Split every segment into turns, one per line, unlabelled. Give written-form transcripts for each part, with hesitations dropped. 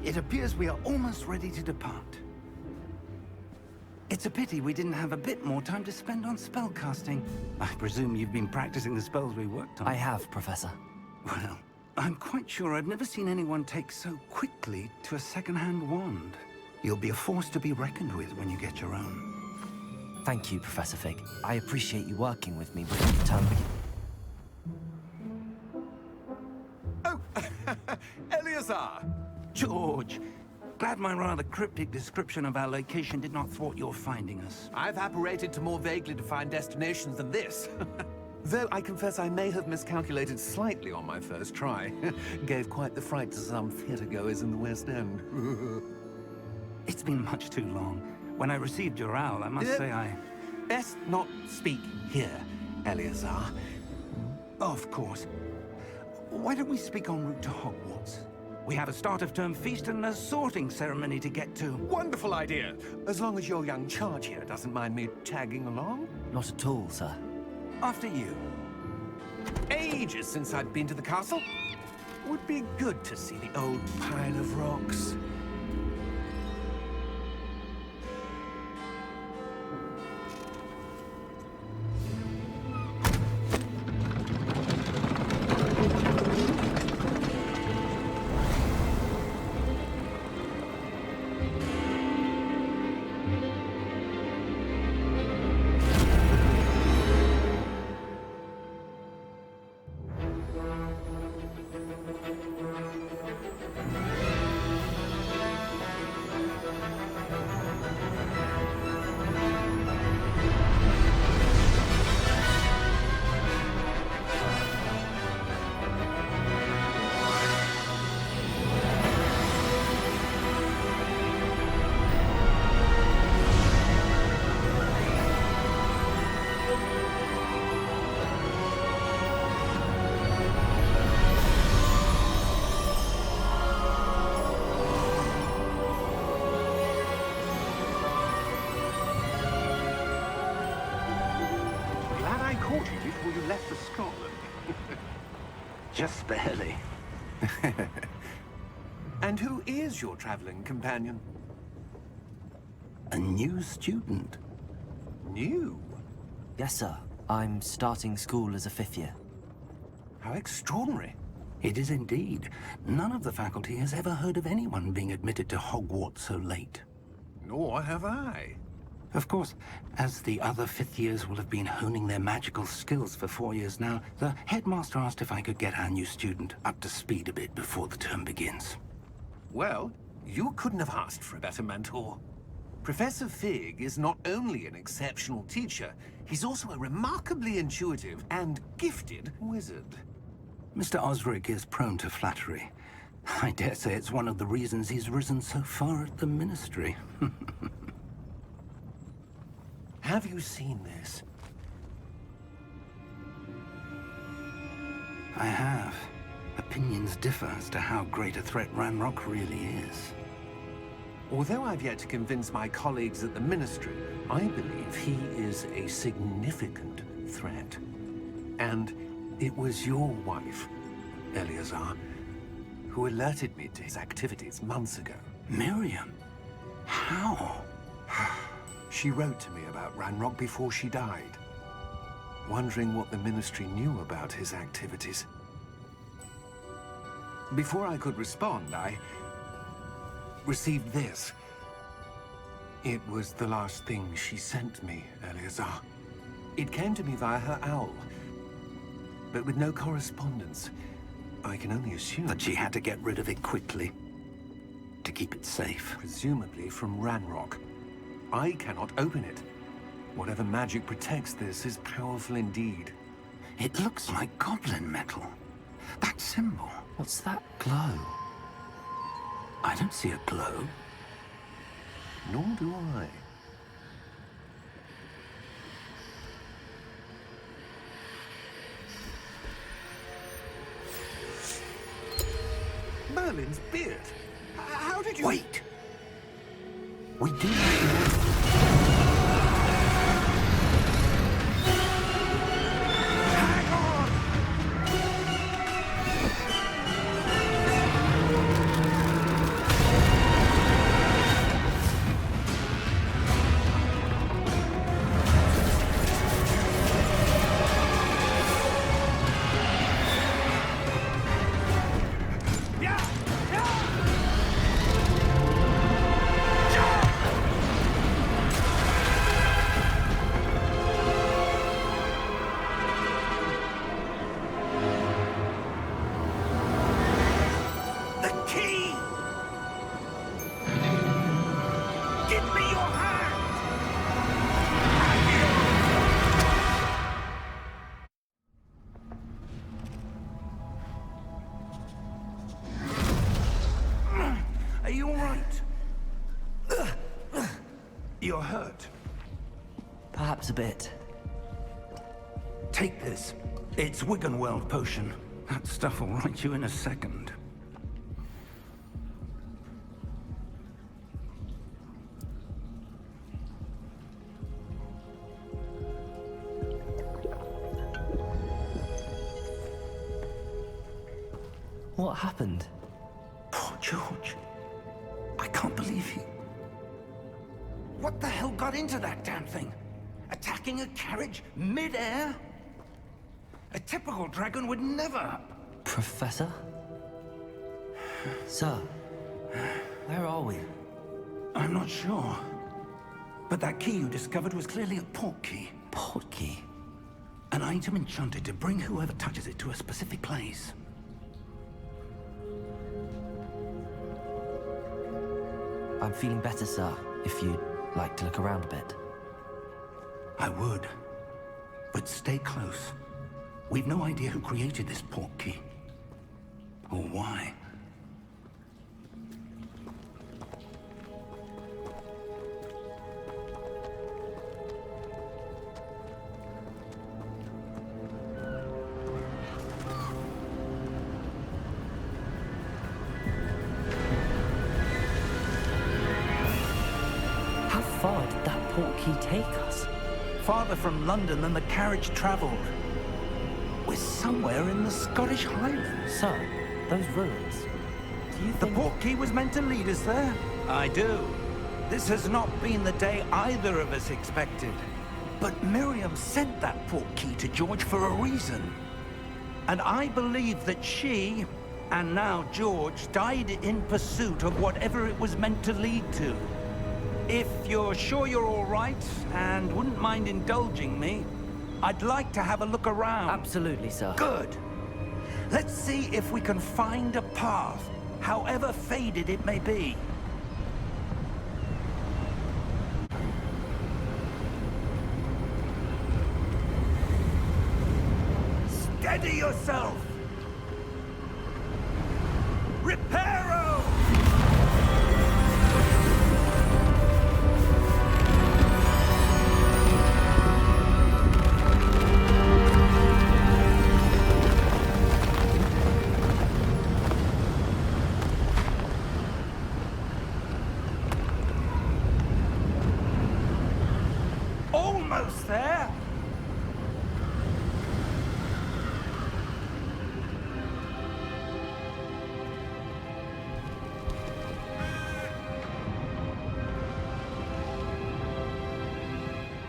It appears we are almost ready to depart. It's a pity we didn't have a bit more time to spend on spellcasting. I presume you've been practicing the spells we worked on.
I have, Professor.
Well, I'm quite sure I've never seen anyone take so quickly to a second-hand wand. You'll be a force to be reckoned with when you get your own.
Thank you, Professor Fig. I appreciate you working with me before the term begins.
Oh, Eleazar!
George! Glad my rather cryptic description of our location did not thwart your finding us.
I've apparated to more vaguely defined destinations than this. Though I confess I may have miscalculated slightly on my first try. Gave quite the fright to some theatergoers in the West End.
It's been much too long. When I received your owl, I must say I...
Best not speak here, Eleazar.
Of course. Why don't we speak en route to Hogwarts? We have a start-of-term feast and a sorting ceremony to get to.
Wonderful idea! As long as your young charge here doesn't mind me tagging along.
Not at all, sir.
After you.
Ages since I'd been to the castle. Would be good to see the old pile of rocks.
Before you left for Scotland. Just barely.
And who is your traveling companion?
A new student.
New?
Yes, sir. I'm starting school as a 5th year.
How extraordinary.
It is indeed. None of the faculty has ever heard of anyone being admitted to Hogwarts so late.
Nor have I.
Of course, as the other 5th years will have been honing their magical skills for 4 years now, the headmaster asked if I could get our new student up to speed a bit before the term begins.
Well, you couldn't have asked for a better mentor. Professor Fig is not only an exceptional teacher, he's also a remarkably intuitive and gifted wizard.
Mr. Osric is prone to flattery. I dare say it's one of the reasons he's risen so far at the Ministry.
Have you seen this?
I have. Opinions differ as to how great a threat Ranrock really is.
Although I've yet to convince my colleagues at the Ministry, I believe he is a significant threat. And it was your wife, Eleazar, who alerted me to his activities months ago.
Miriam? How?
She wrote to me about Ranrock before she died, wondering what the Ministry knew about his activities. Before I could respond, I received this. It was the last thing she sent me, Eleazar. It came to me via her owl, but with no correspondence. I can only assume
That she had to get rid of it quickly, to keep it safe.
presumably from Ranrock. I cannot open it. Whatever magic protects this is powerful indeed.
It looks like goblin metal. That symbol.
What's that glow?
I don't see a glow.
Nor do I. Merlin's beard. How did you...
Wait! We do...
Hang on!
you're hurt.
Perhaps a bit.
Take this. It's Wiggenweld potion. That stuff will right you in a second.
What happened?
Poor George. I can't believe he... What the hell got into that damn thing? Attacking a carriage mid-air? A typical dragon would never...
Professor? Sir, where are we?
I'm not sure. But that key you discovered was clearly a port key.
Port key?
An item enchanted to bring whoever touches it to a specific place.
I'm feeling better, sir, if you'd like to look around a bit.
I would. But stay close. We've no idea who created this port key. Or why.
How far did that port key take us?
Farther from London than the carriage traveled. We're somewhere in the Scottish Highlands.
Sir, those ruins. Do you
The
think...
port key was meant to lead us there? I do. This has not been the day either of us expected. But Miriam sent that port key to George for a reason. And I believe that she, and now George, died in pursuit of whatever it was meant to lead to. If you're sure you're all right, and wouldn't mind indulging me, I'd like to have a look around.
Absolutely, sir.
Good. Let's see if we can find a path, however faded it may be. Steady yourself! Reparo! Almost there!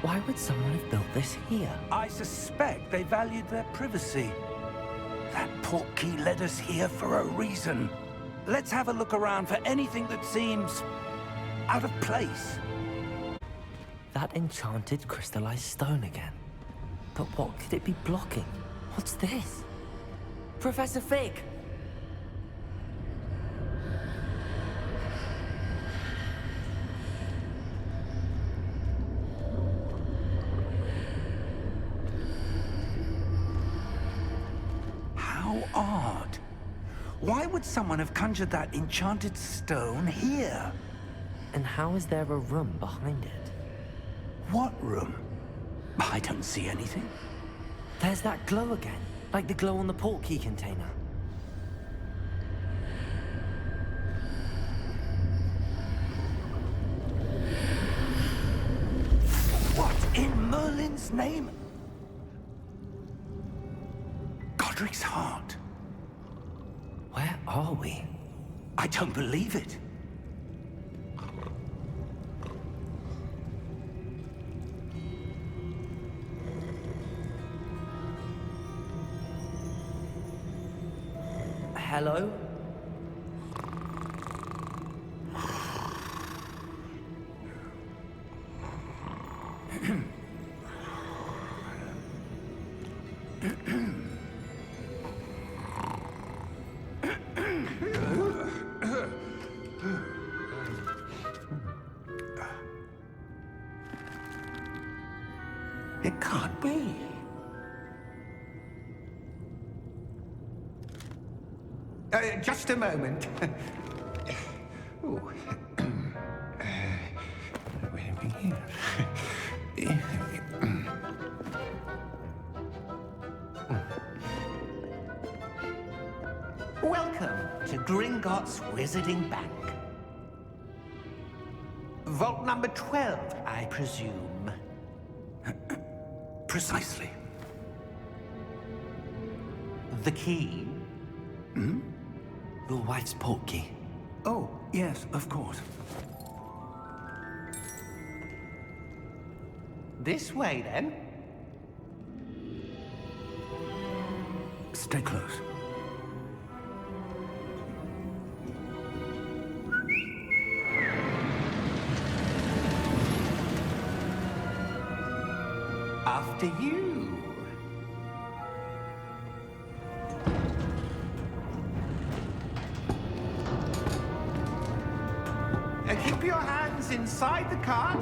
Why would someone have built this here?
I suspect they valued their privacy. That port key led us here for a reason. Let's have a look around for anything that seems out of place.
That enchanted crystallized stone again. But what could it be blocking? What's this? Professor Fig!
How odd. Why would someone have conjured that enchanted stone here?
And how is there a room behind it?
What room? I don't see anything.
There's that glow again, like the glow on the port key container.
What in Merlin's name? Godric's heart.
Where are we?
I don't believe it.
Hello?
It can't be. Just a moment. Ooh. Where are we here?
Welcome to Gringotts Wizarding Bank. Vault number 12, I presume.
Precisely.
The key?
Your wife's portkey.
Oh, yes, of course.
This way, then.
Stay close.
After you. Keep your hands inside the cart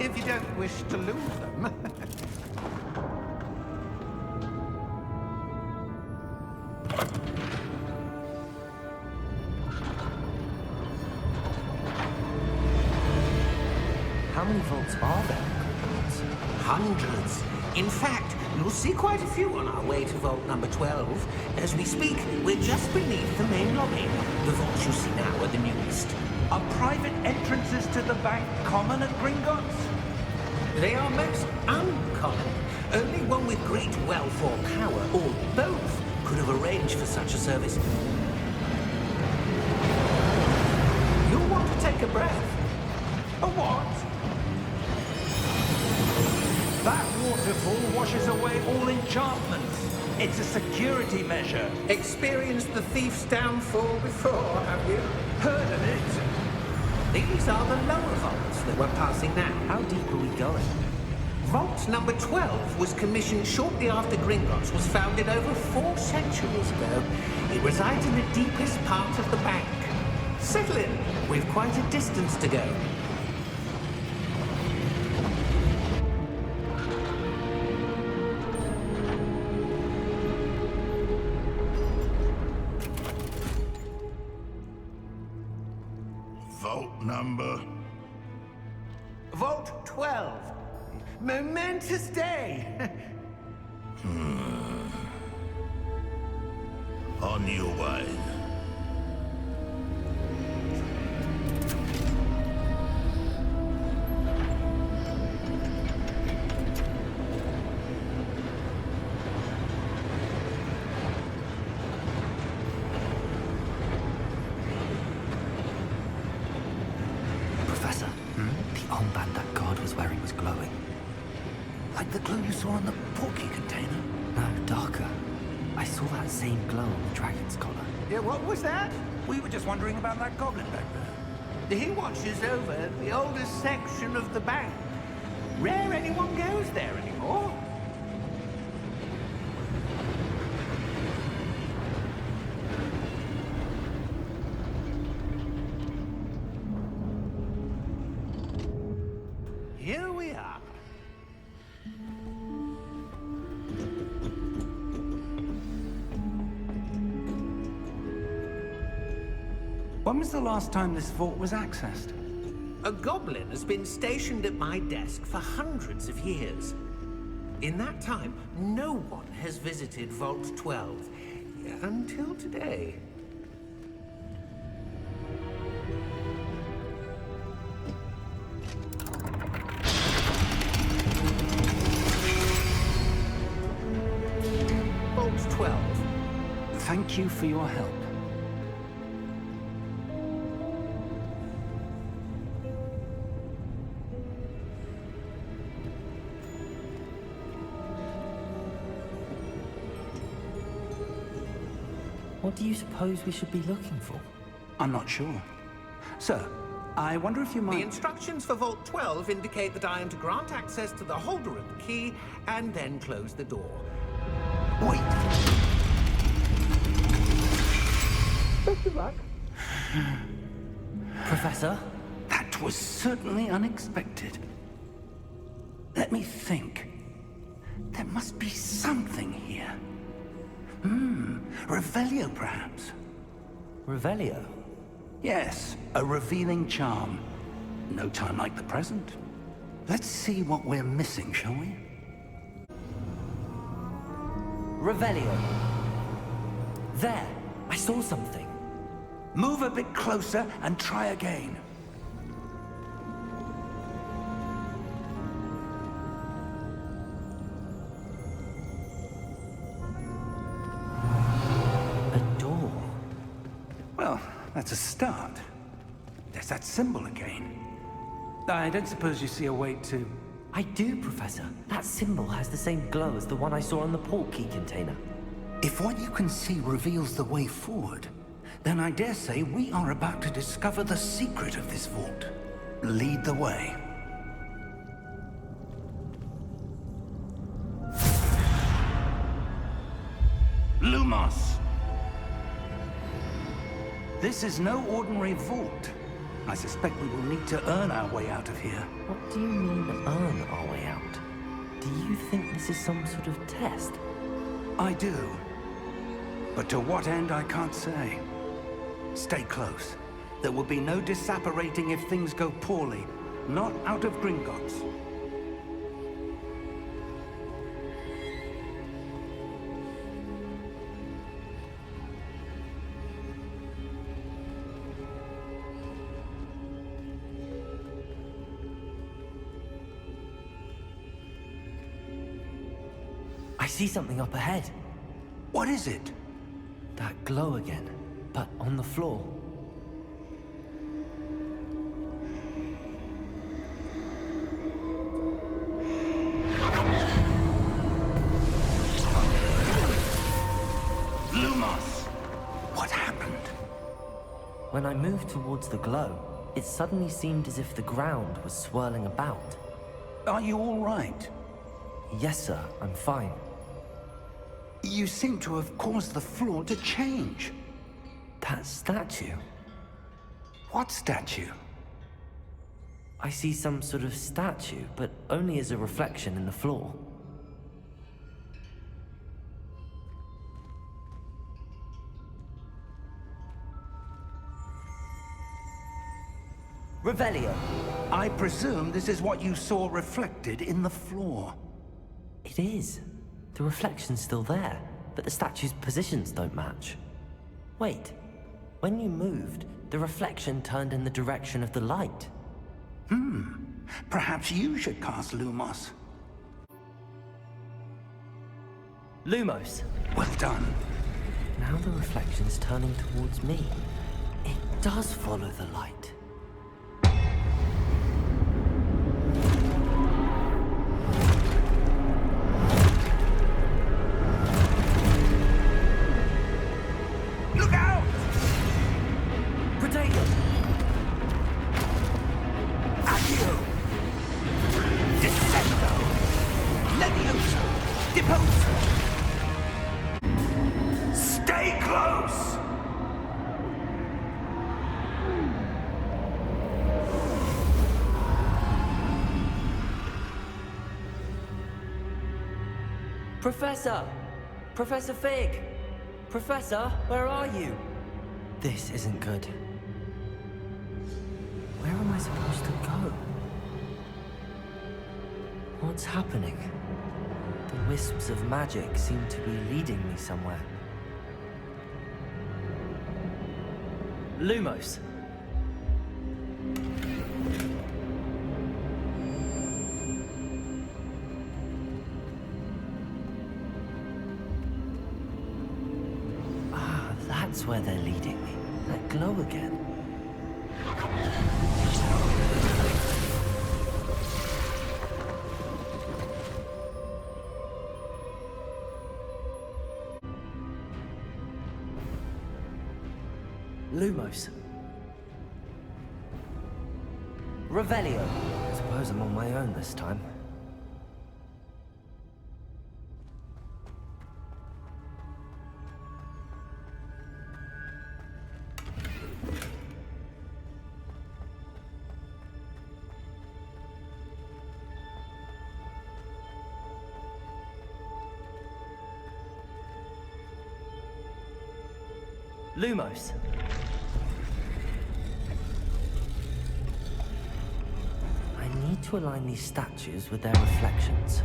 if you don't wish to lose them.
How many vaults are there?
Hundreds. In fact, you'll see quite a few on our way to vault number 12. As we speak, we're just beneath the main lobby. The vaults you see now are the newest.
Are private entrances to the bank common at Gringotts?
They are most uncommon. Only one with great wealth or power, or both, could have arranged for such a service. You'll want to take a breath.
A what? That waterfall washes away all enchantments. It's a security measure.
Experienced the thief's downfall before, have you?
Heard of it?
These are the lower vaults that we're passing now.
How deep are we going?
Vault number 12 was commissioned shortly after Gringotts was founded over 4 centuries ago. It resides in the deepest part of the bank. Settle in. We've quite a distance to go.
Vault number?
Vault 12. Momentous day.
On your way.
Professor, the armband that guard was wearing was glowing.
Like the glue you saw on the portkey container?
No, darker. I saw that same glow on the dragon's collar.
Yeah, what was that?
We were just wondering about that goblin back there.
He watches over the oldest section of the bank. Rare anyone goes there anymore. Here we are.
When was the last time this vault was accessed?
A goblin has been stationed at my desk for hundreds of years. In that time, no one has visited Vault 12. Until today. Vault 12.
Thank you for your help.
What do you suppose we should be looking for?
I'm not sure. Sir, I wonder if you
The
might...
instructions for Vault 12 indicate that I am to grant access to the holder of the key and then close the door.
Wait!
Best of luck.
Professor?
That was certainly unexpected. Let me think. There must be something here. Revelio, perhaps?
Revelio?
Yes, a revealing charm. No time like the present. Let's see what we're missing, shall we?
Revelio. There! I I saw something.
Move a bit closer and try again.
A door.
Well, that's a start. There's that symbol again. I don't suppose you see a way to...
I do, Professor. That symbol has the same glow as the one I saw on the port key container.
If what you can see reveals the way forward, then I dare say we are about to discover the secret of this vault. Lead the way. Lumos! This is no ordinary vault. I suspect we will need to earn our way out of here.
What do you mean, earn our way out? Do you think this is some sort of test?
I do. But to what end, I can't say. Stay close. There will be no disapparating if things go poorly. Not out of Gringotts.
I see something up ahead.
What is it?
That glow again, but on the floor.
Lumos! What happened?
When I moved towards the glow, it suddenly seemed as if the ground was swirling about.
Are you all right?
Yes, sir, I'm fine.
You seem to have caused the floor to change.
That statue?
What statue?
I see some sort of statue, but only as a reflection in the floor. Revelio.
I presume this is what you saw reflected in the floor.
It is. The reflection's still there, but the statue's positions don't match. Wait. When you moved, the reflection turned in the direction of the light.
Perhaps you should cast Lumos.
Lumos.
Well done.
Now the reflection's turning towards me. It does follow the light.
Look out!
Potato!
Accio! Descendo! Levioso! Deposo! Stay close!
Professor! Professor Fig! Professor, where are you? This isn't good. Where am I supposed to go? What's happening? The wisps of magic seem to be leading me somewhere. Lumos! That's where they're leading me. That glow again. Lumos. Revelio. I suppose I'm on my own this time. Lumos. I need to align these statues with their reflections.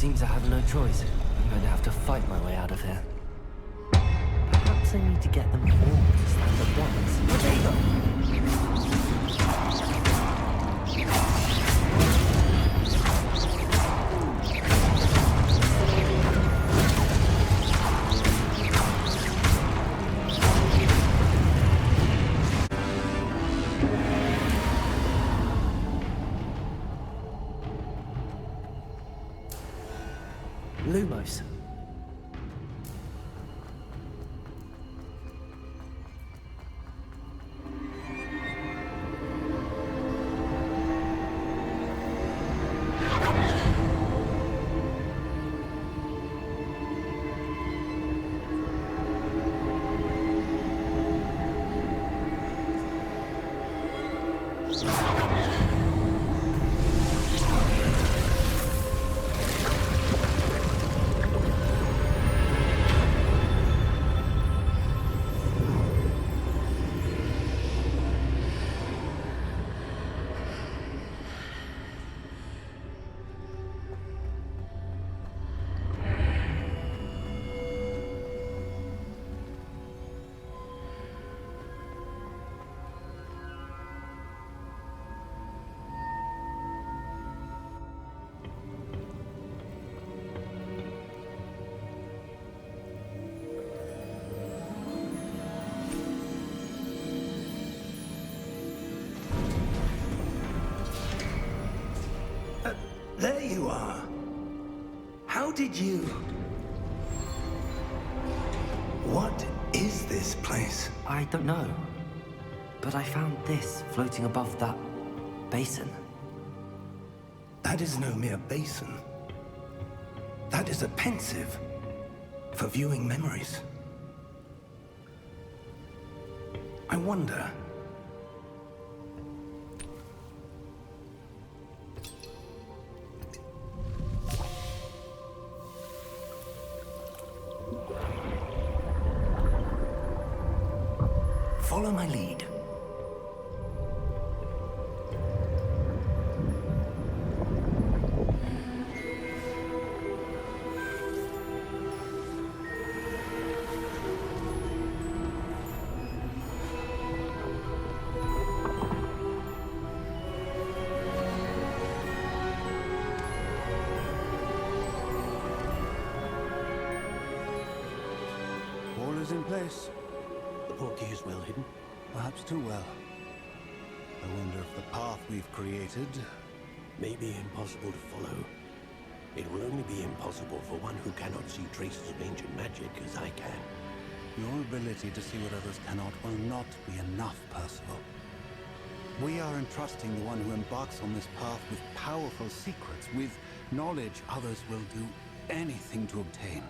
Seems I have no choice. I'm going to have to fight my way out of here. Perhaps I need to get them all to stand at once. Potato! Lumos.
There you are. How did you... What is this place?
I don't know. But I found this floating above that basin.
That is no mere basin. That is a pensive for viewing memories. I wonder... Follow my lead.
All is in place.
The portkey is well hidden.
Perhaps too well. I wonder if the path we've created...
May be impossible to follow. It will only be impossible for one who cannot see traces of ancient magic as I can.
Your ability to see what others cannot will not be enough, Percival. We are entrusting the one who embarks on this path with powerful secrets, with knowledge others will do anything to obtain.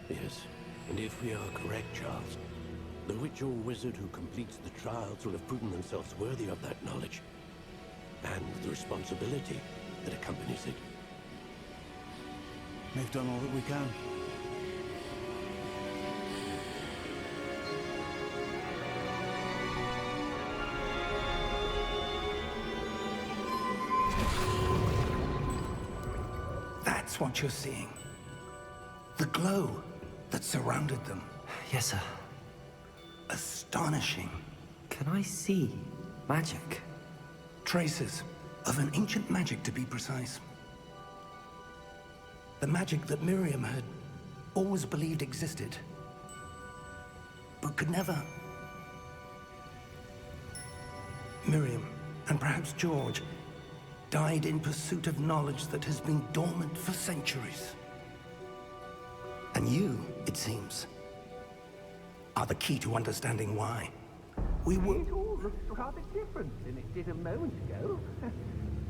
Yes, and if we are correct, Charles, the witch or wizard who completes the trials will have proven themselves worthy of that knowledge, and the responsibility that accompanies it.
We've done all that we can.
That's what you're seeing. The glow that surrounded them.
Yes, sir.
Astonishing.
Can I see magic?
Traces of an ancient magic, to be precise. The magic that Miriam had always believed existed, but could never. Miriam, and perhaps George, died in pursuit of knowledge that has been dormant for centuries. And you, it seems, are the key to understanding why. We were...
It all looks rather different than it did a moment ago.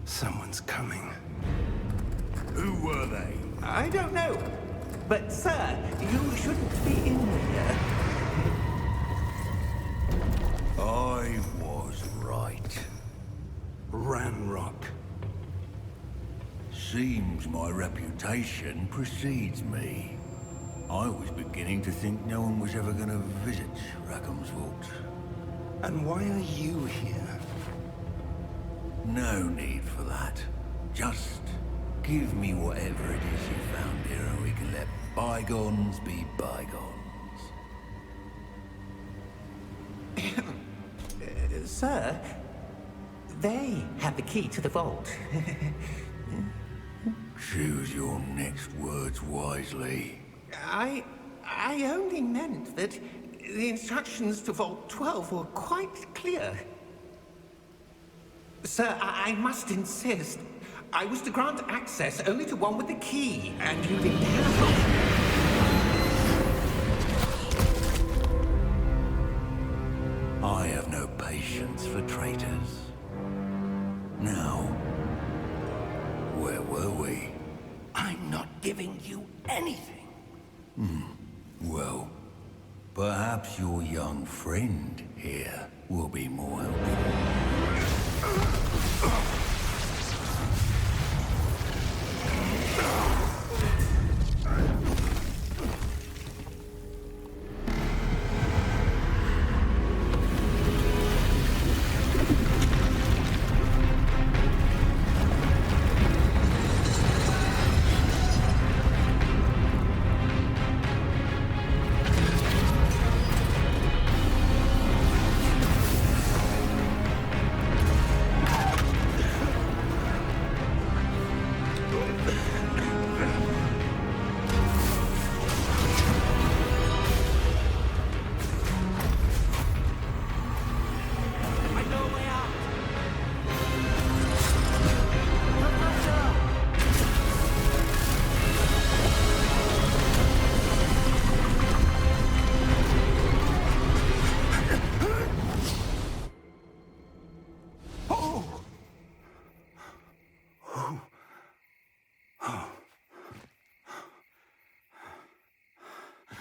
Someone's coming.
Who were they?
I don't know. But, sir, you shouldn't be in here.
I was right.
Ranrock.
Seems my reputation precedes me. I was beginning to think no one was ever going to visit Rackham's Vault.
And why are you here?
No need for that. Just Give me whatever it is you found here and we can let bygones be bygones.
Sir, they have the key to the vault.
Choose your next words wisely.
I only meant that the instructions to Vault 12 were quite clear. Sir, I must insist. I was to grant access only to one with the key, and you didn't have
I have no patience for traitors. Now, where were we?
I'm not giving you anything.
Well, perhaps your young friend here will be more helpful.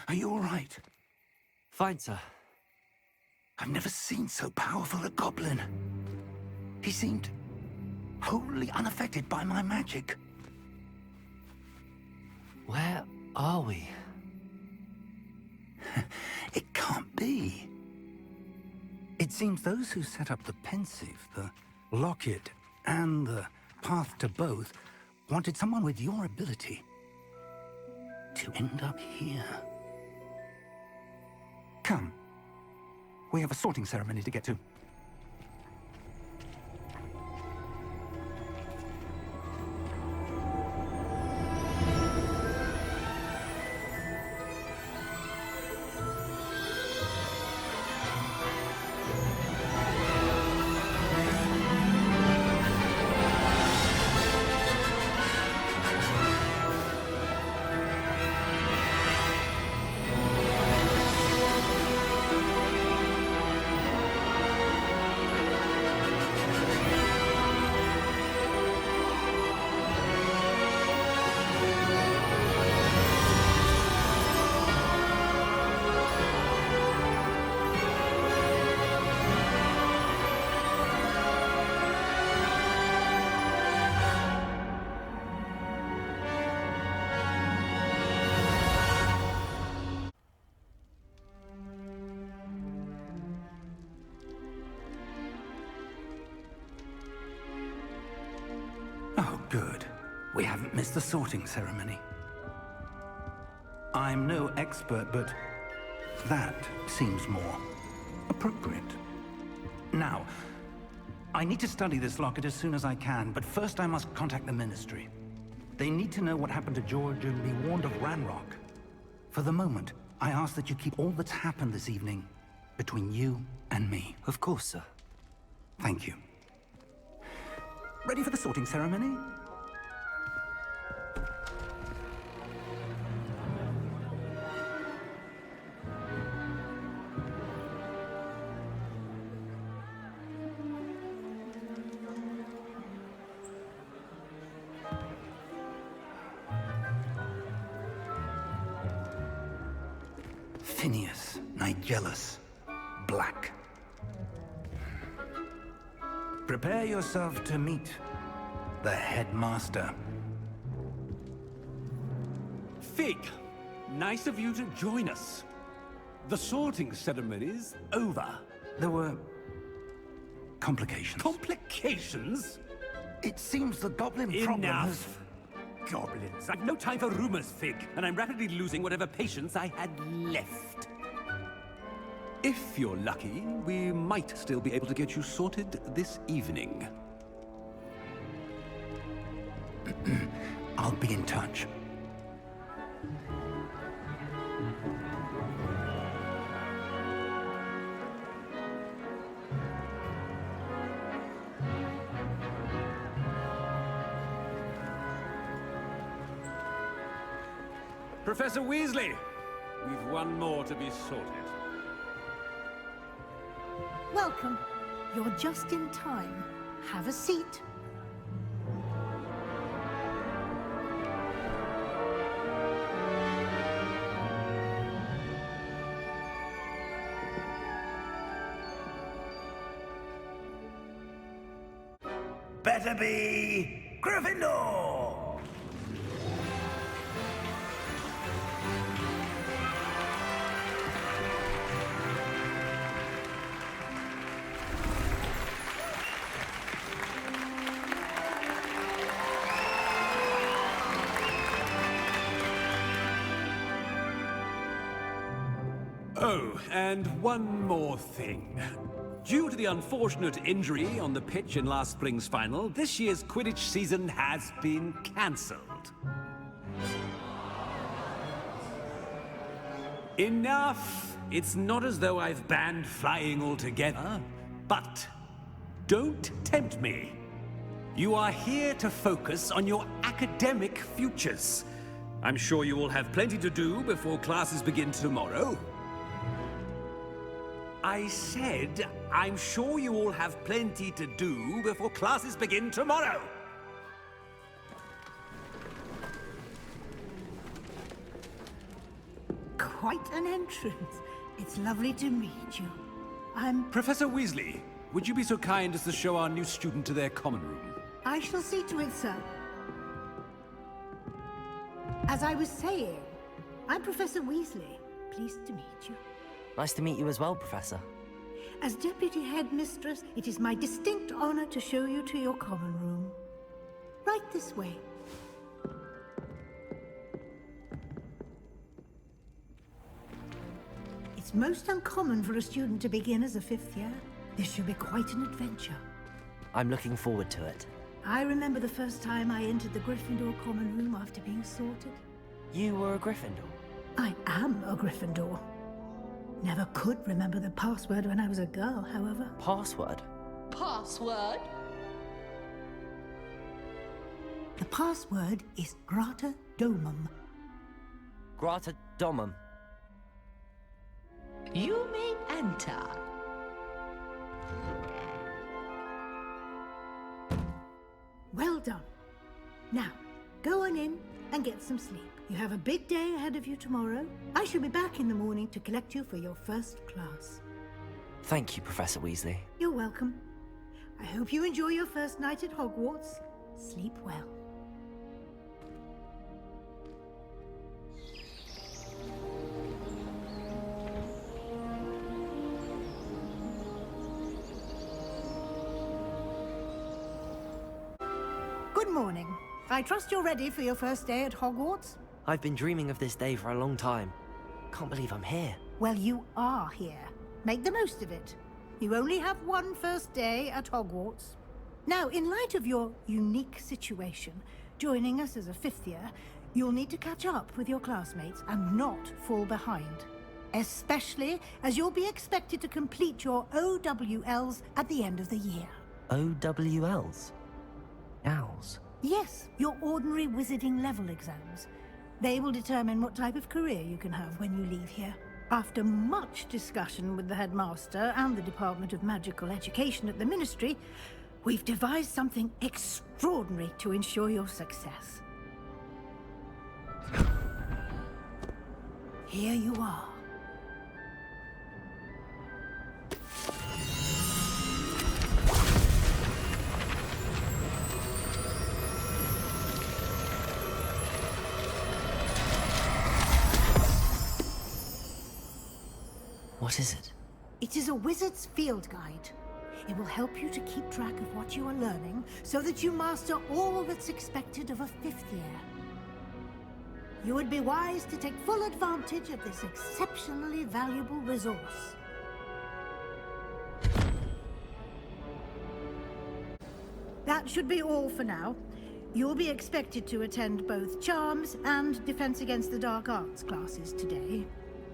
Are you all right?
Fine, sir.
I've never seen so powerful a goblin. He seemed wholly unaffected by my magic.
Where are we?
It can't be. It seems those who set up the pensive, the locket, and the path to both wanted someone with your ability to end up here. Come. We have a sorting ceremony to get to. Oh, good. We haven't missed the sorting ceremony. I'm no expert, but that seems more appropriate. Now, I need to study this locket as soon as I can, but first I must contact the Ministry. They need to know what happened to George and be warned of Ranrock. For the moment, I ask that you keep all that's happened this evening between you and me.
Of course, sir.
Thank you. Ready for the sorting ceremony? Phineas, Nigellus, Black. Prepare yourself to meet the headmaster.
Fig, nice of you to join us. The sorting ceremony's over.
There were complications.
Complications?
It seems the goblin problem has...
Enough. goblins. I've no time for rumors, Fig, and I'm rapidly losing whatever patience I had left. If you're lucky, we might still be able to get you sorted this evening.
I'll be in touch.
Professor Weasley, we've one more to be sorted.
Welcome. You're just in time. Have a seat.
Better be Gryffindor!
Oh, and one more thing. Due to the unfortunate injury on the pitch in last spring's final, this year's Quidditch season has been cancelled. Enough! It's not as though I've banned flying altogether, but don't tempt me. You are here to focus on your academic futures. I'm sure you will have plenty to do before classes begin tomorrow. I said, I'm sure you all have plenty to do before classes begin tomorrow.
Quite an entrance. It's lovely to meet you.
Professor Weasley, would you be so kind as to show our new student to their common room?
I shall see to it, sir. As I was saying, I'm Professor Weasley. Pleased to meet you.
Nice to meet you as well, Professor.
As Deputy Headmistress, it is my distinct honor to show you to your common room. Right this way. It's most uncommon for a student to begin as a fifth year. This should be quite an adventure.
I'm looking forward to it.
I remember the first time I entered the Gryffindor common room after being sorted.
You were a Gryffindor?
I am a Gryffindor. Never could remember the password when I was a girl, however.
Password?
Password?
The password is Grata Domum.
Grata Domum.
You may enter.
Well done. Now, go on in and get some sleep. You have a big day ahead of you tomorrow. I shall be back in the morning to collect you for your first class.
Thank you, Professor Weasley.
You're welcome. I hope you enjoy your first night at Hogwarts. Sleep well. Good morning. I trust you're ready for your first day at Hogwarts?
I've been dreaming of this day for a long time. Can't believe I'm here.
Well, you are here. Make the most of it. You only have one first day at Hogwarts. Now, in light of your unique situation, joining us as a fifth year, you'll need to catch up with your classmates and not fall behind. Especially as you'll be expected to complete your OWLs at the end of the year.
OWLs? Owls?
Yes, your ordinary wizarding level exams. They will determine what type of career you can have when you leave here. After much discussion with the headmaster and the Department of Magical Education at the Ministry, we've devised something extraordinary to ensure your success. Here you are.
What is it?
It is a wizard's field guide. It will help you to keep track of what you are learning so that you master all that's expected of a fifth year. you would be wise to take full advantage of this exceptionally valuable resource. That should be all for now. You'll be expected to attend both Charms and Defense Against the Dark Arts classes today.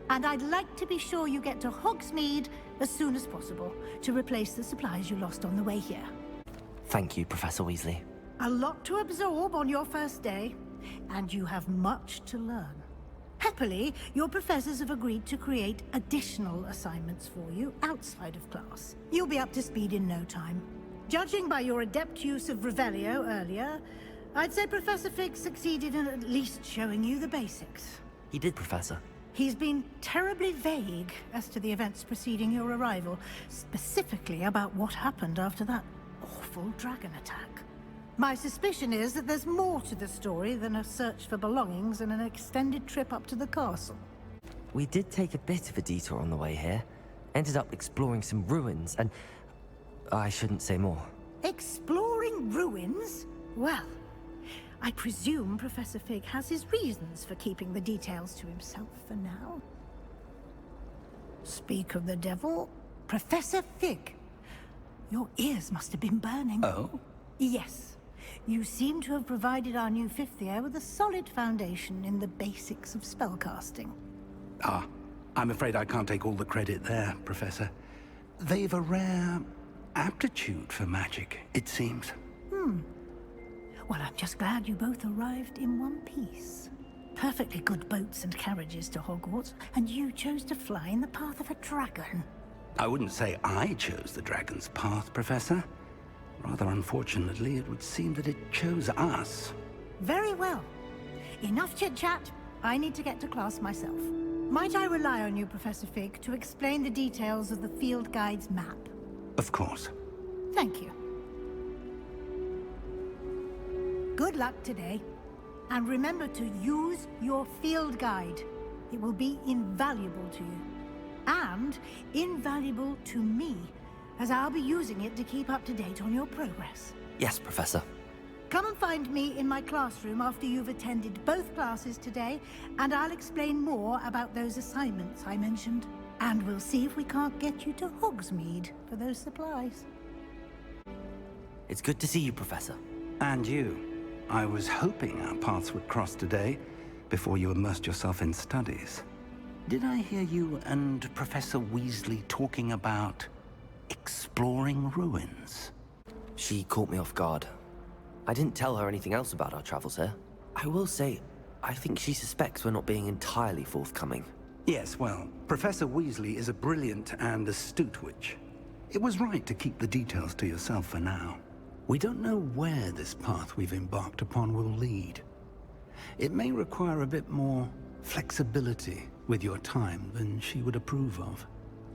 And I'd like to be sure you get to Hogsmeade as soon as possible to replace the supplies you lost on the way here.
Thank you, Professor Weasley.
A lot to absorb on your first day, and you have much to learn. Happily, your professors have agreed to create additional assignments for you outside of class. You'll be up to speed in no time. Judging by your adept use of Revelio earlier, I'd say Professor Fig succeeded in at least showing you the basics.
He did, Professor.
He's been terribly vague as to the events preceding your arrival, specifically about what happened after that awful dragon attack. My suspicion is that there's more to the story than a search for belongings and an extended trip up to the castle.
We did take a bit of a detour on the way here. Ended up exploring some ruins and... I shouldn't say more.
Exploring ruins? Well, I presume Professor Fig has his reasons for keeping the details to himself for now. Speak of the devil, Professor Fig. Your ears must have been burning.
Oh?
Yes. You seem to have provided our new fifth year with a solid foundation in the basics of spellcasting.
Ah, I'm afraid I can't take all the credit there, Professor. They've a rare aptitude for magic, it seems.
Well, I'm just glad you both arrived in one piece. Perfectly good boats and carriages to Hogwarts, and you chose to fly in the path of a dragon.
I wouldn't say I chose the dragon's path, Professor. Rather unfortunately, it would seem that it chose us.
Very well. Enough chit-chat. I need to get to class myself. Might I rely on you, Professor Fig, to explain the details of the field guide's map?
Of course.
Thank you. Good luck today. And remember to use your field guide. It will be invaluable to you. And invaluable to me, as I'll be using it to keep up to date on your progress.
Yes, Professor.
Come and find me in my classroom after you've attended both classes today, and I'll explain more about those assignments I mentioned. And we'll see if we can't get you to Hogsmeade for those supplies.
It's good to see you, Professor.
And you. I was hoping our paths would cross today, before you immersed yourself in studies. Did I hear you and Professor Weasley talking about exploring ruins?
She caught me off guard. I didn't tell her anything else about our travels here. I will say, I think she suspects we're not being entirely forthcoming.
Yes, well, Professor Weasley is a brilliant and astute witch. It was right to keep the details to yourself for now. We don't know where this path we've embarked upon will lead. It may require a bit more flexibility with your time than she would approve of.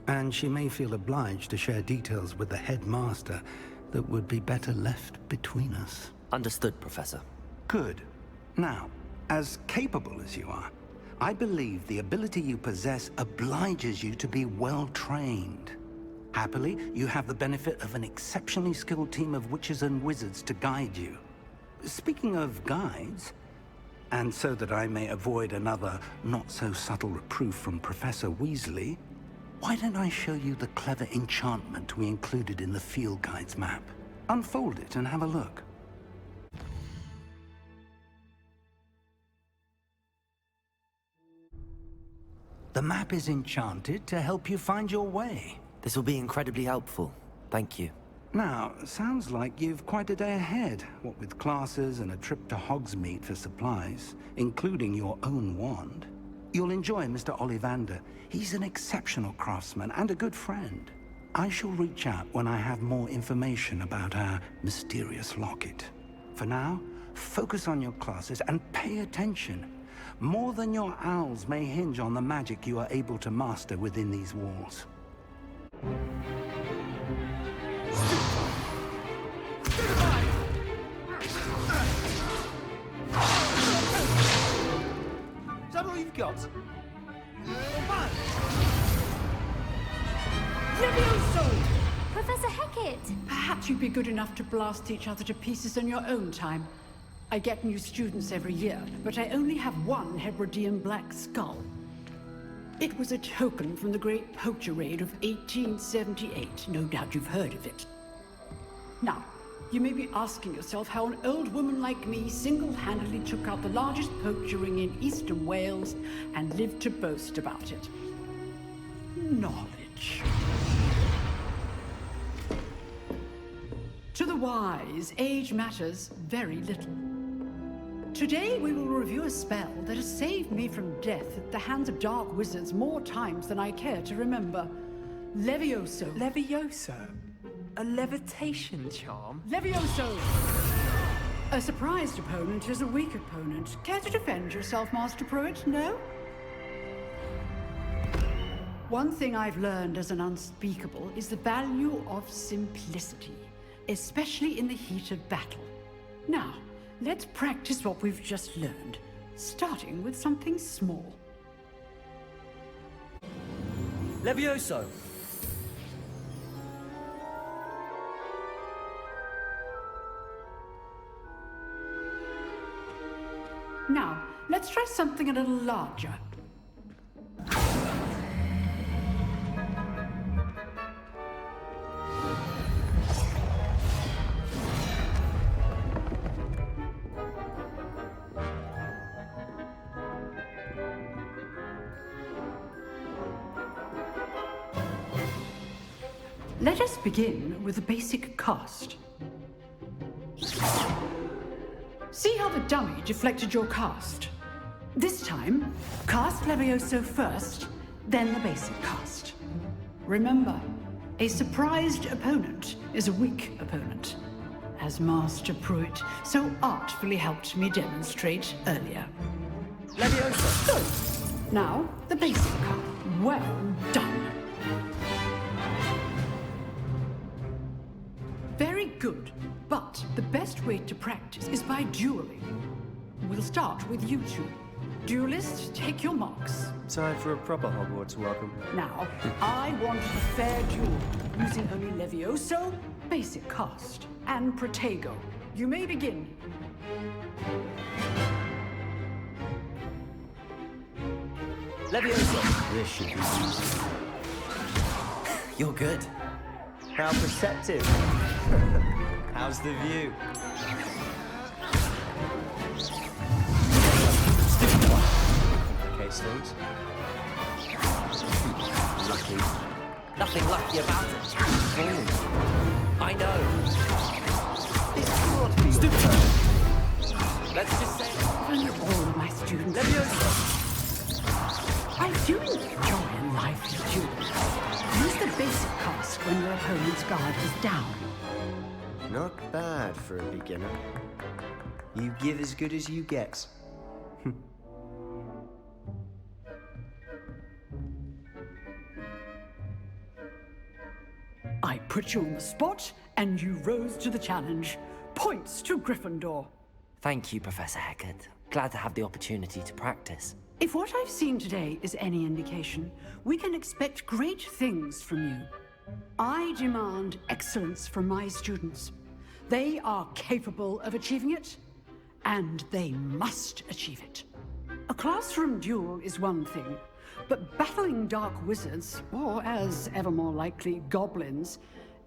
And she may feel obliged to share details with the headmaster that would be better left between us.
Understood, Professor.
Good. Now, as capable as you are, I believe the ability you possess obliges you to be well-trained. Happily, you have the benefit of an exceptionally skilled team of witches and wizards to guide you. Speaking of guides, and so that I may avoid another not-so-subtle reproof from Professor Weasley, why don't I show you the clever enchantment we included in the field guide's map? Unfold it and have a look. The map is enchanted to help you find your way.
This will be incredibly helpful. Thank you.
Now, sounds like you've quite a day ahead, what with classes and a trip to Hogsmeade for supplies, including your own wand. You'll enjoy Mr. Ollivander. He's an exceptional craftsman and a good friend. I shall reach out when I have more information about our mysterious locket. For now, focus on your classes and pay attention. More than your owls may hinge on the magic you are able to master within these walls.
Is that all you've got?
Professor Hecat!
Perhaps you'd be good enough to blast each other to pieces on your own time.
I get new students every year, but I only have one Hebridean black skull. It was a token from the Great Poacher Raid of 1878. No doubt you've heard of it. Now, you may be asking yourself how an old woman like me single-handedly took out the largest poacher ring in eastern Wales and lived to boast about it. Knowledge. To the wise, age matters very little. Today we will review a spell that has saved me from death at the hands of dark wizards more times than I care to remember. Levioso.
Levioso? A levitation charm?
Levioso! A surprised opponent is a weak opponent. Care to defend yourself, Master Pruitt? No? One thing I've learned as an unspeakable is the value of simplicity, especially in the heat of battle. Now, let's practice what we've just learned, starting with something small.
Levioso!
Now, let's try something a little larger. Let us begin with a basic cast. See how the dummy deflected your cast? This time, cast Levioso first, then the basic cast. Remember, a surprised opponent is a weak opponent, as Master Pruitt so artfully helped me demonstrate earlier.
Levioso!
Good. Now, the basic cast. Well done. Very good, but the best way to practice is by dueling. We'll start with you two. Duelists, take your marks.
Time for a proper Hogwarts welcome.
Now, I want a fair duel, using only Levioso, basic cast, and Protego. You may begin.
Levioso!
This should be easy.
You're good.
How perceptive. How's the view? Okay, Stones. Lucky.
Nothing lucky about it. I know.
This can't be
Stupid. Let's just say...
All my students.
Levioso!
I do enjoy lively duels. Use the basic cast when your opponent's guard is down.
Not bad for a beginner. You give as good as you get.
I put you on the spot, and you rose to the challenge. Points to Gryffindor.
Thank you, Professor Hecat. Glad to have the opportunity to practice.
If what I've seen today is any indication, we can expect great things from you. I demand excellence from my students. They are capable of achieving it, and they must achieve it. A classroom duel is one thing, but battling dark wizards, or as ever more likely, goblins,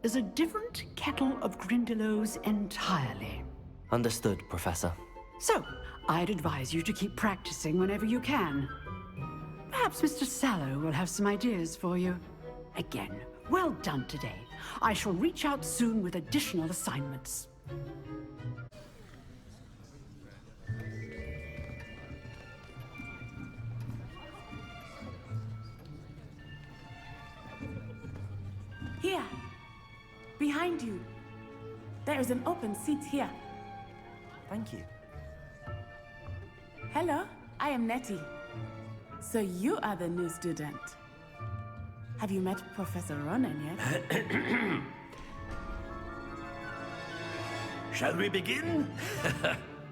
is a different kettle of Grindylows entirely.
Understood, Professor.
So, I'd advise you to keep practicing whenever you can. Perhaps Mr. Sallow will have some ideas for you. Again, well done today. I shall reach out soon with additional assignments.
Here, behind you. There is an open seat here.
Thank you.
Hello, I am Nettie. So you are the new student. Have you met Professor Ronan yet?
Shall we begin?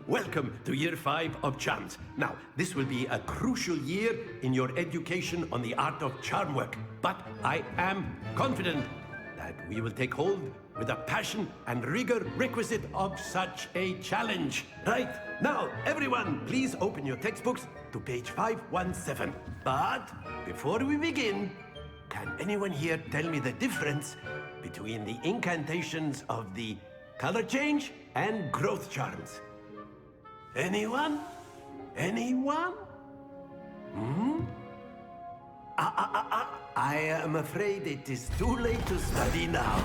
Welcome to Year 5 of Charms. Now, this will be a crucial year in your education on the art of charm work, but I am confident that that we will take hold with the passion and rigor requisite of such a challenge. Right, now, everyone, please open your textbooks to page 517. But before we begin, can anyone here tell me the difference between the incantations of the color change and growth charms? Anyone? Anyone? I am afraid it is too late to study now.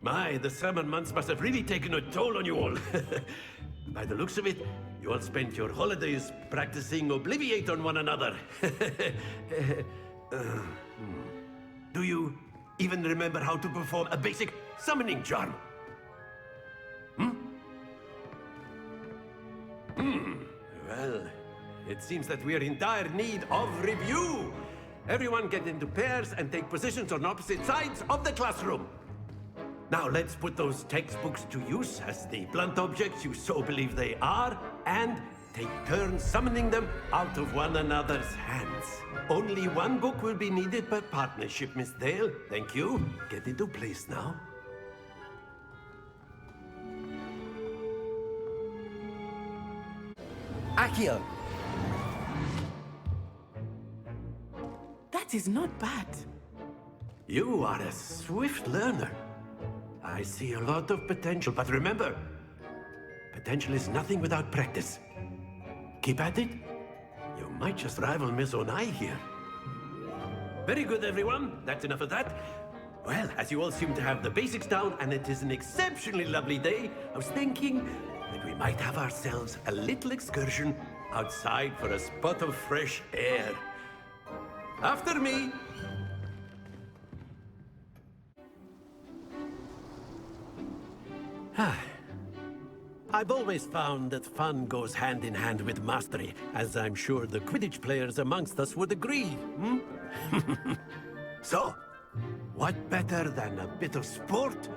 My, the summer months must have really taken a toll on you all. By the looks of it, you all spent your holidays practicing Obliviate on one another. Do you even remember how to perform a basic summoning charm? Well, it seems that we are in dire need of review. Everyone get into pairs and take positions on opposite sides of the classroom. Now let's put those textbooks to use as the blunt objects you so believe they are, and take turns summoning them out of one another's hands. Only one book will be needed per partnership, Miss Dale. Thank you. Get into place now.
Accio!
That is not bad.
You are a swift learner. I see a lot of potential, but remember, potential is nothing without practice. Keep at it. You might just rival Miss Onai here. Very good, everyone. That's enough of that. Well, as you all seem to have the basics down, and it is an exceptionally lovely day, I was thinking that we might have ourselves a little excursion outside for a spot of fresh air. After me. I've always found that fun goes hand in hand with mastery, as I'm sure the Quidditch players amongst us would agree. So, what better than a bit of sport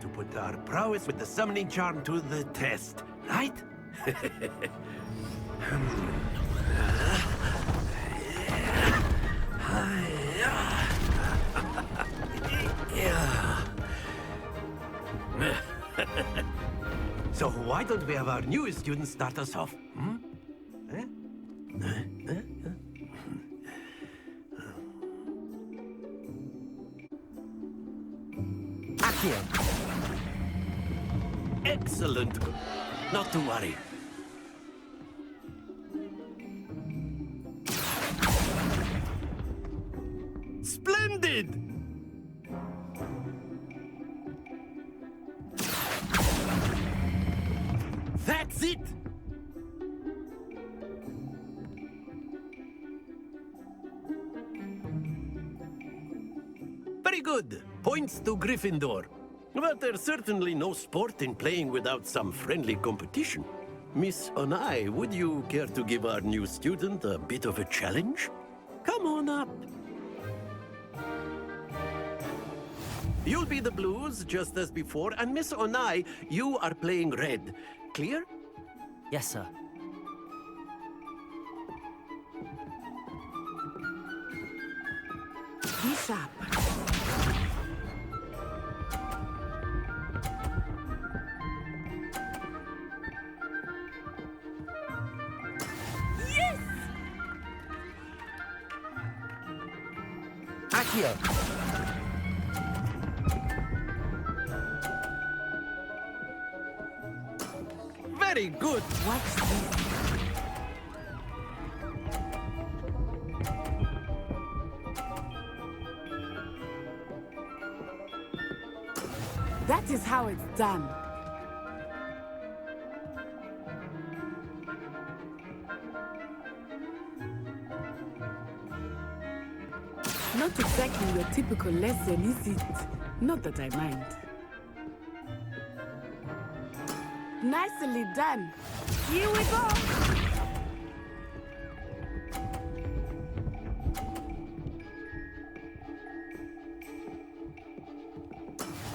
to put our prowess with the summoning charm to the test, right? So why don't we have our newest student start us off?
Accio!
Excellent. Not to worry. Splendid! That's it! Very good. Points to Gryffindor. But there's certainly no sport in playing without some friendly competition. Miss Onai, would you care to give our new student a bit of a challenge? Come on up. You'll be the blues, just as before, and Miss Onai, you are playing red. Clear?
Yes, sir.
Be sharp.
Yes!
Accio!
Very good.
Watch this. That is how it's done. Not exactly your typical lesson, is it? Not that I mind. Nicely done. Here we go.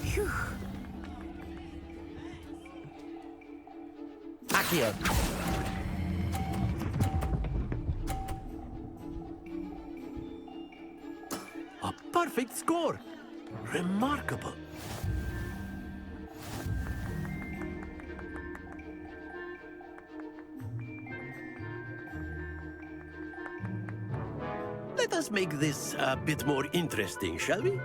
Phew.
Accio!
perfect score. Remarkable. Let us make this a bit more interesting, shall we?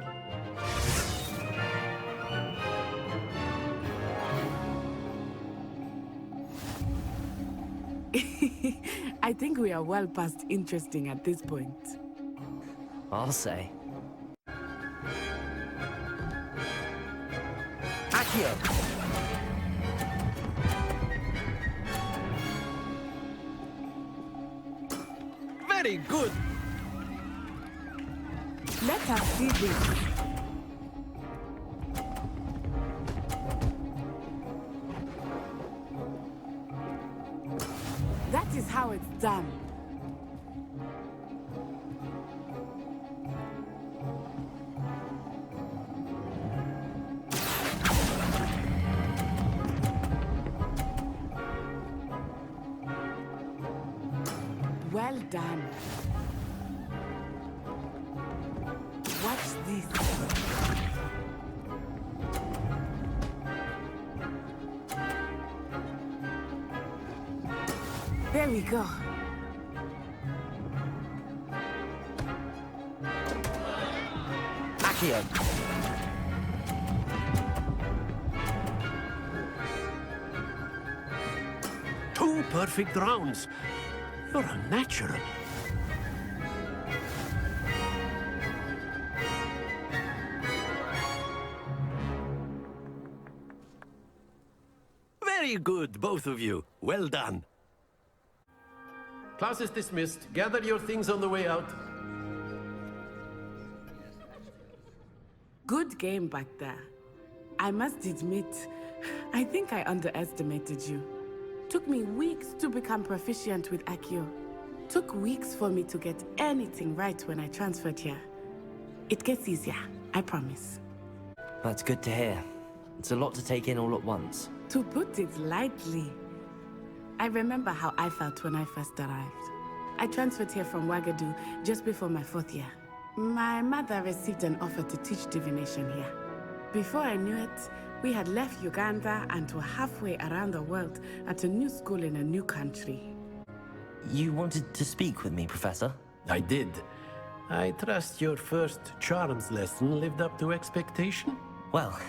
I think we are well past interesting at this point.
I'll say.
Accio! Very good!
Let us see this. That is how it's done. Well done. Watch this. There we go.
Accio.
Two perfect rounds. You're a natural. Very good, both of you. Well done. Class is dismissed. Gather your things on the way out.
Good game back there. I must admit, I think I underestimated you. Took me weeks to become proficient with Accio. Took weeks for me to get anything right when I transferred here. It gets easier, I promise.
That's good to hear. It's a lot to take in all at once.
To put it lightly, I remember how I felt when I first arrived. I transferred here from Wagadu just before my 4th year. My mother received an offer to teach divination here. Before I knew it, we had left Uganda and were halfway around the world at a new school in a new country.
You wanted to speak with me, Professor?
I did. I trust your first charms lesson lived up to expectation?
Well,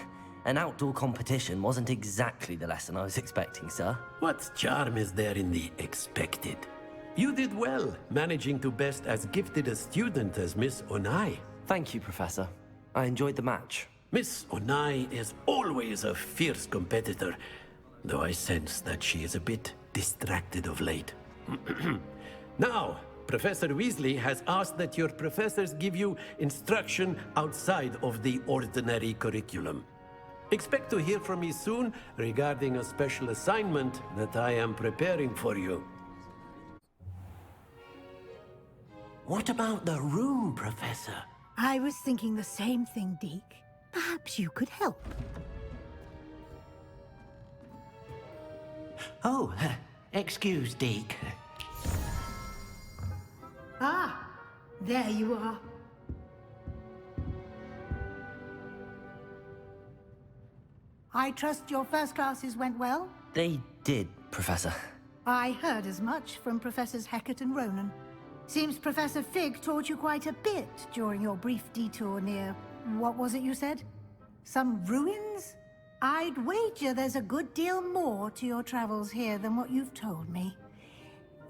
an outdoor competition wasn't exactly the lesson I was expecting, sir.
What charm is there in the expected? You did well, managing to best as gifted a student as Miss Onai.
Thank you, Professor. I enjoyed the match.
Miss Onai is always a fierce competitor, though I sense that she is a bit distracted of late. Now, Professor Weasley has asked that your professors give you instruction outside of the ordinary curriculum. Expect to hear from me soon regarding a special assignment that I am preparing for you. What about the room, Professor?
I was thinking the same thing, Deke. Perhaps you could help.
Oh, excuse, Deke.
Ah, there you are. I trust your first classes went well?
They did, Professor.
I heard as much from Professors Hecat and Ronan. Seems Professor Fig taught you quite a bit during your brief detour near... what was it you said? Some ruins? I'd wager there's a good deal more to your travels here than what you've told me.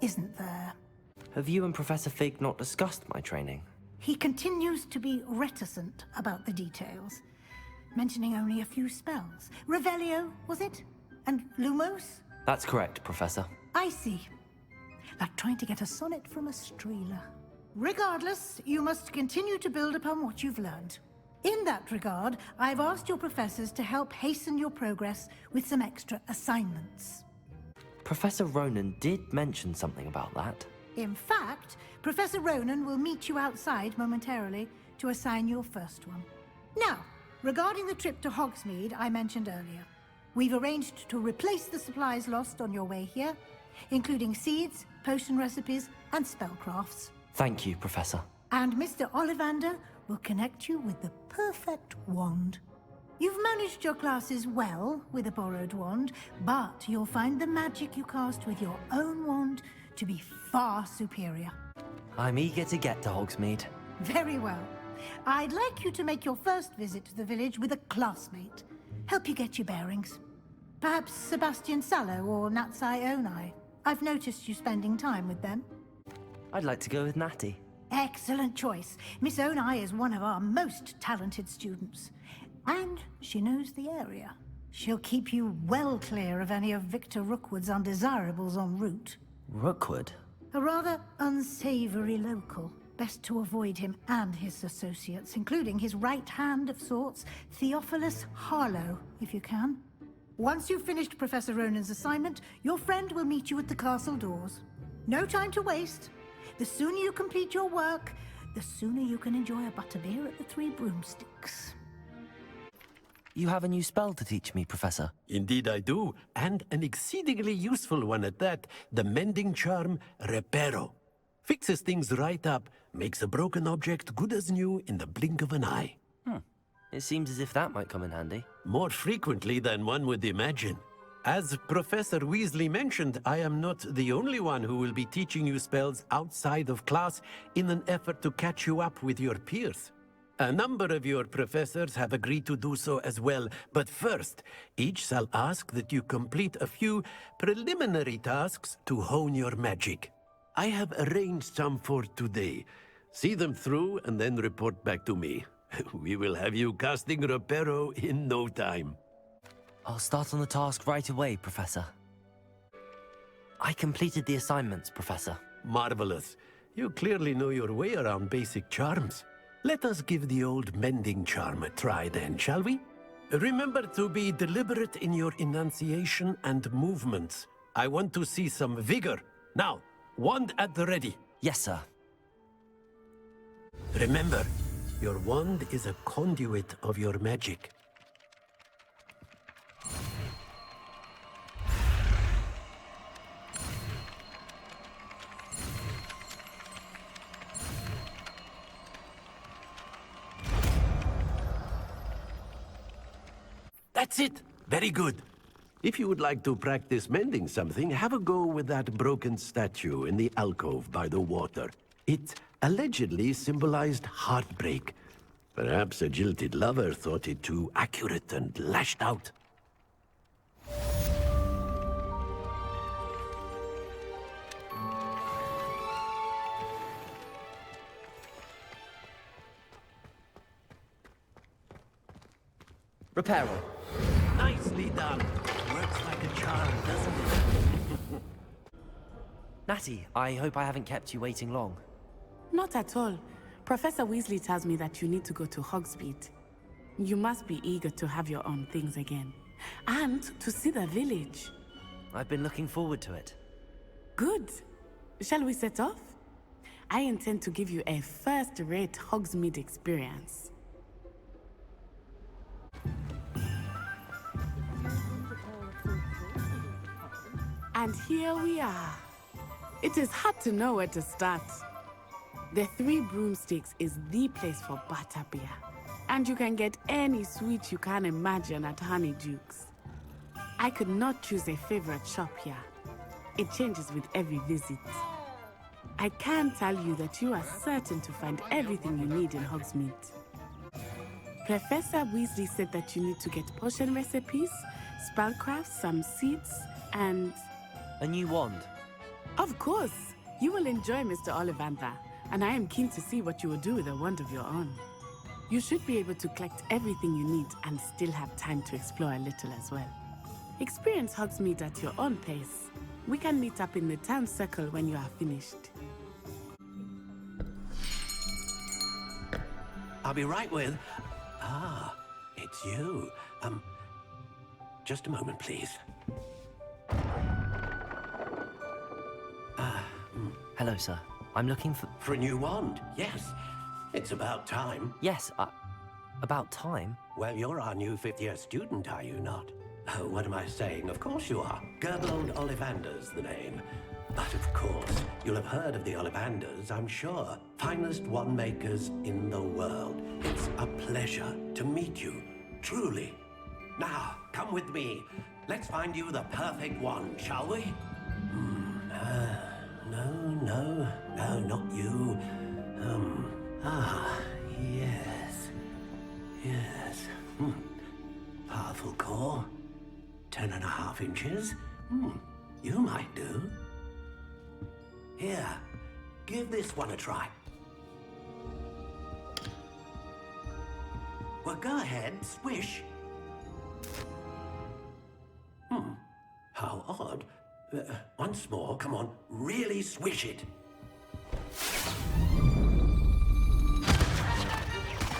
Isn't there?
Have you and Professor Fig not discussed my training?
He continues to be reticent about the details, mentioning only a few spells. Revelio, was it? And Lumos?
That's correct, Professor.
I see. Like trying to get a sonnet from a streeler. Regardless, you must continue to build upon what you've learned. In that regard, I've asked your professors to help hasten your progress with some extra assignments.
Professor Ronan did mention something about that.
In fact, Professor Ronan will meet you outside momentarily to assign your first one. Now, regarding the trip to Hogsmeade I mentioned earlier, we've arranged to replace the supplies lost on your way here, including seeds, potion recipes, and spellcrafts.
Thank you, Professor.
And Mr. Ollivander will connect you with the perfect wand. You've managed your classes well with a borrowed wand, but you'll find the magic you cast with your own wand to be far superior.
I'm eager to get to Hogsmeade.
Very well. I'd like you to make your first visit to the village with a classmate. Help you get your bearings. Perhaps Sebastian Sallow or Natsai Onai. I've noticed you spending time with them.
I'd like to go with Natty.
Excellent choice. Miss Onai is one of our most talented students. And she knows the area. She'll keep you well clear of any of Victor Rookwood's undesirables en route.
Rookwood?
A rather unsavory local. Best to avoid him and his associates, including his right hand of sorts, Theophilus Harlow, if you can. Once you've finished Professor Ronan's assignment, your friend will meet you at the castle doors. No time to waste. The sooner you complete your work, the sooner you can enjoy a butterbeer at the Three Broomsticks.
You have a new spell to teach me, Professor.
Indeed I do, and an exceedingly useful one at that, the mending charm Reparo. Fixes things right up, makes a broken object good as new in the blink of an eye.
It seems as if that might come in handy.
More frequently than one would imagine. As Professor Weasley mentioned, I am not the only one who will be teaching you spells outside of class in an effort to catch you up with your peers. A number of your professors have agreed to do so as well, but first, each shall ask that you complete a few preliminary tasks to hone your magic. I have arranged some for today. See them through and then report back to me. We will have you casting Reparo in no time.
I'll start on the task right away, Professor. I completed the assignments, Professor.
Marvelous. You clearly know your way around basic charms. Let us give the old mending charm a try then, shall we? Remember to be deliberate in your enunciation and movements. I want to see some vigor. Now, wand at the ready.
Yes, sir.
Remember, your wand is a conduit of your magic. That's it! Very good. If you would like to practice mending something, have a go with that broken statue in the alcove by the water. It allegedly symbolized heartbreak. Perhaps a jilted lover thought it too accurate and lashed out.
Reparo.
Nicely done. Works like a charm, doesn't it?
Natty, I hope I haven't kept you waiting long.
Not at all. Professor Weasley tells me that you need to go to Hogsmeade. You must be eager to have your own things again. And to see the village.
I've been looking forward to it.
Good. Shall we set off? I intend to give you a first-rate Hogsmeade experience. And here we are. It is hard to know where to start. The Three Broomsticks is the place for butterbeer. And you can get any sweet you can imagine at Honeyduke's. I could not choose a favorite shop here. It changes with every visit. I can tell you that you are certain to find everything you need in Hogsmeade. Professor Weasley said that you need to get potion recipes, spellcrafts, some seeds, and...
a new wand.
Of course! You will enjoy Mr. Ollivander, and I am keen to see what you will do with a wand of your own. You should be able to collect everything you need and still have time to explore a little as well. Experience Hogsmeade at your own pace. We can meet up in the town circle when you are finished.
I'll be right with... Ah, it's you. Just a moment, please.
Hello, sir. I'm looking for...
For a new wand, yes. It's about time.
Yes, about time?
Well, you're our new fifth-year student, are you not? Oh, what am I saying? Of course you are. Gerbold Ollivander's the name. But of course, you'll have heard of the Ollivanders, I'm sure. Finest wand makers in the world. It's a pleasure to meet you, truly. Now, come with me. Let's find you the perfect wand, shall we? No, not you. Yes. Powerful core. 10.5 inches. You might do. Here, give this one a try. Well, go ahead, swish. How odd. Once more, come on, really swish it.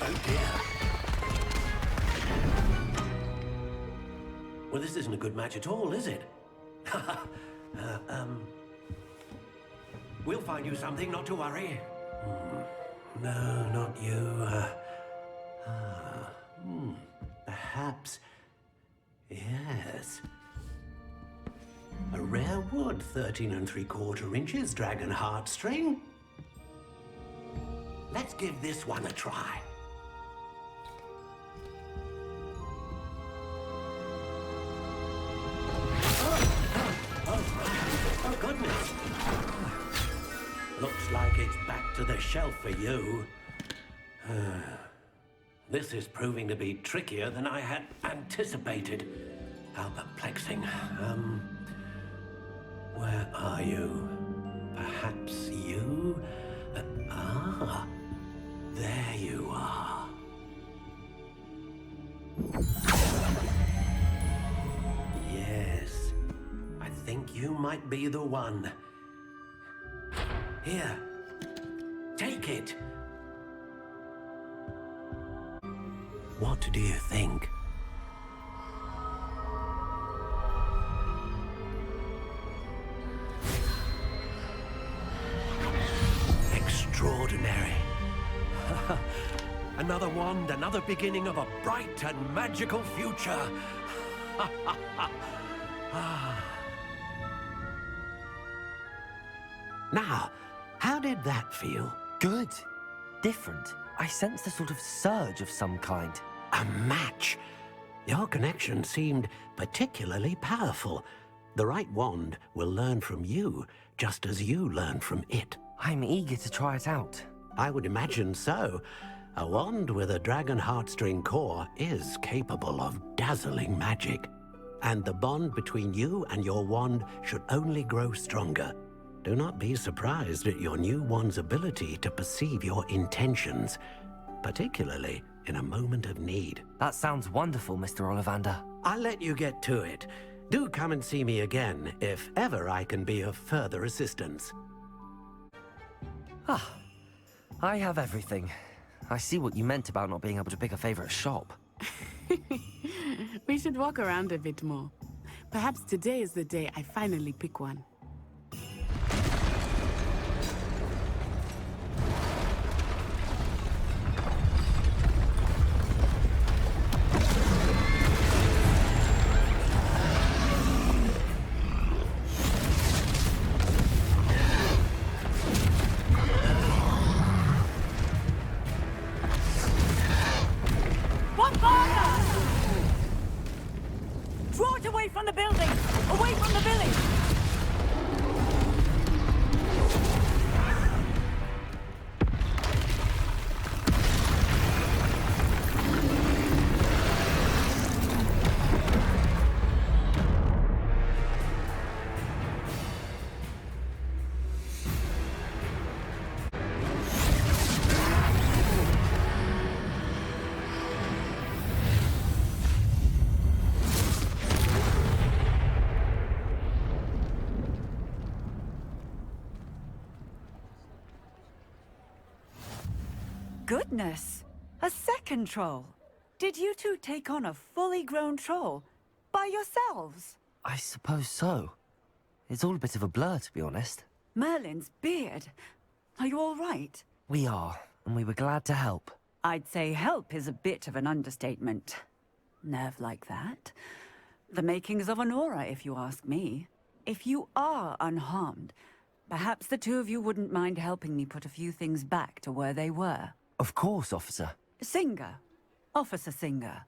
Oh dear. Well, this isn't a good match at all, is it? We'll find you something, not to worry. No, not you. Perhaps. Yes. A rare wood, 13 3/4 inches, dragon heartstring. Let's give this one a try. Oh, goodness. Looks like it's back to the shelf for you. This is proving to be trickier than I had anticipated. How perplexing. Where are you? Perhaps you? There you are. Yes, I think you might be the one. Here, take it. What do you think? Extraordinary. Another wand, another beginning of a bright and magical future. Now, how did that feel?
Good. Different. I sensed a sort of surge of some kind.
A match. Your connection seemed particularly powerful. The right wand will learn from you, just as you learn from it.
I'm eager to try it out.
I would imagine so. A wand with a dragon heartstring core is capable of dazzling magic. And the bond between you and your wand should only grow stronger. Do not be surprised at your new wand's ability to perceive your intentions, particularly in a moment of need.
That sounds wonderful, Mr. Ollivander.
I'll let you get to it. Do come and see me again if ever I can be of further assistance.
I have everything. I see what you meant about not being able to pick a favorite shop.
We should walk around a bit more. Perhaps today is the day I finally pick one.
Draw it away from the building! Away from the village! Goodness! A second troll! Did you two take on a fully grown troll? By yourselves?
I suppose so. It's all a bit of a blur, to be honest.
Merlin's beard. Are you all right?
We are, and we were glad to help.
I'd say help is a bit of an understatement. Nerve like that. The makings of an aura, if you ask me.
If you are unharmed, perhaps the two of you wouldn't mind helping me put a few things back to where they were.
Of course, officer.
Singer. Officer Singer.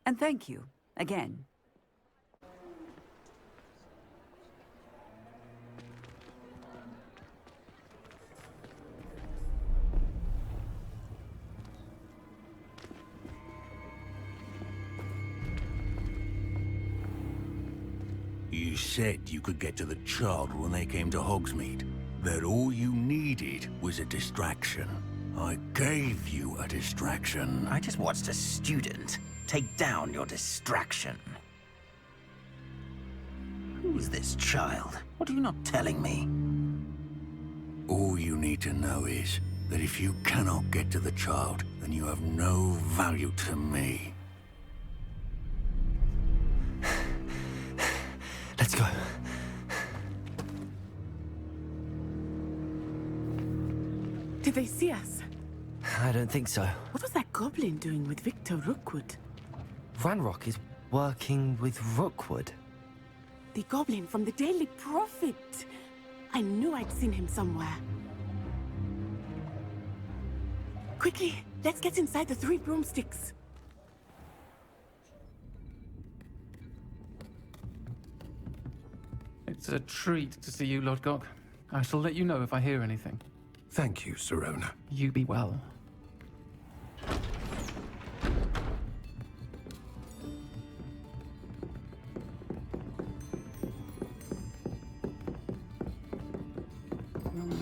And thank you, again.
You said you could get to the child when they came to Hogsmeade. That all you needed was a distraction. I gave you a distraction.
I just watched a student take down your distraction. Who's this child? What are you not telling me?
All you need to know is that if you cannot get to the child, then you have no value to me.
Let's go.
Did they see us?
I don't think so.
What was that goblin doing with Victor Rookwood?
Ranrock is working with Rookwood.
The goblin from the Daily Prophet. I knew I'd seen him somewhere. Quickly, let's get inside the 3 broomsticks.
It's a treat to see you, Lodgok. I shall let you know if I hear anything.
Thank you, Sirona.
You be well.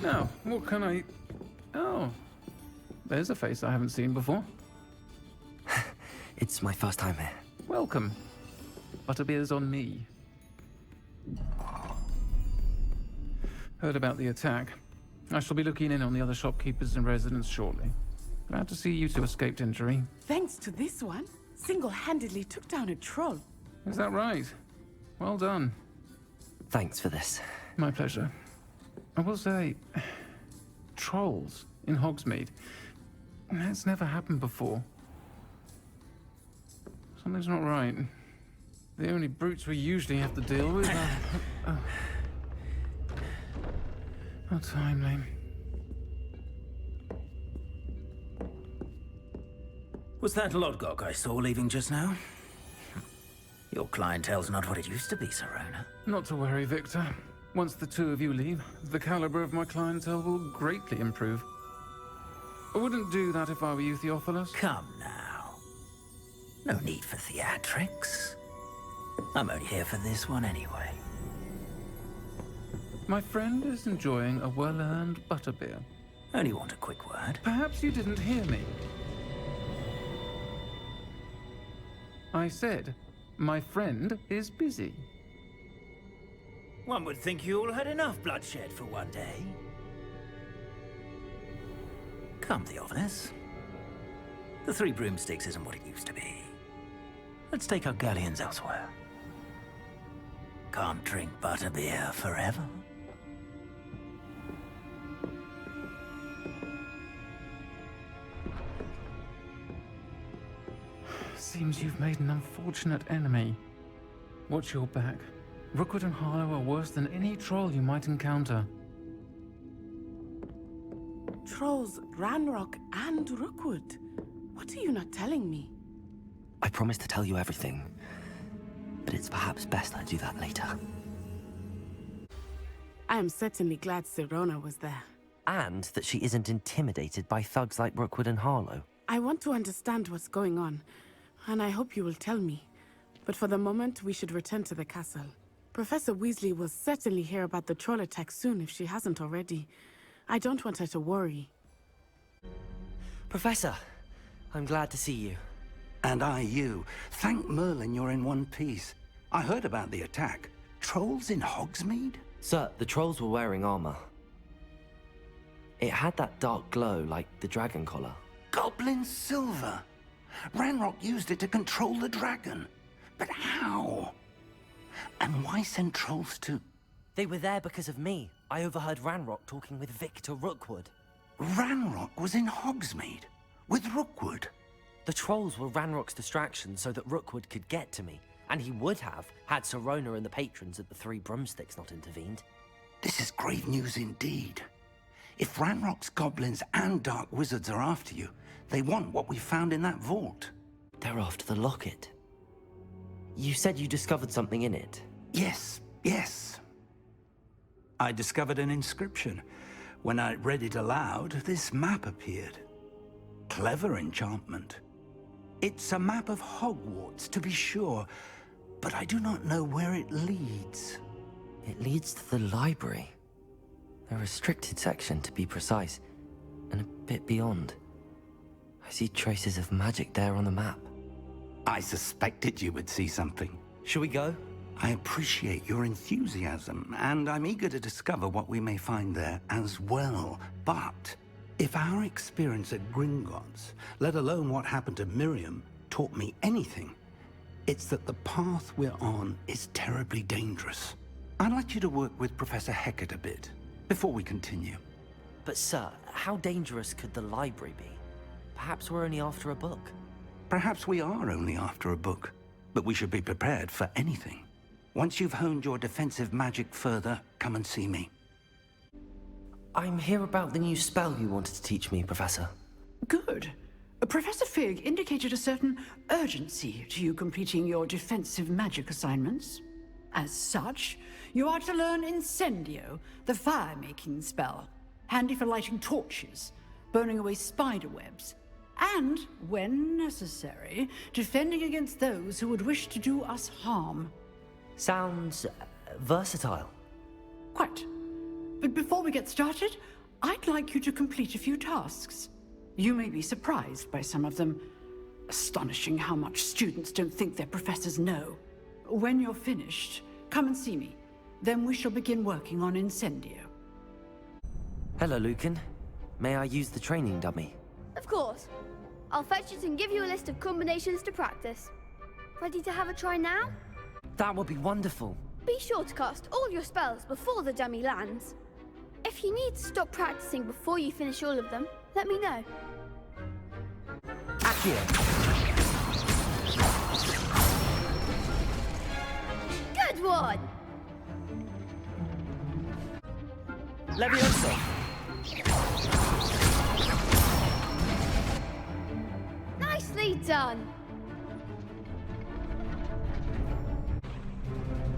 Now, what can I... Oh, there's a face I haven't seen before.
It's my first time here.
Welcome. Butterbeer's on me. Heard about the attack. I shall be looking in on the other shopkeepers and residents shortly. Glad to see you two escaped injury.
Thanks to this one, single-handedly took down a troll.
Is that right? Well done.
Thanks for this.
My pleasure. I will say, trolls in Hogsmeade. That's never happened before. Something's not right. The only brutes we usually have to deal with are... How timely.
Was that Lodgok I saw leaving just now? Your clientele's not what it used to be, Sirona.
Not to worry, Victor. Once the two of you leave, the caliber of my clientele will greatly improve. I wouldn't do that if I were you, Theophilus.
Come now. No need for theatrics. I'm only here for this one anyway.
My friend is enjoying a well-earned butterbeer.
Only want a quick word.
Perhaps you didn't hear me. I said, my friend is busy.
One would think you all had enough bloodshed for one day. Come, Theophilus. The 3 broomsticks isn't what it used to be. Let's take our galleons elsewhere. Can't drink butterbeer forever.
Seems you've made an unfortunate enemy. Watch your back. Rookwood and Harlow are worse than any troll you might encounter.
Trolls, Ranrock, and Rookwood. What are you not telling me?
I promised to tell you everything, but it's perhaps best I do that later.
I am certainly glad Sirona was there.
And that she isn't intimidated by thugs like Rookwood and Harlow.
I want to understand what's going on, and I hope you will tell me. But for the moment, we should return to the castle. Professor Weasley will certainly hear about the troll attack soon if she hasn't already. I don't want her to worry.
Professor, I'm glad to see you.
And I you. Thank Merlin you're in one piece. I heard about the attack. Trolls in Hogsmeade?
Sir, the trolls were wearing armor. It had that dark glow like the dragon collar.
Goblin silver! Ranrock used it to control the dragon. But how? And why send trolls to...
They were there because of me. I overheard Ranrock talking with Victor Rookwood.
Ranrock was in Hogsmeade? With Rookwood?
The trolls were Ranrock's distraction so that Rookwood could get to me. And he would have, had Sirona and the patrons at the Three Broomsticks not intervened.
This is grave news indeed. If Ranrock's goblins and dark wizards are after you, they want what we found in that vault.
They're after the locket. You said you discovered something in it.
Yes. I discovered an inscription. When I read it aloud, this map appeared. Clever enchantment. It's a map of Hogwarts, to be sure, but I do not know where it leads.
It leads to the library. A restricted section, to be precise, and a bit beyond. I see traces of magic there on the map.
I suspected you would see something.
Shall we go?
I appreciate your enthusiasm, and I'm eager to discover what we may find there as well. But if our experience at Gringotts, let alone what happened to Miriam, taught me anything, it's that the path we're on is terribly dangerous. I'd like you to work with Professor Hecat a bit, before we continue.
But sir, how dangerous could the library be? Perhaps we're only after a book.
Perhaps we are only after a book, but we should be prepared for anything. Once you've honed your defensive magic further, come and see me.
I'm here about the new spell you wanted to teach me, Professor.
Good. Professor Fig indicated a certain urgency to you completing your defensive magic assignments. As such, you are to learn Incendio, the fire-making spell, handy for lighting torches, burning away spider webs, and, when necessary, defending against those who would wish to do us harm.
Sounds versatile.
Quite. But before we get started, I'd like you to complete a few tasks. You may be surprised by some of them. Astonishing how much students don't think their professors know. When you're finished, come and see me. Then we shall begin working on Incendio.
Hello, Lucan. May I use the training dummy?
Of course. I'll fetch it and give you a list of combinations to practice. Ready to have a try now?
That would be wonderful.
Be sure to cast all your spells before the dummy lands. If you need to stop practicing before you finish all of them, let me know.
Accio.
Good one!
Levioso.
Nicely done!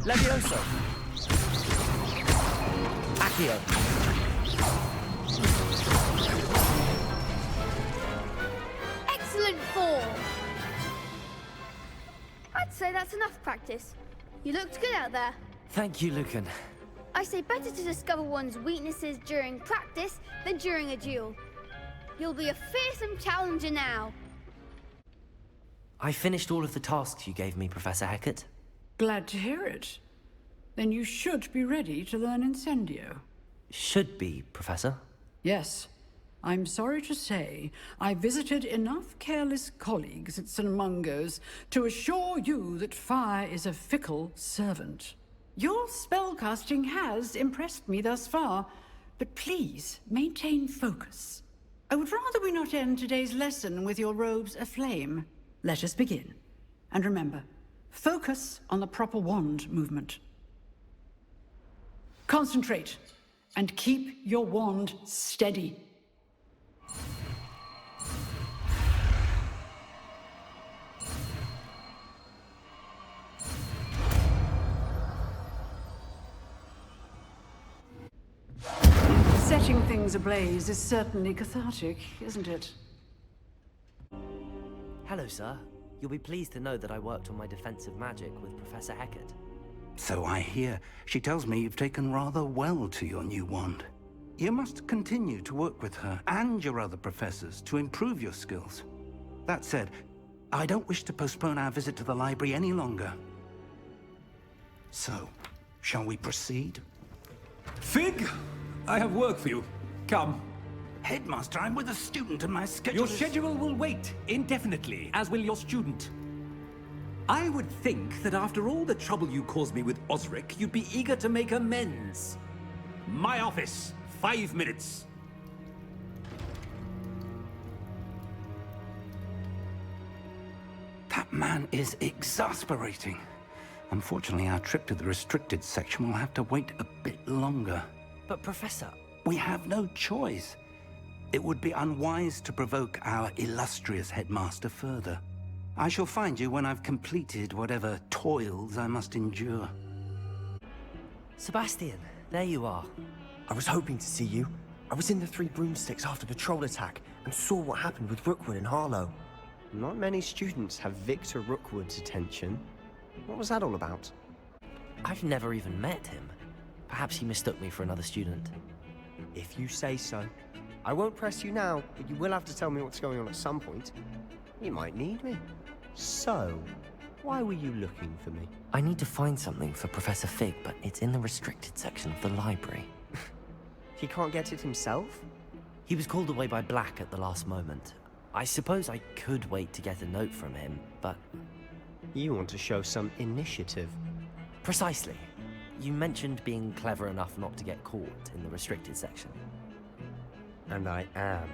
Levioso. Accio.
Excellent form! I'd say that's enough practice. You looked good out there.
Thank you, Lucan.
I say better to discover one's weaknesses during practice than during a duel. You'll be a fearsome challenger now.
I finished all of the tasks you gave me, Professor Hecat.
Glad to hear it. Then you should be ready to learn Incendio.
Should be, Professor.
Yes. I'm sorry to say, I visited enough careless colleagues at St. Mungo's to assure you that fire is a fickle servant. Your spellcasting has impressed me thus far, but please maintain focus. I would rather we not end today's lesson with your robes aflame. Let us begin. And remember, focus on the proper wand movement. Concentrate, and keep your wand steady. Setting things ablaze is certainly cathartic, isn't it?
Hello, sir. You'll be pleased to know that I worked on my defensive magic with Professor Hecat.
So I hear. She tells me you've taken rather well to your new wand. You must continue to work with her and your other professors to improve your skills. That said, I don't wish to postpone our visit to the library any longer. So, shall we proceed?
Fig, I have work for you. Come.
Headmaster, I'm with a student and my schedule
Your schedule will wait indefinitely, as will your student. I would think that after all the trouble you caused me with Osric, you'd be eager to make amends. My office, 5 minutes.
That man is exasperating. Unfortunately, our trip to the restricted section will have to wait a bit longer.
But Professor...
We have no choice. It would be unwise to provoke our illustrious headmaster further. I shall find you when I've completed whatever toils I must endure.
Sebastian, there you are. I was hoping to see you. I was in the Three Broomsticks after the troll attack and saw what happened with Rookwood and Harlow.
Not many students have Victor Rookwood's attention. What was that all about?
I've never even met him. Perhaps he mistook me for another student.
If you say so. I won't press you now, but you will have to tell me what's going on at some point. You might need me. So, why were you looking for me?
I need to find something for Professor Fig, but it's in the restricted section of the library.
He can't get it himself?
He was called away by Black at the last moment. I suppose I could wait to get a note from him, but...
You want to show some initiative.
Precisely. You mentioned being clever enough not to get caught in the restricted section.
And I am.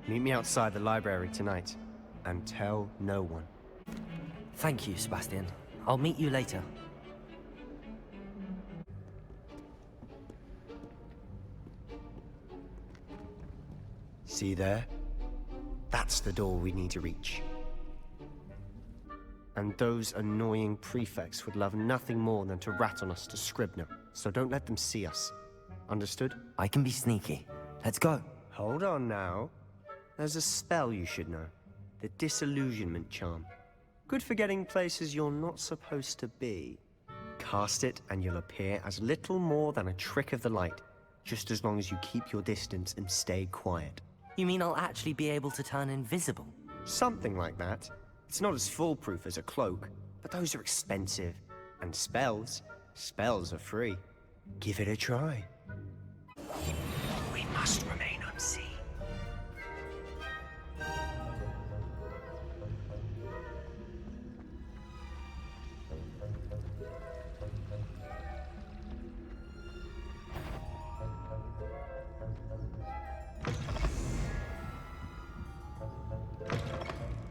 Meet me outside the library tonight, and tell no one.
Thank you, Sebastian. I'll meet you later.
See there? That's the door we need to reach. And those annoying prefects would love nothing more than to rat on us to Scribner, so don't let them see us. Understood?
I can be sneaky. Let's go.
Hold on now. There's a spell you should know. The Disillusionment Charm. Good for getting places you're not supposed to be. Cast it and you'll appear as little more than a trick of the light, just as long as you keep your distance and stay quiet.
You mean I'll actually be able to turn invisible?
Something like that. It's not as foolproof as a cloak, but those are expensive. And spells are free. Give it a try. We must remain unseen.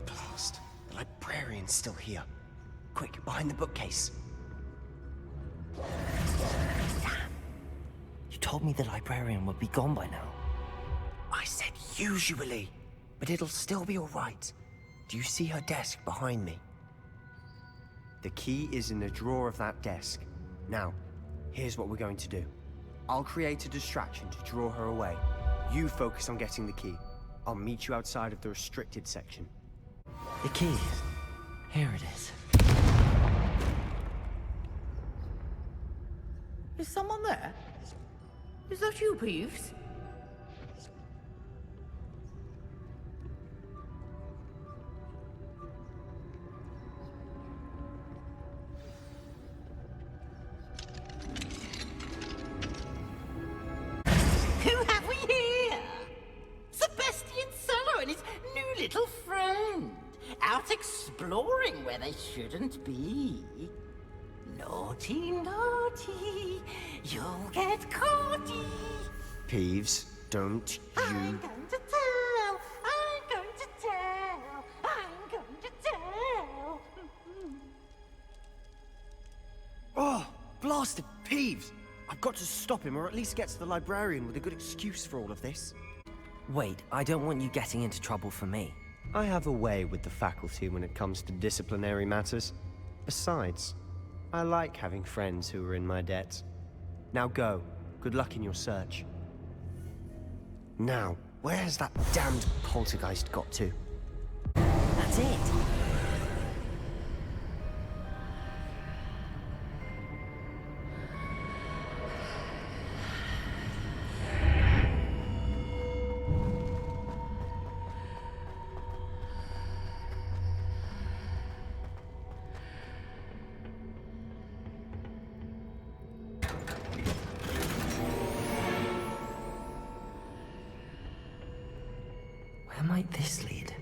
Blast. The librarian's still here. Quick, behind the bookcase.
You told me the librarian would be gone by now.
I said usually, but it'll still be all right. Do you see her desk behind me? The key is in the drawer of that desk. Now, here's what we're going to do. I'll create a distraction to draw her away. You focus on getting the key. I'll meet you outside of the restricted section.
The key. Here it is.
Is someone there? Is that you, Peeves?
Who have we here? Sebastian Solo and his new little friend. Out exploring where they shouldn't be. Naughty, naughty, you'll get caughty.
Peeves, don't you...
I'm going to tell, I'm going to tell, I'm going to tell.
Oh, blasted Peeves! I've got to stop him, or at least get to the librarian with a good excuse for all of this.
Wait, I don't want you getting into trouble for me.
I have a way with the faculty when it comes to disciplinary matters. Besides, I like having friends who are in my debt. Now go. Good luck in your search. Now, where's that damned poltergeist got to?
That's it. Where might this lead?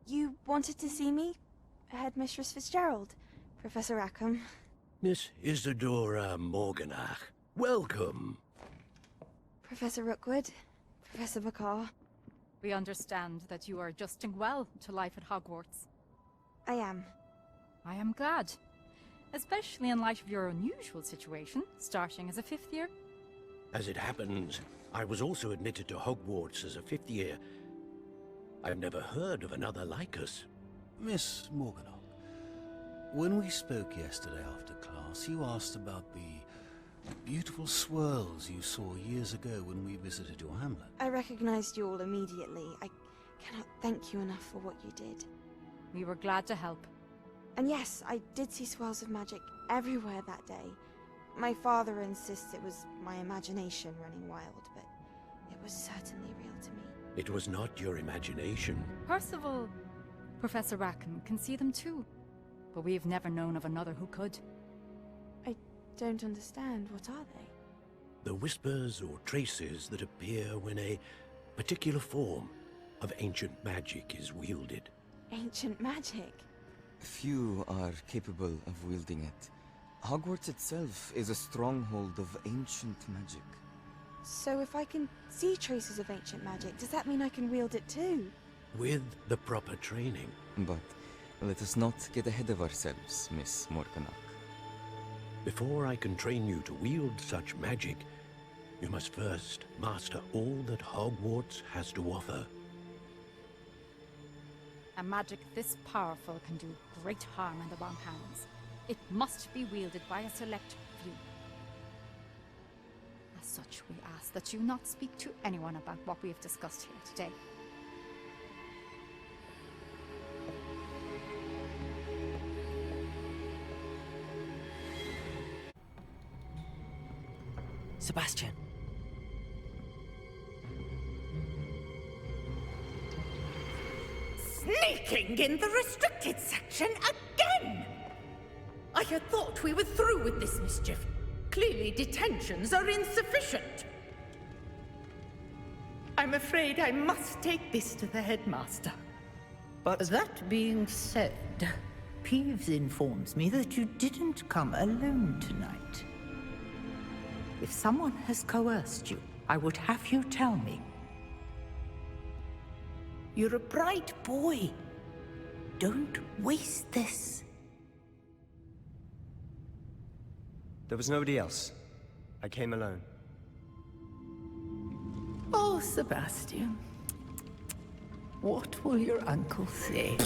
You wanted to see me? Headmistress Fitzgerald, Professor Rackham.
Miss Isadora Morganach, welcome.
Professor Rookwood, Professor Bakar.
We understand that you are adjusting well to life at Hogwarts.
I am.
I am glad. Especially in light of your unusual situation, starting as a 5th year.
As it happens, I was also admitted to Hogwarts as a 5th year. I've never heard of another like us.
Miss Morganock, when we spoke yesterday after class, you asked about the beautiful swirls you saw years ago when we visited your hamlet.
I recognized you all immediately. I cannot thank you enough for what you did.
We were glad to help.
And yes, I did see swirls of magic everywhere that day. My father insists it was my imagination running wild, but it was certainly real to me.
It was not your imagination.
Percival, Professor Rackham can see them too. But we've never known of another who could.
I don't understand. What are they?
The whispers or traces that appear when a particular form of ancient magic is wielded.
Ancient magic?
Few are capable of wielding it. Hogwarts itself is a stronghold of ancient magic.
So if I can see traces of ancient magic, does that mean I can wield it too?
With the proper training.
But let us not get ahead of ourselves, Miss Morganock.
Before I can train you to wield such magic, you must first master all that Hogwarts has to offer.
A magic this powerful can do great harm in the wrong hands. It must be wielded by a select few. As such, we ask that you not speak to anyone about what we have discussed here today.
Sebastian.
Sneaking in the restricted section again! I had thought we were through with this mischief. Clearly detentions are insufficient. I'm afraid I must take this to the headmaster.
But that being said, Peeves informs me that you didn't come alone tonight. If someone has coerced you, I would have you tell me. You're a bright boy. Don't waste this.
There was nobody else. I came alone.
Oh, Sebastian. What will your uncle say?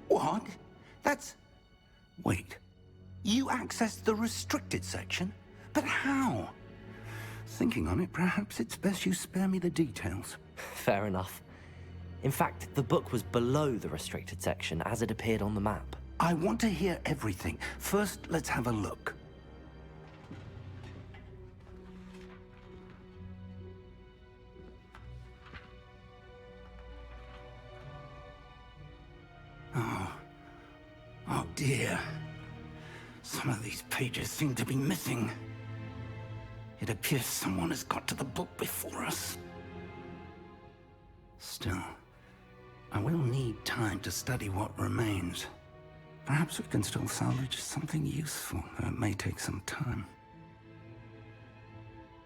What? That's... Wait. You accessed the restricted section? But how? Thinking on it, perhaps it's best you spare me the details.
Fair enough. In fact, the book was below the restricted section as it appeared on the map.
I want to hear everything. First, let's have a look. Oh dear. Some of these pages seem to be missing. It appears someone has got to the book before us. Still, I will need time to study what remains. Perhaps we can still salvage something useful, though it may take some time.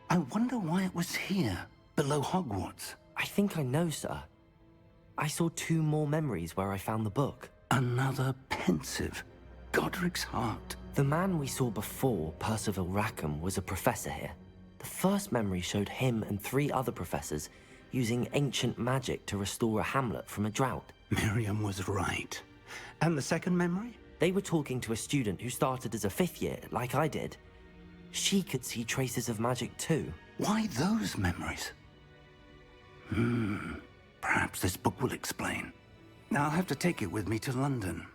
I wonder why it was here, below Hogwarts.
I think I know, sir. I saw 2 more memories where I found the book.
Another pensive. Godric's heart.
The man we saw before, Percival Rackham, was a professor here. The first memory showed him and 3 other professors using ancient magic to restore a hamlet from a drought.
Miriam was right. And the second memory?
They were talking to a student who started as a 5th year, like I did. She could see traces of magic too.
Why those memories? Perhaps this book will explain. Now I'll have to take it with me to London.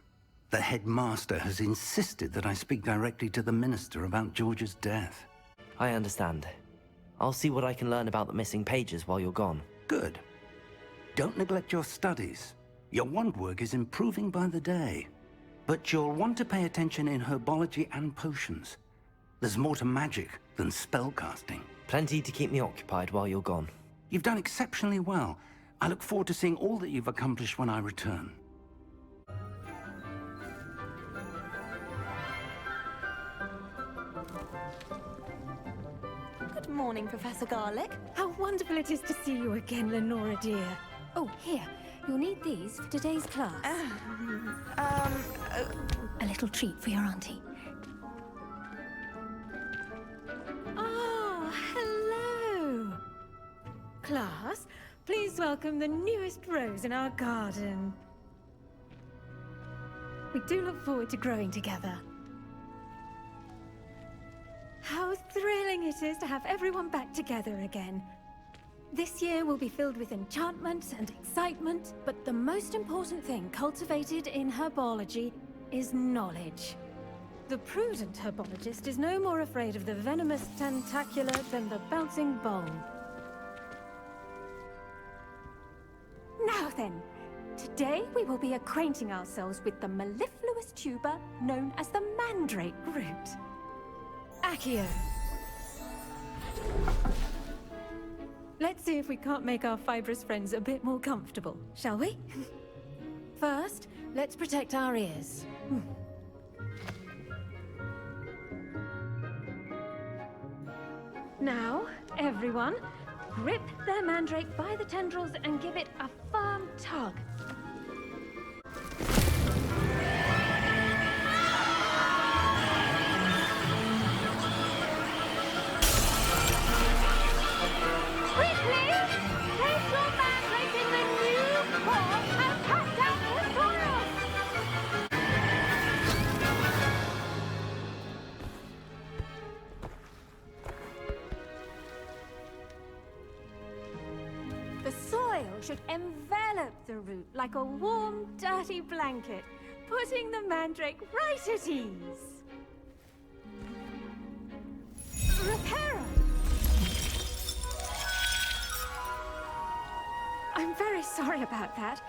The headmaster has insisted that I speak directly to the minister about George's death.
I understand. I'll see what I can learn about the missing pages while you're gone.
Good. Don't neglect your studies. Your wand work is improving by the day. But you'll want to pay attention in herbology and potions. There's more to magic than spellcasting.
Plenty to keep me occupied while you're gone.
You've done exceptionally well. I look forward to seeing all that you've accomplished when I return.
Good morning, Professor Garlick. How wonderful it is to see you again, Lenora dear.
Oh, here. You'll need these for today's class. A little treat for your auntie.
Oh, hello. Class, please welcome the newest rose in our garden. We do look forward to growing together. How thrilling it is to have everyone back together again. This year will be filled with enchantment and excitement, but the most important thing cultivated in herbology is knowledge. The prudent herbologist is no more afraid of the venomous tentacula than the bouncing bone. Now then, today we will be acquainting ourselves with the mellifluous tuber known as the mandrake root. Accio. Let's see if we can't make our fibrous friends a bit more comfortable, shall we? First, let's protect our ears. Now, everyone, grip their mandrake by the tendrils and give it a firm tug. The soil should envelop the root like a warm, dirty blanket, putting the mandrake right at ease. Reparo! I'm very sorry about that.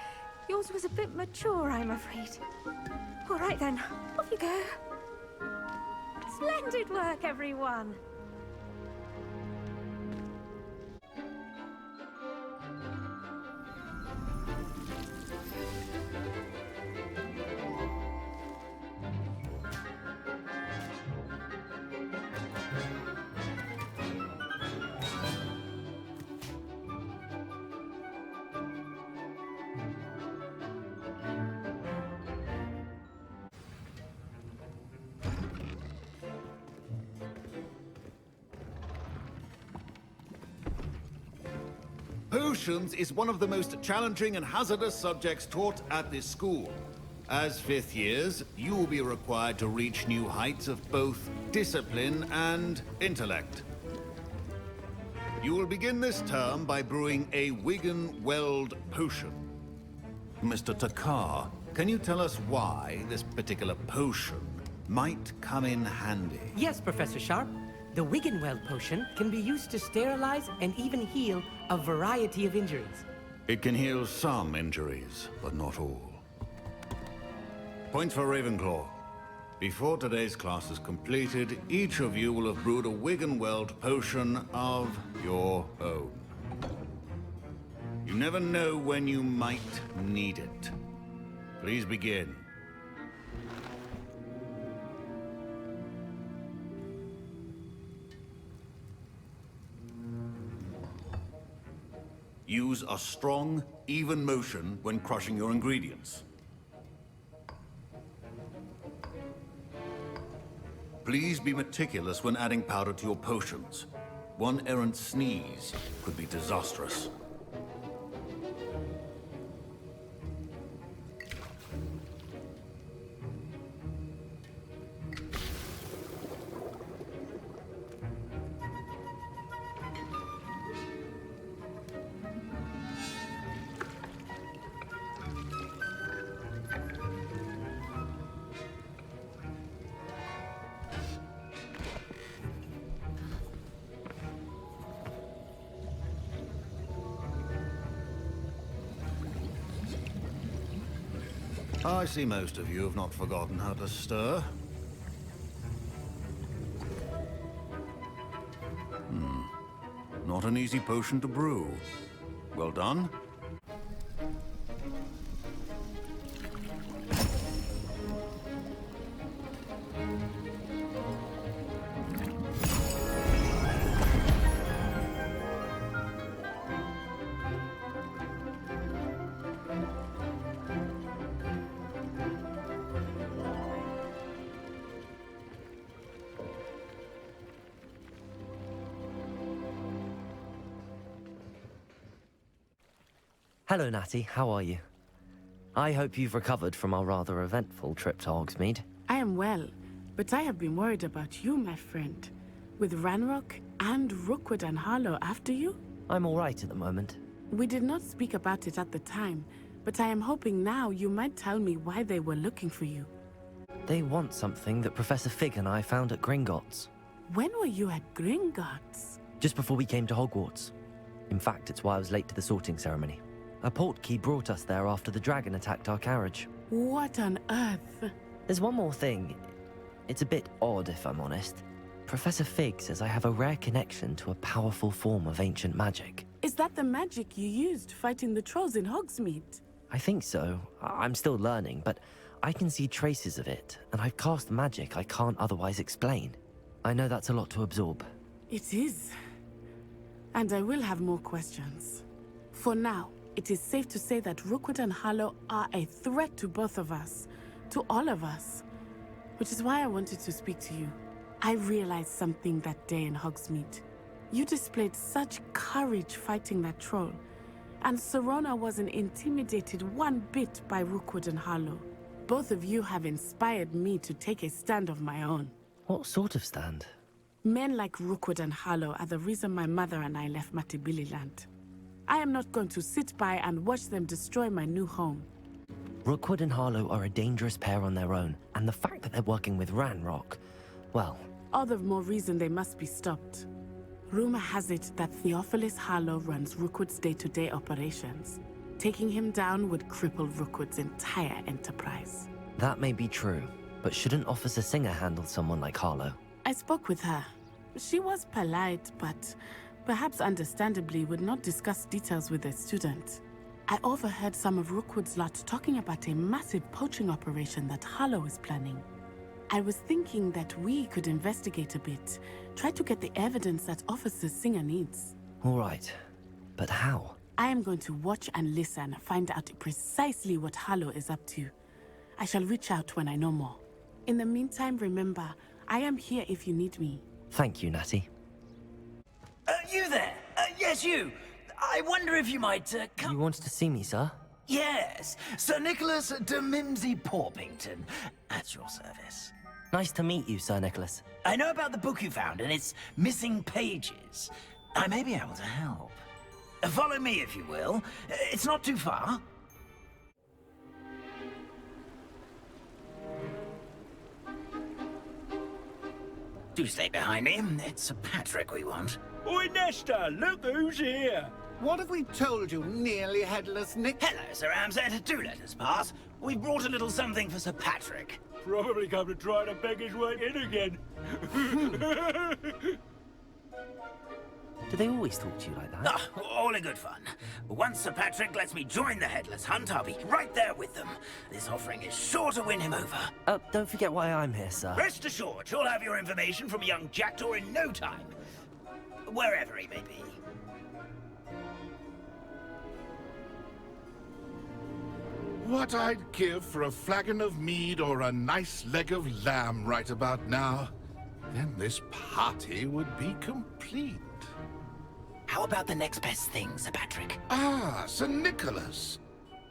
Yours was a bit mature, I'm afraid. All right then, off you go. Splendid work, everyone.
Potions is one of the most challenging and hazardous subjects taught at this school. As fifth years, you will be required to reach new heights of both discipline and intellect. You will begin this term by brewing a Wigan-Weld potion. Mr. Takar, can you tell us why this particular potion might come in handy?
Yes, Professor Sharp. The Wigan-Weld potion can be used to sterilize and even heal a variety of injuries.
It can heal some injuries, but not all. Points for Ravenclaw. Before today's class is completed, each of you will have brewed a Wigan-Weld potion of your own. You never know when you might need it. Please begin. Use a strong, even motion when crushing your ingredients. Please be meticulous when adding powder to your potions. One errant sneeze could be disastrous. I see most of you have not forgotten how to stir. not an easy potion to brew. Well done.
Hello, Natty. How are you? I hope you've recovered from our rather eventful trip to Hogsmeade.
I am well, but I have been worried about you, my friend. With Ranrock and Rookwood and Harlow after you?
I'm all right at the moment.
We did not speak about it at the time, but I am hoping now you might tell me why they were looking for you.
They want something that Professor Fig and I found at Gringotts.
When were you at Gringotts?
Just before we came to Hogwarts. In fact, it's why I was late to the sorting ceremony. A portkey brought us there after the dragon attacked our carriage.
What on earth?
There's one more thing. It's a bit odd, if I'm honest. Professor Fig says I have a rare connection to a powerful form of ancient magic.
Is that the magic you used fighting the trolls in Hogsmeade?
I think so. I'm still learning, but I can see traces of it, and I've cast magic I can't otherwise explain. I know that's a lot to absorb.
It is. And I will have more questions. For now, it is safe to say that Rookwood and Harlow are a threat to both of us, to all of us. Which is why I wanted to speak to you. I realized something that day in Hogsmeade. You displayed such courage fighting that troll, and Serona wasn't intimidated one bit by Rookwood and Harlow. Both of you have inspired me to take a stand of my own.
What sort of stand?
Men like Rookwood and Harlow are the reason my mother and I left Matabeleland. I am not going to sit by and watch them destroy my new home.
Rookwood and Harlow are a dangerous pair on their own, and the fact that they're working with Ranrock, well...
All the more reason they must be stopped. Rumor has it that Theophilus Harlow runs Rookwood's day-to-day operations. Taking him down would cripple Rookwood's entire enterprise.
That may be true, but shouldn't Officer Singer handle someone like Harlow?
I spoke with her. She was polite, but perhaps understandably would not discuss details with a student. I overheard some of Rookwood's lot talking about a massive poaching operation that Harlow is planning. I was thinking that we could investigate a bit, try to get the evidence that Officer Singer needs.
All right, but how?
I am going to watch and listen, find out precisely what Harlow is up to. I shall reach out when I know more. In the meantime, remember, I am here if you need me.
Thank you, Natty.
You there? Yes, you. I wonder if you might, come...
You wanted to see me, sir?
Yes, Sir Nicholas de Mimsy Porpington, at your service.
Nice to meet you, Sir Nicholas.
I know about the book you found and its missing pages. I may be able to help. Follow me, if you will. It's not too far. Do stay behind me. It's Sir Patrick we want.
Oi, Nesta, look who's here.
What have we told you, nearly headless Nick?
Hello, Sir Ramsay. Do let us pass. We've brought a little something for Sir Patrick.
Probably come to try to beg his way in again.
Do they always talk to you like that?
Oh, all in good fun. Once Sir Patrick lets me join the Headless Hunt, I'll be right there with them. This offering is sure to win him over.
Don't forget why I'm here, sir.
Rest assured, you'll have your information from young Jackdaw in no time. Wherever he may be.
What I'd give for a flagon of mead or a nice leg of lamb right about now. Then this party would be complete.
How about the next best thing, Sir Patrick?
Ah, Sir Nicholas.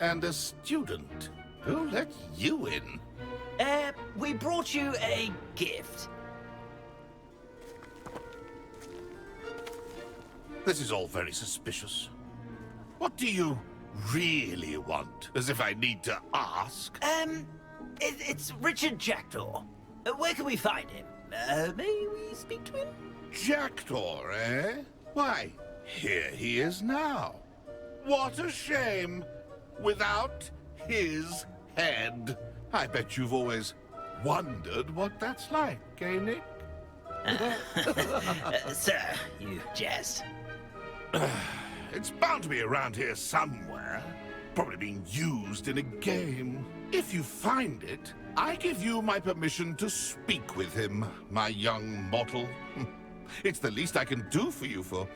And a student. Who let you in?
We brought you a gift.
This is all very suspicious. What do you really want? As if I need to ask.
It's Richard Jackdaw. Where can we find him? May we speak to him?
Jackdaw, eh? Why, here he is now. What a shame. Without his head. I bet you've always wondered what that's like, eh, Nick?
Sir, you jest.
It's bound to be around here somewhere. Probably being used in a game. If you find it, I give you my permission to speak with him, my young mortal. It's the least I can do for you for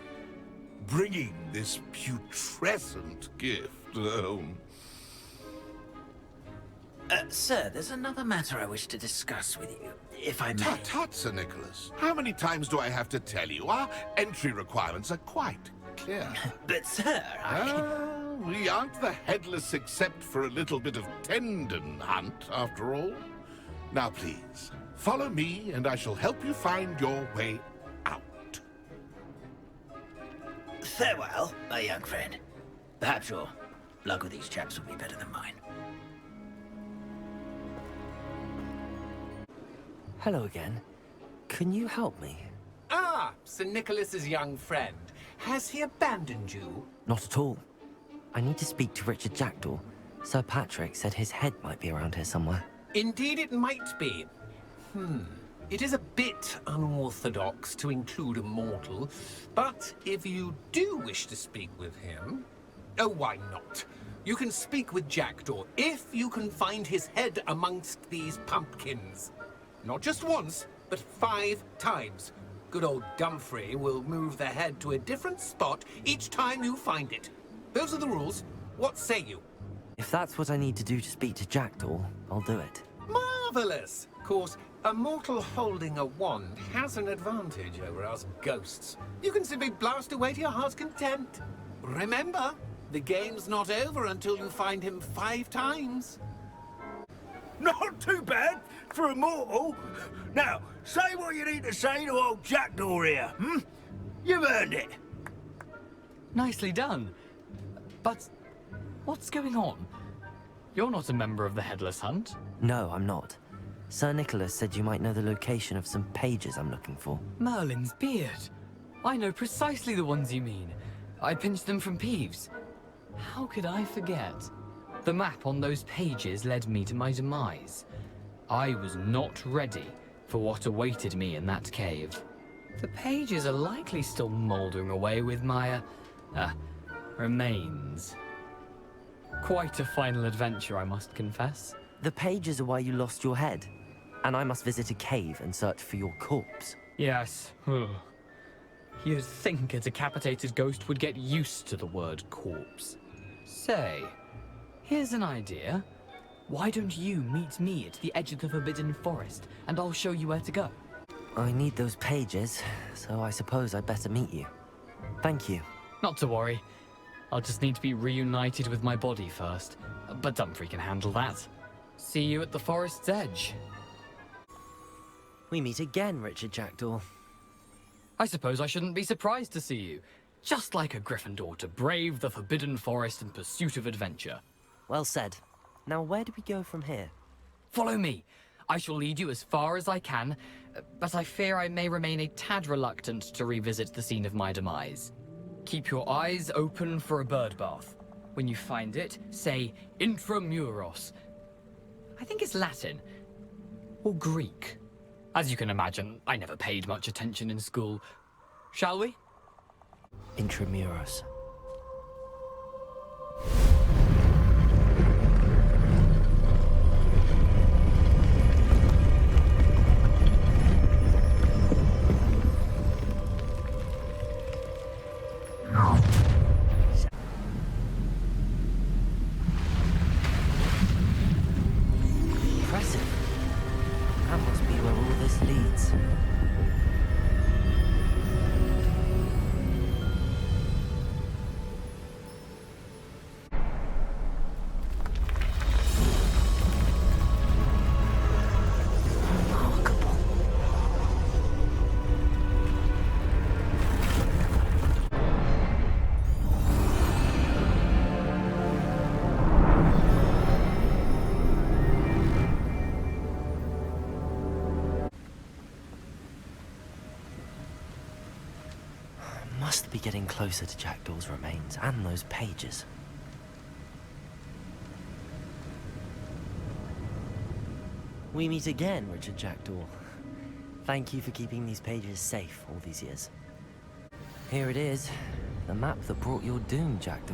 bringing this putrescent gift home.
Sir, there's another matter I wish to discuss with you, if I may.
Tut, tut, Sir Nicholas. How many times do I have to tell you? Our entry requirements are quite clear.
But, sir,
we aren't the headless except for a little bit of tendon hunt, after all. Now, please, follow me, and I shall help you find your way out.
Farewell, my young friend. Perhaps your luck with these chaps will be better than mine.
Hello again. Can you help me?
Ah, Sir Nicholas's young friend. Has he abandoned you?
Not at all. I need to speak to Richard Jackdaw. Sir Patrick said his head might be around here somewhere.
Indeed it might be. It is a bit unorthodox to include a mortal, but if you do wish to speak with him... Oh, why not? You can speak with Jackdaw if you can find his head amongst these pumpkins. Not just once, but 5 times. Good old Dumfrey will move the head to a different spot each time you find it. Those are the rules. What say you?
If that's what I need to do to speak to Jackdaw, I'll do it.
Marvelous! Of course, a mortal holding a wand has an advantage over us ghosts. You can simply blast away to your heart's content. Remember, the game's not over until you find him 5 times.
Not too bad for a mortal. Now, say what you need to say to old Jackdaw here, You've earned it.
Nicely done. But what's going on? You're not a member of the Headless Hunt.
No, I'm not. Sir Nicholas said you might know the location of some pages I'm looking for.
Merlin's beard. I know precisely the ones you mean. I pinched them from Peeves. How could I forget? The map on those pages led me to my demise. I was not ready for what awaited me in that cave. The pages are likely still mouldering away with my, remains. Quite a final adventure, I must confess.
The pages are why you lost your head, and I must visit a cave and search for your corpse.
Yes. You'd think a decapitated ghost would get used to the word corpse. Say, here's an idea. Why don't you meet me at the edge of the Forbidden Forest, and I'll show you where to go?
I need those pages, so I suppose I'd better meet you. Thank you.
Not to worry. I'll just need to be reunited with my body first. But Dumfrey can handle that. See you at the forest's edge.
We meet again, Richard Jackdaw.
I suppose I shouldn't be surprised to see you. Just like a Gryffindor to brave the Forbidden Forest in pursuit of adventure.
Well said. Now where do we go from here?
Follow me. I shall lead you as far as I can, but I fear I may remain a tad reluctant to revisit the scene of my demise. Keep your eyes open for a bird bath. When you find it, say Intramuros. I think it's Latin. Or Greek. As you can imagine, I never paid much attention in school. Shall we?
Intramuros. Impressive. That must be where all this leads. Must be getting closer to Jackdaw's remains and those pages. We meet again, Richard Jackdaw. Thank you for keeping these pages safe all these years. Here it is, the map that brought your doom, Jackdaw.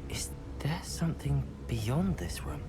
Is there something beyond this room?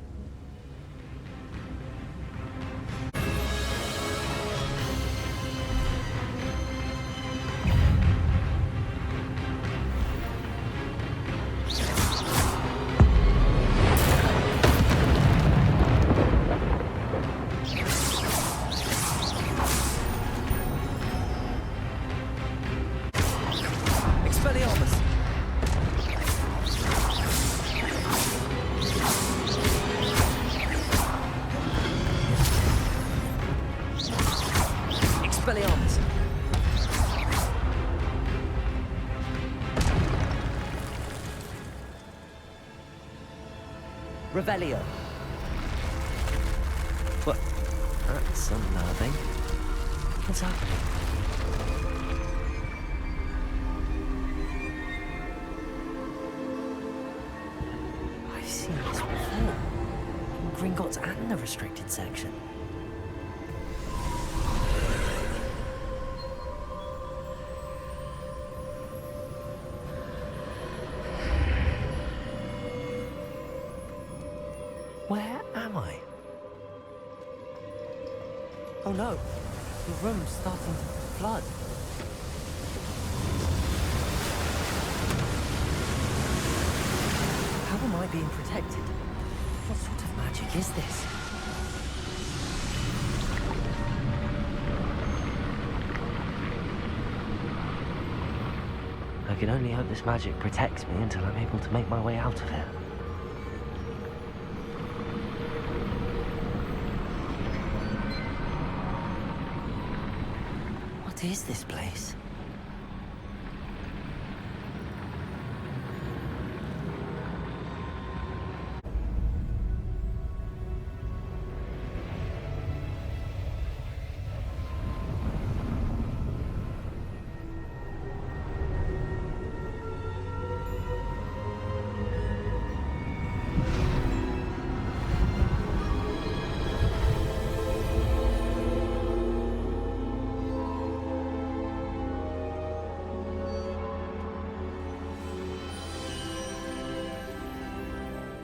Revelio. What? That's unnerving. What's happening? I've seen this before. In Gringotts and the restricted section. Where am I? Oh no, the room's starting to flood. How am I being protected? What sort of magic is this? I can only hope this magic protects me until I'm able to make my way out of here. What is this place?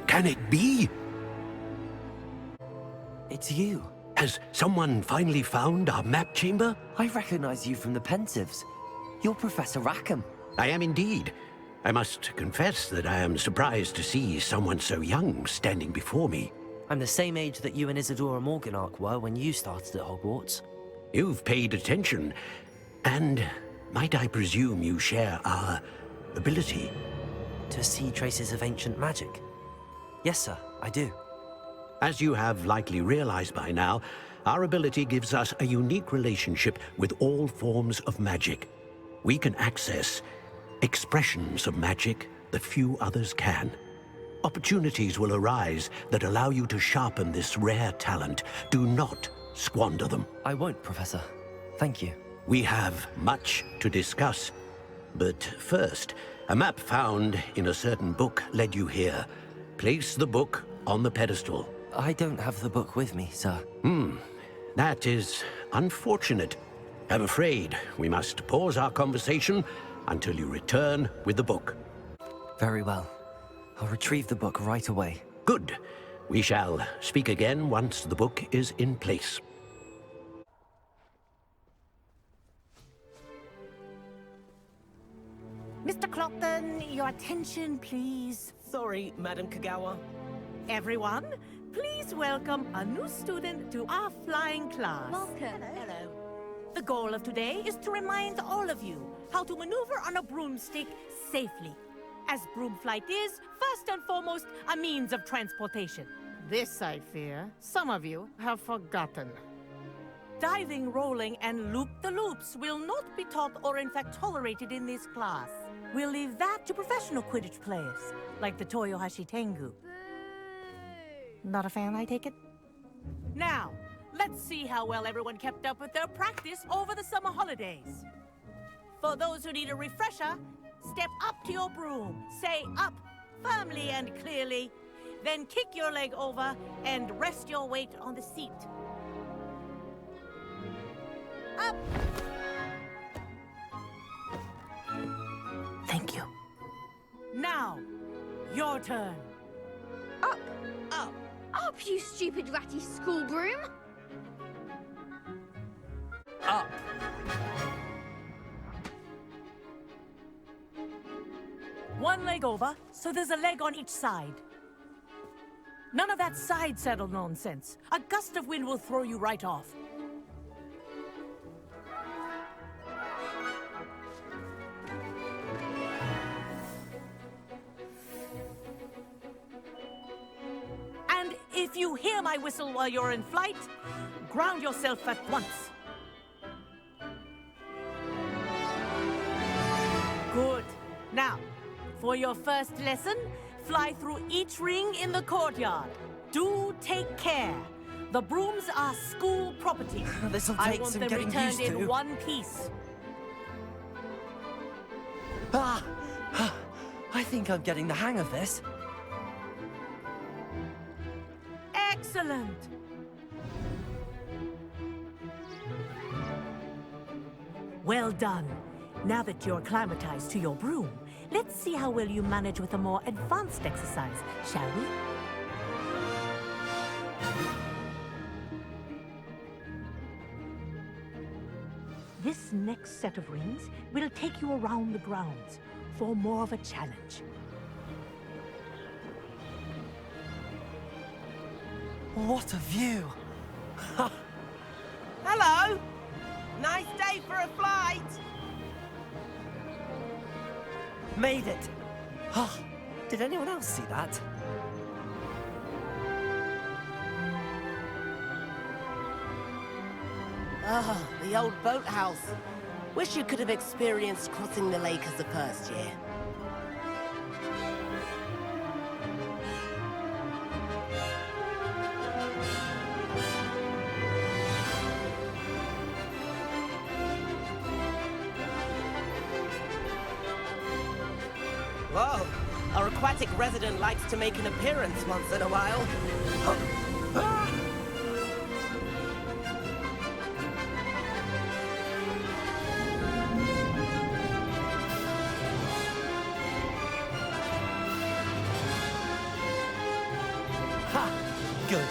Can it be?
It's you.
Has someone finally found our map chamber?
I recognize you from the Pensives. You're Professor Rackham.
I am indeed. I must confess that I am surprised to see someone so young standing before me.
I'm the same age that you and Isadora Morganach were when you started at Hogwarts.
You've paid attention, and might I presume you share our ability?
To see traces of ancient magic? Yes, sir, I do.
As you have likely realized by now, our ability gives us a unique relationship with all forms of magic. We can access expressions of magic that few others can. Opportunities will arise that allow you to sharpen this rare talent. Do not squander them.
I won't, Professor. Thank you.
We have much to discuss. But first, a map found in a certain book led you here. Place the book on the pedestal.
I don't have the book with me, sir.
That is unfortunate. I'm afraid we must pause our conversation until you return with the book.
Very well. I'll retrieve the book right away.
Good. We shall speak again once the book is in place.
Mr. Clopton, your attention, please.
Sorry, Madam Kagawa.
Everyone, please welcome a new student to our flying class.
Welcome.
Hello. The goal of today is to remind all of you how to maneuver on a broomstick safely, as broom flight is, first and foremost, a means of transportation.
This, I fear, some of you have forgotten.
Diving, rolling, and loop-the-loops will not be taught or in fact tolerated in this class. We'll leave that to professional Quidditch players, like the Toyohashi Tengu.
Not a fan, I take it?
Now, let's see how well everyone kept up with their practice over the summer holidays. For those who need a refresher, step up to your broom, say up firmly and clearly, then kick your leg over and rest your weight on the seat. Up! Your turn.
Up! Up! Up, you stupid ratty school broom!
Up!
One leg over, so there's a leg on each side. None of that side saddle nonsense. A gust of wind will throw you right off. And if you hear my whistle while you're in flight, ground yourself at once. Good. Now, for your first lesson, fly through each ring in the courtyard. Do take care. The brooms are school property.
This'll
I
take
want
some
them
getting
returned
used
in
to.
one piece.
Ah! I think I'm getting the hang of this.
Excellent. Well done. Now that you're acclimatized to your broom, let's see how well you manage with a more advanced exercise, shall we? This next set of rings will take you around the grounds for more of a challenge.
What a view!
Hello! Nice day for a flight!
Made it! Oh, did anyone else see that?
Ah, the old boathouse. Wish you could have experienced crossing the lake as the first year. Whoa, our aquatic resident likes to make an appearance once in a while.
Ha! Good.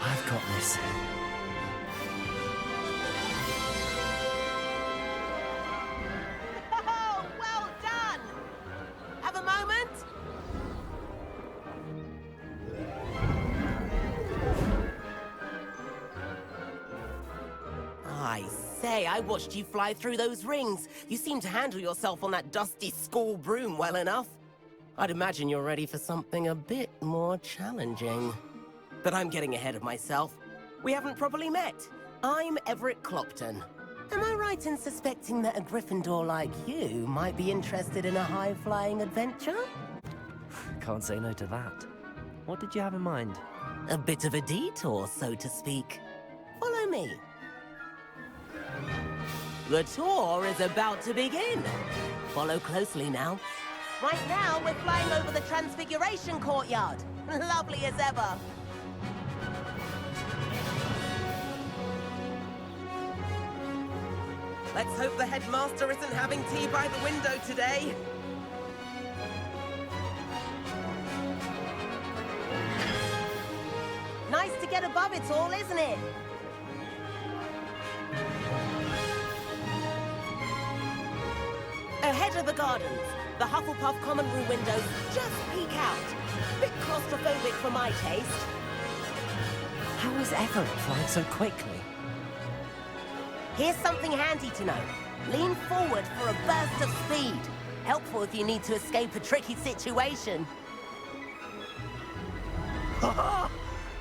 I've got this.
Oh, well done! Have a moment? I say, I watched you fly through those rings. You seem to handle yourself on that dusty school broom well enough. I'd imagine you're ready for something a bit more challenging. But I'm getting ahead of myself. We haven't properly met. I'm Everett Clopton. Am I right in suspecting that a Gryffindor like you might be interested in a high-flying adventure?
Can't say no to that. What did you have in mind?
A bit of a detour, so to speak. Follow me. The tour is about to begin. Follow closely now. Right now, we're flying over the Transfiguration Courtyard. Lovely as ever. Let's hope the headmaster isn't having tea by the window today. Nice to get above it all, isn't it? Ahead of the gardens, the Hufflepuff common room windows just peek out. Bit claustrophobic for my taste.
How is Everett flying so quickly?
Here's something handy to know. Lean forward for a burst of speed. Helpful if you need to escape a tricky situation.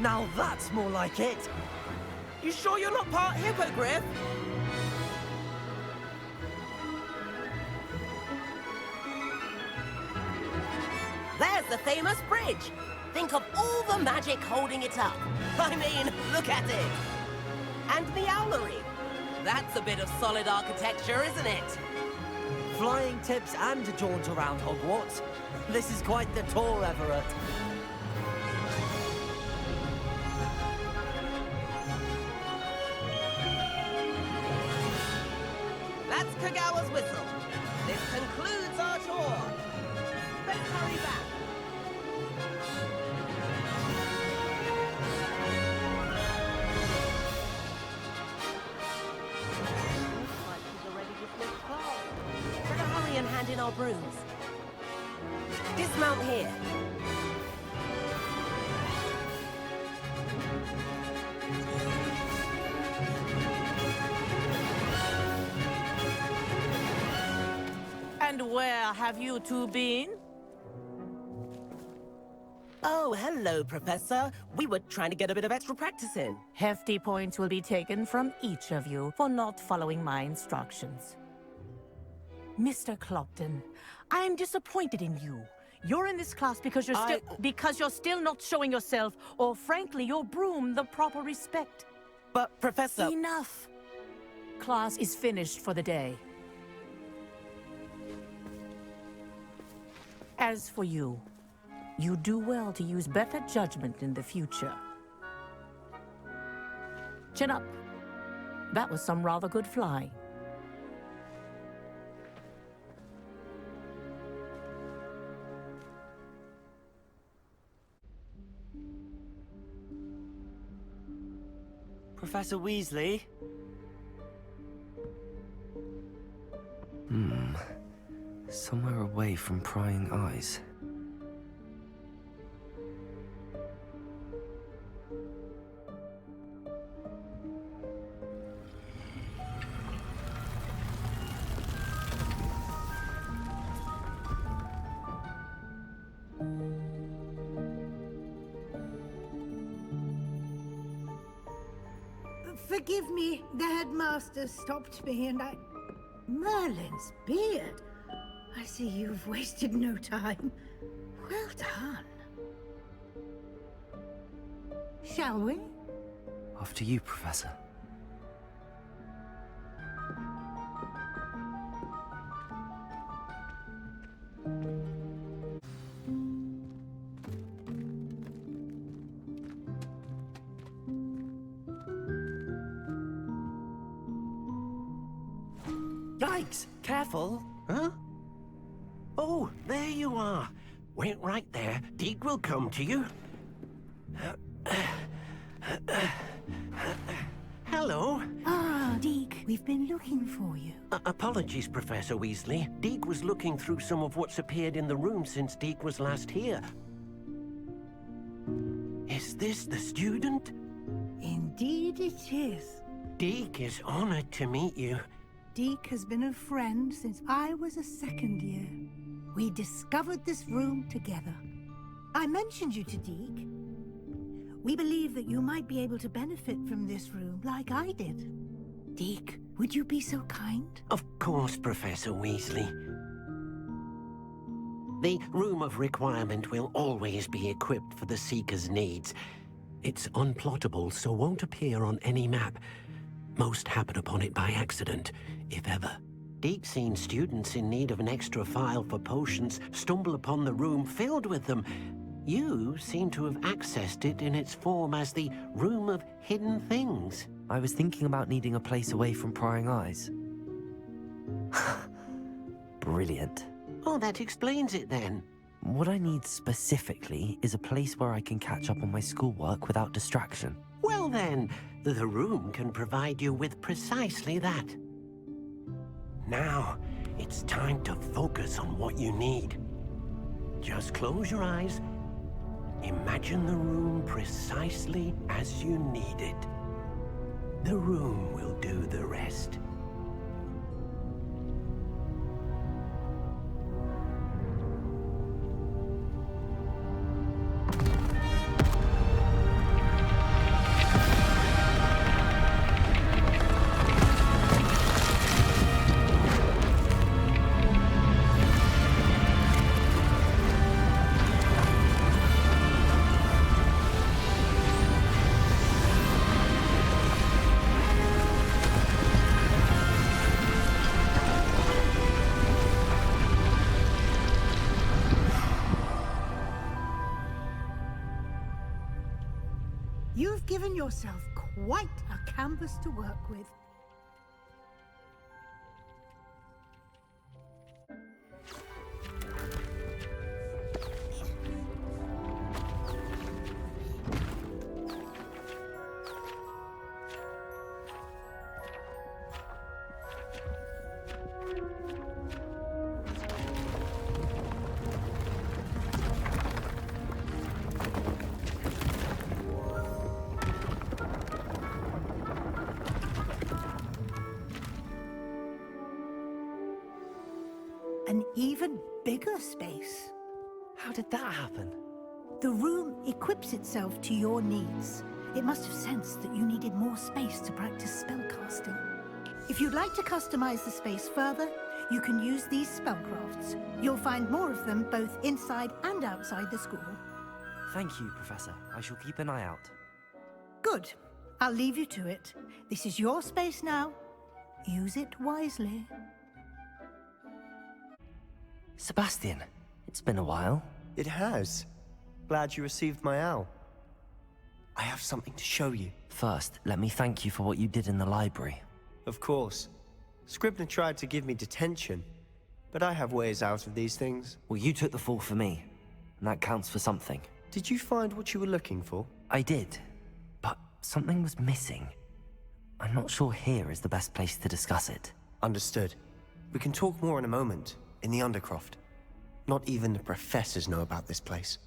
Now that's more like it!
You sure you're not part hippogriff? There's the famous bridge. Think of all the magic holding it up. I mean, look at it. And the owlery. That's a bit of solid architecture, isn't it?
Flying tips and a jaunt around Hogwarts. This is quite the tour, Everett.
That's Kagawa's whistle. This concludes our tour. Let's hurry back. Better hurry and hand in our brooms. Dismount here.
And where have you two been?
Oh, hello, Professor. We were trying to get a bit of extra practice in.
Hefty points will be taken from each of you for not following my instructions. Mr. Clopton, I am disappointed in you. You're in this class because you're still not showing yourself, or frankly, your broom, the proper respect.
But, Professor...
Enough! Class is finished for the day. As for you, you do well to use better judgment in the future. Chin up. That was some rather good flying.
Professor Weasley? Somewhere away from prying eyes.
Forgive me, the headmaster stopped me and I... Merlin's beard! I see you've wasted no time. Well done. Shall we?
After you, Professor.
Yikes! Careful! Huh? Oh, there you are. Wait right there. Deke will come to you. Hello.
Ah, Deke, we've been looking for you.
Apologies, Professor Weasley. Deke was looking through some of what's appeared in the room since Deke was last here. Is this the student?
Indeed it is.
Deke is honored to meet you.
Deke has been a friend since I was a second year. We discovered this room together. I mentioned you to Deke. We believe that you might be able to benefit from this room like I did. Deke, would you be so kind?
Of course, Professor Weasley. The Room of Requirement will always be equipped for the Seeker's needs. It's unplottable, so won't appear on any map. Most happen upon it by accident, if ever. Deke's seen students in need of an extra file for potions stumble upon the room filled with them. You seem to have accessed it in its form as the Room of Hidden Things.
I was thinking about needing a place away from prying eyes. Brilliant.
Oh, that explains it then.
What I need specifically is a place where I can catch up on my schoolwork without distraction.
Well then, the room can provide you with precisely that. Now, it's time to focus on what you need. Just close your eyes. Imagine the room precisely as you need it. The room will do the rest.
You've given yourself quite a canvas to work with. an even bigger space.
How did that happen?
The room equips itself to your needs. It must have sensed that you needed more space to practice spellcasting. If you'd like to customize the space further, you can use these spellcrafts. You'll find more of them both inside and outside the school.
Thank you, Professor. I shall keep an eye out.
Good. I'll leave you to it. This is your space now. Use it wisely.
Sebastian, it's been a while.
It has. Glad you received my owl. I have something to show you.
First, let me thank you for what you did in the library.
Of course. Scribner tried to give me detention, but I have ways out of these things.
Well, you took the fall for me, and that counts for something.
Did you find what you were looking for?
I did, but something was missing. I'm not sure here is the best place to discuss it.
Understood. We can talk more in a moment, in the Undercroft. Not even the professors know about this place.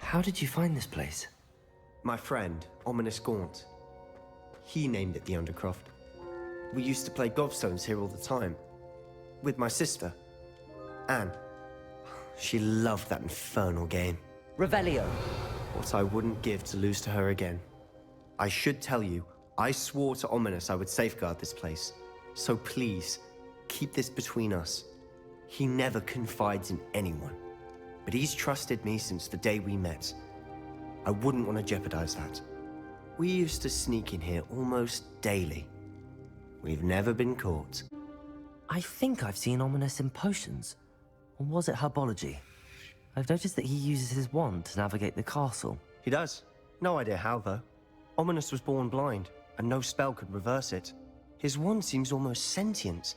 How did you find this place?
My friend, Ominous Gaunt. He named it the Undercroft. We used to play gobstones here all the time. With my sister, Anne. She loved that infernal game.
Revelio.
What I wouldn't give to lose to her again. I should tell you, I swore to Ominous I would safeguard this place. So please, keep this between us. He never confides in anyone. But he's trusted me since the day we met. I wouldn't want to jeopardize that. We used to sneak in here almost daily. We've never been caught.
I think I've seen Ominous in potions. Or was it herbology? I've noticed that he uses his wand to navigate the castle.
He does. No idea how, though. Ominous was born blind, and no spell could reverse it. His wand seems almost sentient.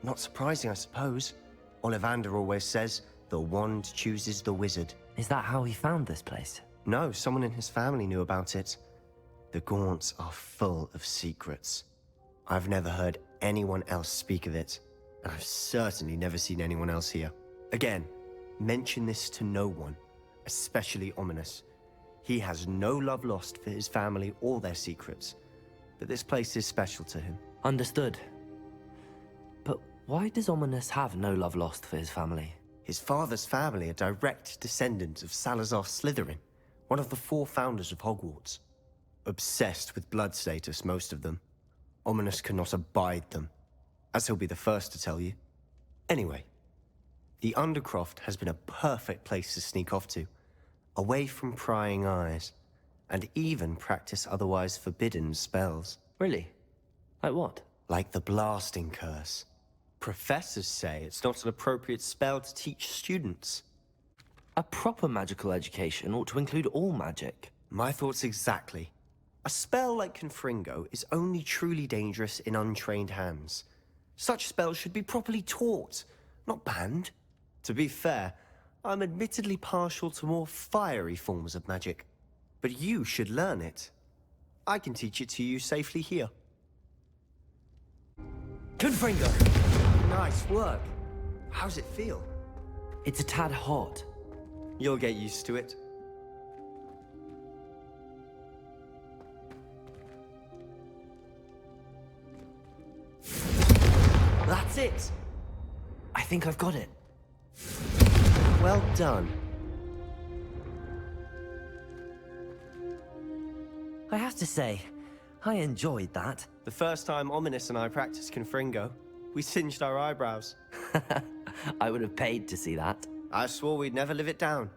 Not surprising, I suppose. Ollivander always says, the wand chooses the wizard.
Is that how he found this place?
No, someone in his family knew about it. The Gaunts are full of secrets. I've never heard anyone else speak of it, and I've certainly never seen anyone else here. Again, mention this to no one, especially Ominous. He has no love lost for his family or their secrets, but this place is special to him.
Understood. But why does Ominous have no love lost for his family?
His father's family are direct descendants of Salazar Slytherin, one of the 4 founders of Hogwarts. Obsessed with blood status, most of them. Ominous cannot abide them, as he'll be the first to tell you. Anyway, the Undercroft has been a perfect place to sneak off to, away from prying eyes, and even practice otherwise forbidden spells.
Really? Like what?
Like the blasting curse. Professors say it's not an appropriate spell to teach students.
A proper magical education ought to include all magic.
My thoughts exactly. A spell like Confringo is only truly dangerous in untrained hands. Such spells should be properly taught, not banned. To be fair, I'm admittedly partial to more fiery forms of magic. But you should learn it. I can teach it to you safely here.
Confringo!
Nice work. How's it feel?
It's a tad hot.
You'll get used to it.
That's it! I think I've got it.
Well done.
I have to say, I enjoyed that.
The first time Ominous and I practiced Confringo, we singed our eyebrows.
I would have paid to see that.
I swore we'd never live it down.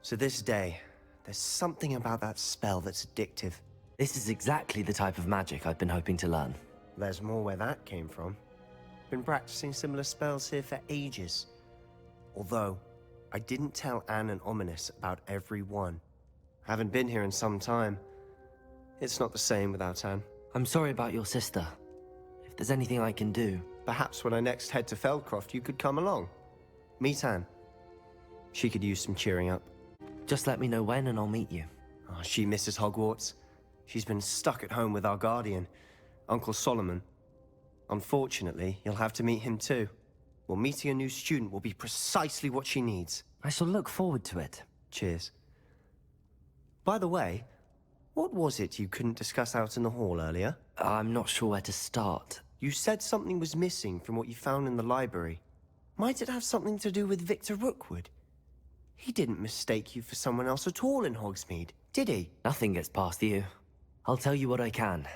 To this day, there's something about that spell that's addictive.
This is exactly the type of magic I've been hoping to learn.
There's more where that came from. Been practicing similar spells here for ages. Although, I didn't tell Anne and Ominous about every one. Haven't been here in some time. It's not the same without Anne.
I'm sorry about your sister. If there's anything I can do...
Perhaps when I next head to Feldcroft, you could come along. Meet Anne. She could use some cheering up.
Just let me know when and I'll meet you.
Oh, she misses Hogwarts. She's been stuck at home with our guardian, Uncle Solomon. Unfortunately, you'll have to meet him too. Well, meeting a new student will be precisely what she needs.
I shall look forward to it.
Cheers. By the way, what was it you couldn't discuss out in the hall earlier?
I'm not sure where to start.
You said something was missing from what you found in the library. Might it have something to do with Victor Rookwood? He didn't mistake you for someone else at all in Hogsmeade, did he?
Nothing gets past you. I'll tell you what I can.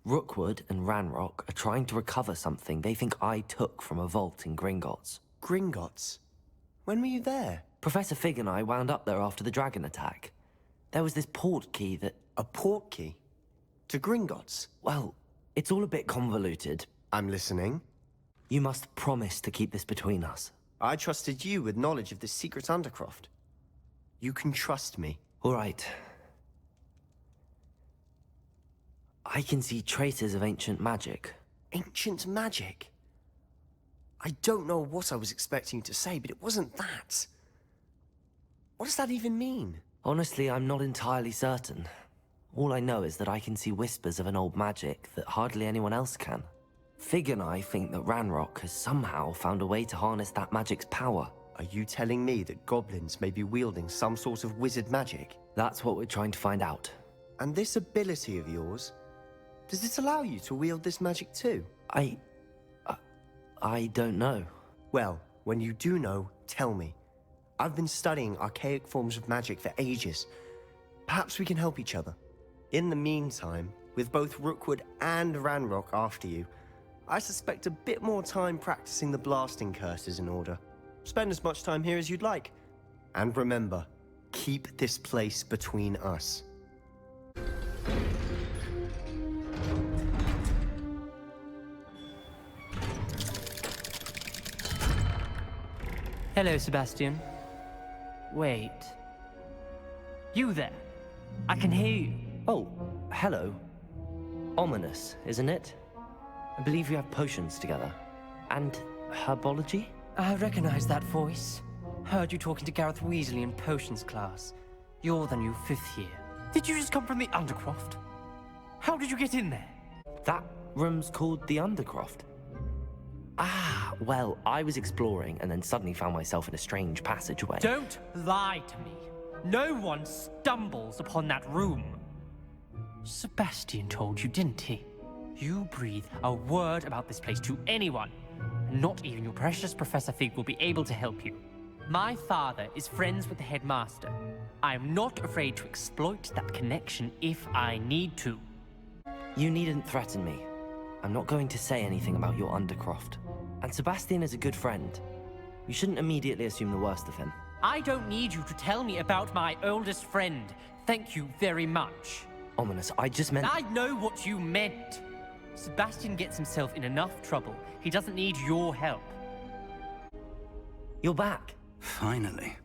Rookwood and Ranrock are trying to recover something they think I took from a vault in Gringotts.
Gringotts? When were you there?
Professor Fig and I wound up there after the dragon attack. There was this port key that...
A port key? To Gringotts?
Well, it's all a bit convoluted.
I'm listening.
You must promise to keep this between us.
I trusted you with knowledge of this secret undercroft. You can trust me.
All right. I can see traces of ancient magic.
Ancient magic? I don't know what I was expecting you to say, but it wasn't that. What does that even mean?
Honestly, I'm not entirely certain. All I know is that I can see whispers of an old magic that hardly anyone else can. Fig and I think that Ranrock has somehow found a way to harness that magic's power.
Are you telling me that goblins may be wielding some sort of wizard magic?
That's what we're trying to find out.
And this ability of yours, does it allow you to wield this magic too?
I don't know.
Well, when you do know, tell me. I've been studying archaic forms of magic for ages. Perhaps we can help each other. In the meantime, with both Rookwood and Ranrock after you, I suspect a bit more time practicing the blasting curse is in order. Spend as much time here as you'd like. And remember, keep this place between us.
Hello, Sebastian. Wait. You there? I can hear you.
Oh, hello. Ominous, isn't it? I believe you have potions together. And herbology?
I recognize that voice. Heard you talking to Gareth Weasley in potions class. You're the new 5th year. Did you just come from the Undercroft? How did you get in there?
That room's called the Undercroft. Ah, well, I was exploring and then suddenly found myself in a strange passageway.
Don't lie to me. No one stumbles upon that room. Sebastian told you, didn't he? You breathe a word about this place to anyone, and not even your precious Professor Fig will be able to help you. My father is friends with the headmaster. I am not afraid to exploit that connection if I need to.
You needn't threaten me. I'm not going to say anything about your Undercroft. And Sebastian is a good friend. You shouldn't immediately assume the worst of him.
I don't need you to tell me about my oldest friend. Thank you very much.
Ominous, I just meant...
I know what you meant. Sebastian gets himself in enough trouble. He doesn't need your help.
You're back.
Finally.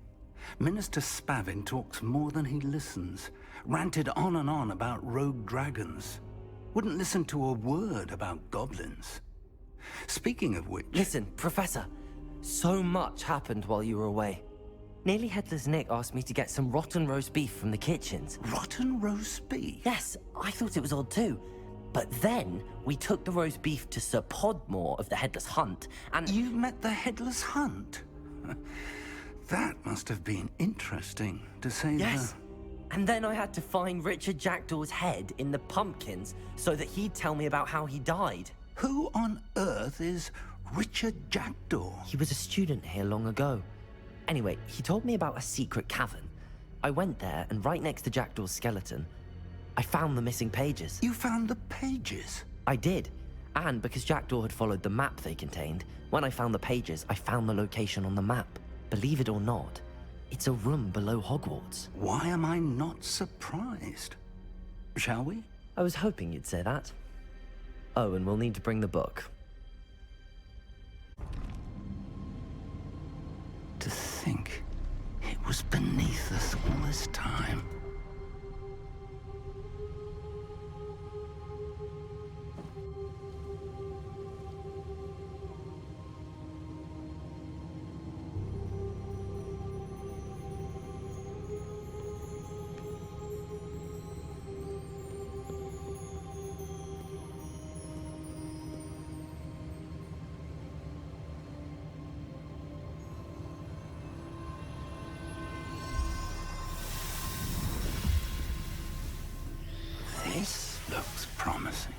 Minister Spavin talks more than he listens. Ranted on and on about rogue dragons. Wouldn't listen to a word about goblins. Speaking of which...
Listen, Professor. So much happened while you were away. Nearly Headless Nick asked me to get some rotten roast beef from the kitchens.
Rotten roast beef?
Yes, I thought it was odd too. But then, we took the roast beef to Sir Podmore of the Headless Hunt, and...
You met the Headless Hunt? That must have been interesting, to say
Yes. And then I had to find Richard Jackdaw's head in the pumpkins so that he'd tell me about how he died.
Who on earth is Richard Jackdaw?
He was a student here long ago. Anyway, he told me about a secret cavern. I went there, and right next to Jackdaw's skeleton, I found the missing pages.
You found the pages?
I did. And because Jackdaw had followed the map they contained, when I found the pages, I found the location on the map. Believe it or not, it's a room below Hogwarts.
Why am I not surprised? Shall we?
I was hoping you'd say that. Oh, and we'll need to bring the book.
To think it was beneath us all this time. looks promising.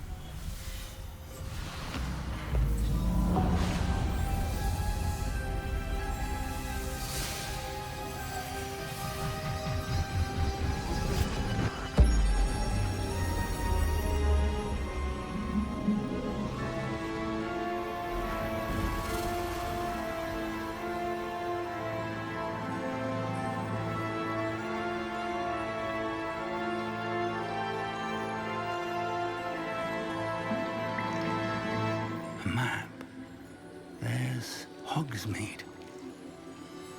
Hogsmeade.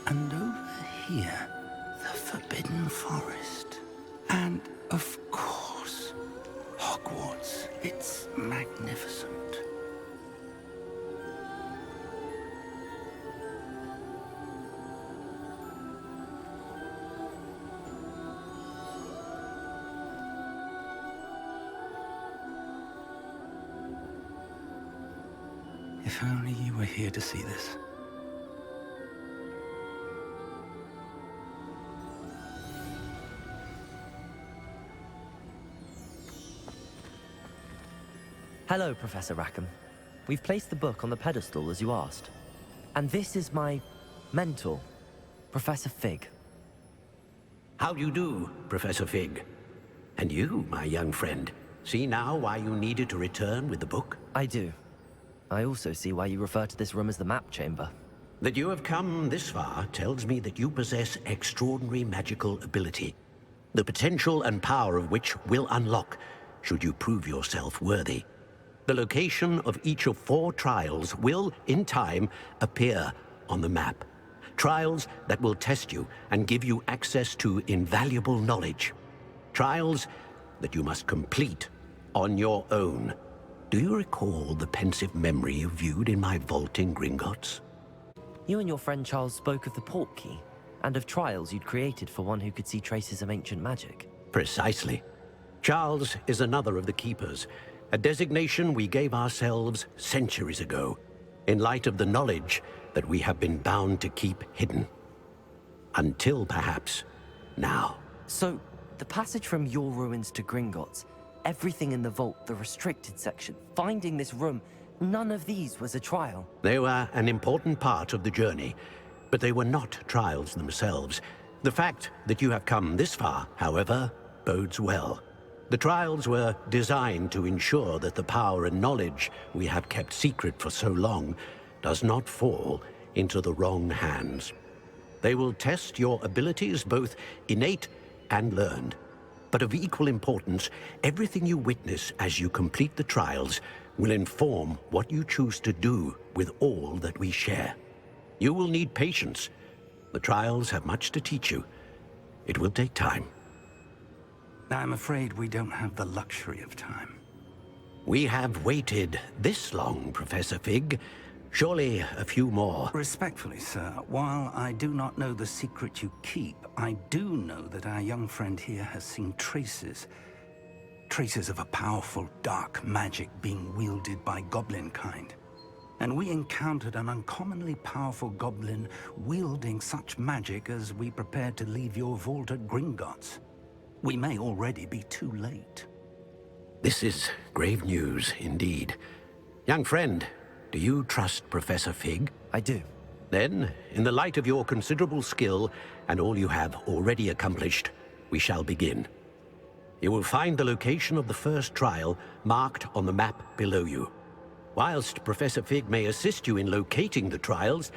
And over here, the Forbidden Forest. And, of course, Hogwarts. It's magnificent. If only you were here to see this.
Hello, Professor Rackham. We've placed the book on the pedestal as you asked. And this is my mentor, Professor Fig.
How do you do, Professor Fig? And you, my young friend, see now why you needed to return with the book?
I do. I also see why you refer to this room as the map chamber.
That you have come this far tells me that you possess extraordinary magical ability, the potential and power of which will unlock should you prove yourself worthy. The location of each of 4 trials will, in time, appear on the map. Trials that will test you and give you access to invaluable knowledge. Trials that you must complete on your own. Do you recall the pensive memory you viewed in my vault in Gringotts?
You and your friend Charles spoke of the portkey, and of trials you'd created for one who could see traces of ancient magic.
Precisely. Charles is another of the Keepers, a designation we gave ourselves centuries ago, in light of the knowledge that we have been bound to keep hidden. Until, perhaps, now.
So, the passage from your ruins to Gringotts, everything in the vault, the restricted section, finding this room, none of these was a trial.
They were an important part of the journey, but they were not trials themselves. The fact that you have come this far, however, bodes well. The trials were designed to ensure that the power and knowledge we have kept secret for so long does not fall into the wrong hands. They will test your abilities, both innate and learned. But of equal importance, everything you witness as you complete the trials will inform what you choose to do with all that we share. You will need patience. The trials have much to teach you. It will take time.
I'm afraid we don't have the luxury of time.
We have waited this long, Professor Fig. Surely a few more.
Respectfully, sir, while I do not know the secret you keep, I do know that our young friend here has seen traces. Traces of a powerful dark magic being wielded by goblin kind. And we encountered an uncommonly powerful goblin wielding such magic as we prepared to leave your vault at Gringotts. We may already be too late.
This is grave news indeed. Young friend, do you trust Professor Fig?
I do.
Then, in the light of your considerable skill and all you have already accomplished, we shall begin. You will find the location of the first trial marked on the map below you. Whilst Professor Fig may assist you in locating the trials,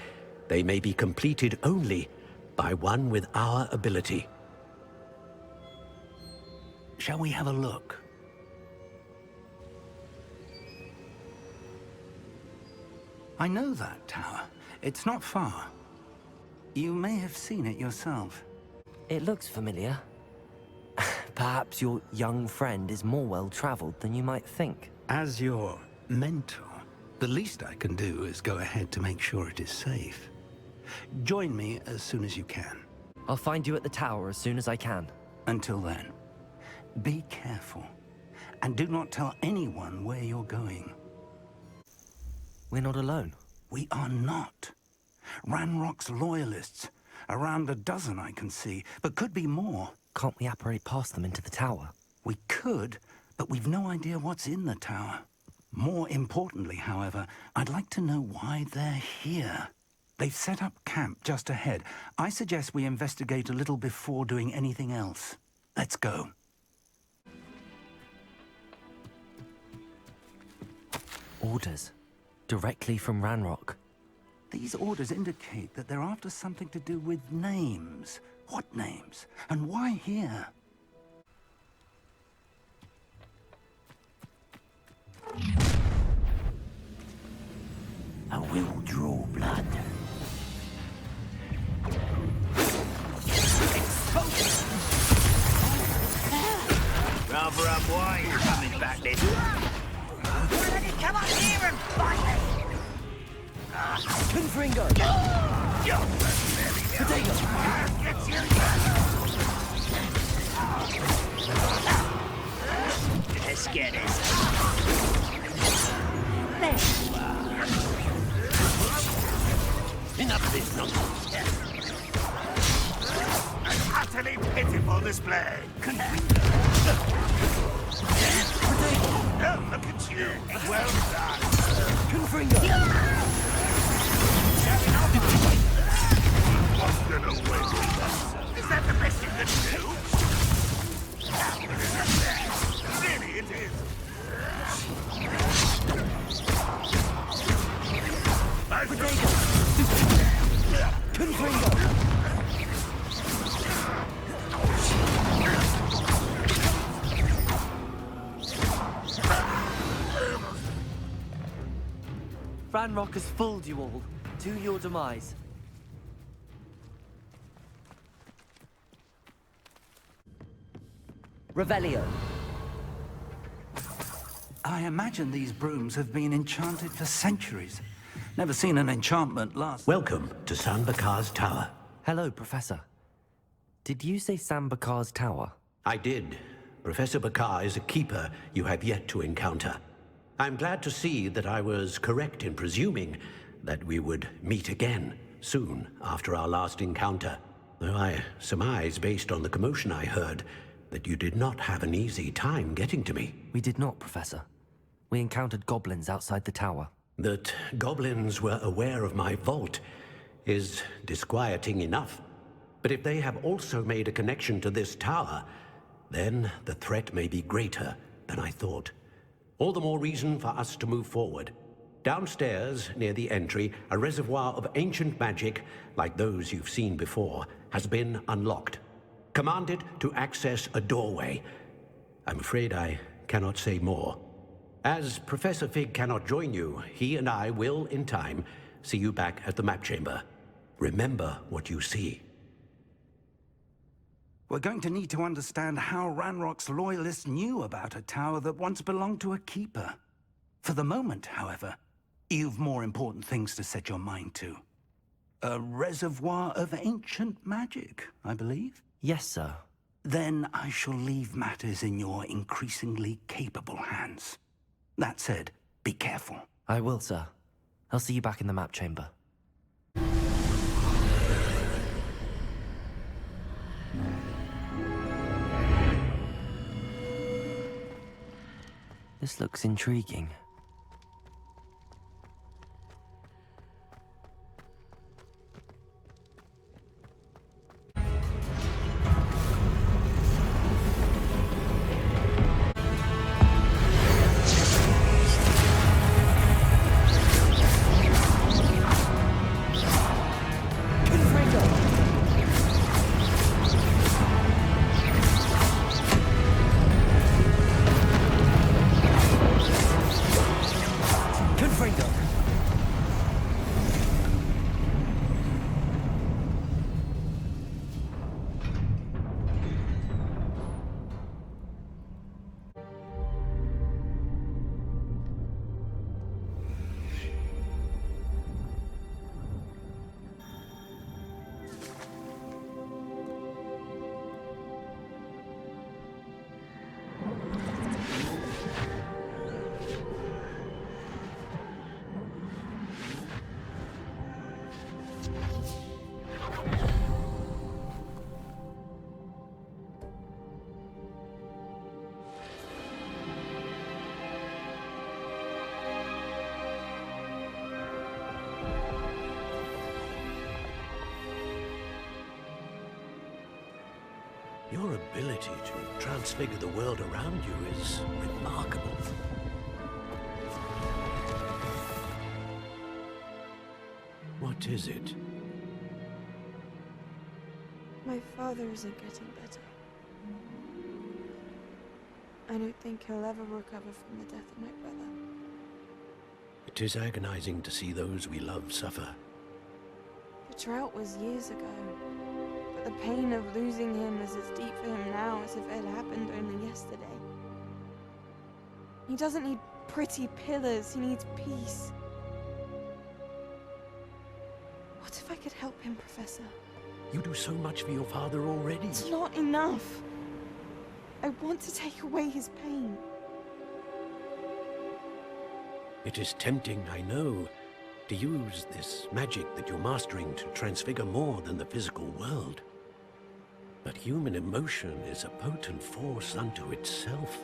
they may be completed only by one with our ability.
Shall we have a look? I know that tower. It's not far. You may have seen it yourself.
It looks familiar. Perhaps your young friend is more well-traveled than you might think.
As your mentor, the least I can do is go ahead to make sure it is safe. Join me as soon as you can.
I'll find you at the tower as soon as I can.
Until then, be careful, and do not tell anyone where you're going.
We're not alone.
We are not. Ranrock's loyalists. Around a dozen I can see, but could be more.
Can't we apparate past them into the tower?
We could, but we've no idea what's in the tower. More importantly, however, I'd like to know why they're here. They've set up camp just ahead. I suggest we investigate a little before doing anything else. Let's go.
Orders. Directly from Ranrock.
These orders indicate that they're after something to do with names. What names? And why here?
I will draw blood. Rather unwise coming back this way. Bloody come up here and fight me!
Confringo!
Potato! Let's get this. There you are. Enough of this nonsense.
An utterly pitiful display. Oh, look at you. Well done.
Confringo!
What's gonna win? Is that the best you can do? Really, it is.
Potato! Confringo! Ranrock has fooled you all. To your demise. Revelio.
I imagine these brooms have been enchanted for centuries. Never seen an enchantment last.
Welcome to Sanbakar's Tower.
Hello, Professor. Did you say Sambakar's Tower?
I did. Professor Bakar is a keeper you have yet to encounter. I'm glad to see that I was correct in presuming that we would meet again soon after our last encounter. Though I surmise, based on the commotion I heard, that you did not have an easy time getting to me.
We did not, Professor. We encountered goblins outside the tower.
That goblins were aware of my vault is disquieting enough. But if they have also made a connection to this tower, then the threat may be greater than I thought. All the more reason for us to move forward. Downstairs, near the entry, a reservoir of ancient magic, like those you've seen before, has been unlocked. Commanded to access a doorway. I'm afraid I cannot say more. As Professor Fig cannot join you, he and I will, in time, see you back at the map chamber. Remember what you see.
We're going to need to understand how Ranrock's loyalists knew about a tower that once belonged to a keeper. For the moment, however, you've more important things to set your mind to. A reservoir of ancient magic, I believe?
Yes, sir.
Then I shall leave matters in your increasingly capable hands. That said, be careful.
I will, sir. I'll see you back in the map chamber. This looks intriguing.
Your ability to transfigure the world around you is remarkable. What is it?
My father isn't getting better. I don't think he'll ever recover from the death of my brother.
It is agonizing to see those we love suffer.
The drought was years ago, but the pain of losing him is as deep for him now as if it had happened only yesterday. He doesn't need pretty pillars, he needs peace. What if I could help him, Professor?
You do so much for your father already.
It's not enough. I want to take away his pain.
It is tempting, I know, to use this magic that you're mastering to transfigure more than the physical world. But human emotion is a potent force unto itself.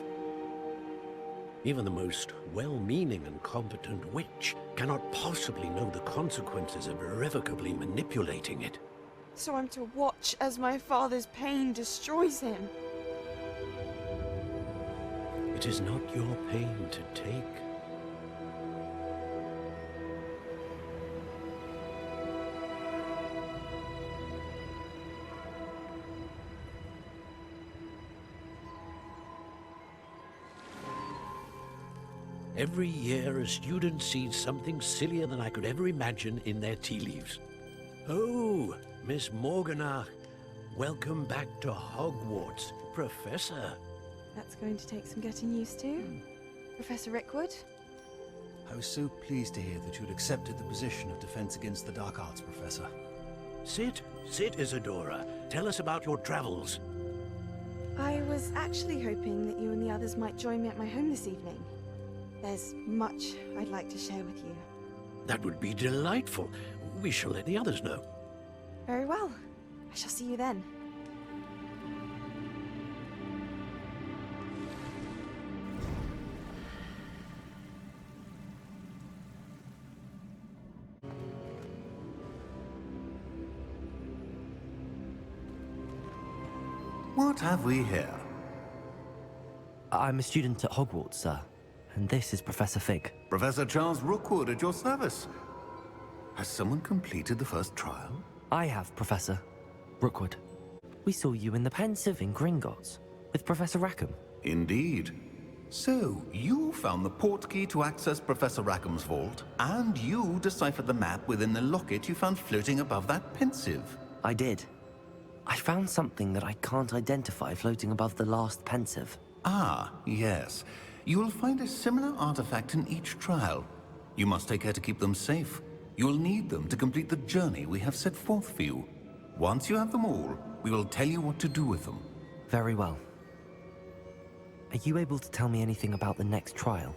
Even the most well-meaning and competent witch cannot possibly know the consequences of irrevocably manipulating it.
So I'm to watch as my father's pain destroys him.
It is not your pain to take. Every year, a student sees something sillier than I could ever imagine in their tea leaves. Oh, Miss Morganach, welcome back to Hogwarts, Professor.
That's going to take some getting used to. Professor Rickwood?
I was so pleased to hear that you'd accepted the position of Defense Against the Dark Arts, Professor.
Sit, Isadora. Tell us about your travels.
I was actually hoping that you and the others might join me at my home this evening. There's much I'd like to share with you.
That would be delightful. We shall let the others know.
Very well. I shall see you then.
What have we here?
I'm a student at Hogwarts, sir. And this is Professor Fig.
Professor Charles Rookwood at your service. Has someone completed the first trial?
I have, Professor Rookwood. We saw you in the Pensive in Gringotts with Professor Rackham.
Indeed. So, you found the portkey to access Professor Rackham's vault, and you deciphered the map within the locket you found floating above that Pensive.
I did. I found something that I can't identify floating above the last Pensive.
Ah, yes. You will find a similar artifact in each trial. You must take care to keep them safe. You will need them to complete the journey we have set forth for you. Once you have them all, we will tell you what to do with them.
Very well. Are you able to tell me anything about the next trial?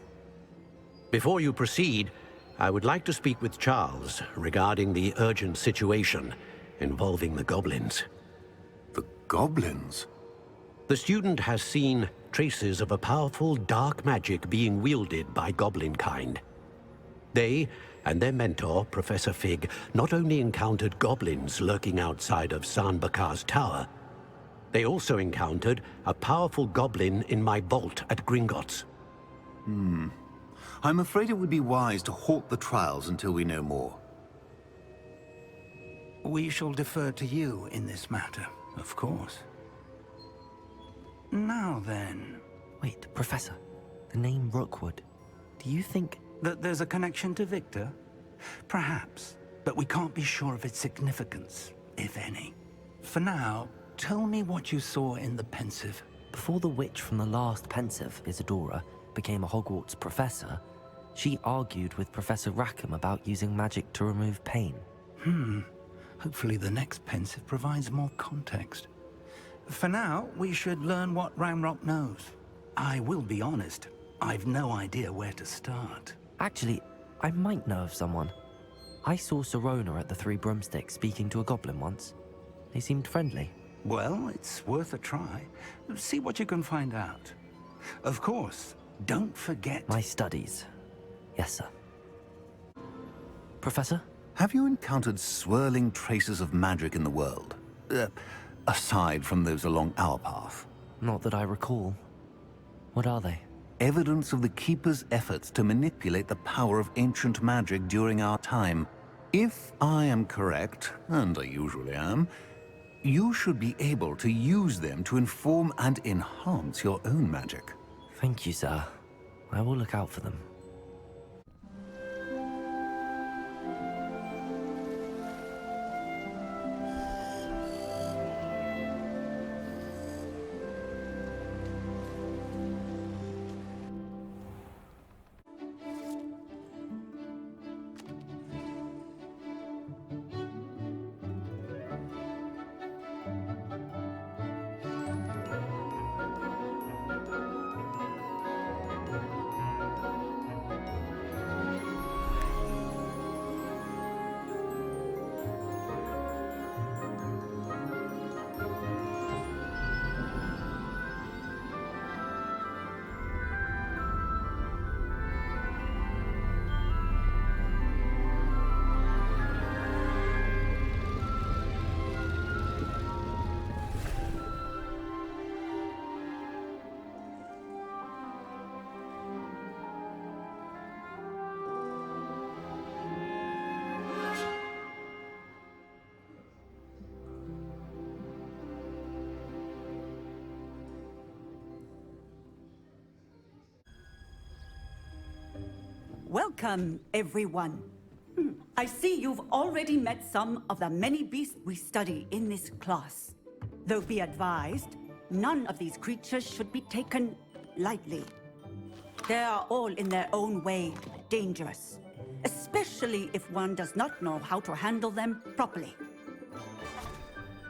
Before you proceed, I would like to speak with Charles regarding the urgent situation involving the goblins.
The goblins?
The student has seen traces of a powerful dark magic being wielded by goblin kind. They and their mentor, Professor Fig, not only encountered goblins lurking outside of Sanbakar's tower, they also encountered a powerful goblin in my vault at Gringotts.
I'm afraid it would be wise to halt the trials until we know more.
We shall defer to you in this matter, of course. Now then...
Wait, Professor. The name Rookwood. Do you think...
that there's a connection to Victor? Perhaps, but we can't be sure of its significance, if any. For now, tell me what you saw in the Pensive.
Before the witch from the last Pensive, Isadora, became a Hogwarts professor, she argued with Professor Rackham about using magic to remove pain.
Hopefully the next Pensive provides more context. For now, we should learn what Ranrock knows. I will be honest, I've no idea where to start.
Actually, I might know of someone. I saw Sirona at the Three Broomsticks speaking to a goblin once. They seemed friendly.
Well, it's worth a try. See what you can find out. Of course, don't forget...
My studies. Yes, sir. Professor?
Have you encountered swirling traces of magic in the world? aside from those along our path?
Not that I recall. What are they?
Evidence of the Keeper's efforts to manipulate the power of ancient magic during our time. If I am correct, and I usually am, you should be able to use them to inform and enhance your own magic.
Thank you, sir. I will look out for them.
Welcome, everyone. I see you've already met some of the many beasts we study in this class. Though be advised, none of these creatures should be taken lightly. They are all in their own way dangerous, especially if one does not know how to handle them properly.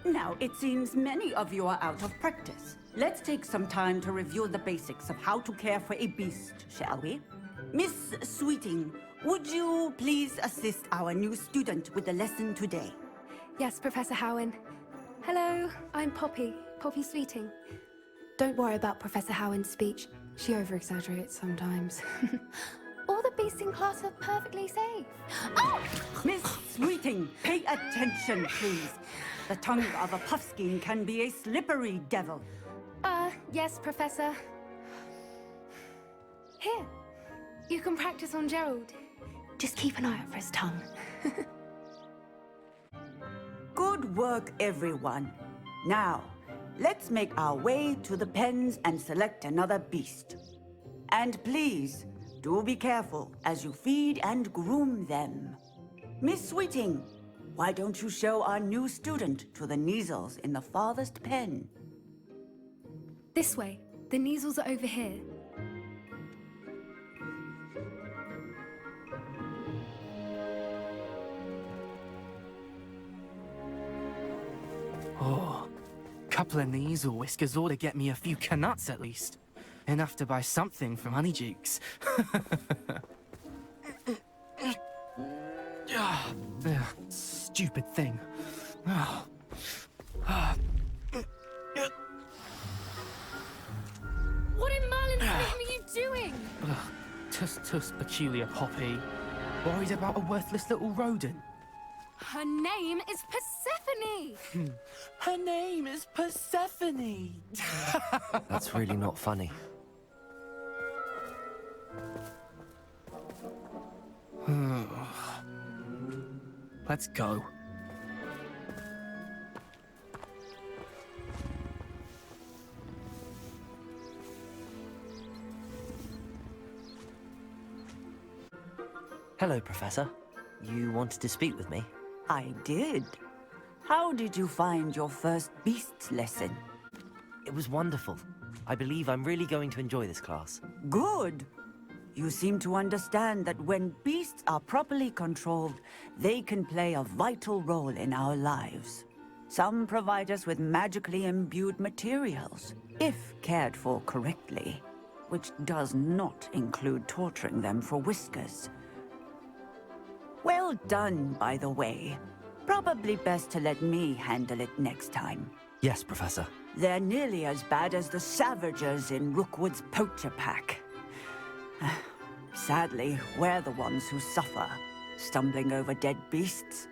Now, it seems many of you are out of practice. Let's take some time to review the basics of how to care for a beast, shall we? Miss Sweeting, would you please assist our new student with the lesson today?
Yes, Professor Howen. Hello, I'm Poppy Sweeting. Don't worry about Professor Howen's speech. She over-exaggerates sometimes. All the beasts in class are perfectly safe.
Oh! Miss Sweeting, pay attention, please. The tongue of a puffskein can be a slippery devil.
Yes, Professor. Here. You can practice on Gerald. Just keep an eye out for his tongue.
Good work, everyone. Now, let's make our way to the pens and select another beast. And please, do be careful as you feed and groom them. Miss Sweeting, why don't you show our new student to the Neasels in the farthest pen?
This way. The Neasels are over here.
Oh, couple of Neasel whiskers ought to get me a few canuts at least. Enough to buy something from Honeydukes. Stupid thing.
What in Merlin's name are you doing?
Tuss, peculiar Poppy. Worried about a worthless little rodent.
Her name is Persephone!
Her name is Persephone!
That's really not funny.
Let's go.
Hello, Professor. You wanted to speak with me?
I did. How did you find your first beasts lesson?
It was wonderful. I believe I'm really going to enjoy this class.
Good. You seem to understand that when beasts are properly controlled, they can play a vital role in our lives. Some provide us with magically imbued materials, if cared for correctly, which does not include torturing them for whiskers. Well done, by the way. Probably best to let me handle it next time.
Yes, Professor.
They're nearly as bad as the Savagers in Rookwood's poacher pack. Sadly, we're the ones who suffer, stumbling over dead beasts.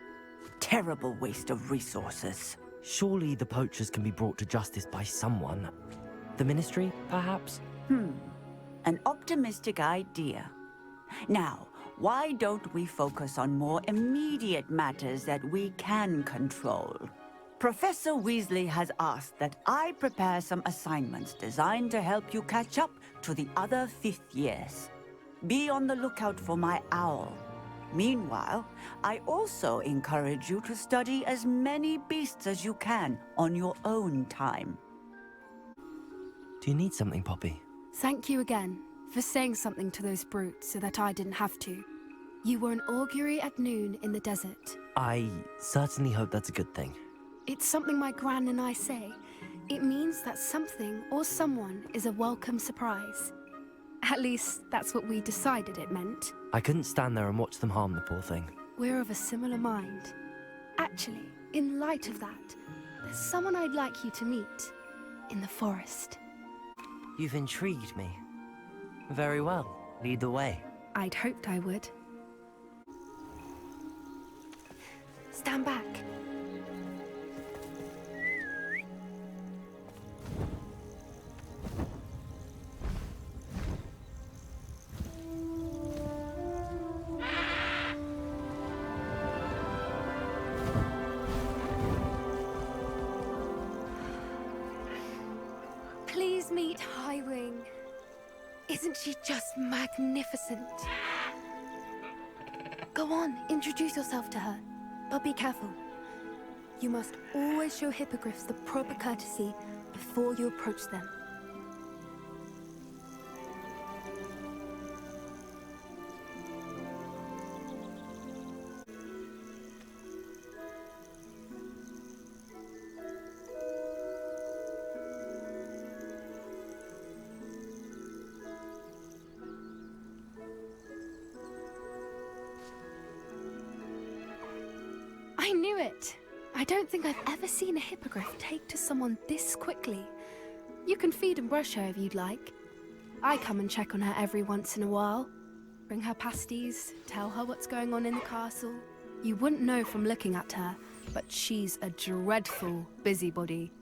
Terrible waste of resources.
Surely the poachers can be brought to justice by someone. The Ministry, perhaps?
An optimistic idea. Now, why don't we focus on more immediate matters that we can control? Professor Weasley has asked that I prepare some assignments designed to help you catch up to the other 5th years. Be on the lookout for my owl. Meanwhile, I also encourage you to study as many beasts as you can on your own time.
Do you need something, Poppy?
Thank you again for saying something to those brutes so that I didn't have to. You were an augury at noon in the desert.
I certainly hope that's a good thing.
It's something my gran and I say. It means that something or someone is a welcome surprise. At least, that's what we decided it meant.
I couldn't stand there and watch them harm the poor thing.
We're of a similar mind. Actually, in light of that, there's someone I'd like you to meet. In the forest.
You've intrigued me. Very well. Lead the way.
I'd hoped I would. Stand back. Please meet Highwing. Isn't she just magnificent? Go on, introduce yourself to her. But be careful. You must always show hippogriffs the proper courtesy before you approach them. I knew it! I don't think I've ever seen a hippogriff take to someone this quickly. You can feed and brush her if you'd like. I come and check on her every once in a while. Bring her pasties, tell her what's going on in the castle. You wouldn't know from looking at her, but she's a dreadful busybody.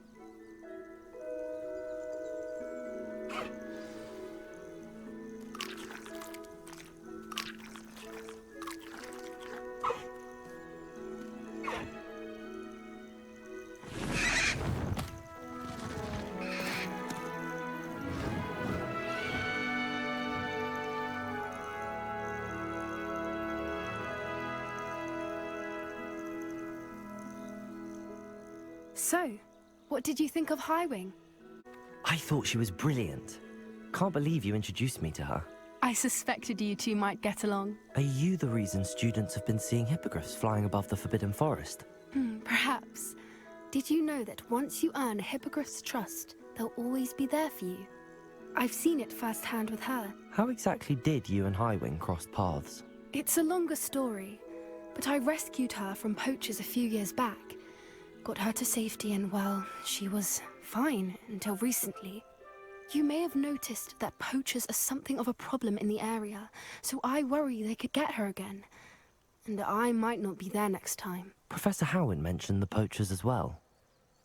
So, what did you think of Highwing?
I thought she was brilliant. Can't believe you introduced me to her.
I suspected you two might get along.
Are you the reason students have been seeing hippogriffs flying above the Forbidden Forest?
Perhaps. Did you know that once you earn a hippogriff's trust, they'll always be there for you? I've seen it firsthand with her.
How exactly did you and Highwing cross paths?
It's a longer story, but I rescued her from poachers a few years back. Got her to safety and, well, she was fine until recently. You may have noticed that poachers are something of a problem in the area, so I worry they could get her again. And I might not be there next time.
Professor Howin mentioned the poachers as well.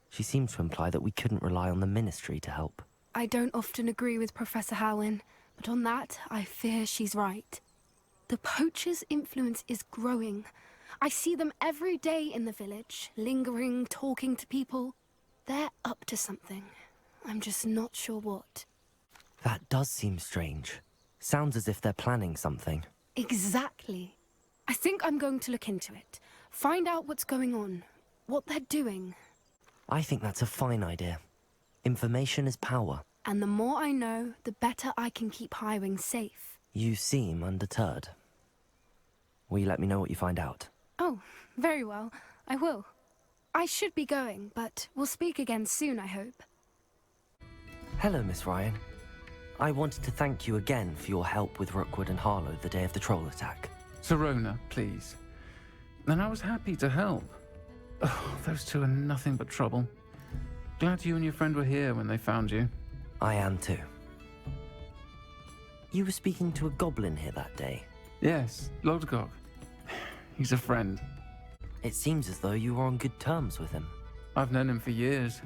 She seemed to imply that we couldn't rely on the Ministry to help.
I don't often agree with Professor Howin, but on that, I fear she's right. The poachers' influence is growing. I see them every day in the village, lingering, talking to people. They're up to something. I'm just not sure what.
That does seem strange. Sounds as if they're planning something.
Exactly. I think I'm going to look into it. Find out what's going on, what they're doing.
I think that's a fine idea. Information is power.
And the more I know, the better I can keep Highwing safe.
You seem undeterred. Will you let me know what you find out?
Oh, very well. I will. I should be going, but we'll speak again soon, I hope.
Hello, Miss Ryan. I wanted to thank you again for your help with Rookwood and Harlow the day of the troll attack.
Serona, please. And I was happy to help. Oh, those two are nothing but trouble. Glad you and your friend were here when they found you.
I am too. You were speaking to a goblin here that day?
Yes, Lodgok. He's a friend.
It seems as though you were on good terms with him.
I've known him for years.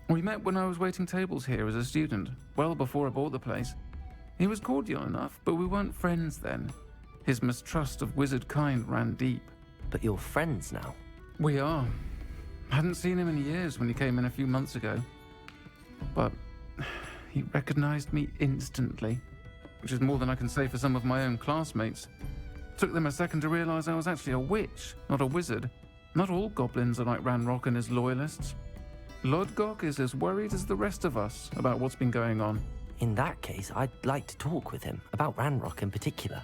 We met when I was waiting tables here as a student, well before I bought the place. He was cordial enough, but we weren't friends then. His mistrust of wizard kind ran deep.
But you're friends now?
We are. Hadn't seen him in years when he came in a few months ago. But he recognized me instantly, which is more than I can say for some of my own classmates. Took them a second to realize I was actually a witch, not a wizard. Not all goblins are like Ranrock and his loyalists. Lodgok is as worried as the rest of us about what's been going on.
In that case, I'd like to talk with him, about Ranrock in particular.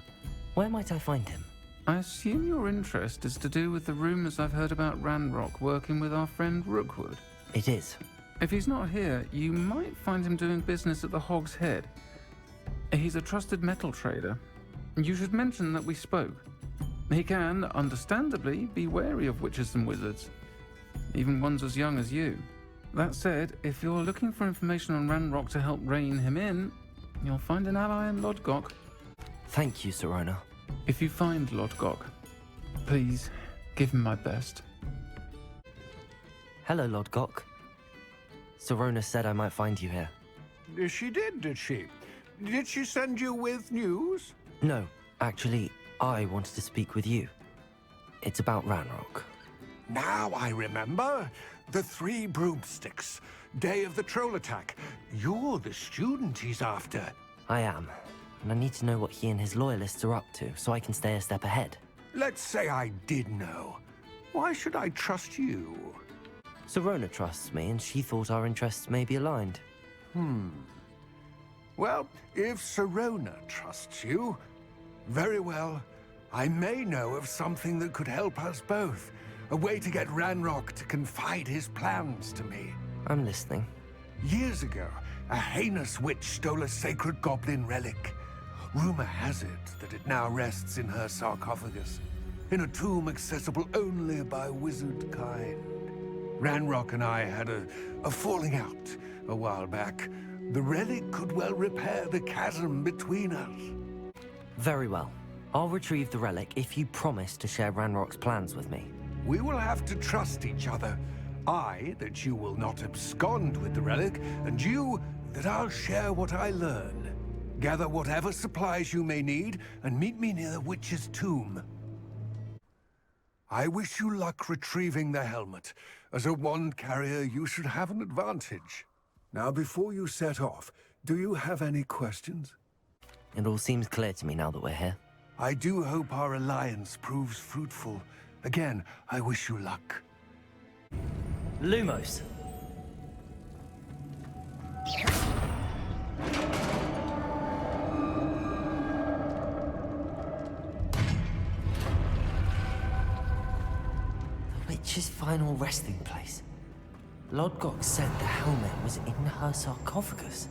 Where might I find him?
I assume your interest is to do with the rumors I've heard about Ranrock working with our friend Rookwood.
It is.
If he's not here, you might find him doing business at the Hog's Head. He's a trusted metal trader. You should mention that we spoke. He can, understandably, be wary of witches and wizards, even ones as young as you. That said, if you're looking for information on Ranrock to help rein him in, you'll find an ally in Lodgok.
Thank you, Sirona.
If you find Lodgok, please give him my best.
Hello, Lodgok. Sirona said I might find you here.
She did she? Did she send you with news?
No, actually, I wanted to speak with you. It's about Ranrock.
Now I remember. The 3 broomsticks. Day of the troll attack. You're the student he's after.
I am. And I need to know what he and his loyalists are up to, so I can stay a step ahead.
Let's say I did know. Why should I trust you?
Sirona trusts me, and she thought our interests may be aligned.
Well, if Sirona trusts you, very well. I may know of something that could help us both. A way to get Ranrock to confide his plans to me.
I'm listening.
Years ago, a heinous witch stole a sacred goblin relic. Rumor has it that it now rests in her sarcophagus, in a tomb accessible only by wizard kind. Ranrock and I had a falling out a while back. The relic could well repair the chasm between us.
Very well. I'll retrieve the relic if you promise to share Ranrock's plans with me.
We will have to trust each other. I, that you will not abscond with the relic, and you, that I'll share what I learn. Gather whatever supplies you may need, and meet me near the witch's tomb. I wish you luck retrieving the helmet. As a wand carrier, you should have an advantage. Now, before you set off, do you have any questions?
It all seems clear to me now that we're here.
I do hope our alliance proves fruitful. Again, I wish you luck.
Lumos. The witch's final resting place. Lodgok said the helmet was in her sarcophagus.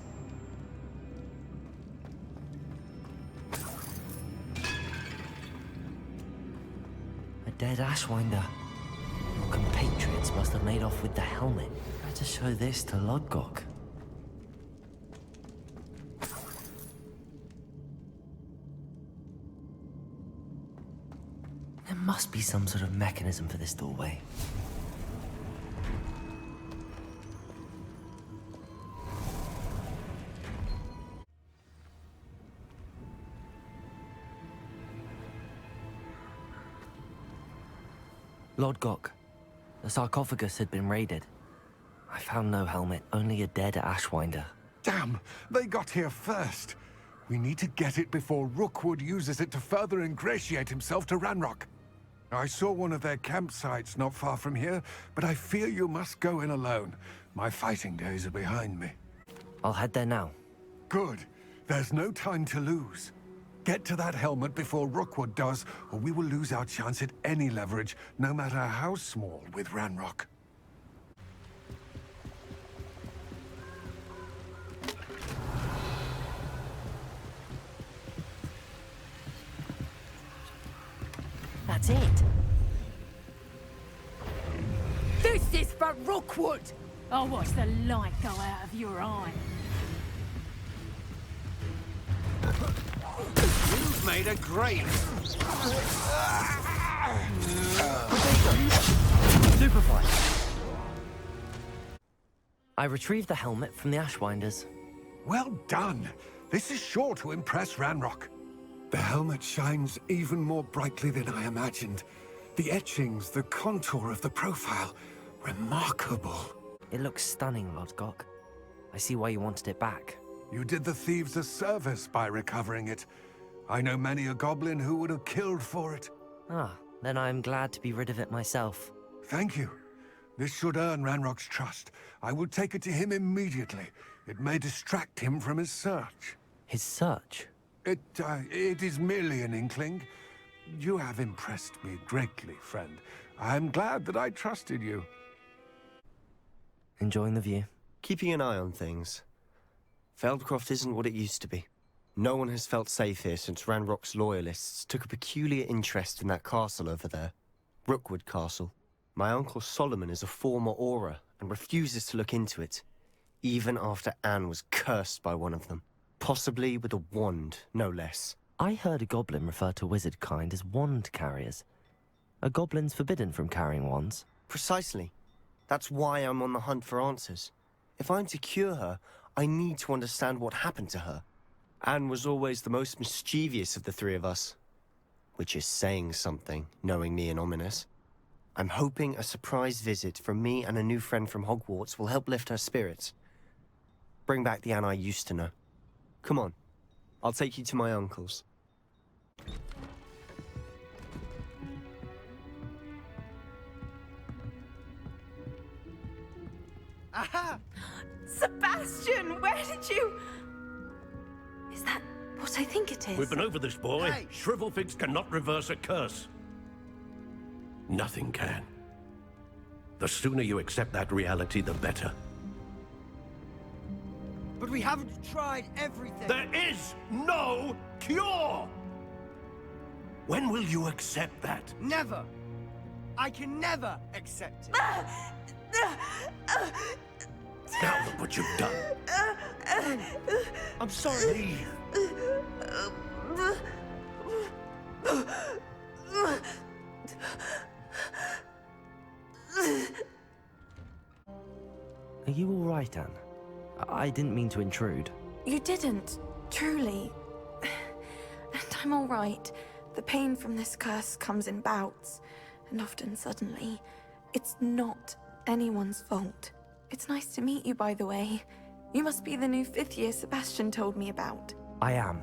A dead Ashwinder. Your compatriots must have made off with the helmet. Better show this to Lodgok. There must be some sort of mechanism for this doorway. Lodgok, the sarcophagus had been raided. I found no helmet, only a dead Ashwinder.
Damn! They got here first! We need to get it before Rookwood uses it to further ingratiate himself to Ranrock. I saw one of their campsites not far from here, but I fear you must go in alone. My fighting days are behind me.
I'll head there now.
Good. There's no time to lose. Get to that helmet before Rookwood does, or we will lose our chance at any leverage, no matter how small, with Ranrock.
That's it.
This is for Rookwood! I'll watch the light go out of your eye.
You've made a great...
Superfly! I retrieved the helmet from the Ashwinders.
Well done. This is sure to impress Ranrock. The helmet shines even more brightly than I imagined. The etchings, the contour of the profile, remarkable.
It looks stunning, Lodgok. I see why you wanted it back.
You did the thieves a service by recovering it. I know many a goblin who would have killed for it.
Ah, then I am glad to be rid of it myself.
Thank you. This should earn Ranrock's trust. I will take it to him immediately. It may distract him from his search.
His search?
It is merely an inkling. You have impressed me greatly, friend. I am glad that I trusted you.
Enjoying the view?
Keeping an eye on things. Feldcroft isn't what it used to be. No one has felt safe here since Ranrock's loyalists took a peculiar interest in that castle over there. Rookwood Castle. My uncle Solomon is a former Auror and refuses to look into it, even after Anne was cursed by one of them. Possibly with a wand, no less.
I heard a goblin refer to wizard kind as wand carriers. Are goblins forbidden from carrying wands?
Precisely. That's why I'm on the hunt for answers. If I'm to cure her, I need to understand what happened to her. Anne was always the most mischievous of the three of us. Which is saying something, knowing me and Ominous. I'm hoping a surprise visit from me and a new friend from Hogwarts will help lift her spirits. Bring back the Anne I used to know. Come on. I'll take you to my uncle's.
Aha! Sebastian, where did you... Is that what I think it is?
We've been over this, boy. Hey. Shrivelfigs cannot reverse a curse. Nothing can. The sooner you accept that reality, the better.
But we haven't tried everything.
There is no cure! When will you accept that?
Never. I can never accept it.
Now look what you've done.
I'm sorry.
Leave.
Are you all right, Anne? I didn't mean to intrude.
You didn't, truly. And I'm all right. The pain from this curse comes in bouts, and often suddenly. It's not anyone's fault. It's nice to meet you, by the way. You must be the new 5th year Sebastian told me about.
I am.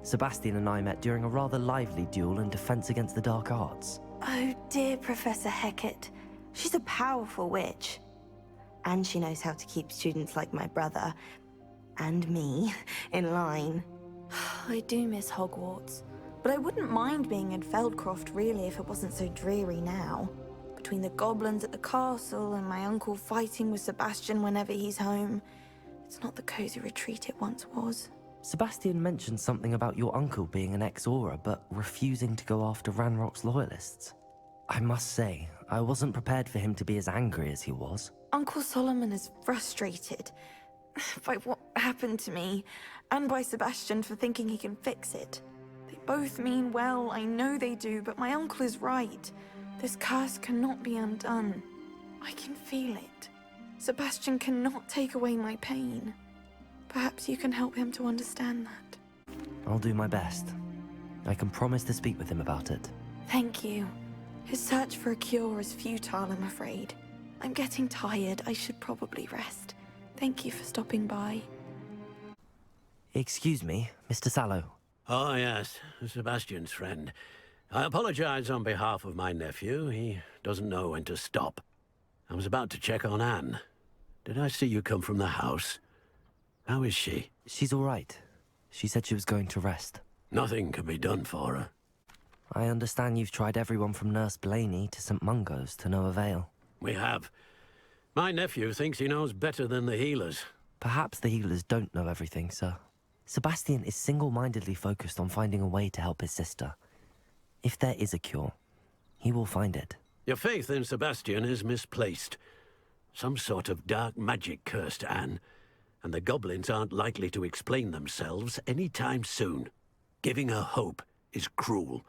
Sebastian and I met during a rather lively duel in Defense Against the Dark Arts.
Oh dear, Professor Hecat. She's a powerful witch. And she knows how to keep students like my brother, and me, in line.
I do miss Hogwarts, but I wouldn't mind being in Feldcroft really if it wasn't so dreary now. Between the goblins at the castle and my uncle fighting with Sebastian whenever he's home, it's not the cozy retreat it once was.
Sebastian mentioned something about your uncle being an ex-Auror, but refusing to go after Ranrock's loyalists. I must say, I wasn't prepared for him to be as angry as he was.
Uncle Solomon is frustrated by what happened to me, and by Sebastian for thinking he can fix it. They both mean well, I know they do, but my uncle is right. This curse cannot be undone. I can feel it. Sebastian cannot take away my pain. Perhaps you can help him to understand that.
I'll do my best. I can promise to speak with him about it.
Thank you. His search for a cure is futile, I'm afraid. I'm getting tired. I should probably rest. Thank you for stopping by.
Excuse me, Mr. Sallow.
Oh, yes, Sebastian's friend. I apologize on behalf of my nephew. He doesn't know when to stop. I was about to check on Anne. Did I see you come from the house? How is she?
She's all right. She said she was going to rest.
Nothing can be done for her.
I understand you've tried everyone from Nurse Blaney to St. Mungo's to no avail.
We have. My nephew thinks he knows better than the healers.
Perhaps the healers don't know everything, sir. Sebastian is single-mindedly focused on finding a way to help his sister. If there is a cure, he will find it.
Your faith in Sebastian is misplaced. Some sort of dark magic cursed Anne, and the goblins aren't likely to explain themselves anytime soon. Giving her hope is cruel.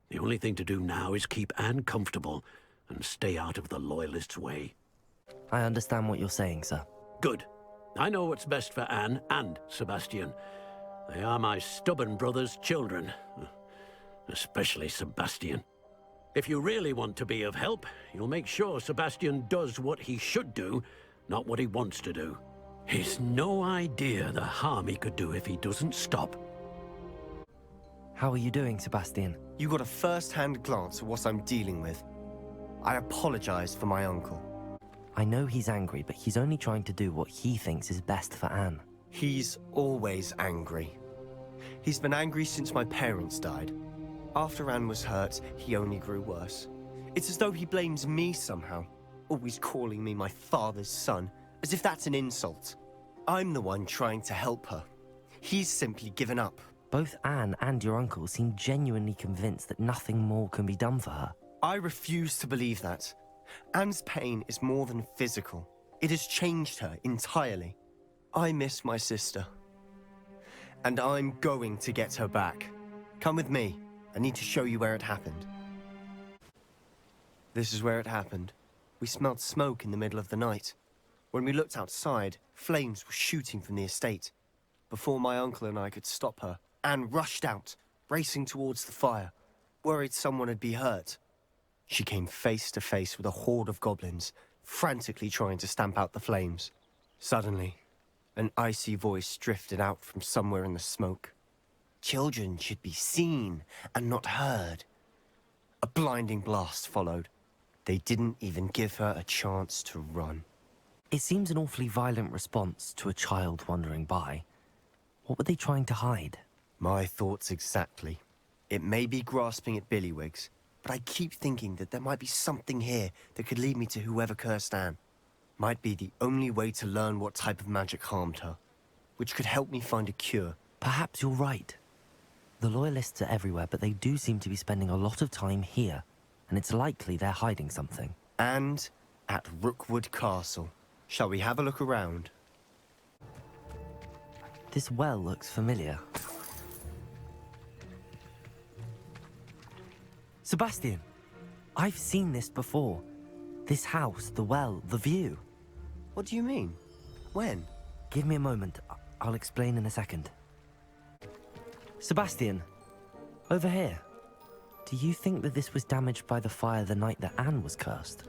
The only thing to do now is keep Anne comfortable and stay out of the Loyalists' way.
I understand what you're saying, sir.
Good. I know what's best for Anne and Sebastian. They are my stubborn brother's children. Especially Sebastian. If you really want to be of help, you'll make sure Sebastian does what he should do, not what he wants to do. He's no idea the harm he could do if he doesn't stop.
How are you doing, Sebastian?
You got a first-hand glance at what I'm dealing with. I apologize for my uncle.
I know he's angry, but he's only trying to do what he thinks is best for Anne.
He's always angry. He's been angry since my parents died. After Anne was hurt, he only grew worse. It's as though he blames me somehow, always calling me my father's son, as if that's an insult. I'm the one trying to help her. He's simply given up.
Both Anne and your uncle seem genuinely convinced that nothing more can be done for her.
I refuse to believe that. Anne's pain is more than physical. It has changed her entirely. I miss my sister. And I'm going to get her back. Come with me. I need to show you where it happened. This is where it happened. We smelled smoke in the middle of the night. When we looked outside, flames were shooting from the estate. Before my uncle and I could stop her, Anne rushed out, racing towards the fire, worried someone would be hurt. She came face to face with a horde of goblins, frantically trying to stamp out the flames. Suddenly, an icy voice drifted out from somewhere in the smoke. Children should be seen and not heard. A blinding blast followed. They didn't even give her a chance to run.
It seems an awfully violent response to a child wandering by. What were they trying to hide?
My thoughts exactly. It may be grasping at billywhigs, but I keep thinking that there might be something here that could lead me to whoever cursed Anne. Might be the only way to learn what type of magic harmed her, which could help me find a cure.
Perhaps you're right. The Loyalists are everywhere, but they do seem to be spending a lot of time here, and it's likely they're hiding something.
And at Rookwood Castle. Shall we have a look around?
This well looks familiar. Sebastian, I've seen this before. This house, the well, the view.
What do you mean? When?
Give me a moment. I'll explain in a second. Sebastian, over here. Do you think that this was damaged by the fire the night that Anne was cursed?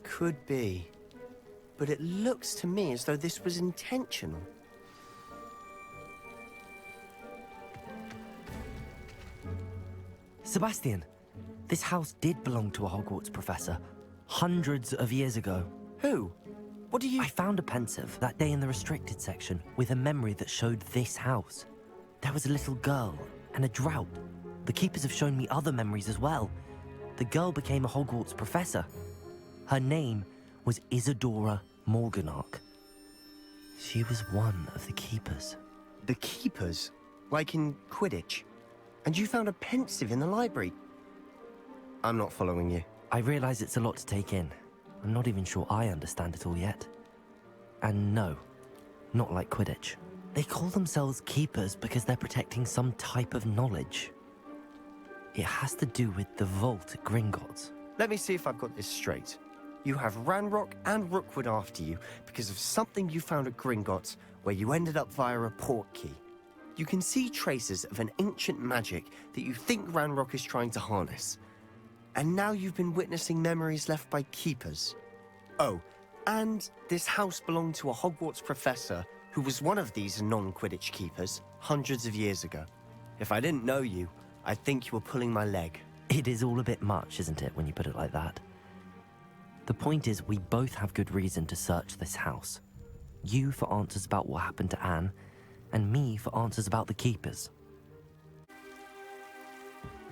Could be. But it looks to me as though this was intentional.
Sebastian, this house did belong to a Hogwarts professor, hundreds of years ago.
Who? What do you...
I found a pensive that day in the restricted section with a memory that showed this house. There was a little girl and a drought. The keepers have shown me other memories as well. The girl became a Hogwarts professor. Her name was Isadora Morganach. She was one of the keepers.
The keepers? Like in Quidditch? And you found a pensive in the library? I'm not following you.
I realize it's a lot to take in. I'm not even sure I understand it all yet. And no, not like Quidditch. They call themselves keepers because they're protecting some type of knowledge. It has to do with the vault at Gringotts.
Let me see if I've got this straight. You have Ranrock and Rookwood after you because of something you found at Gringotts where you ended up via a portkey. You can see traces of an ancient magic that you think Ranrock is trying to harness. And now you've been witnessing memories left by keepers. Oh, and this house belonged to a Hogwarts professor who was one of these non-Quidditch keepers hundreds of years ago. If I didn't know you, I'd think you were pulling my leg.
It is all a bit much, isn't it, when you put it like that? The point is, we both have good reason to search this house. You for answers about what happened to Anne, and me for answers about the keepers.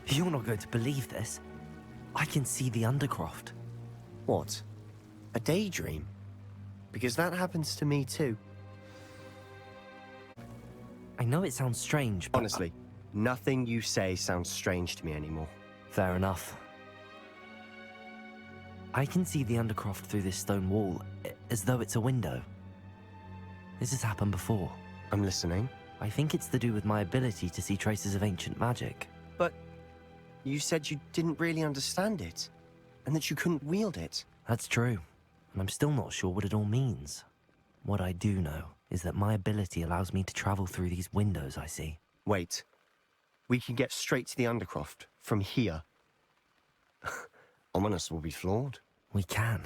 You're not going to believe this. I can see the Undercroft.
What? A daydream? Because that happens to me too.
I know it sounds strange, but...
Honestly, nothing you say sounds strange to me anymore.
Fair enough. I can see the Undercroft through this stone wall, as though it's a window. This has happened before.
I'm listening.
I think it's to do with my ability to see traces of ancient magic.
But you said you didn't really understand it, and that you couldn't wield it.
That's true. and I'm still not sure what it all means. What I do know is that my ability allows me to travel through these windows I see.
Wait. We can get straight to the Undercroft from here. Ominous will be floored.
We can.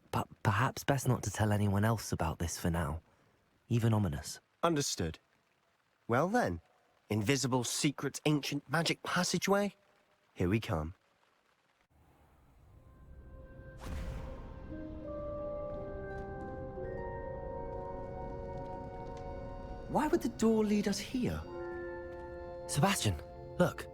But perhaps best not to tell anyone else about this for now. Even Ominous.
Understood. Well then, invisible, secret, ancient magic passageway? Here we come. Why would the door lead us here?
Sebastian, look.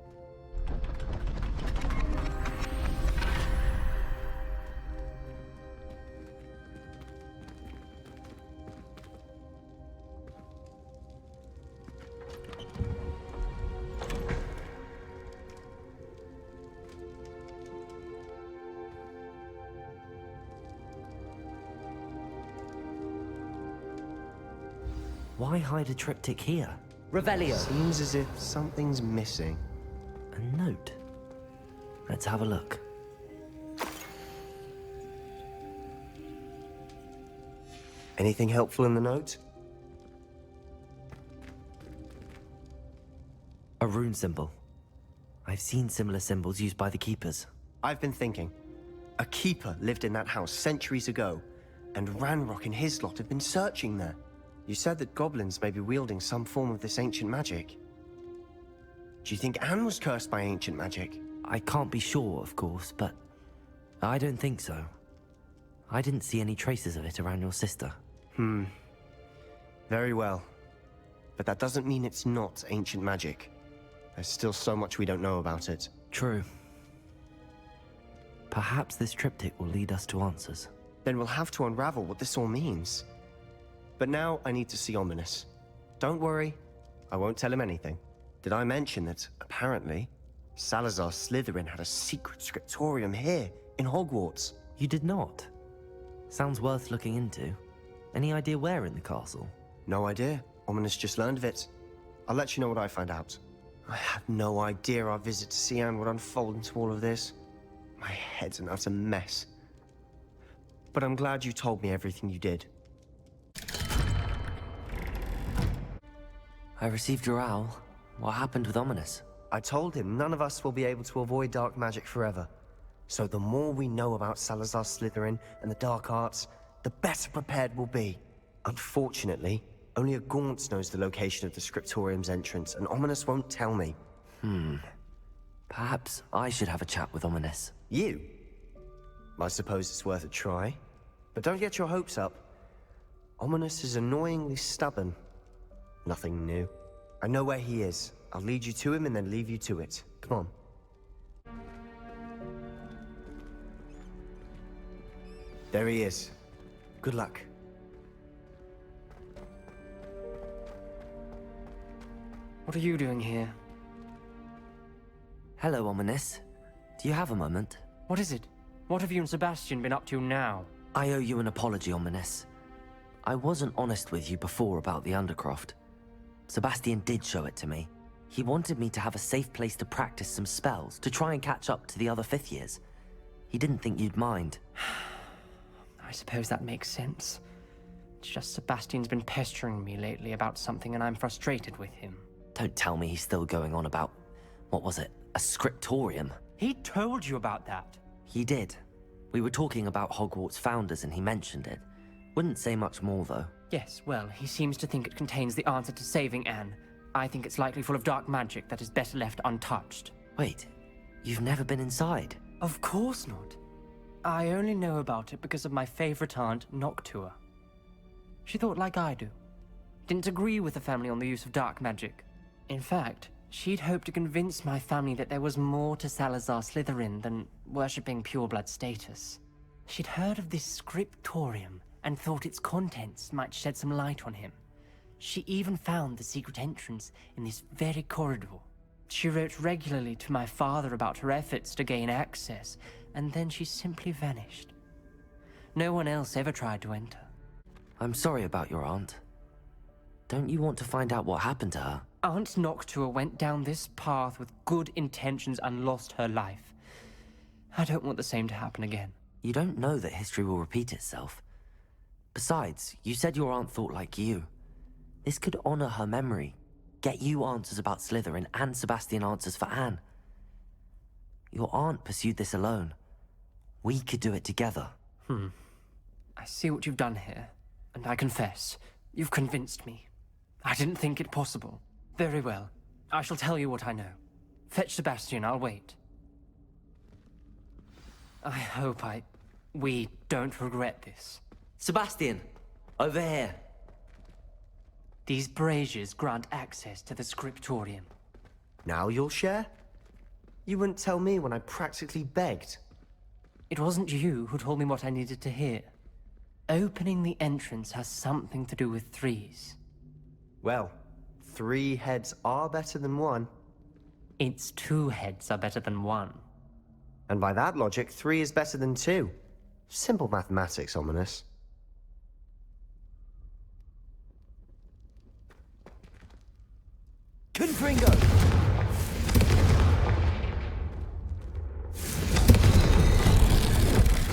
Why hide a triptych here? Revelio!
Seems as if something's missing.
A note. Let's have a look.
Anything helpful in the note?
A rune symbol. I've seen similar symbols used by the Keepers.
I've been thinking. A Keeper lived in that house centuries ago, and Ranrock and his lot have been searching there. You said that goblins may be wielding some form of this ancient magic. Do you think Anne was cursed by ancient magic?
I can't be sure, of course, but I don't think so. I didn't see any traces of it around your sister.
Very well. But that doesn't mean it's not ancient magic. There's still so much we don't know about it.
True. Perhaps this triptych will lead us to answers.
Then we'll have to unravel what this all means. But now I need to see Ominous. Don't worry, I won't tell him anything. Did I mention that, apparently, Salazar Slytherin had a secret scriptorium here, in Hogwarts?
You did not? Sounds worth looking into. Any idea where in the castle?
No idea. Ominous just learned of it. I'll let you know what I find out. I had no idea our visit to Cian would unfold into all of this. My head's an utter mess. But I'm glad you told me everything you did.
I received your owl. What happened with Ominous?
I told him none of us will be able to avoid dark magic forever. So the more we know about Salazar Slytherin and the dark arts, the better prepared we'll be. Unfortunately, only a Gaunt knows the location of the Scriptorium's entrance, and Ominous won't tell me.
Perhaps I should have a chat with Ominous.
You? I suppose it's worth a try. But don't get your hopes up. Ominous is annoyingly stubborn. Nothing new. I know where he is. I'll lead you to him and then leave you to it. Come on. There he is. Good luck.
What are you doing here?
Hello, Ominous. Do you have a moment?
What is it? What have you and Sebastian been up to now?
I owe you an apology, Ominous. I wasn't honest with you before about the Undercroft. Sebastian did show it to me. He wanted me to have a safe place to practice some spells, to try and catch up to the other fifth years. He didn't think you'd mind.
I suppose that makes sense. It's just Sebastian's been pestering me lately about something and I'm frustrated with him.
Don't tell me he's still going on about, what was it, a scriptorium?
He told you about that.
He did. We were talking about Hogwarts founders and he mentioned it. Wouldn't say much more, though.
Yes, well, he seems to think it contains the answer to saving Anne. I think it's likely full of dark magic that is better left untouched.
Wait, you've never been inside?
Of course not. I only know about it because of my favorite aunt, Noctua. She thought like I do. Didn't agree with the family on the use of dark magic. In fact, she'd hoped to convince my family that there was more to Salazar Slytherin than worshipping pureblood status. She'd heard of this scriptorium and thought its contents might shed some light on him. She even found the secret entrance in this very corridor. She wrote regularly to my father about her efforts to gain access, and then she simply vanished. No one else ever tried to enter.
I'm sorry about your aunt. Don't you want to find out what happened to her?
Aunt Noctua went down this path with good intentions and lost her life. I don't want the same to happen again.
You don't know that history will repeat itself. Besides, you said your aunt thought like you. This could honor her memory, get you answers about Slytherin, and Sebastian answers for Anne. Your aunt pursued this alone. We could do it together.
I see what you've done here, and I confess, you've convinced me. I didn't think it possible. Very well. I shall tell you what I know. Fetch Sebastian, I'll wait. I hope we don't regret this.
Sebastian! Over here!
These braziers grant access to the scriptorium.
Now you'll share? You wouldn't tell me when I practically begged.
It wasn't you who told me what I needed to hear. Opening the entrance has something to do with threes.
Well, 3 heads are better than 1.
It's 2 heads are better than 1.
And by that logic, 3 is better than 2. Simple mathematics, Ominous.
Confringo!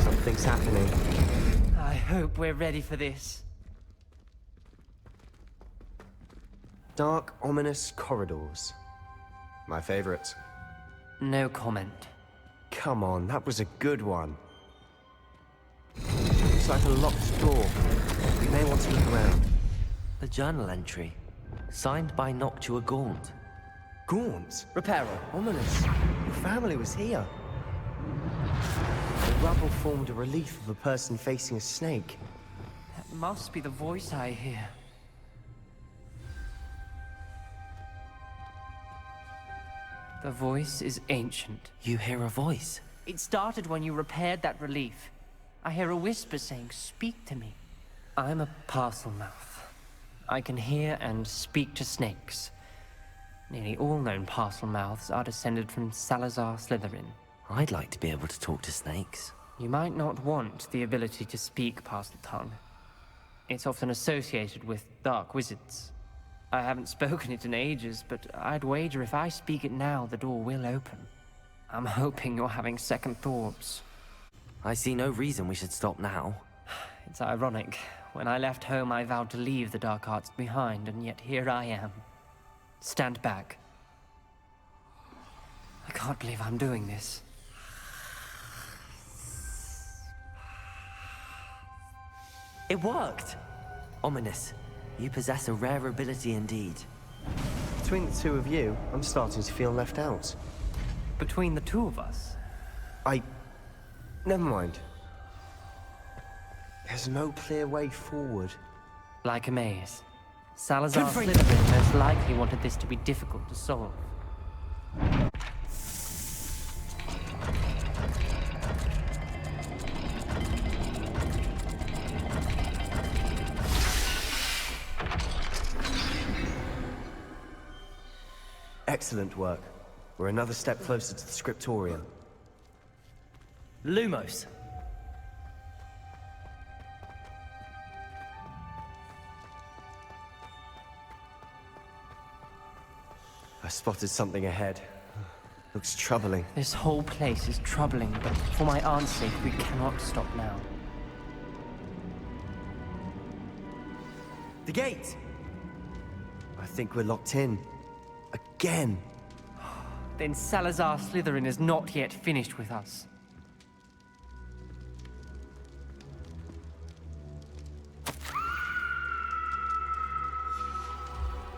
Something's happening.
I hope we're ready for this.
Dark, ominous corridors. My favorite.
No comment.
Come on, that was a good one. Looks like a locked door. We may want to look around.
A journal entry, signed by Noctua Gaunt.
Gaunt? Reparo, ominous. Your family was here. The rubble formed a relief of a person facing a snake.
That must be the voice I hear. The voice is ancient.
You hear a voice?
It started when you repaired that relief. I hear a whisper saying, "Speak to me." I'm a parcel mouth. I can hear and speak to snakes. Nearly all known parcel mouths are descended from Salazar Slytherin.
I'd like to be able to talk to snakes.
You might not want the ability to speak parcel tongue. It's often associated with dark wizards. I haven't spoken it in ages, but I'd wager if I speak it now, the door will open. I'm hoping you're having second thoughts.
I see no reason we should stop now.
It's ironic. When I left home, I vowed to leave the dark arts behind, and yet here I am. Stand back. I can't believe I'm doing this.
It worked! Ominous, you possess a rare ability indeed.
Between the 2 of you, I'm starting to feel left out.
Between the 2 of us?
Never mind. There's no clear way forward.
Like a maze. Salazar Slytherin most likely wanted this to be difficult to solve.
Excellent work. We're another step closer to the scriptorium.
Lumos!
I spotted something ahead. Looks troubling.
This whole place is troubling, but for my aunt's sake, we cannot stop now.
The gate! I think we're locked in. Again!
Then Salazar Slytherin is not yet finished with us.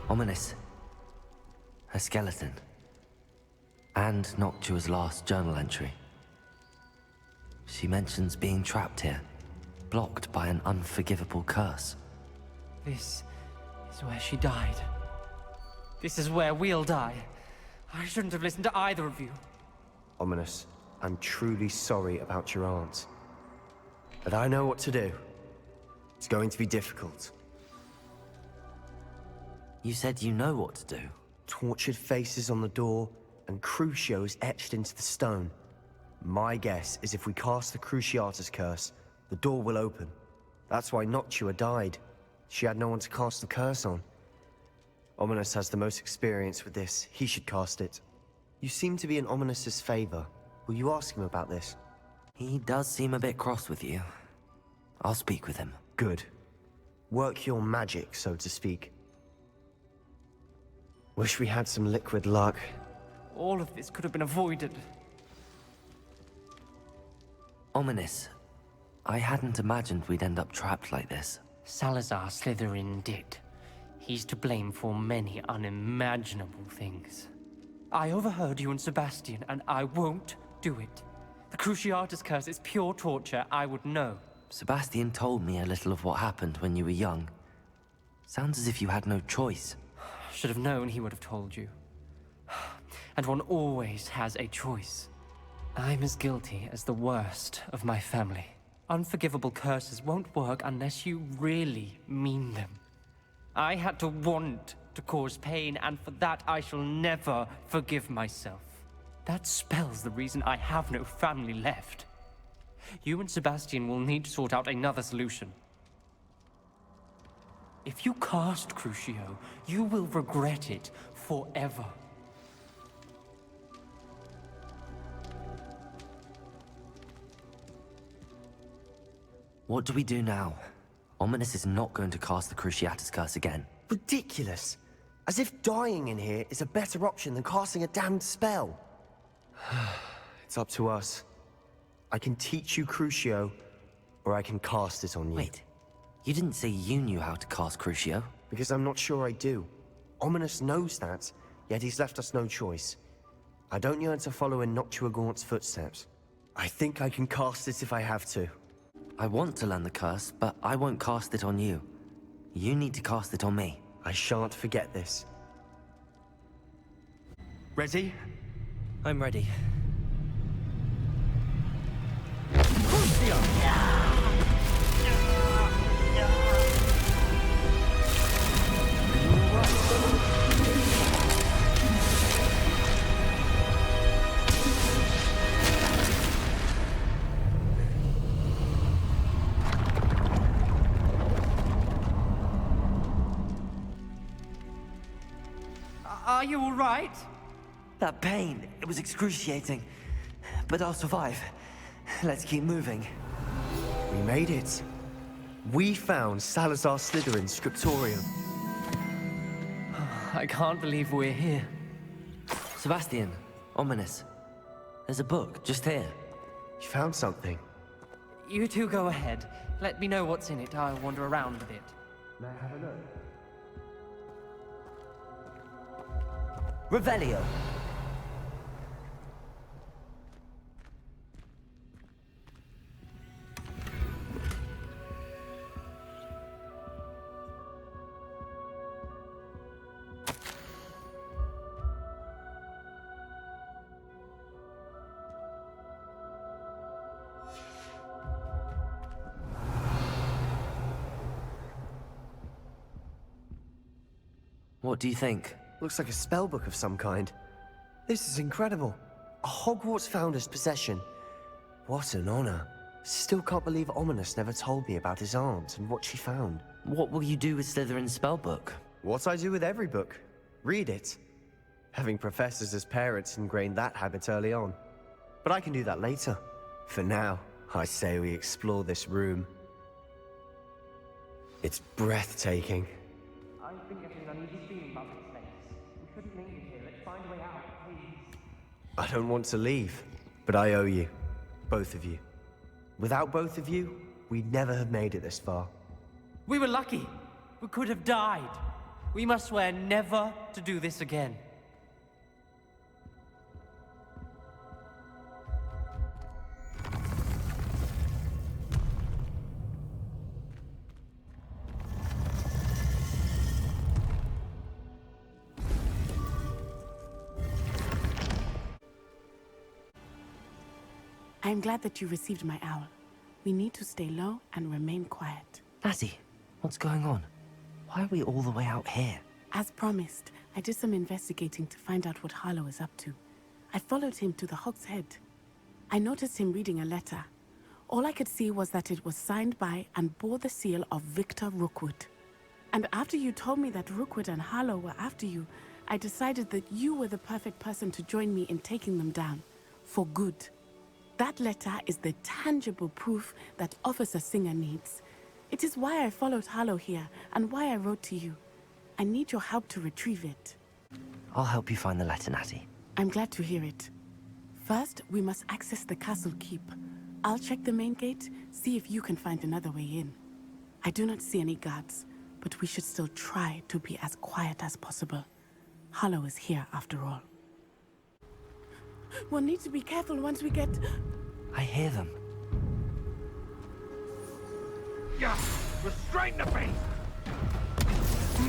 Ominous. A skeleton. And Noctua's last journal entry. She mentions being trapped here, blocked by an unforgivable curse.
This is where she died. This is where we'll die. I shouldn't have listened to either of you.
Ominous, I'm truly sorry about your aunt. But I know what to do. It's going to be difficult.
You said you know what to do.
Tortured faces on the door, and Crucios etched into the stone. My guess is if we cast the Cruciatus curse, the door will open. That's why Noctua died. She had no one to cast the curse on. Ominous has the most experience with this. He should cast it. You seem to be in Ominous's favor. Will you ask him about this?
He does seem a bit cross with you. I'll speak with him.
Good. Work your magic, so to speak. Wish we had some liquid luck.
All of this could have been avoided.
Ominous. I hadn't imagined we'd end up trapped like this.
Salazar Slytherin did. He's to blame for many unimaginable things. I overheard you and Sebastian, and I won't do it. The Cruciatus curse is pure torture, I would know.
Sebastian told me a little of what happened when you were young. Sounds as if you had no choice.
Should have known he would have told you. And one always has a choice. I'm as guilty as the worst of my family. Unforgivable curses won't work unless you really mean them. I had to want to cause pain, and for that I shall never forgive myself. That spells the reason I have no family left. You and Sebastian will need to sort out another solution. If you cast Crucio, you will regret it forever.
What do we do now? Ominous is not going to cast the Cruciatus curse again.
Ridiculous! As if dying in here is a better option than casting a damned spell. It's up to us. I can teach you Crucio, or I can cast it on you.
Wait, you didn't say you knew how to cast Crucio?
Because I'm not sure I do. Ominous knows that, yet he's left us no choice. I don't yearn to follow in Noctuagaunt's footsteps. I think I can cast it if I have to.
I want to learn the curse, but I won't cast it on you. You need to cast it on me.
I shan't forget this. Ready?
I'm ready.
Are you all right?
That pain, it was excruciating. But I'll survive. Let's keep moving.
We made it. We found Salazar Slytherin's scriptorium.
I can't believe we're here.
Sebastian, Ominous. There's a book just here.
You found something.
You two go ahead. Let me know what's in it. I'll wander around a bit.
May I have a look?
Revelio. What do you think?
Looks like a spellbook of some kind. This is incredible. A Hogwarts founder's possession. What an honor. Still can't believe Ominous never told me about his aunt and what she found.
What will you do with Slytherin's spellbook?
What I do with every book. Read it. Having professors as parents ingrained that habit early on. But I can do that later. For now, I say we explore this room. It's breathtaking.
I've been getting an uneasy feeling about this place. We shouldn't linger here. Let's find a way out, please.
I don't want to leave, but I owe you. Both of you. Without both of you, we'd never have made it this far.
We were lucky. We could have died. We must swear never to do this again.
I'm glad that you received my owl. We need to stay low and remain quiet.
Lassie, what's going on? Why are we all the way out here?
As promised, I did some investigating to find out what Harlow is up to. I followed him to the Hog's Head. I noticed him reading a letter. All I could see was that it was signed by and bore the seal of Victor Rookwood. And after you told me that Rookwood and Harlow were after you, I decided that you were the perfect person to join me in taking them down. For good. That letter is the tangible proof that Officer Singer needs. It is why I followed Harlow here, and why I wrote to you. I need your help to retrieve it.
I'll help you find the letter, Natty.
I'm glad to hear it. First, we must access the castle keep. I'll check the main gate, see if you can find another way in. I do not see any guards, but we should still try to be as quiet as possible. Harlow is here, after all. We'll need to be careful once we get...
I hear them.
Yeah, restrain the beast!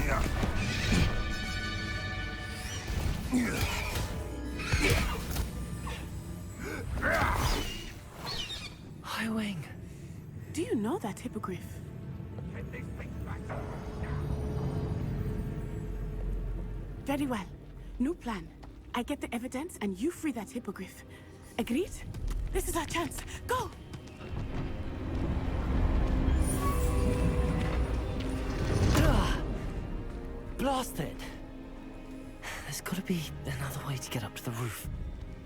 Yeah.
Highwing.
Do you know that hippogriff? Very well. New plan. I get the evidence and you free that hippogriff. Agreed? This is our chance. Go!
Blast it! There's gotta be another way to get up to the roof.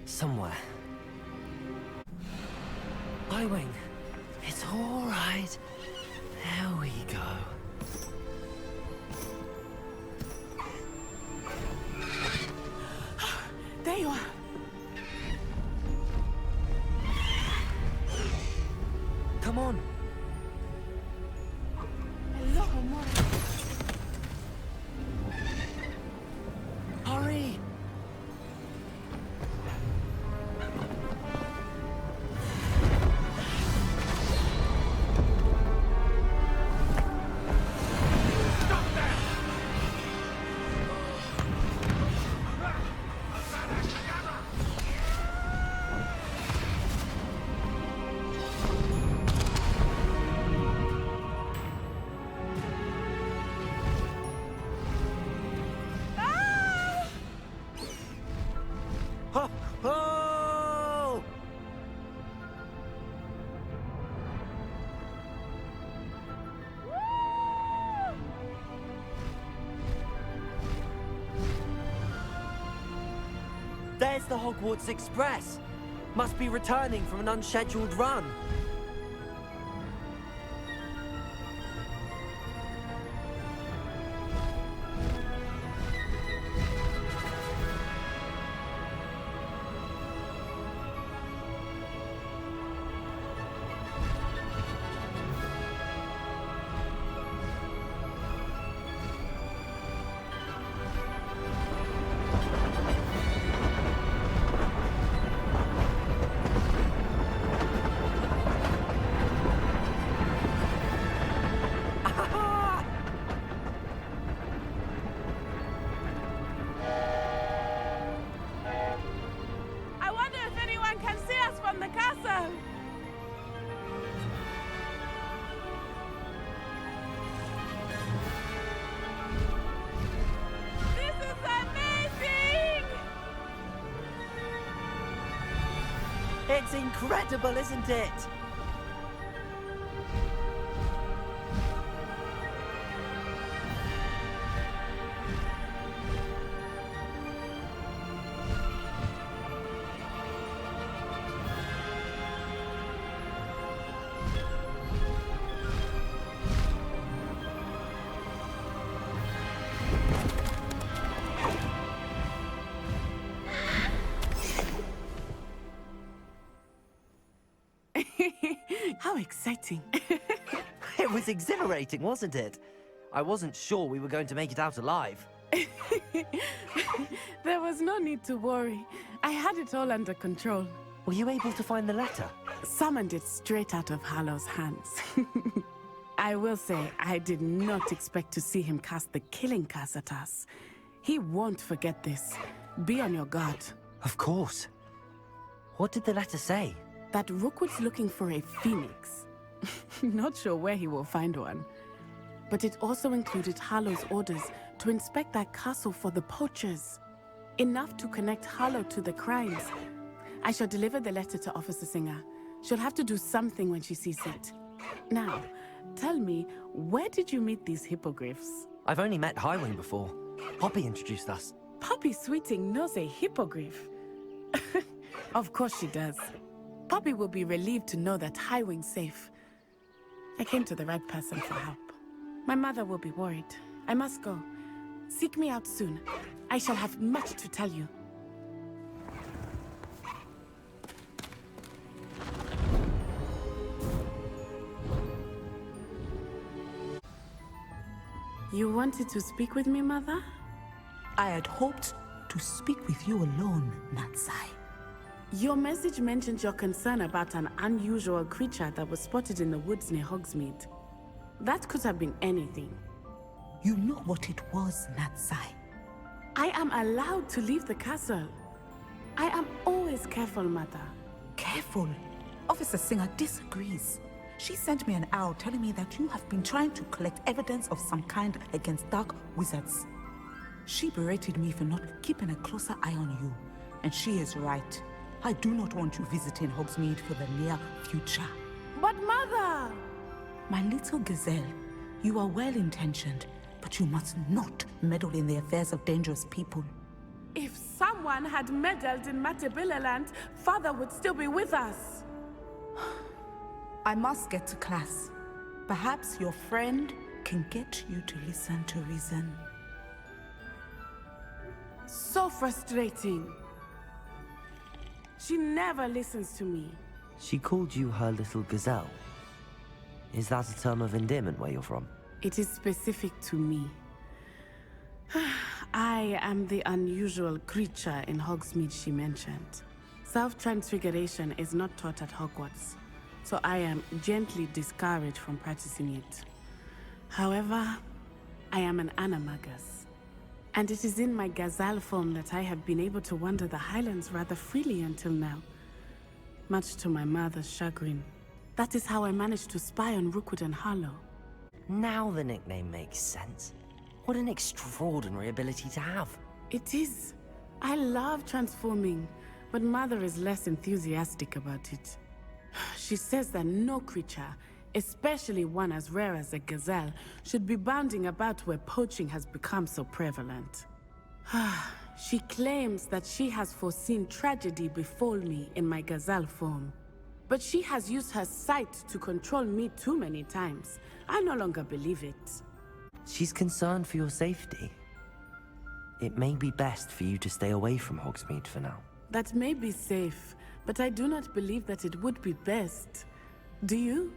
Somewhere. Highwing. It's all right. There we go.
There you are.
Come on.
Hello, more.
Hurry! Oh! There's the Hogwarts Express. Must be returning from an unscheduled run.
I wonder if anyone can see us from the castle. This is amazing!
It's incredible, isn't it?
How exciting.
It was exhilarating, wasn't it? I wasn't sure we were going to make it out alive.
There was no need to worry. I had it all under control.
Were you able to find the letter?
Summoned it straight out of Harlow's hands. I will say, I did not expect to see him cast the killing curse at us. He won't forget this. Be on your guard.
Of course. What did the letter say?
That Rookwood's looking for a phoenix. Not sure where he will find one. But it also included Harlow's orders to inspect that castle for the poachers. Enough to connect Harlow to the crimes. I shall deliver the letter to Officer Singer. She'll have to do something when she sees it. Now, tell me, where did you meet these hippogriffs?
I've only met Highwing before. Poppy introduced us.
Poppy Sweeting knows a hippogriff. Of course she does. Poppy will be relieved to know that Highwing's safe. I came to the right person for help. My mother will be worried. I must go. Seek me out soon. I shall have much to tell you. You wanted to speak with me, Mother?
I had hoped to speak with you alone, Natsai.
Your message mentioned your concern about an unusual creature that was spotted in the woods near Hogsmeade. That could have been anything.
You know what it was, Natsai.
I am allowed to leave the castle. I am always careful, Mother.
Careful? Officer Singer disagrees. She sent me an owl telling me that you have been trying to collect evidence of some kind against dark wizards. She berated me for not keeping a closer eye on you. And she is right. I do not want you visiting Hogsmeade for the near future.
But Mother!
My little gazelle, you are well-intentioned, but you must not meddle in the affairs of dangerous people.
If someone had meddled in Matabeleland, Father would still be with us.
I must get to class. Perhaps your friend can get you to listen to reason.
So frustrating. She never listens to me.
She called you her little gazelle. Is that a term of endearment where you're from?
It is specific to me. I am the unusual creature in Hogsmeade she mentioned. Self-transfiguration is not taught at Hogwarts, so I am gently discouraged from practicing it. However, I am an animagus, and it is in my gazelle form that I have been able to wander the Highlands rather freely until now, much to my mother's chagrin. That is how I managed to spy on Rookwood and Harlow.
Now the nickname makes sense. What an extraordinary ability to have.
It is. I love transforming, but Mother is less enthusiastic about it. She says that no creature, especially one as rare as a gazelle, should be bounding about where poaching has become so prevalent. She claims that she has foreseen tragedy befall me in my gazelle form. But she has used her sight to control me too many times. I no longer believe it.
She's concerned for your safety. It may be best for you to stay away from Hogsmeade for now.
That may be safe, but I do not believe that it would be best. Do you?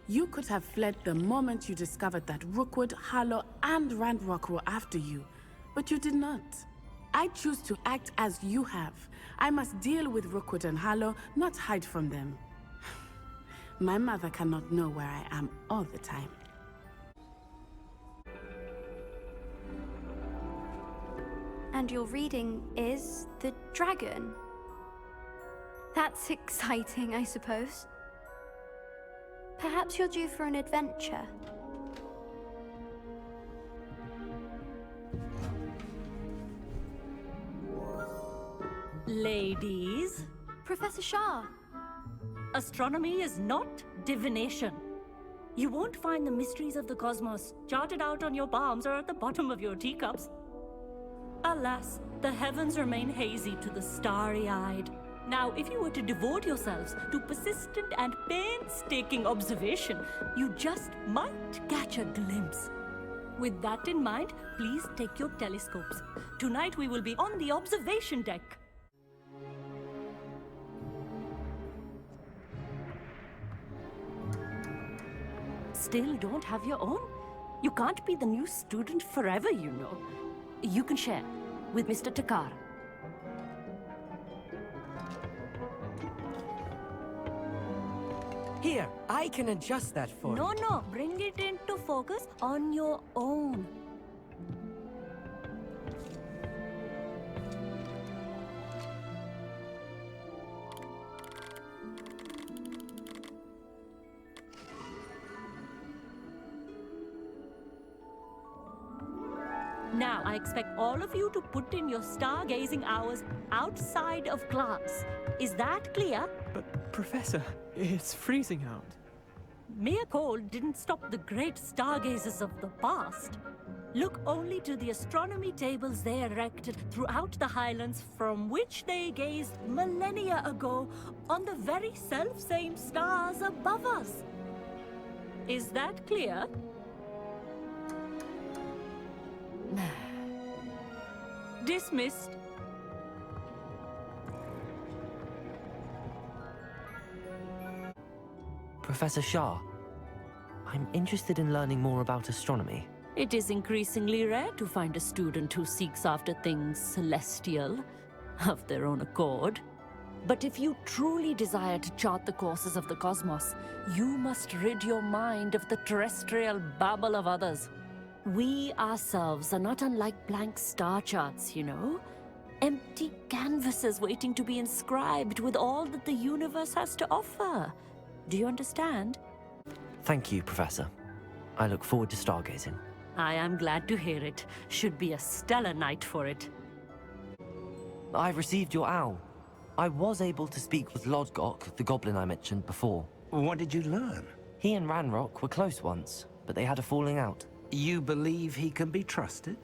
You could have fled the moment you discovered that Rookwood, Harlow, and Ranrock were after you, but you did not. I choose to act as you have. I must deal with Rookwood and Harlow, not hide from them. My mother cannot know where I am all the time.
And your reading is The Dragon. That's exciting, I suppose. Perhaps you're due for an adventure.
Ladies.
Professor Shah.
Astronomy is not divination. You won't find the mysteries of the cosmos charted out on your palms or at the bottom of your teacups. Alas, the heavens remain hazy to the starry-eyed. Now, if you were to devote yourselves to persistent and painstaking observation, you just might catch a glimpse. With that in mind, please take your telescopes. Tonight we will be on the observation deck. Still don't have your own? You can't be the new student forever, you know. You can share with Mr. Takar.
Here, I can adjust that for you.
No, bring it into focus on your own. Now, I expect all of you to put in your stargazing hours outside of class. Is that clear?
But, Professor, it's freezing out.
Mere cold didn't stop the great stargazers of the past. Look only to the astronomy tables they erected throughout the Highlands, from which they gazed millennia ago on the very self-same stars above us. Is that clear? Dismissed.
Professor Shah, I'm interested in learning more about astronomy.
It is increasingly rare to find a student who seeks after things celestial, of their own accord. But if you truly desire to chart the courses of the cosmos, you must rid your mind of the terrestrial babble of others. We ourselves are not unlike blank star charts, you know? Empty canvases waiting to be inscribed with all that the universe has to offer. Do you understand?
Thank you, Professor. I look forward to stargazing.
I am glad to hear it. Should be a stellar night for it.
I received your owl. I was able to speak with Lodgok, the goblin I mentioned before.
What did you learn?
He and Ranrock were close once, but they had a falling out.
You believe he can be trusted?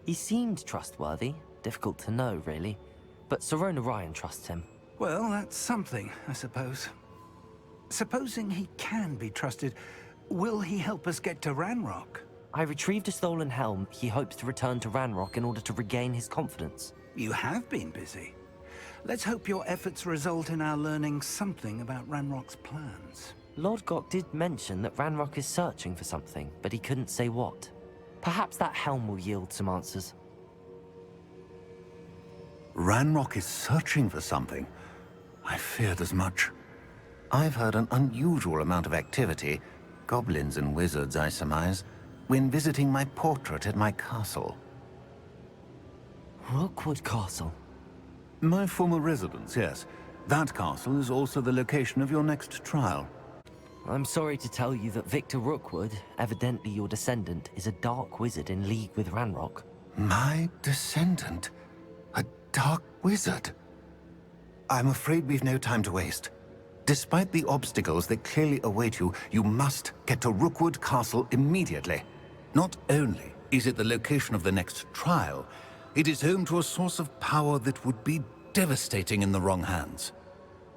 He seemed trustworthy. Difficult to know, really. But Sirona Ryan trusts him.
Well, that's something, I suppose. Supposing he can be trusted, will he help us get to Ranrock?
I retrieved a stolen helm. He hopes to return to Ranrock in order to regain his confidence.
You have been busy. Let's hope your efforts result in our learning something about Ranrock's plans.
Lodgok did mention that Ranrock is searching for something, but he couldn't say what. Perhaps that helm will yield some answers.
Ranrock is searching for something? I feared as much. I've heard an unusual amount of activity, goblins and wizards, I surmise, when visiting my portrait at my castle.
Rookwood Castle?
My former residence, yes. That castle is also the location of your next trial.
I'm sorry to tell you that Victor Rookwood, evidently your descendant, is a dark wizard in league with Ranrock.
My descendant? A dark wizard? I'm afraid we've no time to waste. Despite the obstacles that clearly await you, you must get to Rookwood Castle immediately. Not only is it the location of the next trial, it is home to a source of power that would be devastating in the wrong hands.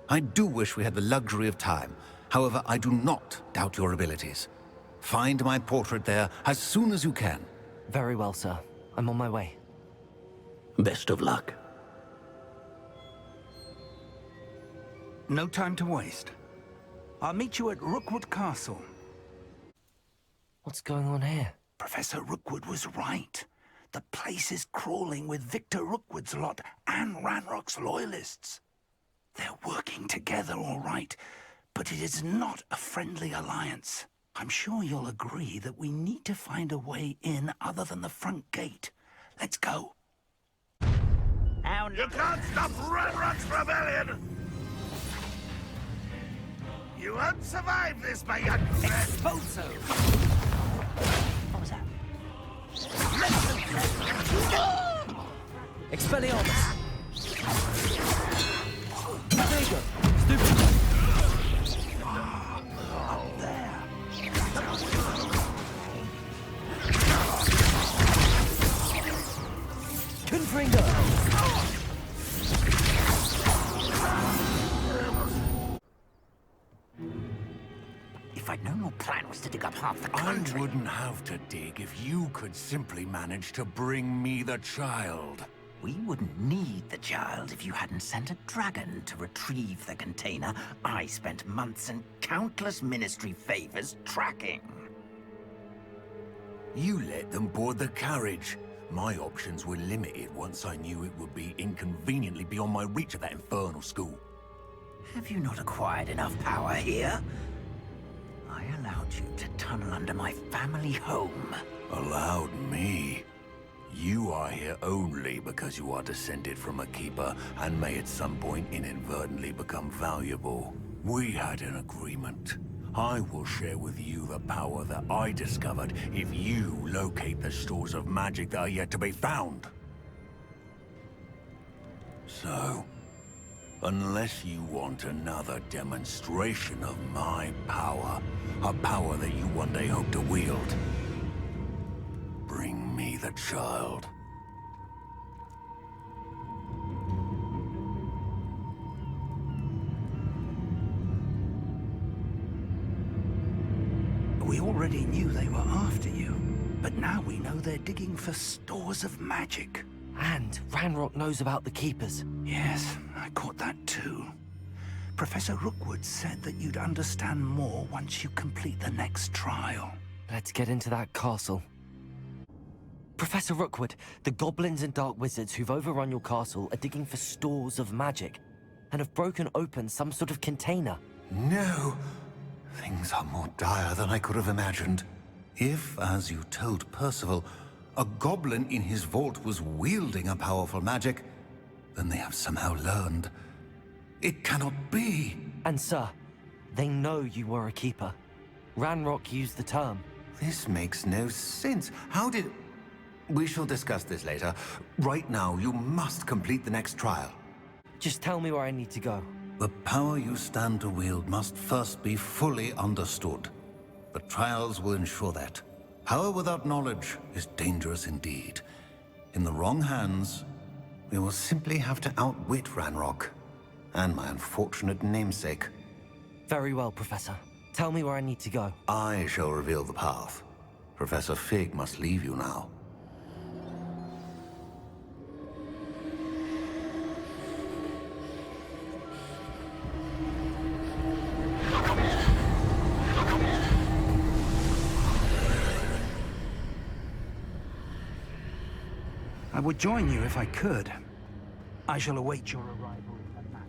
I do wish we had the luxury of time. However, I do not doubt your abilities. Find my portrait there as soon as you can.
Very well, sir. I'm on my way.
Best of luck.
No time to waste. I'll meet you at Rookwood Castle.
What's going on here?
Professor Rookwood was right. The place is crawling with Victor Rookwood's lot and Ranrock's loyalists. They're working together, all right, but it is not a friendly alliance. I'm sure you'll agree that we need to find a way in other than the front gate. Let's go.
You can't stop Ranrock's rebellion! You won't survive this, my young friend!
Expulso! What was that?
Expelliarmus!
Vega!
Stupid!
Up there!
Confringo!
If I'd known your plan was to dig up half the country...
I wouldn't have to dig if you could simply manage to bring me the child.
We wouldn't need the child if you hadn't sent a dragon to retrieve the container I spent months and countless ministry favors tracking.
You let them board the carriage. My options were limited once I knew it would be inconveniently beyond my reach at that infernal school.
Have you not acquired enough power here? I allowed you to tunnel under my family home.
Allowed me? You are here only because you are descended from a keeper and may at some point inadvertently become valuable. We had an agreement. I will share with you the power that I discovered if you locate the stores of magic that are yet to be found. So, unless you want another demonstration of my power, a power that you one day hope to wield, bring
child.
We already knew they were after you, but now we know they're digging for stores of magic.
And Ranrock knows about the Keepers.
Yes, I caught that too. Professor Rookwood said that you'd understand more once you complete the next trial.
Let's get into that castle. Professor Rookwood, the goblins and dark wizards who've overrun your castle are digging for stores of magic and have broken open some sort of container.
No! Things are more dire than I could have imagined. If, as you told Percival, a goblin in his vault was wielding a powerful magic, then they have somehow learned. It cannot be!
And sir, they know you were a keeper. Ranrock used the term.
This makes no sense. How did... We shall discuss this later. Right now, you must complete the next trial.
Just tell me where I need to go.
The power you stand to wield must first be fully understood. The trials will ensure that. Power without knowledge is dangerous indeed. In the wrong hands, we will simply have to outwit Ranrock and my unfortunate namesake.
Very well, Professor. Tell me where I need to go.
I shall reveal the path. Professor Fig must leave you now.
I would join you if I could. I shall await your arrival at that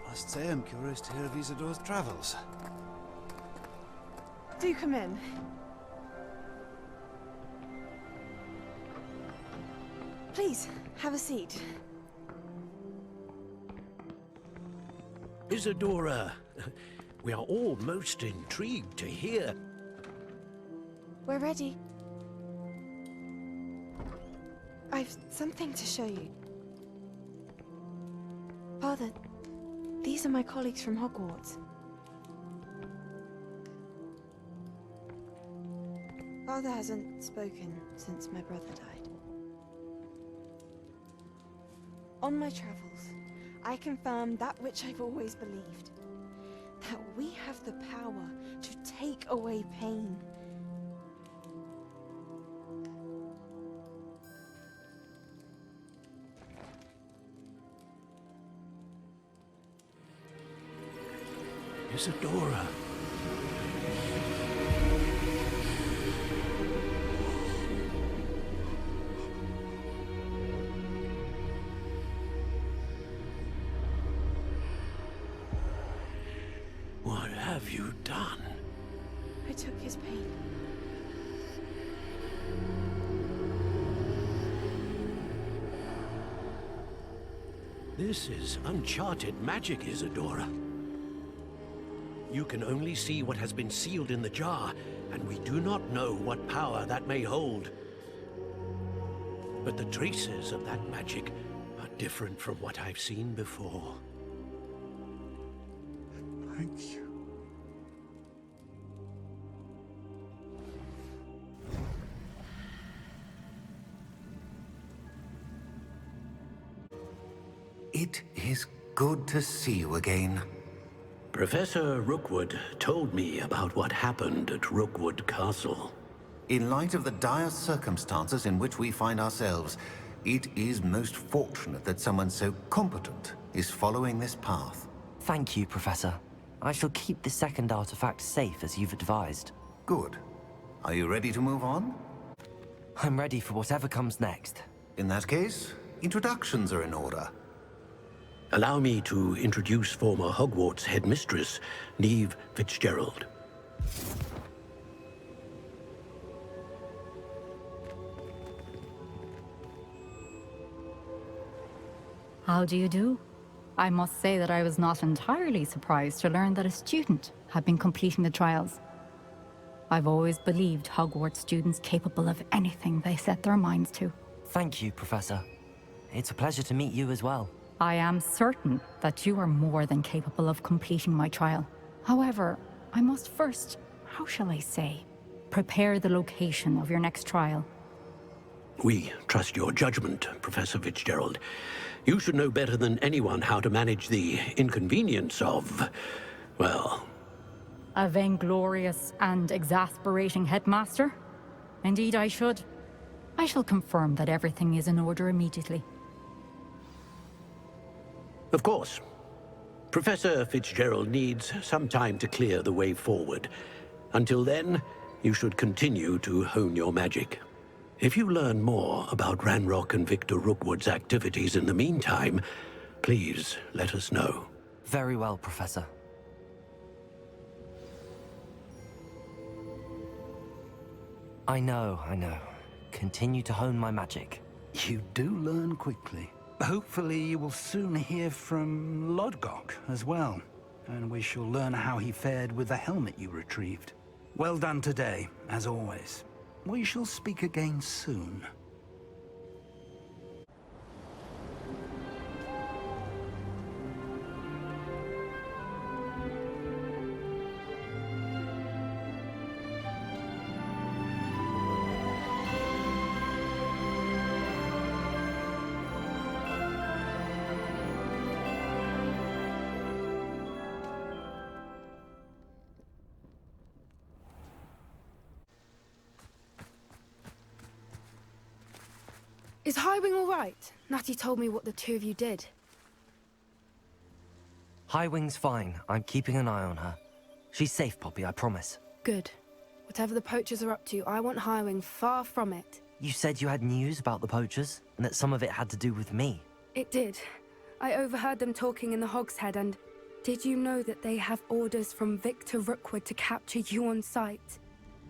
I must say I'm curious to hear of Isidore's travels.
Do come in. Please, have a seat.
Isadora, we are all most intrigued to hear.
We're ready. I've something to show you. Father, these are my colleagues from Hogwarts. Father hasn't spoken since my brother died. On my travels, I confirmed that which I've always believed. That we have the power to take away pain.
Isadora. What have you done?
I took his pain.
This is uncharted magic, Isadora. You can only see what has been sealed in the jar, and we do not know what power that may hold. But the traces of that magic are different from what I've seen before.
Thank you.
It is good to see you again.
Professor Rookwood told me about what happened at Rookwood Castle.
In light of the dire circumstances in which we find ourselves, it is most fortunate that someone so competent is following this path.
Thank you, Professor. I shall keep the second artifact safe as you've advised.
Good. Are you ready to move on?
I'm ready for whatever comes next.
In that case, introductions are in order.
Allow me to introduce former Hogwarts headmistress, Neve Fitzgerald.
How do you do? I must say that I was not entirely surprised to learn that a student had been completing the trials. I've always believed Hogwarts students capable of anything they set their minds to.
Thank you, Professor. It's a pleasure to meet you as well.
I am certain that you are more than capable of completing my trial. However, I must first, how shall I say, prepare the location of your next trial.
We trust your judgment, Professor Fitzgerald. You should know better than anyone how to manage the inconvenience of, well...
A vainglorious and exasperating headmaster? Indeed I should. I shall confirm that everything is in order immediately.
Of course. Professor Fitzgerald needs some time to clear the way forward. Until then, you should continue to hone your magic. If you learn more about Ranrock and Victor Rookwood's activities in the meantime, please let us know.
Very well, Professor. I know. Continue to hone my magic.
You do learn quickly. Hopefully you will soon hear from Lodgok as well, and we shall learn how he fared with the helmet you retrieved. Well done today, as always. We shall speak again soon.
Is Highwing all right? Natty told me what the two of you did.
Highwing's fine. I'm keeping an eye on her. She's safe, Poppy, I promise.
Good. Whatever the poachers are up to, I want Highwing far from it.
You said you had news about the poachers, and that some of it had to do with me.
It did. I overheard them talking in the Hog's Head, and did you know that they have orders from Victor Rookwood to capture you on sight?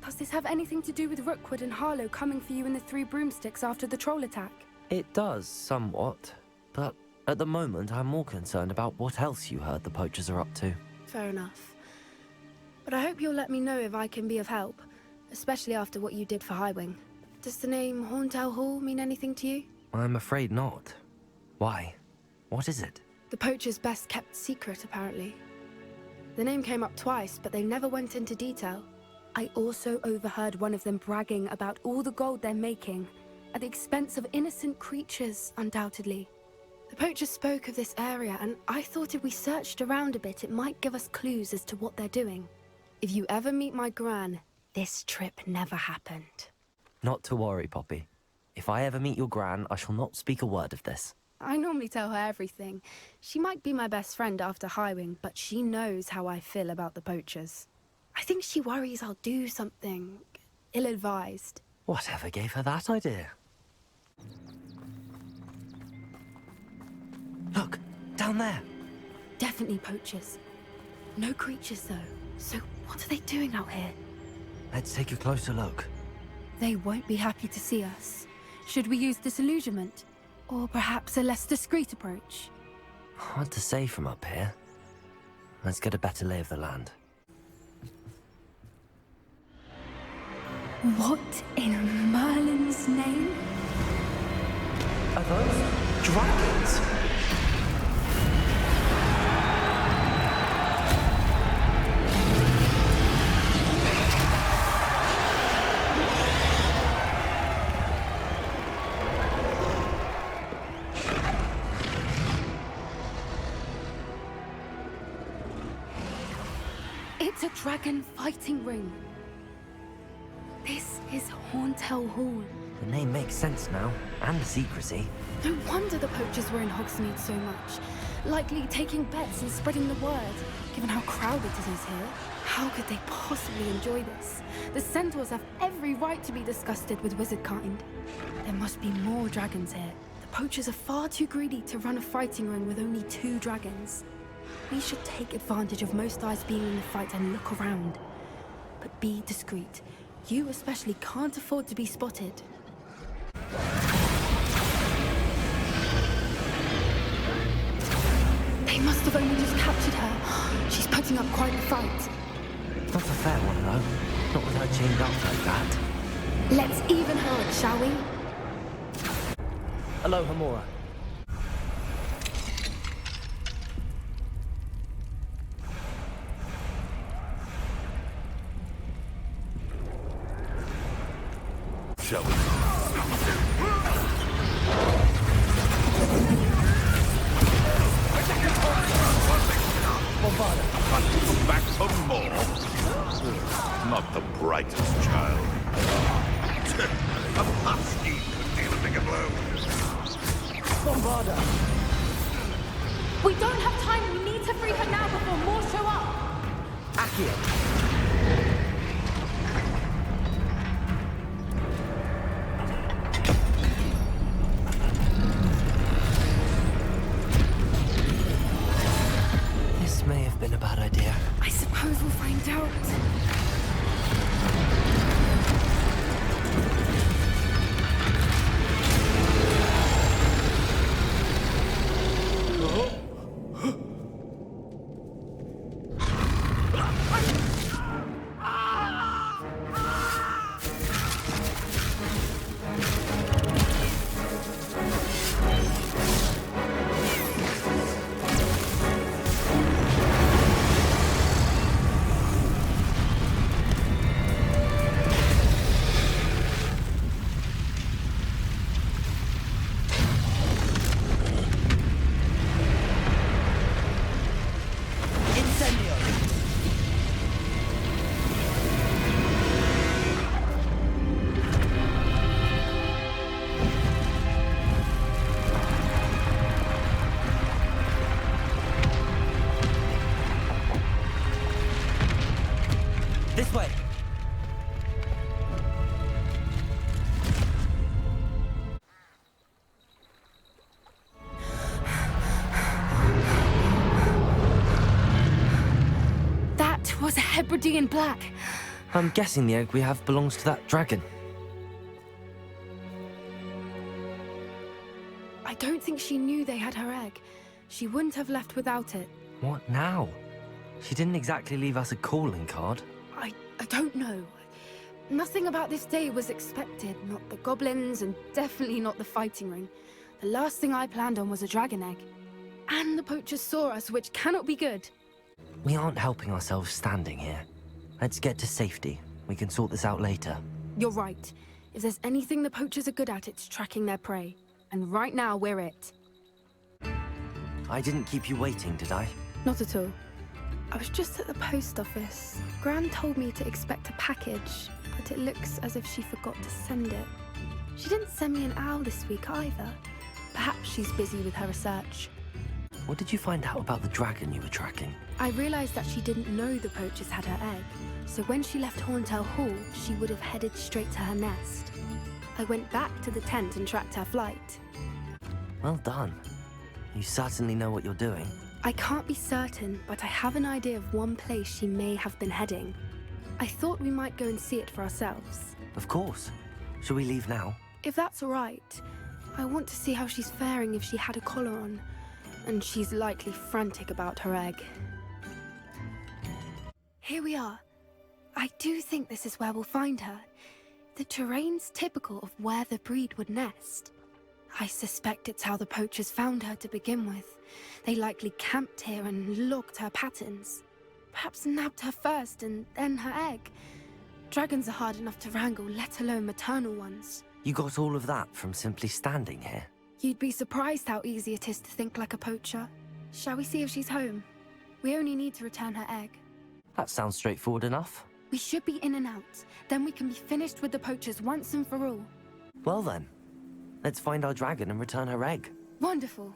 Does this have anything to do with Rookwood and Harlow coming for you in the Three Broomsticks after the troll attack?
It does, somewhat. But at the moment, I'm more concerned about what else you heard the poachers are up to.
Fair enough. But I hope you'll let me know if I can be of help, especially after what you did for Highwing. Does the name Hauntow Hall mean anything to you?
I'm afraid not. Why? What is it?
The poachers' best-kept secret, apparently. The name came up twice, but they never went into detail. I also overheard one of them bragging about all the gold they're making, at the expense of innocent creatures, undoubtedly. The poachers spoke of this area, and I thought if we searched around a bit, it might give us clues as to what they're doing. If you ever meet my Gran, this trip never happened.
Not to worry, Poppy. If I ever meet your Gran, I shall not speak a word of this.
I normally tell her everything. She might be my best friend after Highwing, but she knows how I feel about the poachers. I think she worries I'll do something ill-advised.
Whatever gave her that idea? Look, down there.
Definitely poachers. No creatures, though. So what are they doing out here?
Let's take a closer look.
They won't be happy to see us. Should we use disillusionment? Or perhaps a less discreet approach?
Hard to say from up here. Let's get a better lay of the land.
What in Merlin's name?
Are those dragons?
It's a dragon fighting ring. This is Horntail Hall.
The name makes sense now, and the secrecy.
No wonder the poachers were in Hogsmeade so much. Likely taking bets and spreading the word, given how crowded it is here. How could they possibly enjoy this? The centaurs have every right to be disgusted with wizard kind. There must be more dragons here. The poachers are far too greedy to run a fighting ring with only 2 dragons. We should take advantage of most eyes being in the fight and look around. But be discreet. You especially can't afford to be spotted. They must have only just captured her. She's putting up quite a fight.
Not a fair one, though. Not with her chained up like that.
Let's even her up, shall we?
Hello, Hamura.
Shall we?
Back for more. Not the brightest child. A husky could deal a bigger blow.
Bombarda!
We don't have time. We need to free her now before more show up.
Accio!
This may have been a bad idea.
I suppose we'll find out.
This way!
That was a Hebridean black.
I'm guessing the egg we have belongs to that dragon.
I don't think she knew they had her egg. She wouldn't have left without it.
What now? She didn't exactly leave us a calling card.
I don't know. Nothing about this day was expected. Not the goblins, and definitely not the fighting ring. The last thing I planned on was a dragon egg. And the poachers saw us, which cannot be good.
We aren't helping ourselves standing here. Let's get to safety. We can sort this out later.
You're right. If there's anything the poachers are good at, it's tracking their prey. And right now, we're it.
I didn't keep you waiting, did I?
Not at all. I was just at the post office. Gran told me to expect a package, but it looks as if she forgot to send it. She didn't send me an owl this week either. Perhaps she's busy with her research.
What did you find out about the dragon you were tracking?
I realized that she didn't know the poachers had her egg, so when she left Horntail Hall, she would have headed straight to her nest. I went back to the tent and tracked her flight.
Well done. You certainly know what you're doing.
I can't be certain, but I have an idea of one place she may have been heading. I thought we might go and see it for ourselves.
Of course. Shall we leave now?
If that's all right. I want to see how she's faring if she had a collar on. And she's likely frantic about her egg. Here we are. I do think this is where we'll find her. The terrain's typical of where the breed would nest. I suspect it's how the poachers found her to begin with. They likely camped here and logged her patterns. Perhaps nabbed her first and then her egg. Dragons are hard enough to wrangle, let alone maternal ones.
You got all of that from simply standing here?
You'd be surprised how easy it is to think like a poacher. Shall we see if she's home? We only need to return her egg.
That sounds straightforward enough.
We should be in and out. Then we can be finished with the poachers once and for all.
Well then, let's find our dragon and return her egg.
Wonderful.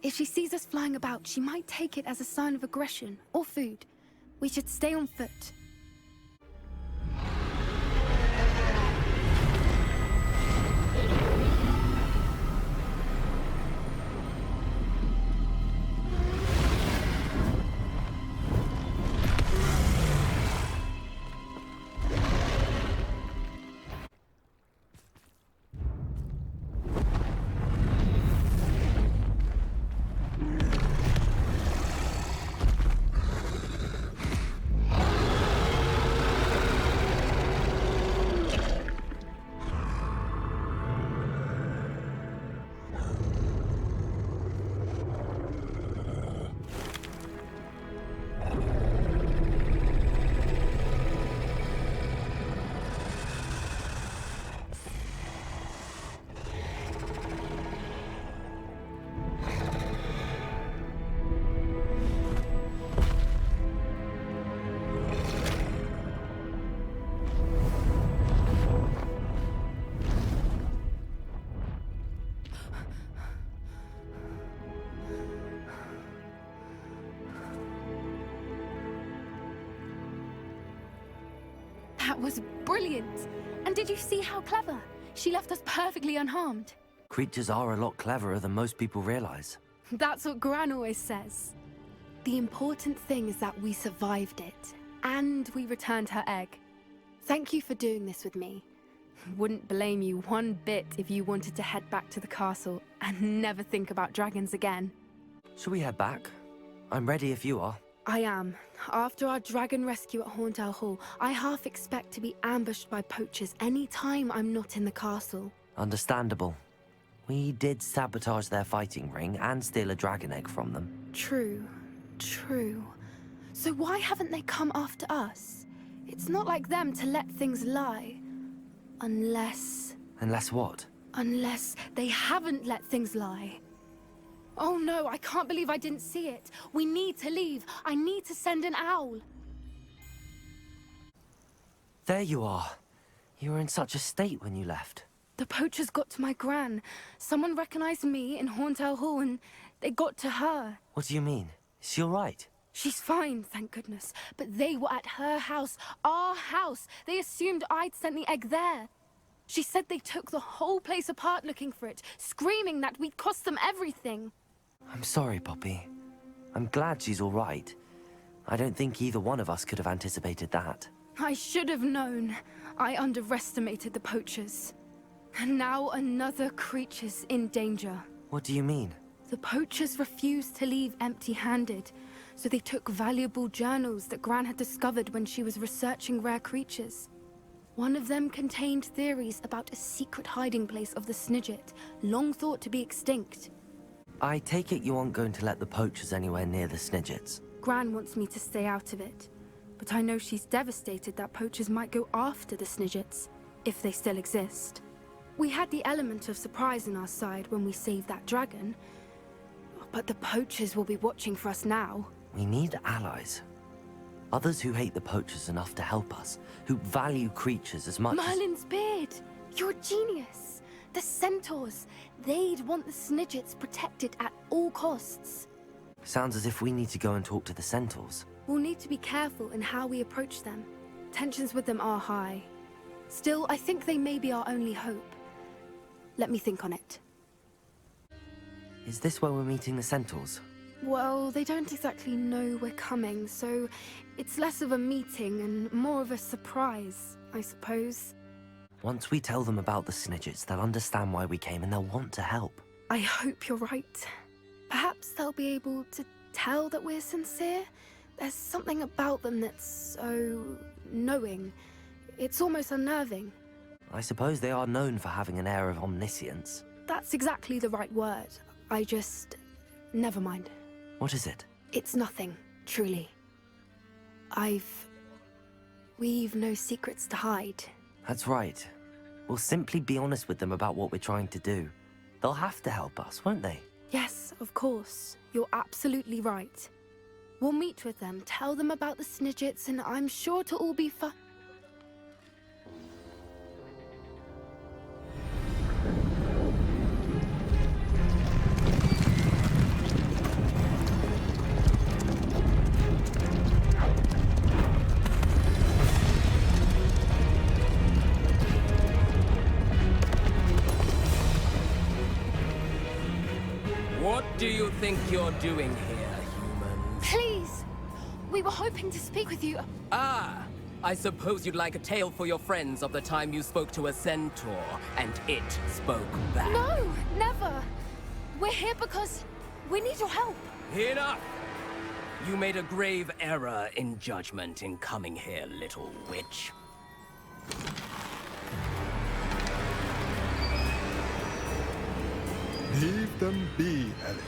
If she sees us flying about, she might take it as a sign of aggression or food. We should stay on foot. That was brilliant! And did you see how clever? She left us perfectly unharmed.
Creatures are a lot cleverer than most people realize.
That's what Gran always says. The important thing is that we survived it, and we returned her egg. Thank you for doing this with me. Wouldn't blame you one bit if you wanted to head back to the castle and never think about dragons again.
Shall we head back? I'm ready if you are.
I am. After our dragon rescue at Horndale Hall, I half expect to be ambushed by poachers any time I'm not in the castle.
Understandable. We did sabotage their fighting ring and steal a dragon egg from them.
True. True. So why haven't they come after us? It's not like them to let things lie. Unless...
Unless what?
Unless they haven't let things lie. Oh no, I can't believe I didn't see it. We need to leave. I need to send an owl.
There you are. You were in such a state when you left.
The poachers got to my gran. Someone recognized me in Horndale Hall and they got to her.
What do you mean? Is she all right?
She's fine, thank goodness. But they were at her house, our house. They assumed I'd sent the egg there. She said they took the whole place apart looking for it, screaming that we'd cost them everything.
I'm sorry, Poppy. I'm glad she's all right. I don't think either one of us could have anticipated that.
I should have known. I underestimated the poachers. And now another creature's in danger.
What do you mean?
The poachers refused to leave empty-handed, so they took valuable journals that Gran had discovered when she was researching rare creatures. One of them contained theories about a secret hiding place of the Snidget, long thought to be extinct.
I take it you aren't going to let the poachers anywhere near the Snidgets.
Gran wants me to stay out of it, but I know she's devastated that poachers might go after the Snidgets, if they still exist. We had the element of surprise on our side when we saved that dragon, but the poachers will be watching for us now.
We need allies. Others who hate the poachers enough to help us, who value creatures as much
Merlin's beard! You're a genius! The centaurs! They'd want the Snidgets protected at all costs.
Sounds as if we need to go and talk to the centaurs.
We'll need to be careful in how we approach them. Tensions with them are high. Still, I think they may be our only hope. Let me think on it.
Is this where we're meeting the centaurs?
Well, they don't exactly know we're coming, so it's less of a meeting and more of a surprise, I suppose.
Once we tell them about the Snidgets, they'll understand why we came and they'll want to help.
I hope you're right. Perhaps they'll be able to tell that we're sincere. There's something about them that's so knowing. It's almost unnerving.
I suppose they are known for having an air of omniscience.
That's exactly the right word. I just... never mind.
What is it?
It's nothing, truly. We've no secrets to hide.
That's right. We'll simply be honest with them about what we're trying to do. They'll have to help us, won't they?
Yes, of course. You're absolutely right. We'll meet with them, tell them about the Snidgets, and I'm sure to all be fine.
What do you think you're doing here, humans?
Please! We were hoping to speak with you.
Ah! I suppose you'd like a tale for your friends of the time you spoke to a centaur, and it spoke back.
No! Never! We're here because we need your help.
Enough! You made a grave error in judgment in coming here, little witch.
Leave them be, Alec.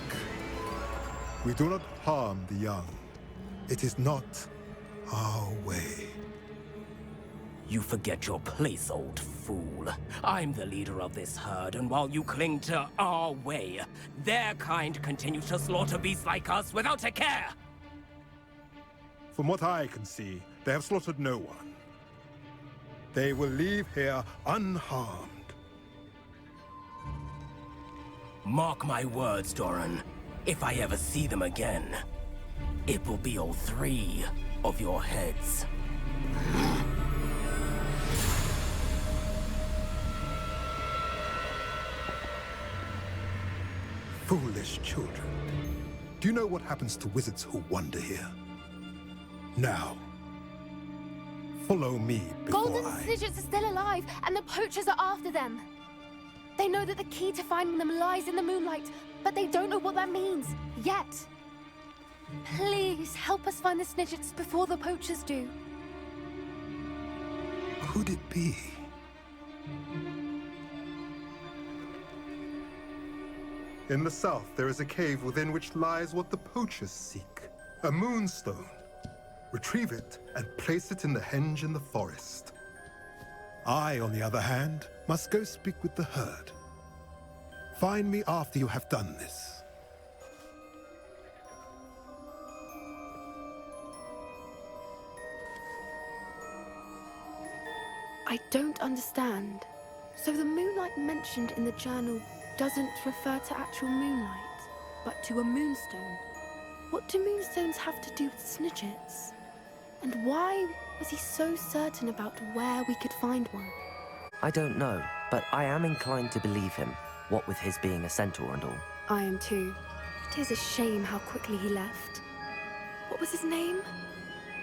We do not harm the young. It is not our way.
You forget your place, old fool. I'm the leader of this herd, and while you cling to our way, their kind continue to slaughter beasts like us without a care!
From what I can see, they have slaughtered no one. They will leave here unharmed.
Mark my words, Doran. If I ever see them again, it will be all 3 of your heads.
Foolish children. Do you know what happens to wizards who wander here? Now, follow me before
Golden Snidgets are still alive, and the poachers are after them. They know that the key to finding them lies in the moonlight, but they don't know what that means, yet. Please, help us find the Snidgets before the poachers do.
Could it be? In the south, there is a cave within which lies what the poachers seek. A moonstone. Retrieve it and place it in the henge in the forest. I, on the other hand, must go speak with the herd. Find me after you have done this.
I don't understand. So the moonlight mentioned in the journal doesn't refer to actual moonlight, but to a moonstone. What do moonstones have to do with Snidgets? And why was he so certain about where we could find one?
I don't know, but I am inclined to believe him, what with his being a centaur and all.
I am too. It is a shame how quickly he left. What was his name?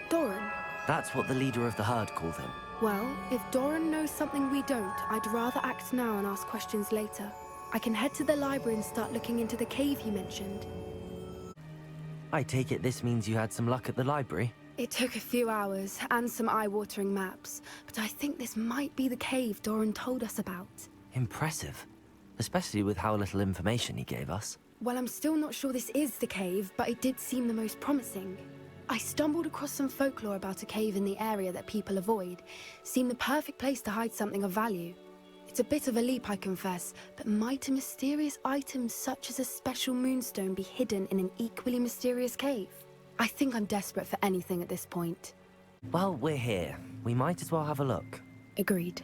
Doran?
That's what the leader of the herd called him.
Well, if Doran knows something we don't, I'd rather act now and ask questions later. I can head to the library and start looking into the cave you mentioned.
I take it this means you had some luck at the library?
It took a few hours and some eye-watering maps, but I think this might be the cave Doran told us about.
Impressive. Especially with how little information he gave us.
Well, I'm still not sure this is the cave, but it did seem the most promising. I stumbled across some folklore about a cave in the area that people avoid. Seemed the perfect place to hide something of value. It's a bit of a leap, I confess, but might a mysterious item such as a special moonstone be hidden in an equally mysterious cave? I think I'm desperate for anything at this point.
Well, we're here. We might as well have a look.
Agreed.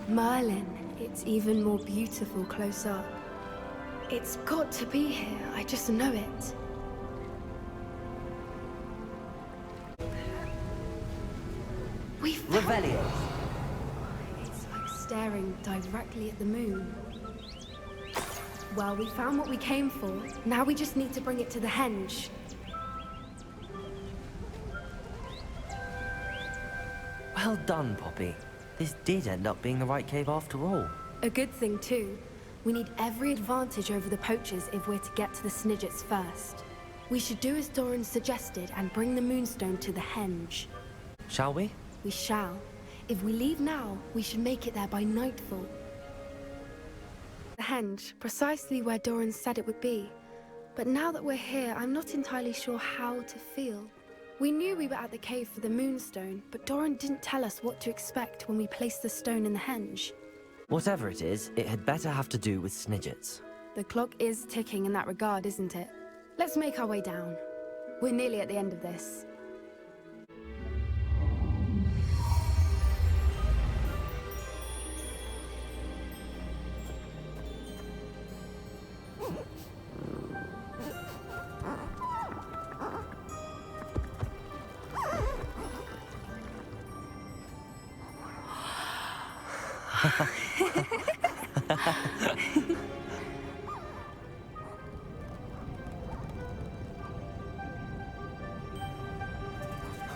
Merlin, it's even more beautiful close up. It's got to be here, I just know it.
Revelio.
It's like staring directly at the moon. Well, we found what we came for. Now we just need to bring it to the henge.
Well done, Poppy. This did end up being the right cave after all.
A good thing, too. We need every advantage over the poachers if we're to get to the Snidgets first. We should do as Doran suggested and bring the moonstone to the henge.
Shall we?
We shall. If we leave now, we should make it there by nightfall. The henge, precisely where Doran said it would be. But now that we're here, I'm not entirely sure how to feel. We knew we were at the cave for the Moonstone, but Doran didn't tell us what to expect when we placed the stone in the henge.
Whatever it is, it had better have to do with Snidgets.
The clock is ticking in that regard, isn't it? Let's make our way down. We're nearly at the end of this.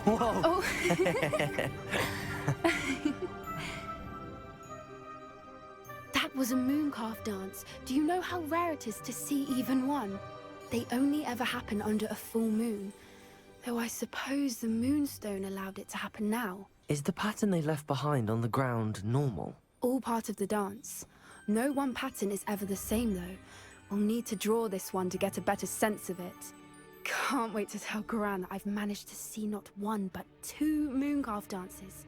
Whoa!
Oh. That was a mooncalf dance. Do you know how rare it is to see even one? They only ever happen under a full moon. Though I suppose the Moonstone allowed it to happen now.
Is the pattern they left behind on the ground normal?
All part of the dance. No one pattern is ever the same, though. We'll need to draw this one to get a better sense of it. Can't wait to tell Gran that I've managed to see not one, but 2 mooncalf dances.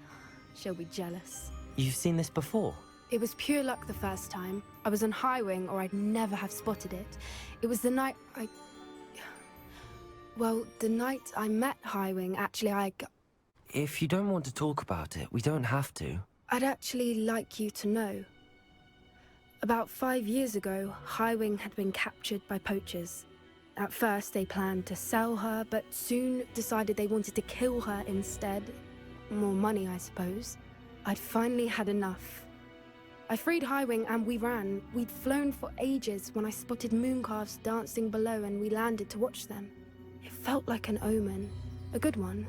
She'll be jealous.
You've seen this before?
It was pure luck the first time. I was on Highwing, or I'd never have spotted it. It was the night Well, the night I met Highwing, actually,
If you don't want to talk about it, we don't have to.
I'd actually like you to know. About 5 years ago, Highwing had been captured by poachers. At first, they planned to sell her, but soon decided they wanted to kill her instead. More money, I suppose. I'd finally had enough. I freed Highwing and we ran. We'd flown for ages when I spotted mooncalves dancing below and we landed to watch them. It felt like an omen. A good one.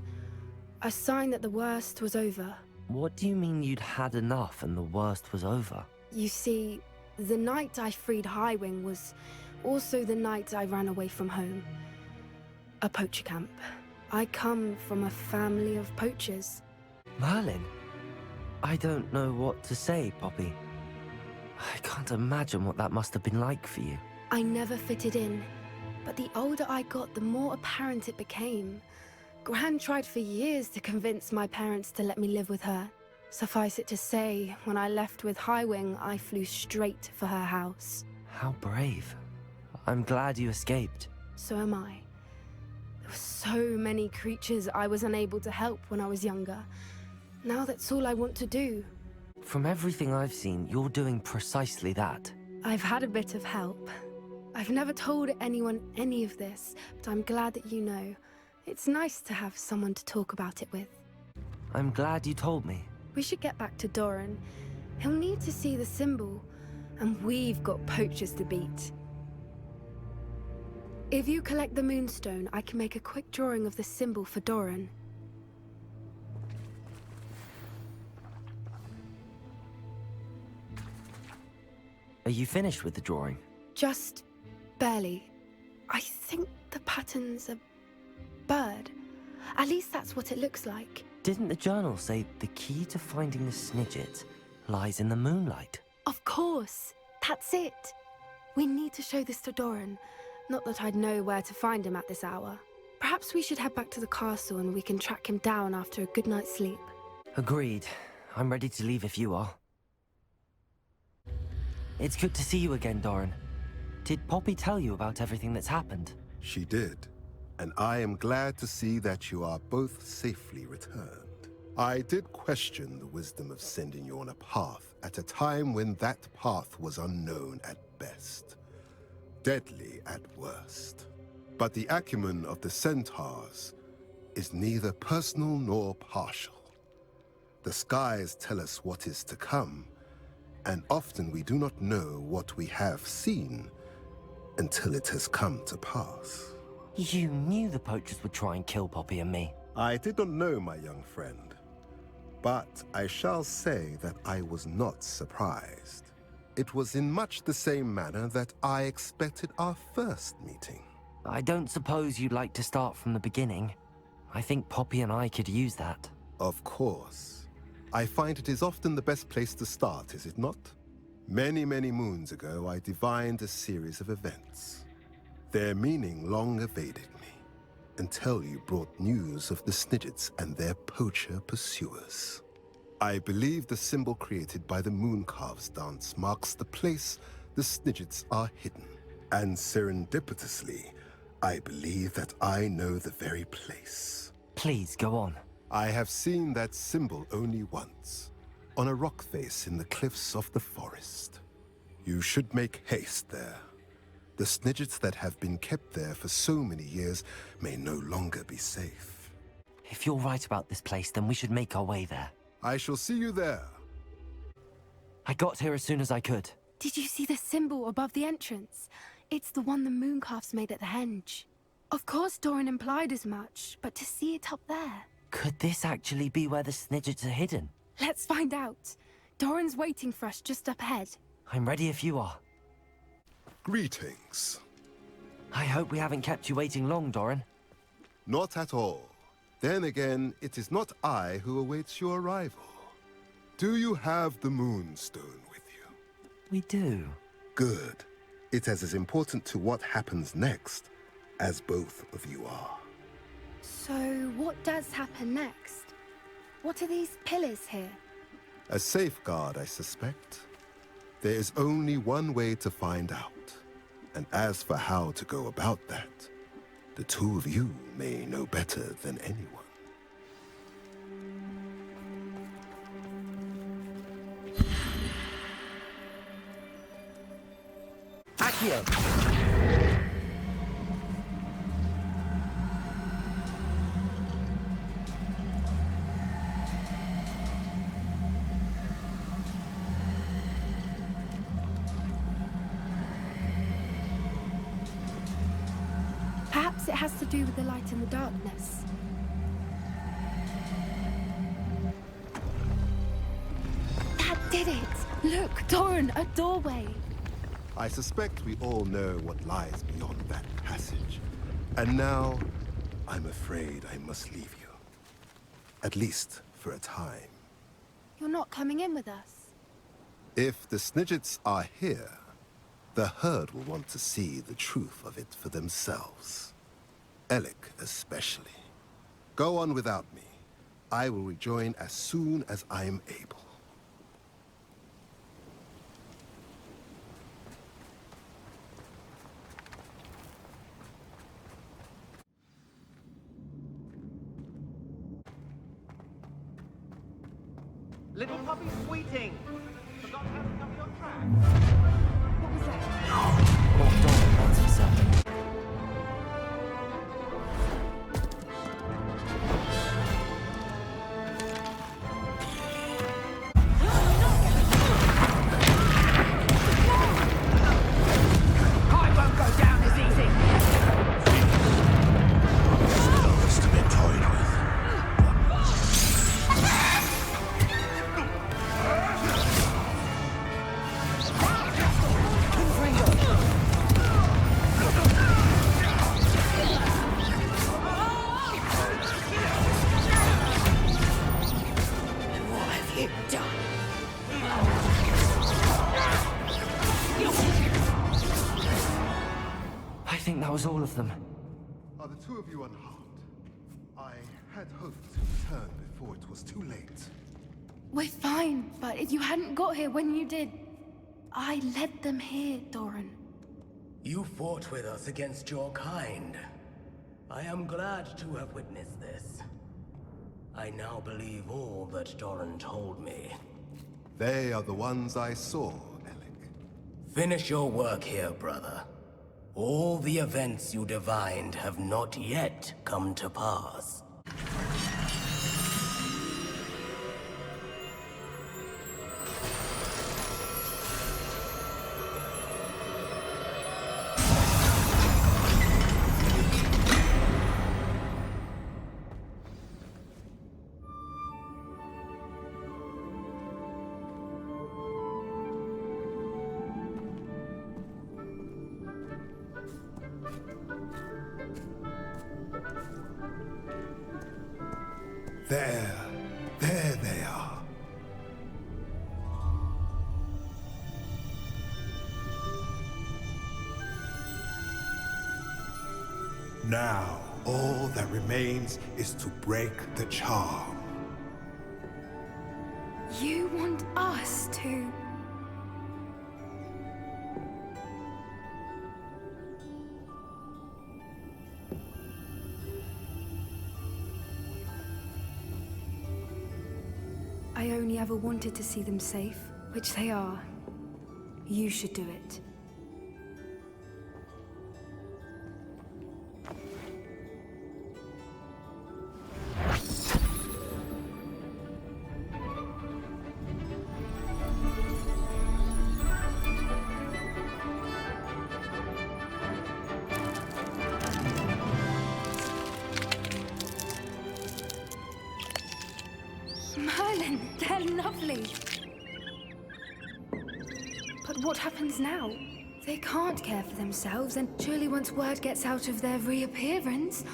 A sign that the worst was over.
What do you mean you'd had enough and the worst was over?
You see, the night I freed Highwing was also the night I ran away from home. A poacher camp. I come from a family of poachers.
Merlin? I don't know what to say, Poppy. I can't imagine what that must have been like for you.
I never fitted in, but the older I got, the more apparent it became. Gran tried for years to convince my parents to let me live with her. Suffice it to say, when I left with Highwing, I flew straight for her house.
How brave. I'm glad you escaped.
So am I. There were so many creatures I was unable to help when I was younger. Now that's all I want to do.
From everything I've seen, you're doing precisely that.
I've had a bit of help. I've never told anyone any of this, but I'm glad that you know. It's nice to have someone to talk about it with.
I'm glad you told me.
We should get back to Doran. He'll need to see the symbol, and we've got poachers to beat. If you collect the Moonstone, I can make a quick drawing of the symbol for Doran.
Are you finished with the drawing?
Just barely. I think the pattern's a bird. At least that's what it looks like.
Didn't the journal say the key to finding the Snidget lies in the moonlight?
Of course. That's it. We need to show this to Doran. Not that I'd know where to find him at this hour. Perhaps we should head back to the castle and we can track him down after a good night's sleep.
Agreed. I'm ready to leave if you are. It's good to see you again, Doran. Did Poppy tell you about everything that's happened?
She did. And I am glad to see that you are both safely returned. I did question the wisdom of sending you on a path at a time when that path was unknown at best, deadly at worst. But the acumen of the centaurs is neither personal nor partial. The skies tell us what is to come, and often we do not know what we have seen until it has come to pass.
You knew the poachers would try and kill Poppy and me.
I did not know, my young friend. But I shall say that I was not surprised. It was in much the same manner that I expected our first meeting.
I don't suppose you'd like to start from the beginning. I think Poppy and I could use that.
Of course. I find it is often the best place to start, is it not? Many, many moons ago, I divined a series of events.
Their meaning long evaded me, until you brought news of the Snidgets and their poacher pursuers. I believe the symbol created by the Mooncalves dance marks the place the Snidgets are hidden. And serendipitously, I believe that I know the very place.
Please, go on.
I have seen that symbol only once, on a rock face in the cliffs of the forest. You should make haste there. The Snidgets that have been kept there for so many years may no longer be safe.
If you're right about this place, then we should make our way there.
I shall see you there.
I got here as soon as I could.
Did you see the symbol above the entrance? It's the one the Mooncalves made at the henge. Of course Doran implied as much, but to see it up there...
Could this actually be where the Snidgets are hidden?
Let's find out. Doran's waiting for us just up ahead.
I'm ready if you are.
Greetings.
I hope we haven't kept you waiting long, Doran.
Not at all. Then again, it is not I who awaits your arrival. Do you have the Moonstone with you?
We do.
Good. It is as important to what happens next as both of you are.
So, what does happen next? What are these pillars here?
A safeguard, I suspect. There is only one way to find out. And as for how to go about that, the two of you may know better than anyone.
Accio!
Perhaps it has to do with the light in the darkness. That did it! Look, Doran, a doorway!
I suspect we all know what lies beyond that passage. And now, I'm afraid I must leave you. At least for a time.
You're not coming in with us.
If the Snidgets are here, the herd will want to see the truth of it for themselves. Alec especially. Go on without me. I will rejoin as soon as I am able.
Little puppy sweeting! Forgot how to cover your tracks?
What was that?
Not Doran, that's for certain. I think that was all of them.
Are the two of you unharmed? I had hoped to return before it was too late.
We're fine, but if you hadn't got here when you did, I led them here, Doran.
You fought with us against your kind. I am glad to have witnessed this. I now believe all that Doran told me.
They are the ones I saw, Alec.
Finish your work here, brother. All the events you divined have not yet come to pass.
There they are.
Now, all that remains is to break the charm.
You want us to... I only ever wanted to see them safe, which they are. You should do it. Merlin, they're lovely. But what happens now? They can't care for themselves, and surely once word gets out of their reappearance...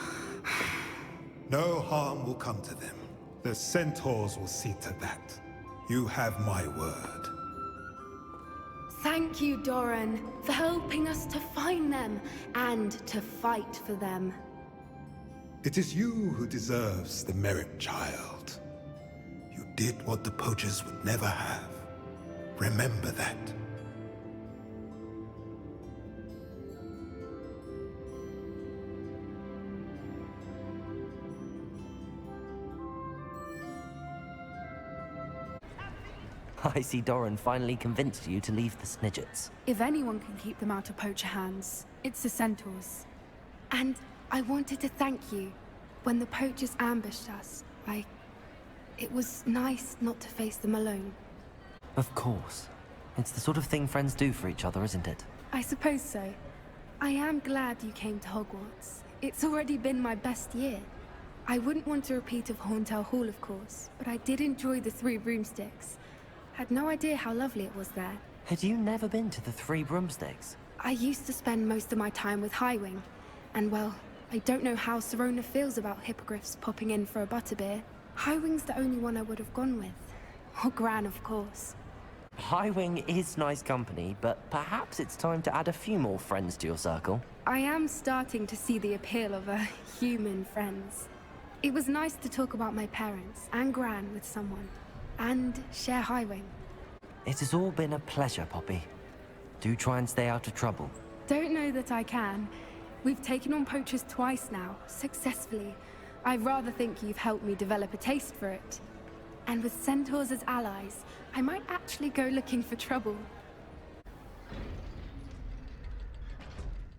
No harm will come to them. The centaurs will see to that. You have my word.
Thank you, Doran, for helping us to find them, and to fight for them.
It is you who deserves the merit, child. You did what the poachers would never have. Remember that.
I see Doran finally convinced you to leave the Snidgets.
If anyone can keep them out of poacher hands, it's the centaurs. And I wanted to thank you. When the poachers ambushed us, it was nice not to face them alone.
Of course. It's the sort of thing friends do for each other, isn't it?
I suppose so. I am glad you came to Hogwarts. It's already been my best year. I wouldn't want a repeat of Horntail Hall, of course, but I did enjoy the Three Broomsticks. Had no idea how lovely it was there.
Had you never been to the Three Broomsticks?
I used to spend most of my time with Highwing. And well, I don't know how Serona feels about hippogriffs popping in for a butterbeer. Highwing's the only one I would have gone with. Or Gran, of course.
Highwing is nice company, but perhaps it's time to add a few more friends to your circle.
I am starting to see the appeal of human friends. It was nice to talk about my parents and Gran with someone. And share Highwing.
It has all been a pleasure, Poppy. Do try and stay out of trouble.
Don't know that I can. We've taken on poachers twice now, successfully. I rather think you've helped me develop a taste for it. And with centaurs as allies, I might actually go looking for trouble.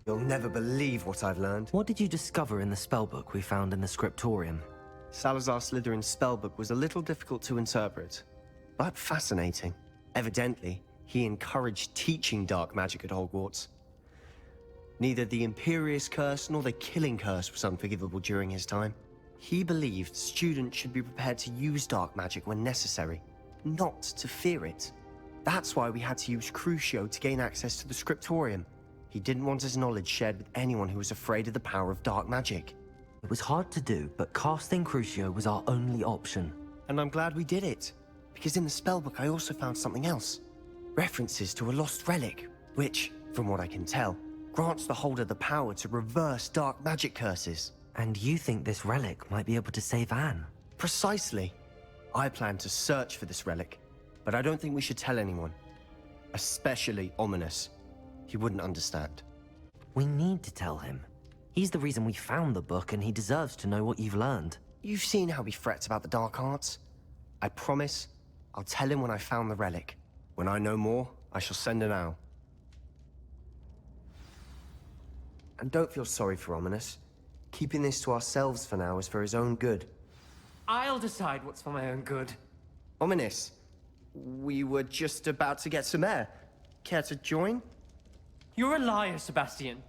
You'll never believe what I've learned.
What did you discover in the spellbook we found in the scriptorium?
Salazar Slytherin's spellbook was a little difficult to interpret, but fascinating. Evidently, he encouraged teaching dark magic at Hogwarts. Neither the Imperious Curse nor the Killing Curse was unforgivable during his time. He believed students should be prepared to use dark magic when necessary, not to fear it. That's why we had to use Crucio to gain access to the scriptorium. He didn't want his knowledge shared with anyone who was afraid of the power of dark magic.
It was hard to do, but casting Crucio was our only option.
And I'm glad we did it, because in the spellbook I also found something else. References to a lost relic, which, from what I can tell, grants the holder the power to reverse dark magic curses.
And you think this relic might be able to save Anne?
Precisely. I plan to search for this relic, but I don't think we should tell anyone. Especially Ominous. He wouldn't understand.
We need to tell him. He's the reason we found the book, and he deserves to know what you've learned.
You've seen how he frets about the dark arts. I promise I'll tell him when I found the relic. When I know more, I shall send an owl. And don't feel sorry for Ominous. Keeping this to ourselves for now is for his own good.
I'll decide what's for my own good.
Ominous, we were just about to get some air. Care to join?
You're a liar, Sebastian.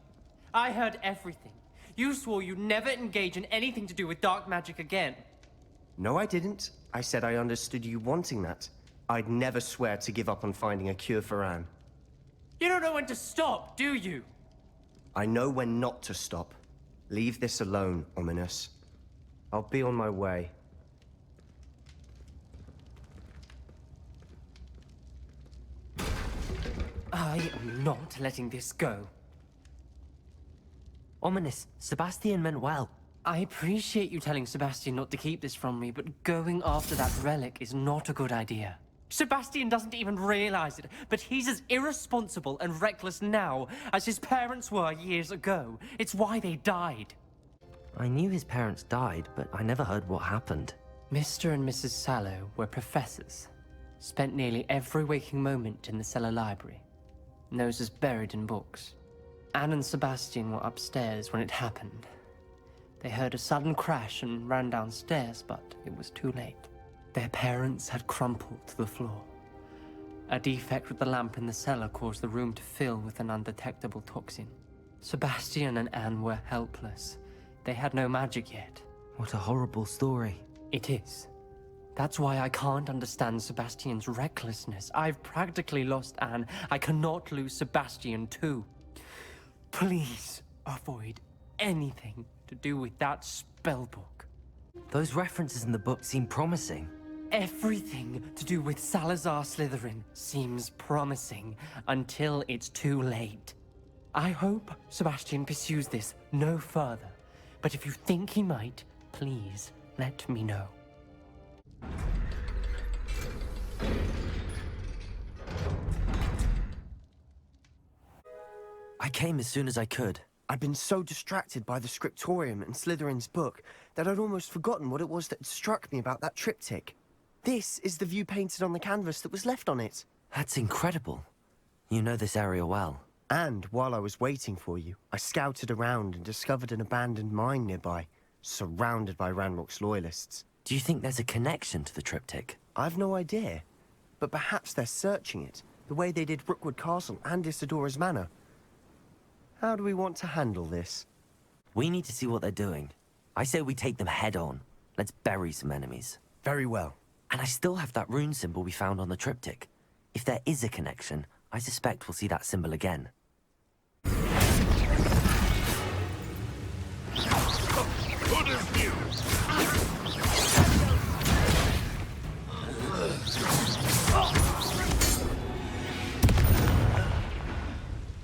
I heard everything. You swore you'd never engage in anything to do with dark magic again.
No, I didn't. I said I understood you wanting that. I'd never swear to give up on finding a cure for Anne.
You don't know when to stop, do you?
I know when not to stop. Leave this alone, Ominous. I'll be on my way.
I am not letting this go.
Ominous, Sebastian meant well.
I appreciate you telling Sebastian not to keep this from me, but going after that relic is not a good idea. Sebastian doesn't even realize it, but he's as irresponsible and reckless now as his parents were years ago. It's why they died.
I knew his parents died, but I never heard what happened.
Mr. and Mrs. Sallow were professors. Spent nearly every waking moment in the cellar library. Noses buried in books. Anne and Sebastian were upstairs when it happened. They heard a sudden crash and ran downstairs, but it was too late. Their parents had crumpled to the floor. A defect with the lamp in the cellar caused the room to fill with an undetectable toxin. Sebastian and Anne were helpless. They had no magic yet.
What a horrible story.
It is. That's why I can't understand Sebastian's recklessness. I've practically lost Anne. I cannot lose Sebastian too. Please avoid anything to do with that spellbook.
Those references in the book seem promising.
Everything to do with Salazar Slytherin seems promising until it's too late. I hope Sebastian pursues this no further, but if you think he might, please let me know.
I came as soon as I could.
I'd been so distracted by the scriptorium and Slytherin's book that I'd almost forgotten what it was that struck me about that triptych. This is the view painted on the canvas that was left on it.
That's incredible. You know this area well.
And while I was waiting for you, I scouted around and discovered an abandoned mine nearby, surrounded by Ranrock's loyalists.
Do you think there's a connection to the triptych?
I've no idea, but perhaps they're searching it, the way they did Rookwood Castle and Isidora's Manor. How do we want to handle this?
We need to see what they're doing. I say we take them head on. Let's bury some enemies.
Very well.
And I still have that rune symbol we found on the triptych. If there is a connection, I suspect we'll see that symbol again.
Good as new.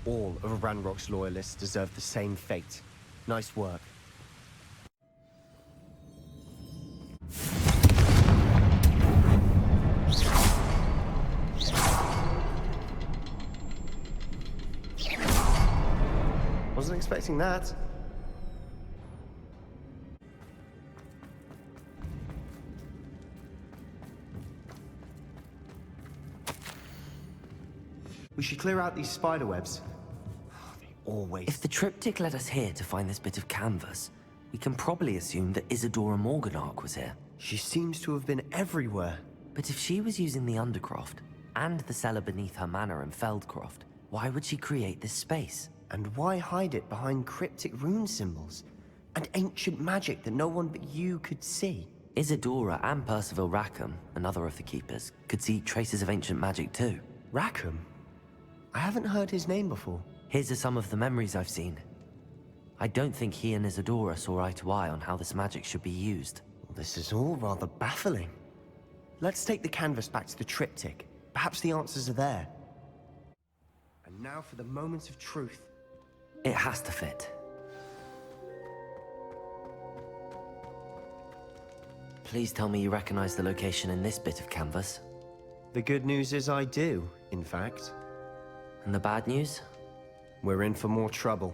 All of Ranrock's loyalists deserve the same fate. Nice work. Wasn't expecting that. We should clear out these spider webs. They always...
If the triptych led us here to find this bit of canvas, we can probably assume that Isidora Morganach was here.
She seems to have been everywhere.
But if she was using the Undercroft, and the cellar beneath her manor in Feldcroft, why would she create this space?
And why hide it behind cryptic rune symbols? And ancient magic that no one but you could see?
Isidora and Percival Rackham, another of the Keepers, could see traces of ancient magic too.
Rackham? I haven't heard his name before.
His are some of the memories I've seen. I don't think he and Isidora saw eye to eye on how this magic should be used.
Well, this is all rather baffling. Let's take the canvas back to the triptych. Perhaps the answers are there. And now for the moments of truth.
It has to fit. Please tell me you recognize the location in this bit of canvas.
The good news is I do, in fact.
And the bad news?
We're in for more trouble.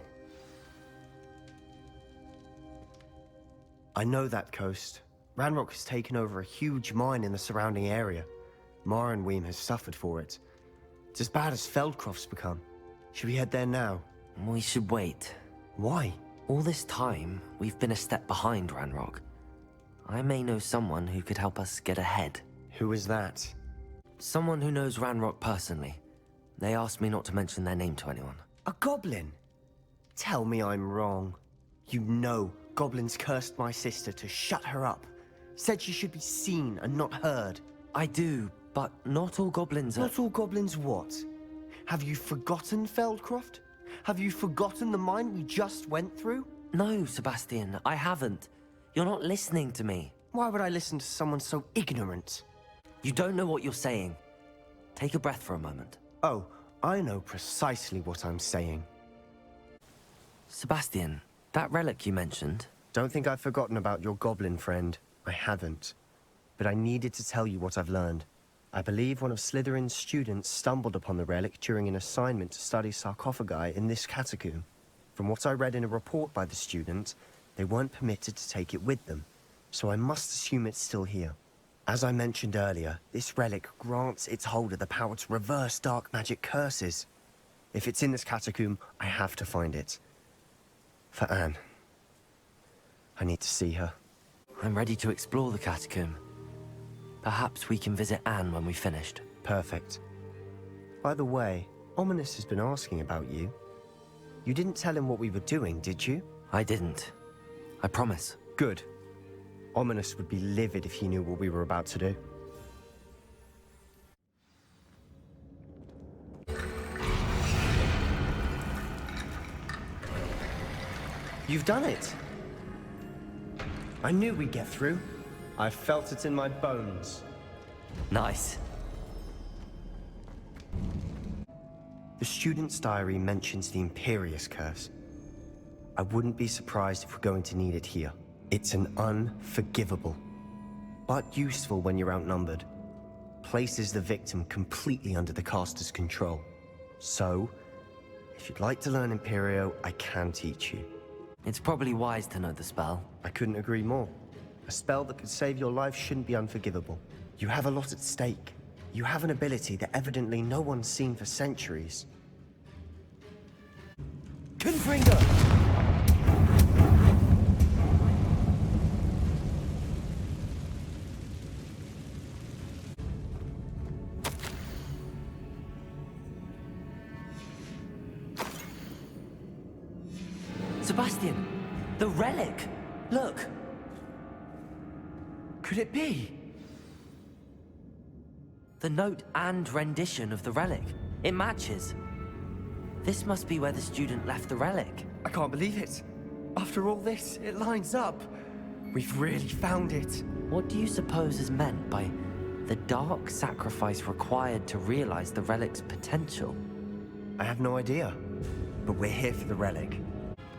I know that coast. Ranrock has taken over a huge mine in the surrounding area. Mornweem has suffered for it. It's as bad as Feldcroft's become. Should we head there now?
We should wait.
Why?
All this time, we've been a step behind Ranrock. I may know someone who could help us get ahead.
Who is that?
Someone who knows Ranrock personally. They asked me not to mention their name to anyone.
A goblin? Tell me I'm wrong. You know goblins cursed my sister to shut her up. Said she should be seen and not heard.
I do, but not all goblins are...
Not all goblins what? Have you forgotten Feldcroft? Have you forgotten the mine we just went through?
No, Sebastian, I haven't. You're not listening to me.
Why would I listen to someone so ignorant?
You don't know what you're saying. Take a breath for a moment.
Oh, I know precisely what I'm saying.
Sebastian, That relic you mentioned?
Don't think I've forgotten about your goblin friend. I haven't. But I needed to tell you what I've learned. I believe one of Slytherin's students stumbled upon the relic during an assignment to study sarcophagi in this catacomb. From what I read in a report by the student, they weren't permitted to take it with them, so I must assume it's still here. As I mentioned earlier, this relic grants its holder the power to reverse dark magic curses. If it's in this catacomb, I have to find it. For Anne. I need to see her.
I'm ready to explore the catacomb. Perhaps we can visit Anne when we've finished.
Perfect. By the way, Ominous has been asking about you. You didn't tell him what we were doing, did you?
I didn't. I promise.
Good. Ominous would be livid if he knew what we were about to do. You've done it! I knew we'd get through. I felt it in my bones.
Nice.
The student's diary mentions the Imperious Curse. I wouldn't be surprised if we're going to need it here. It's an unforgivable, but useful when you're outnumbered. Places the victim completely under the caster's control. So, if you'd like to learn Imperio, I can teach you.
It's probably wise to know the spell.
I couldn't agree more. A spell that could save your life shouldn't be unforgivable. You have a lot at stake. You have an ability that evidently no one's seen for centuries. Confringo!
Sebastian! The relic! Look! Could it be? The note and rendition of the relic. It matches. This must be where the student left the relic.
I can't believe it. After all this, it lines up. We've really found it.
What do you suppose is meant by the dark sacrifice required to realize the relic's potential?
I have no idea. But we're here for the relic.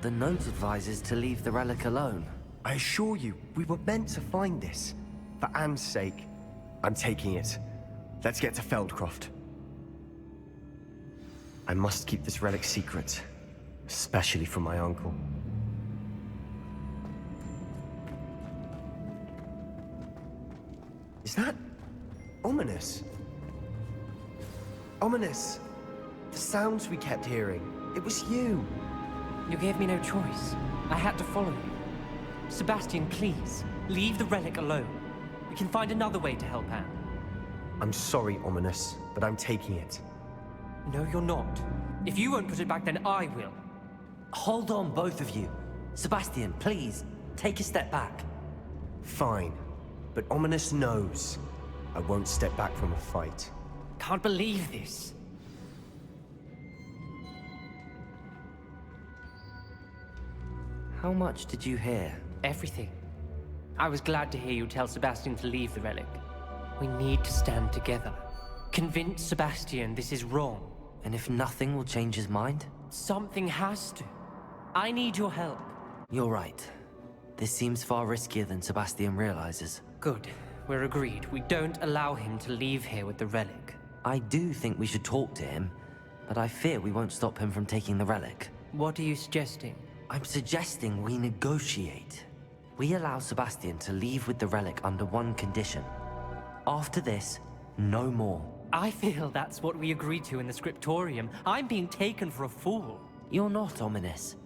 The note advises to leave the relic alone.
I assure you, we were meant to find this. For Anne's sake, I'm taking it. Let's get to Feldcroft. I must keep this relic secret, especially from my uncle. Is that Ominous? Ominous! The sounds we kept hearing. It was you.
You gave me no choice. I had to follow you. Sebastian, please, leave the relic alone. We can find another way to help Anne.
I'm sorry, Ominous, but I'm taking it.
No, you're not. If you won't put it back, then I will.
Hold on, both of you. Sebastian, please, take a step back.
Fine, but Ominous knows I won't step back from a fight.
Can't believe this.
How much did you hear?
Everything. I was glad to hear you tell Sebastian to leave the relic. We need to stand together. Convince Sebastian this is wrong.
And if nothing will change his mind?
Something has to. I need your help.
You're right. This seems far riskier than Sebastian realizes.
Good. We're agreed. We don't allow him to leave here with the relic.
I do think we should talk to him, but I fear we won't stop him from taking the relic.
What are you suggesting?
I'm suggesting we negotiate. We allow Sebastian to leave with the relic under one condition. After this, no more.
I feel that's what we agreed to in the scriptorium. I'm being taken for a fool.
You're not, Ominous.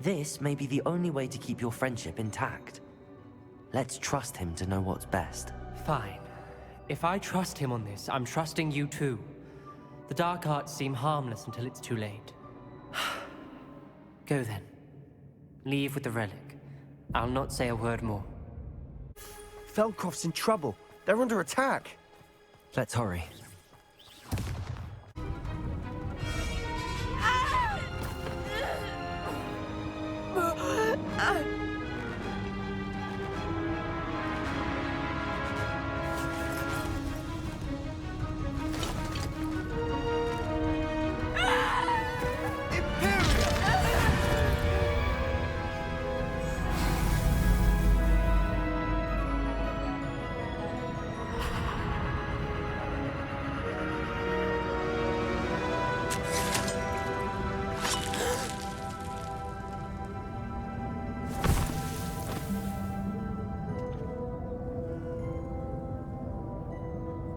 This may be the only way to keep your friendship intact. Let's trust him to know what's best.
Fine. If I trust him on this, I'm trusting you too. The dark arts seem harmless until it's too late. Go then. Leave with the relic. I'll not say a word more.
Feldcroft's in trouble. They're under attack.
Let's hurry.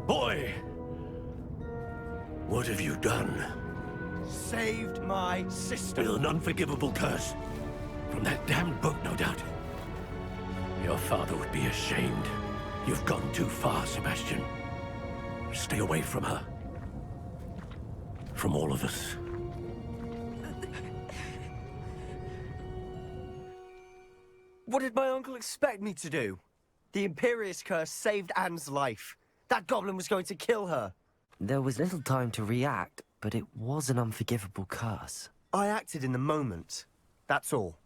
Boy! What have you done?
Saved my sister.
With an unforgivable curse. From that damned book, no doubt. Your father would be ashamed. You've gone too far, Sebastian. Stay away from her. From all of us.
What did my uncle expect me to do? The Imperious curse saved Anne's life. That goblin was going to kill her.
There was little time to react, but it was an unforgivable curse.
I acted in the moment. That's all.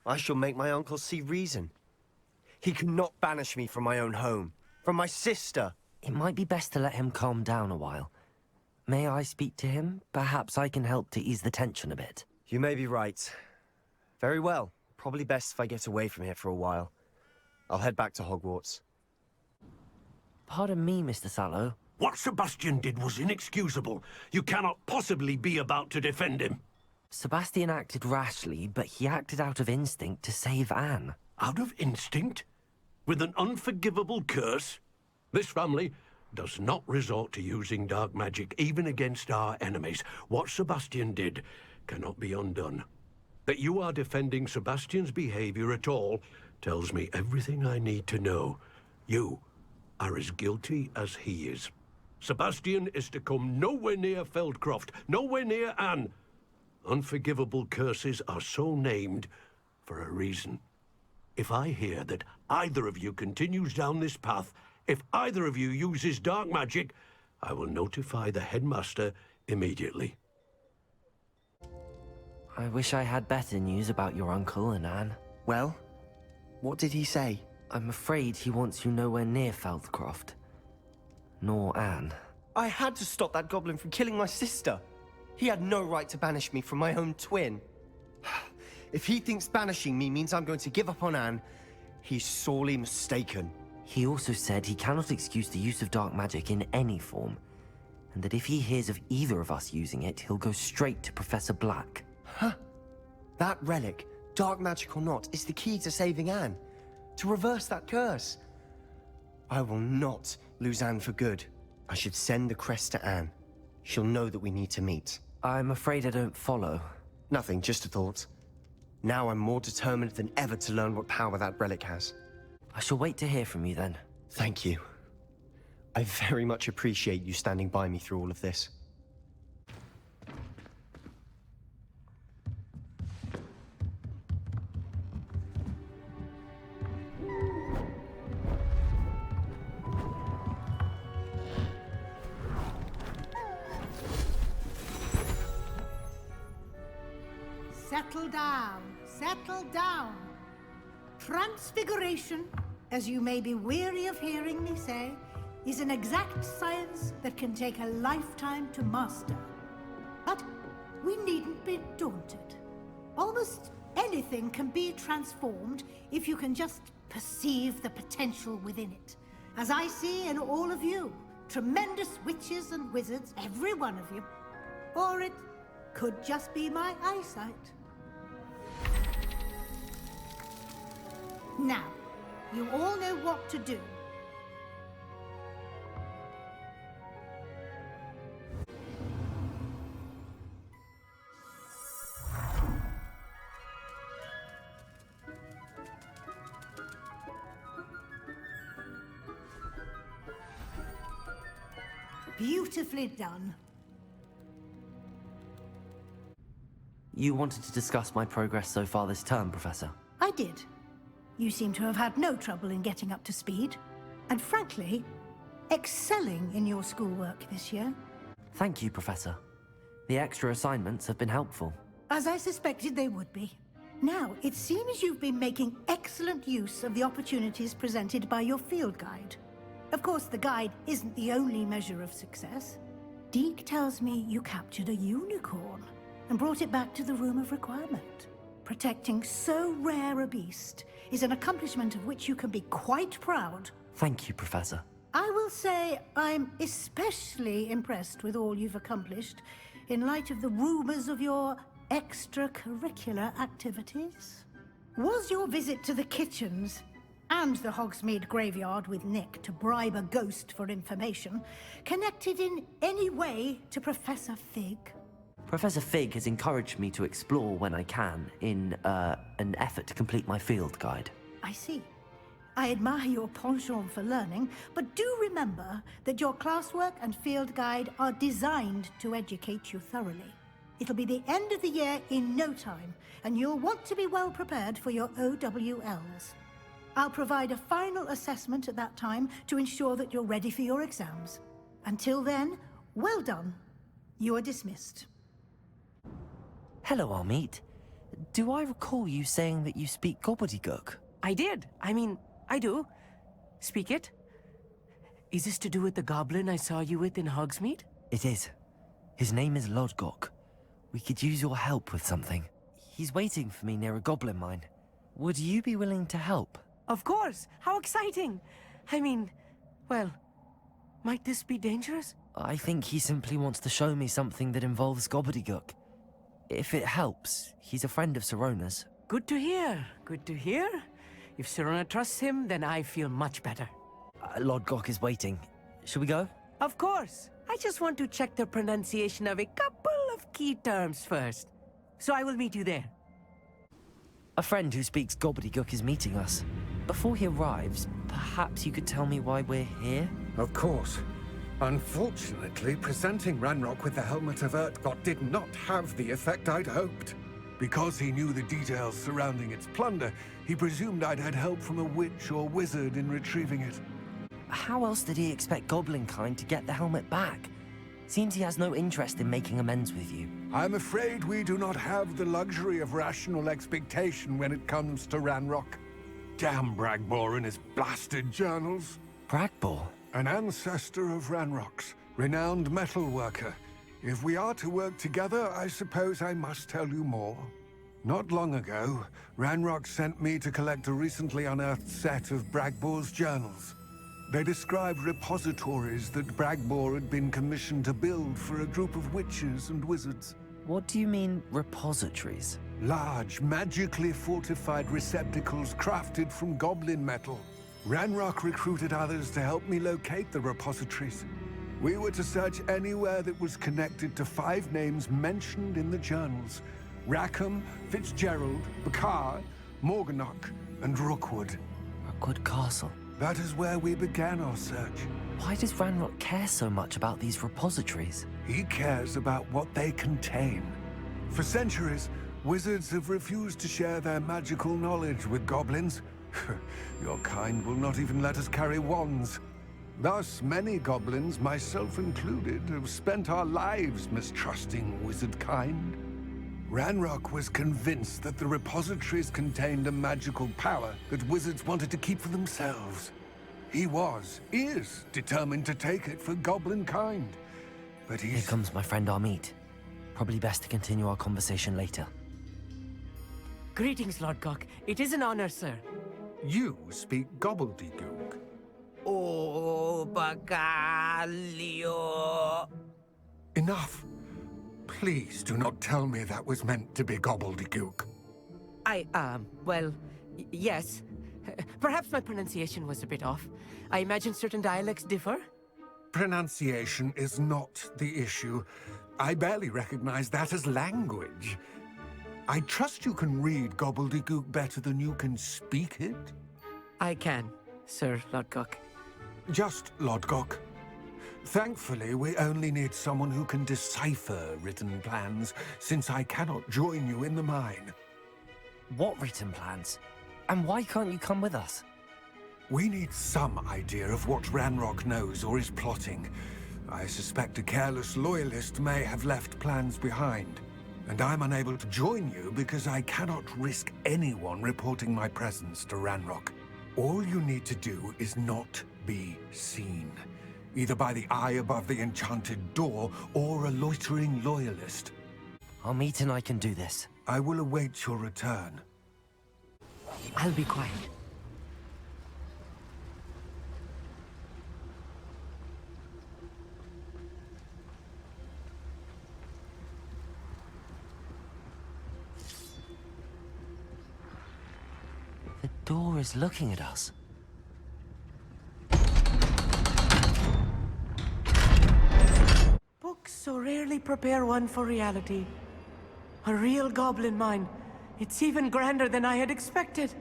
I shall make my uncle see reason. He cannot banish me from my own home. From my sister.
It might be best to let him calm down a while. May I speak to him? Perhaps I can help to ease the tension a bit.
You may be right. Very well. Probably best if I get away from here for a while. I'll head back to Hogwarts.
Pardon me, Mr. Sallow.
What Sebastian did was inexcusable. You cannot possibly be about to defend him.
Sebastian acted rashly, but he acted out of instinct to save Anne.
Out of instinct? With an unforgivable curse? This family does not resort to using dark magic, even against our enemies. What Sebastian did cannot be undone. That you are defending Sebastian's behavior at all tells me everything I need to know. You are as guilty as he is. Sebastian is to come nowhere near Feldcroft, nowhere near Anne. Unforgivable curses are so named for a reason. If I hear that either of you continues down this path, if either of you uses dark magic, I will notify the headmaster immediately.
I wish I had better news about your uncle and Anne.
Well, what did he say?
I'm afraid he wants you nowhere near Feldcroft. Nor Anne.
I had to stop that goblin from killing my sister. He had no right to banish me from my own twin. If he thinks banishing me means I'm going to give up on Anne, he's sorely mistaken.
He also said he cannot excuse the use of dark magic in any form, and that if he hears of either of us using it, he'll go straight to Professor Black.
Huh? That relic, dark magic or not, is the key to saving Anne. To reverse that curse. I will not lose Anne for good. I should send the crest to Anne. She'll know that we need to meet.
I'm afraid I don't follow.
Nothing, just a thought. Now I'm more determined than ever to learn what power that relic has.
I shall wait to hear from you then.
Thank you. I very much appreciate you standing by me through all of this.
Settle down, settle down. Transfiguration, as you may be weary of hearing me say, is an exact science that can take a lifetime to master. But we needn't be daunted. Almost anything can be transformed if you can just perceive the potential within it. As I see in all of you, tremendous witches and wizards, every one of you. Or it could just be my eyesight. Now, you all know what to do. Beautifully done.
You wanted to discuss my progress so far this term, Professor?
I did. You seem to have had no trouble in getting up to speed. And frankly, excelling in your schoolwork this year.
Thank you, Professor. The extra assignments have been helpful.
As I suspected they would be. Now, it seems you've been making excellent use of the opportunities presented by your field guide. Of course, the guide isn't the only measure of success. Deke tells me you captured a unicorn and brought it back to the Room of Requirement. Protecting so rare a beast is an accomplishment of which you can be quite proud.
Thank you, Professor.
I will say I'm especially impressed with all you've accomplished in light of the rumors of your extracurricular activities. Was your visit to the kitchens and the Hogsmeade graveyard with Nick to bribe a ghost for information, connected in any way to Professor Fig?
Professor Fig has encouraged me to explore when I can in an effort to complete my field guide.
I see. I admire your penchant for learning, but do remember that your classwork and field guide are designed to educate you thoroughly. It'll be the end of the year in no time, and you'll want to be well prepared for your OWLs. I'll provide a final assessment at that time to ensure that you're ready for your exams. Until then, well done. You are dismissed.
Hello, Amit. Do I recall you saying that you speak gobbledygook?
I did. I mean, I do. Speak it. Is this to do with the goblin I saw you with in Hogsmeade?
It is. His name is Lodgok. We could use your help with something. He's waiting for me near a goblin mine. Would you be willing to help?
Of course! How exciting! I mean, well, might this be dangerous?
I think he simply wants to show me something that involves gobbledygook. If it helps, he's a friend of Sirona's.
Good to hear. Good to hear. If Sirona trusts him, then I feel much better.
Lodgok is waiting. Shall we go?
Of course. I just want to check the pronunciation of a couple of key terms first. So I will meet you there.
A friend who speaks gobbledygook is meeting us. Before he arrives, perhaps you could tell me why we're here?
Of course. Unfortunately, presenting Ranrock with the Helmet of Urtkot did not have the effect I'd hoped. Because he knew the details surrounding its plunder, he presumed I'd had help from a witch or wizard in retrieving it.
How else did he expect Goblinkind to get the helmet back? Seems he has no interest in making amends with you.
I'm afraid we do not have the luxury of rational expectation when it comes to Ranrock. Damn Bragbor and his blasted journals.
Bragbor?
An ancestor of Ranrock's, renowned metal worker. If we are to work together, I suppose I must tell you more. Not long ago, Ranrock sent me to collect a recently unearthed set of Bragbor's journals. They described repositories that Bragbor had been commissioned to build for a group of witches and wizards.
What do you mean, repositories?
Large, magically fortified receptacles crafted from goblin metal. Ranrock recruited others to help me locate the repositories. We were to search anywhere that was connected to 5 names mentioned in the journals. Rackham, Fitzgerald, Bakar, Morganach, and Rookwood.
Rookwood Castle.
That is where we began our search.
Why does Ranrock care so much about these repositories?
He cares about what they contain. For centuries, wizards have refused to share their magical knowledge with goblins. Your kind will not even let us carry wands. Thus, many goblins, myself included, have spent our lives mistrusting wizard kind. Ranrock was convinced that the repositories contained a magical power that wizards wanted to keep for themselves. He is determined to take it for goblin kind. But
Here comes my friend Amit. Probably best to continue our conversation later.
Greetings, Lodgok. It is an honor, sir.
You speak gobbledygook.
Oh, Bagalio.
Enough. Please do not tell me that was meant to be gobbledygook.
Well, yes. Perhaps my pronunciation was a bit off. I imagine certain dialects differ?
Pronunciation is not the issue. I barely recognize that as language. I trust you can read gobbledygook better than you can speak it?
I can, Sir Lodgok.
Just Lodgok. Thankfully, we only need someone who can decipher written plans, since I cannot join you in the mine.
What written plans? And why can't you come with us?
We need some idea of what Ranrock knows or is plotting. I suspect a careless loyalist may have left plans behind. And I'm unable to join you because I cannot risk anyone reporting my presence to Ranrock. All you need to do is not be seen. Either by the eye above the enchanted door, or a loitering loyalist.
Amit and I can do this.
I will await your return.
I'll be quiet.
The door is looking at us.
so rarely prepare one for reality. A real goblin mine. It's even grander than I had expected.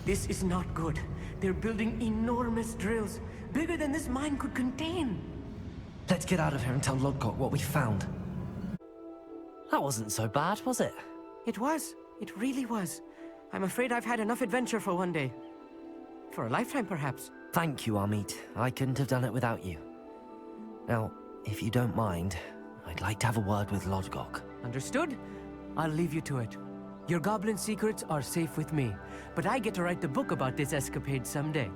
This is not good. They're building enormous drills, bigger than this mine could contain.
Let's get out of here and tell Lodgok what we found. That wasn't so bad, was it?
It was. It really was. I'm afraid I've had enough adventure for one day. For a lifetime, perhaps.
Thank you, Amit. I couldn't have done it without you. Now, if you don't mind, I'd like to have a word with Lodgok.
Understood? I'll leave you to it. Your goblin secrets are safe with me, but I get to write the book about this escapade someday.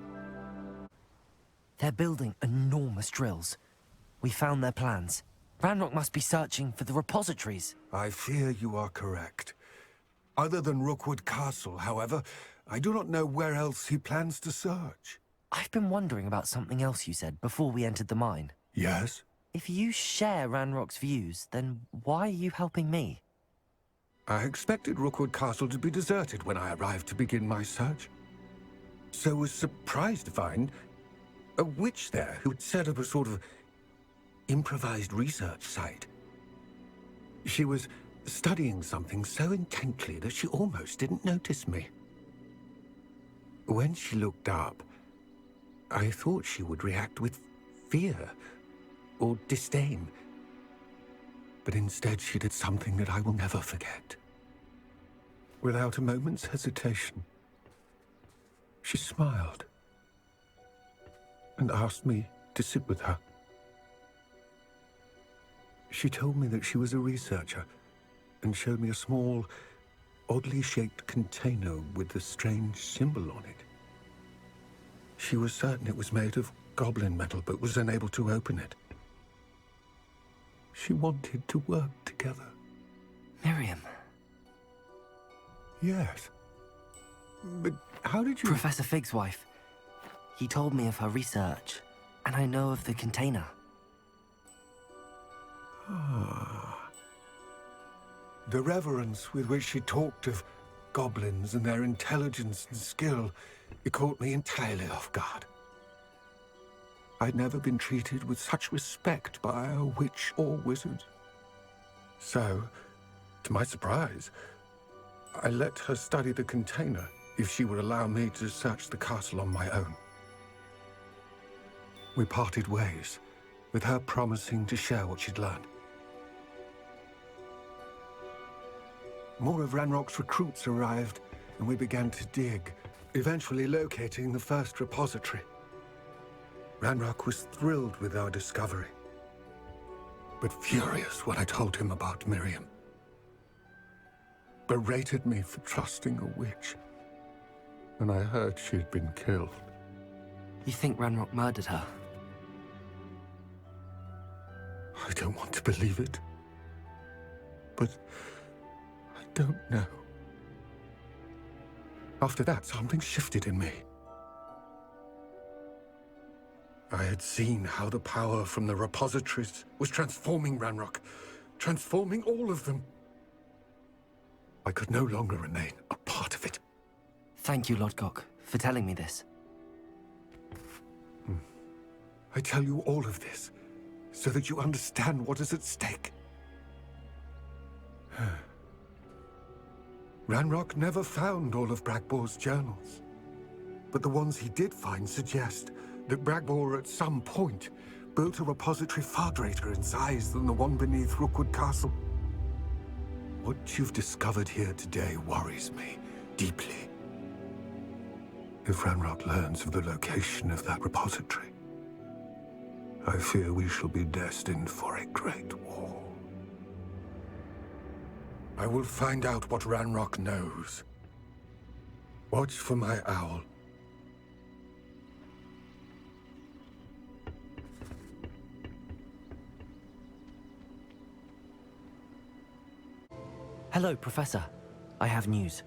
They're building enormous drills. We found their plans. Ranrock must be searching for the repositories.
I fear you are correct. Other than Rookwood Castle, however, I do not know where else he plans to search.
I've been wondering about something else you said before we entered the mine.
Yes?
If you share Ranrock's views, then why are you helping me?
I expected Rookwood Castle to be deserted when I arrived to begin my search. So was surprised to find a witch there who had set up a sort of improvised research site. She was studying something so intently that she almost didn't notice me. When she looked up, I thought she would react with fear or disdain. But instead she did something that I will never forget. Without a moment's hesitation, she smiled and asked me to sit with her. She told me that she was a researcher and showed me a small, oddly shaped container with a strange symbol on it. She was certain it was made of goblin metal, but was unable to open it. She wanted to work together.
Miriam.
Yes. But how did you...
Professor Fig's wife. He told me of her research, and I know of the container.
Ah. The reverence with which she talked of goblins and their intelligence and skill, it caught me entirely off guard. I'd never been treated with such respect by a witch or wizard. So, to my surprise, I let her study the container if she would allow me to search the castle on my own. We parted ways, with her promising to share what she'd learned. More of Ranrock's recruits arrived, and we began to dig, eventually locating the first repository. Ranrock was thrilled with our discovery, but furious when I told him about Miriam. Berated me for trusting a witch, and I heard she'd been killed.
You think Ranrock murdered her?
I don't want to believe it, but I don't know. After that, something shifted in me. I had seen how the power from the repositories was transforming Ranrock, transforming all of them. I could no longer remain a part of it.
Thank you, Lodgok, for telling me this.
I tell you all of this so that you understand what is at stake. Ranrock never found all of Bragbor's journals, but the ones he did find suggest that Bragbor at some point built a repository far greater in size than the one beneath Rookwood Castle. What you've discovered here today worries me deeply. If Ranrock learns of the location of that repository, I fear we shall be destined for a great war. I will find out what Ranrock knows. Watch for my owl.
Hello, Professor. I have news.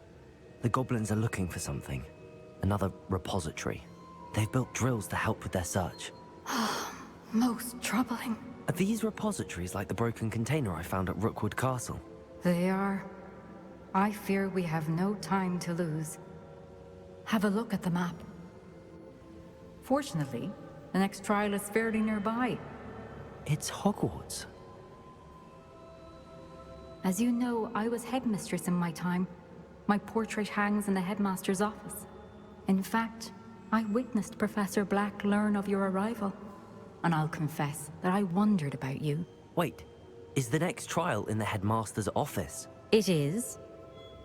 The goblins are looking for something. Another repository. They've built drills to help with their search.
Most troubling.
Are these repositories like the broken container I found at Rookwood Castle?
They are. I fear we have no time to lose. Have a look at the map. Fortunately, the next trial is fairly nearby.
It's Hogwarts.
As you know, I was headmistress in my time. My portrait hangs in the headmaster's office. In fact, I witnessed Professor Black learn of your arrival. And I'll confess that I wondered about you.
Wait, is the next trial in the headmaster's office?
It is.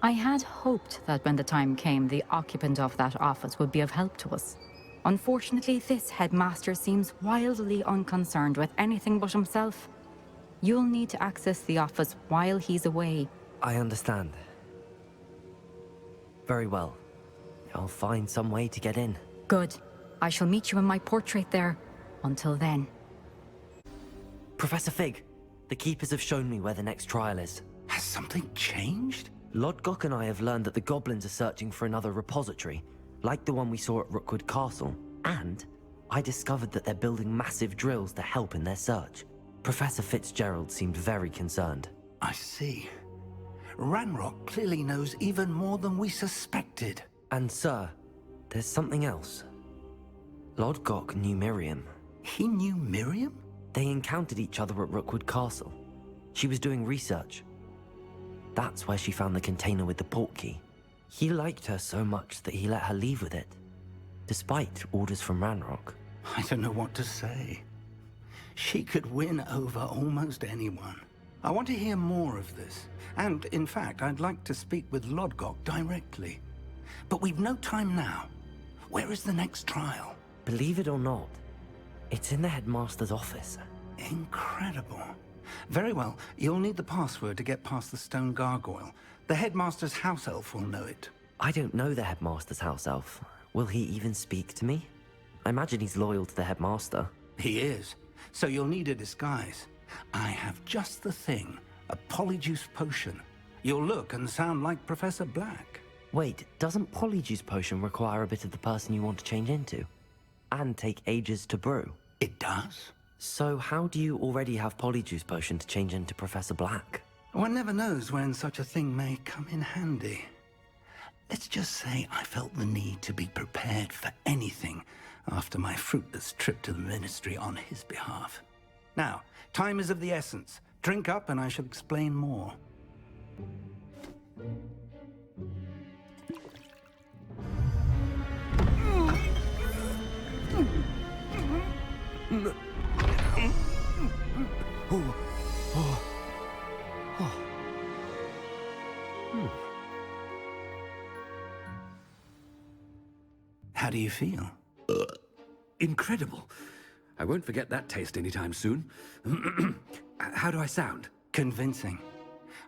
I had hoped that when the time came, the occupant of that office would be of help to us. Unfortunately, this headmaster seems wildly unconcerned with anything but himself. You'll need to access the office while he's away.
I understand. Very well. I'll find some way to get in.
Good. I shall meet you in my portrait there. Until then.
Professor Fig, the Keepers have shown me where the next trial is.
Has something changed?
Lodgok and I have learned that the goblins are searching for another repository, like the one we saw at Rookwood Castle. And I discovered that they're building massive drills to help in their search. Professor Fitzgerald seemed very concerned.
I see. Ranrock clearly knows even more than we suspected.
And sir, there's something else. Lodgok knew Miriam.
He knew Miriam?
They encountered each other at Rookwood Castle. She was doing research. That's where she found the container with the portkey. He liked her so much that he let her leave with it, despite orders from Ranrock.
I don't know what to say. She could win over almost anyone. I want to hear more of this. And, in fact, I'd like to speak with Lodgok directly. But we've no time now. Where is the next trial?
Believe it or not, it's in the headmaster's office.
Incredible. Very well, you'll need the password to get past the stone gargoyle. The headmaster's house elf will know it.
I don't know the headmaster's house elf. Will he even speak to me? I imagine he's loyal to the headmaster.
He is. So you'll need a disguise. I have just the thing. A polyjuice potion. You'll look and sound like Professor Black.
Wait, doesn't polyjuice potion require a bit of the person you want to change into? And take ages to brew?
It does.
So how do you already have polyjuice potion to change into Professor Black?
One never knows when such a thing may come in handy. Let's just say I felt the need to be prepared for anything after my fruitless trip to the Ministry on his behalf. Now, time is of the essence. Drink up and I shall explain more. How do you feel?
Incredible. I won't forget that taste anytime soon. How do I sound?
Convincing.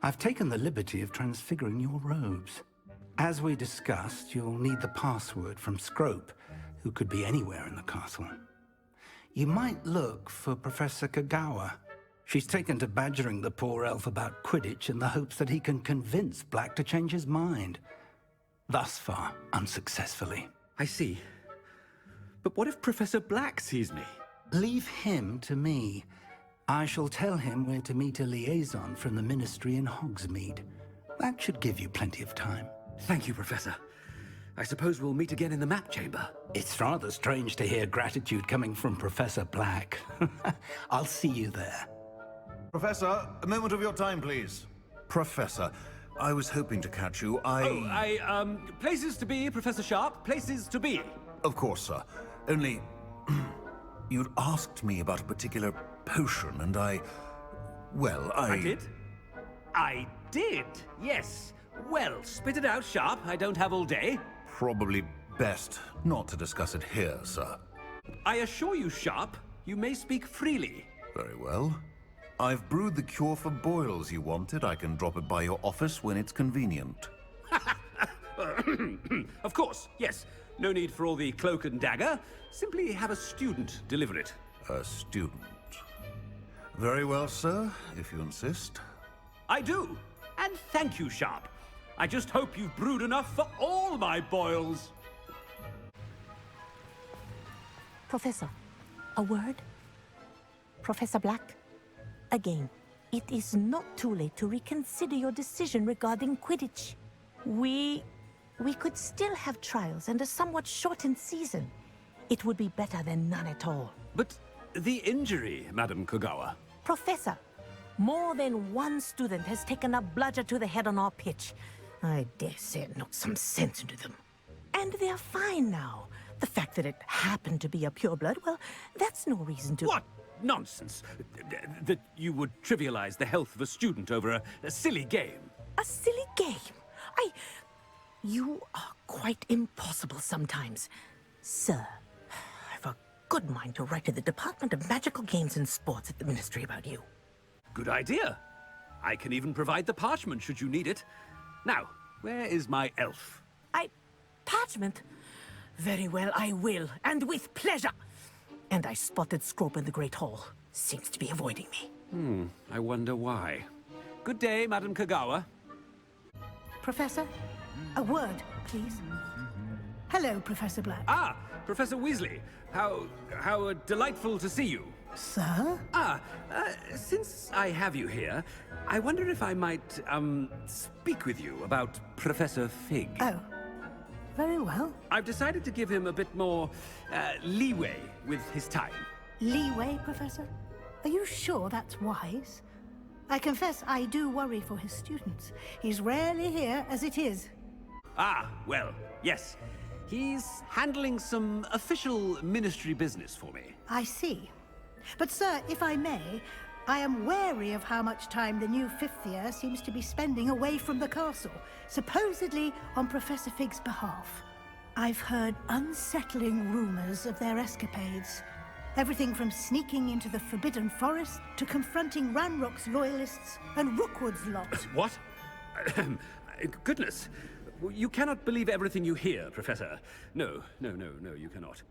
I've taken the liberty of transfiguring your robes. As we discussed, you'll need the password from Scrope, who could be anywhere in the castle. You might look for Professor Kagawa. She's taken to badgering the poor elf about Quidditch in the hopes that he can convince Black to change his mind. Thus far, unsuccessfully.
I see. But what if Professor Black sees me?
Leave him to me. I shall tell him where to meet a liaison from the Ministry in Hogsmeade. That should give you plenty of time.
Thank you, Professor. I suppose we'll meet again in the map chamber.
It's rather strange to hear gratitude coming from Professor Black. I'll see you there.
Professor, a moment of your time, please. Professor, I was hoping to catch you.
Places to be, Professor Sharp. Places to be.
Of course, sir. Only, you'd asked me about a particular potion, and I
did? I did, yes. Well, spit it out, Sharp. I don't have all day.
Probably best not to discuss it here, sir.
I assure you, Sharp, you may speak freely.
Very well. I've brewed the cure for boils you wanted. I can drop it by your office when it's convenient.
Of course, yes. No need for all the cloak and dagger. Simply have a student deliver it.
A student. Very well, sir, if you insist.
I do. And thank you, Sharp. I just hope you've brewed enough for all my boils.
Professor, a word? Professor Black? Again.
it is not too late to reconsider your decision regarding Quidditch. We could still have trials and a somewhat shortened season. It would be better than none at all.
But the injury, Madam Kogawa.
Professor, more than one student has taken a bludger to the head on our pitch. I dare say it knocked some sense into them. And they're fine now. The fact that it happened to be a pureblood, well, that's no reason to...
What nonsense! That you would trivialize the health of a student over a silly game.
A silly game? You are quite impossible sometimes. Sir, I've a good mind to write to the Department of Magical Games and Sports at the Ministry about you.
Good idea. I can even provide the parchment should you need it. Now, where is my elf?
Parchment? Very well, I will, and with pleasure. And I spotted Scrope in the Great Hall. Seems to be avoiding me.
I wonder why. Good day, Madam Kogawa.
Professor, a word, please. Hello, Professor Black.
Ah, Professor Weasley. How delightful to see you.
Sir?
Since I have you here, I wonder if I might, speak with you about Professor Fig.
Oh, very well.
I've decided to give him a bit more, leeway with his time.
Leeway, Professor? Are you sure that's wise? I confess I do worry for his students. He's rarely here as it is.
Ah, well, yes. He's handling some official ministry business for me.
I see. But sir, if I may, I am wary of how much time the new fifth year seems to be spending away from the castle, supposedly on Professor Fig's behalf. I've heard unsettling rumors of their escapades. Everything from sneaking into the Forbidden Forest to confronting Ranrock's loyalists and Rookwood's lot.
What? Goodness. You cannot believe everything you hear, Professor. No, you cannot.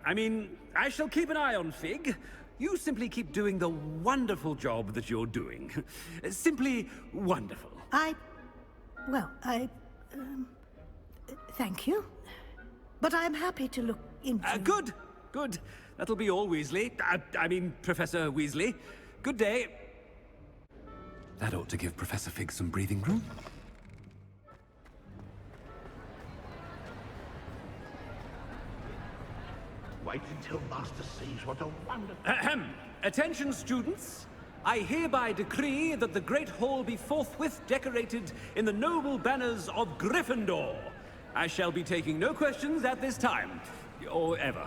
I mean, I shall keep an eye on Fig. You simply keep doing the wonderful job that you're doing. Simply wonderful.
Thank you. But I'm happy to look into...
Good. That'll be all, Weasley. I mean, Professor Weasley. Good day. That ought to give Professor Fig some breathing room.
Wait until Master sees what a wonderful...
Attention, students. I hereby decree that the Great Hall be forthwith decorated in the noble banners of Gryffindor. I shall be taking no questions at this time, or ever.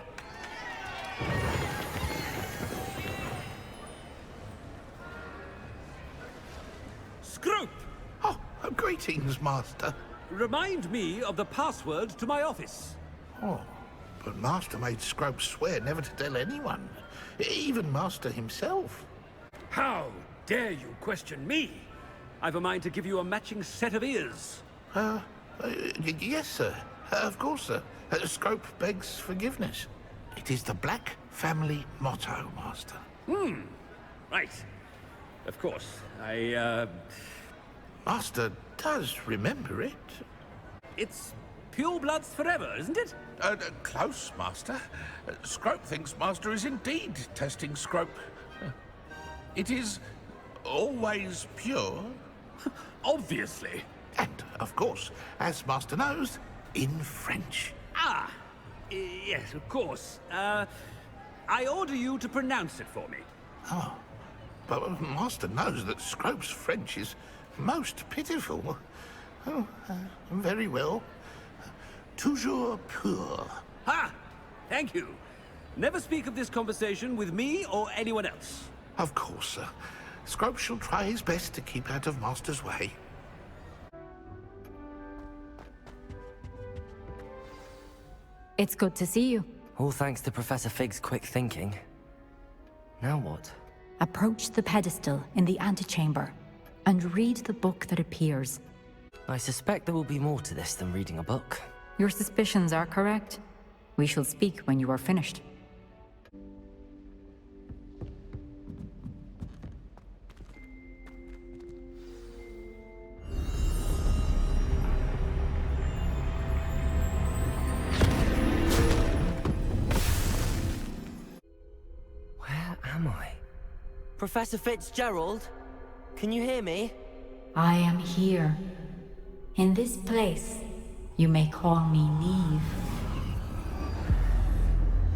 Scrope!
Oh, greetings, Master.
Remind me of the password to my office.
Oh, but Master made Scrope swear never to tell anyone, even Master himself.
How dare you question me? I've a mind to give you a matching set of ears.
Yes, sir. Of course, sir. Scrope begs forgiveness. It is the Black family motto, Master.
Right. Of course.
Master does remember it.
It's purebloods forever, isn't it?
Close, Master. Scrope thinks Master is indeed testing Scrope. It is always pure.
Obviously.
And, of course, as Master knows, in French.
Yes, of course. I order you to pronounce it for me.
Oh, but Master knows that Scrope's French is most pitiful. Oh, very well. Toujours pur.
Ha! Thank you. Never speak of this conversation with me or anyone else.
Of course, sir. Scrope shall try his best to keep out of Master's way.
It's good to see you.
All thanks to Professor Fig's quick thinking. Now what?
Approach the pedestal in the antechamber and read the book that appears.
I suspect there will be more to this than reading a book.
Your suspicions are correct. We shall speak when you are finished.
Where am I? Professor Fitzgerald? can you hear me?
I am here. In this place, you may call me Neve.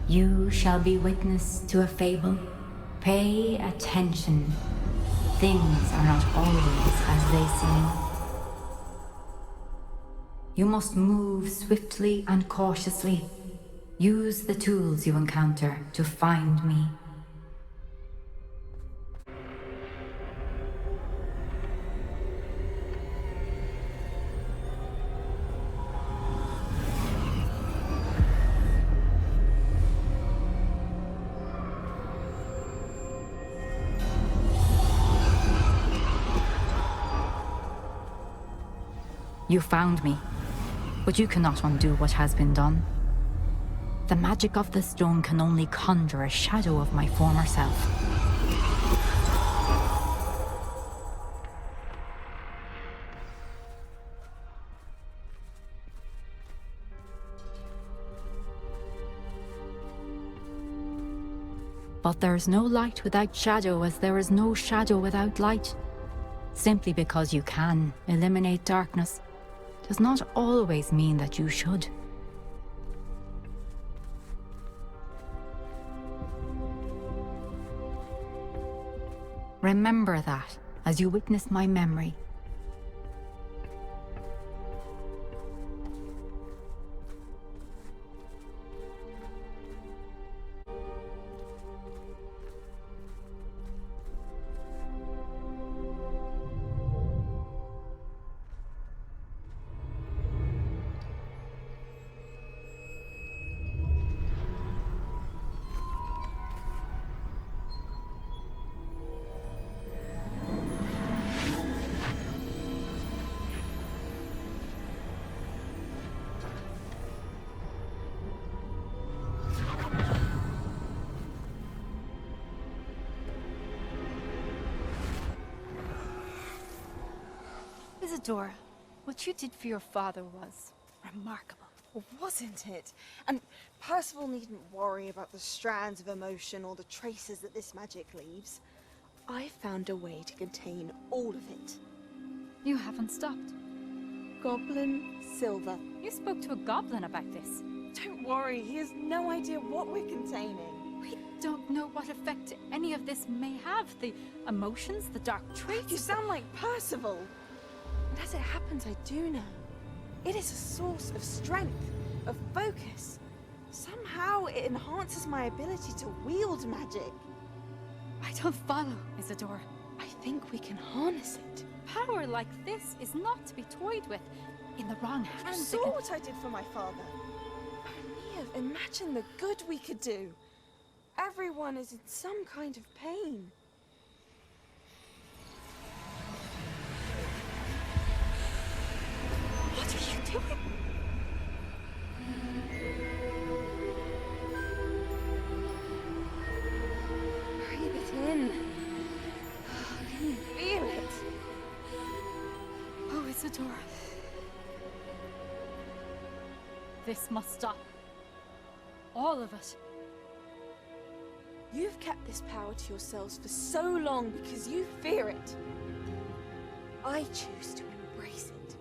You shall be witness to a fable. Pay attention. Things are not always as they seem. You must move swiftly and cautiously. Use the tools you encounter to find me. You found me, but you cannot undo what has been done. The magic of the stone can only conjure a shadow of my former self. But there is no light without shadow, as there is no shadow without light. Simply because you can eliminate darkness does not always mean that you should. Remember that as you witness my memory.
Isadora, what you did for your father was remarkable.
Well, wasn't it? And Percival needn't worry about the strands of emotion or the traces that this magic leaves. I found a way to contain all of it.
You haven't stopped.
Goblin Silver.
You spoke to a goblin about this.
Don't worry, he has no idea what we're containing.
We don't know what effect any of this may have. The emotions, the dark traits.
You sound like Percival. And as it happens, I do know. It is a source of strength, of focus. Somehow it enhances my ability to wield magic.
I don't follow, Isadora.
I think we can harness it.
Power like this is not to be toyed with. In the wrong hands.
You saw what I did for my father. Neve, imagine the good we could do. Everyone is in some kind of pain.
What are you doing?
Breathe it in. Can you feel it?
Oh, Isadora. This must stop. All of it.
You've kept this power to yourselves for so long because you fear it. I choose to embrace it.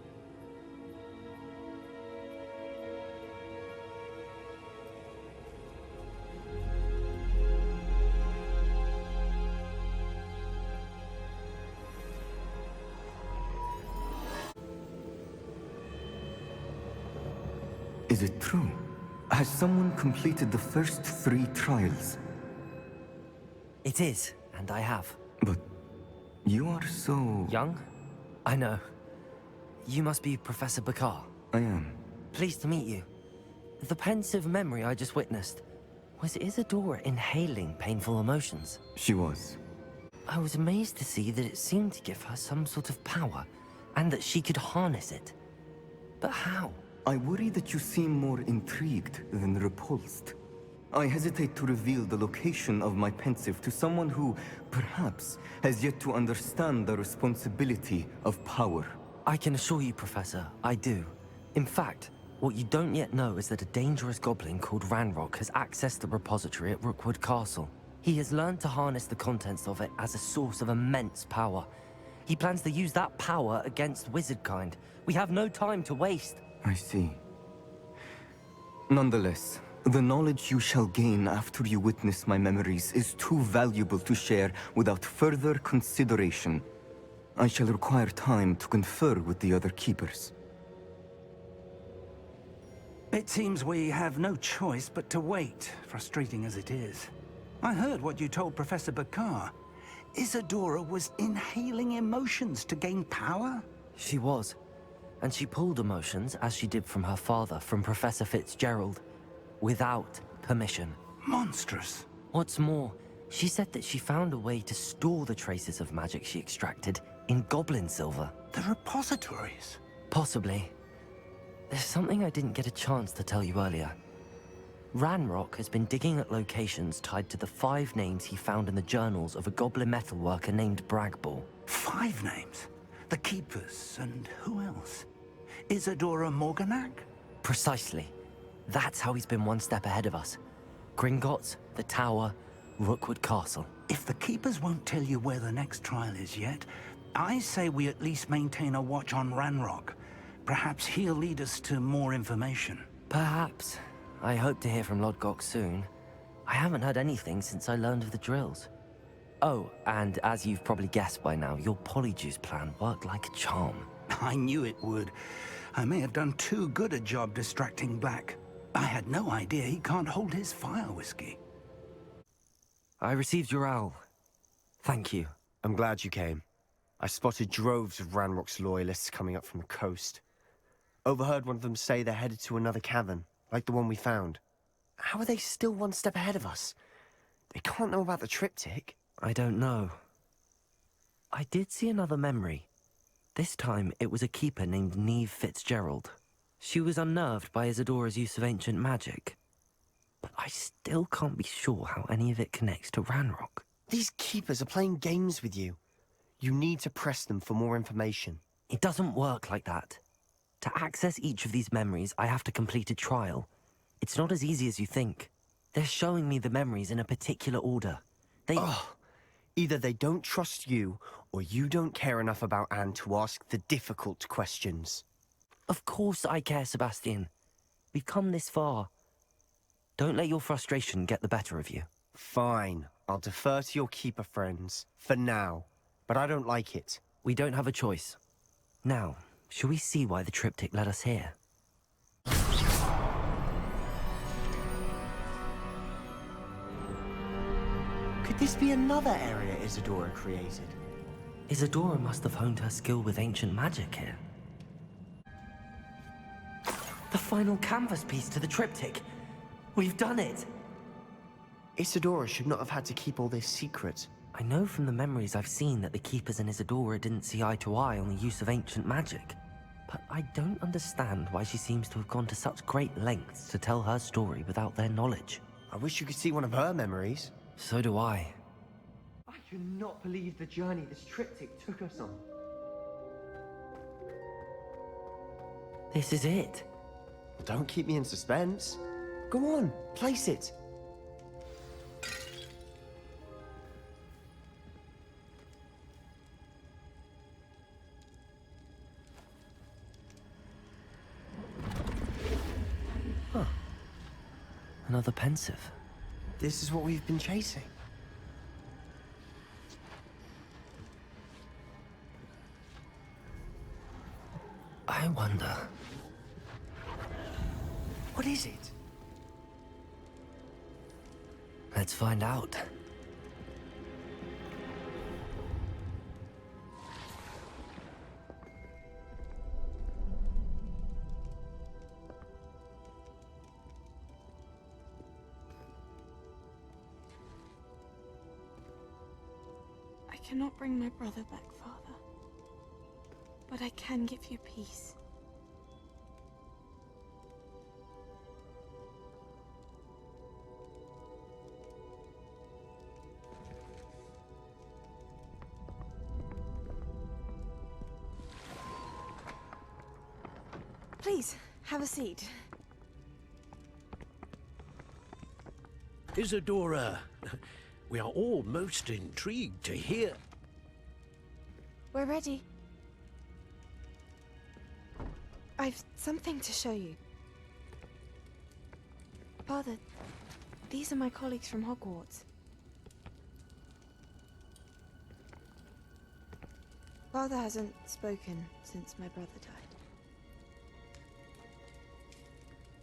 Is it true? Has someone completed the first 3 trials?
It is, and I have.
But you are so...
young? I know. You must be Professor Bakar.
I am.
Pleased to meet you. The pensive memory I just witnessed, was Isadora inhaling painful emotions?
She was.
I was amazed to see that it seemed to give her some sort of power, and that she could harness it. But how?
I worry that you seem more intrigued than repulsed. I hesitate to reveal the location of my pensive to someone who, perhaps, has yet to understand the responsibility of power.
I can assure you, Professor, I do. In fact, what you don't yet know is that a dangerous goblin called Ranrock has accessed the repository at Rookwood Castle. He has learned to harness the contents of it as a source of immense power, He plans to use that power against wizardkind. We have no time to waste.
I see. Nonetheless, the knowledge you shall gain after you witness my memories is too valuable to share without further consideration. I shall require time to confer with the other keepers.
It seems we have no choice but to wait, frustrating as it is. I heard what you told Professor Bakar. Isadora was inhaling emotions to gain power?
She was. And she pulled emotions, as she did from her father, from Professor Fitzgerald, without permission.
Monstrous.
What's more, she said that she found a way to store the traces of magic she extracted in goblin silver.
The repositories?
Possibly. There's something I didn't get a chance to tell you earlier. Ranrock has been digging at locations tied to the 5 names he found in the journals of a goblin metalworker named Bragball.
5 names? The Keepers, and who else? Isadora Morganac?
Precisely. That's how he's been one step ahead of us. Gringotts, the Tower, Rookwood Castle.
If the Keepers won't tell you where the next trial is yet, I say we at least maintain a watch on Ranrock. Perhaps he'll lead us to more information.
Perhaps. I hope to hear from Lodgok soon. I haven't heard anything since I learned of the drills. Oh, and as you've probably guessed by now, your Polyjuice plan worked like a charm.
I knew it would. I may have done too good a job distracting Black. I had no idea he can't hold his fire whiskey.
I received your owl. Thank you.
I'm glad you came. I spotted droves of Ranrock's loyalists coming up from the coast. Overheard one of them say they're headed to another cavern, like the one we found. How are they still one step ahead of us? They can't know about the triptych.
I don't know. I did see another memory. This time, it was a keeper named Neve Fitzgerald. She was unnerved by Isadora's use of ancient magic. But I still can't be sure how any of it connects to Ranrock.
These keepers are playing games with you. You need to press them for more information.
It doesn't work like that. To access each of these memories, I have to complete a trial. It's not as easy as you think. They're showing me the memories in a particular order.
Either they don't trust you, or you don't care enough about Anne to ask the difficult questions.
Of course I care, Sebastian. We've come this far. Don't let your frustration get the better of you.
Fine. I'll defer to your keeper friends, for now. But I don't like it.
We don't have a choice. Now, shall we see why the triptych led us here?
Could this be another area Isadora created?
Isadora must have honed her skill with ancient magic here. The final canvas piece to the triptych. We've done it!
Isadora should not have had to keep all this secret.
I know from the memories I've seen that the Keepers and Isadora didn't see eye to eye on the use of ancient magic. But I don't understand why she seems to have gone to such great lengths to tell her story without their knowledge.
I wish you could see one of her memories.
So do I.
I cannot believe the journey this triptych took us on.
This is it.
Don't keep me in suspense. Go on, place it.
Huh. Another pensive.
This is what we've been chasing.
I wonder...
What is it?
Let's find out.
I cannot bring my brother back, Father. But I can give you peace. Please, have a seat.
Isadora, we are all most intrigued to hear.
We're ready. I've something to show you. Father, these are my colleagues from Hogwarts. Father hasn't spoken since my brother died.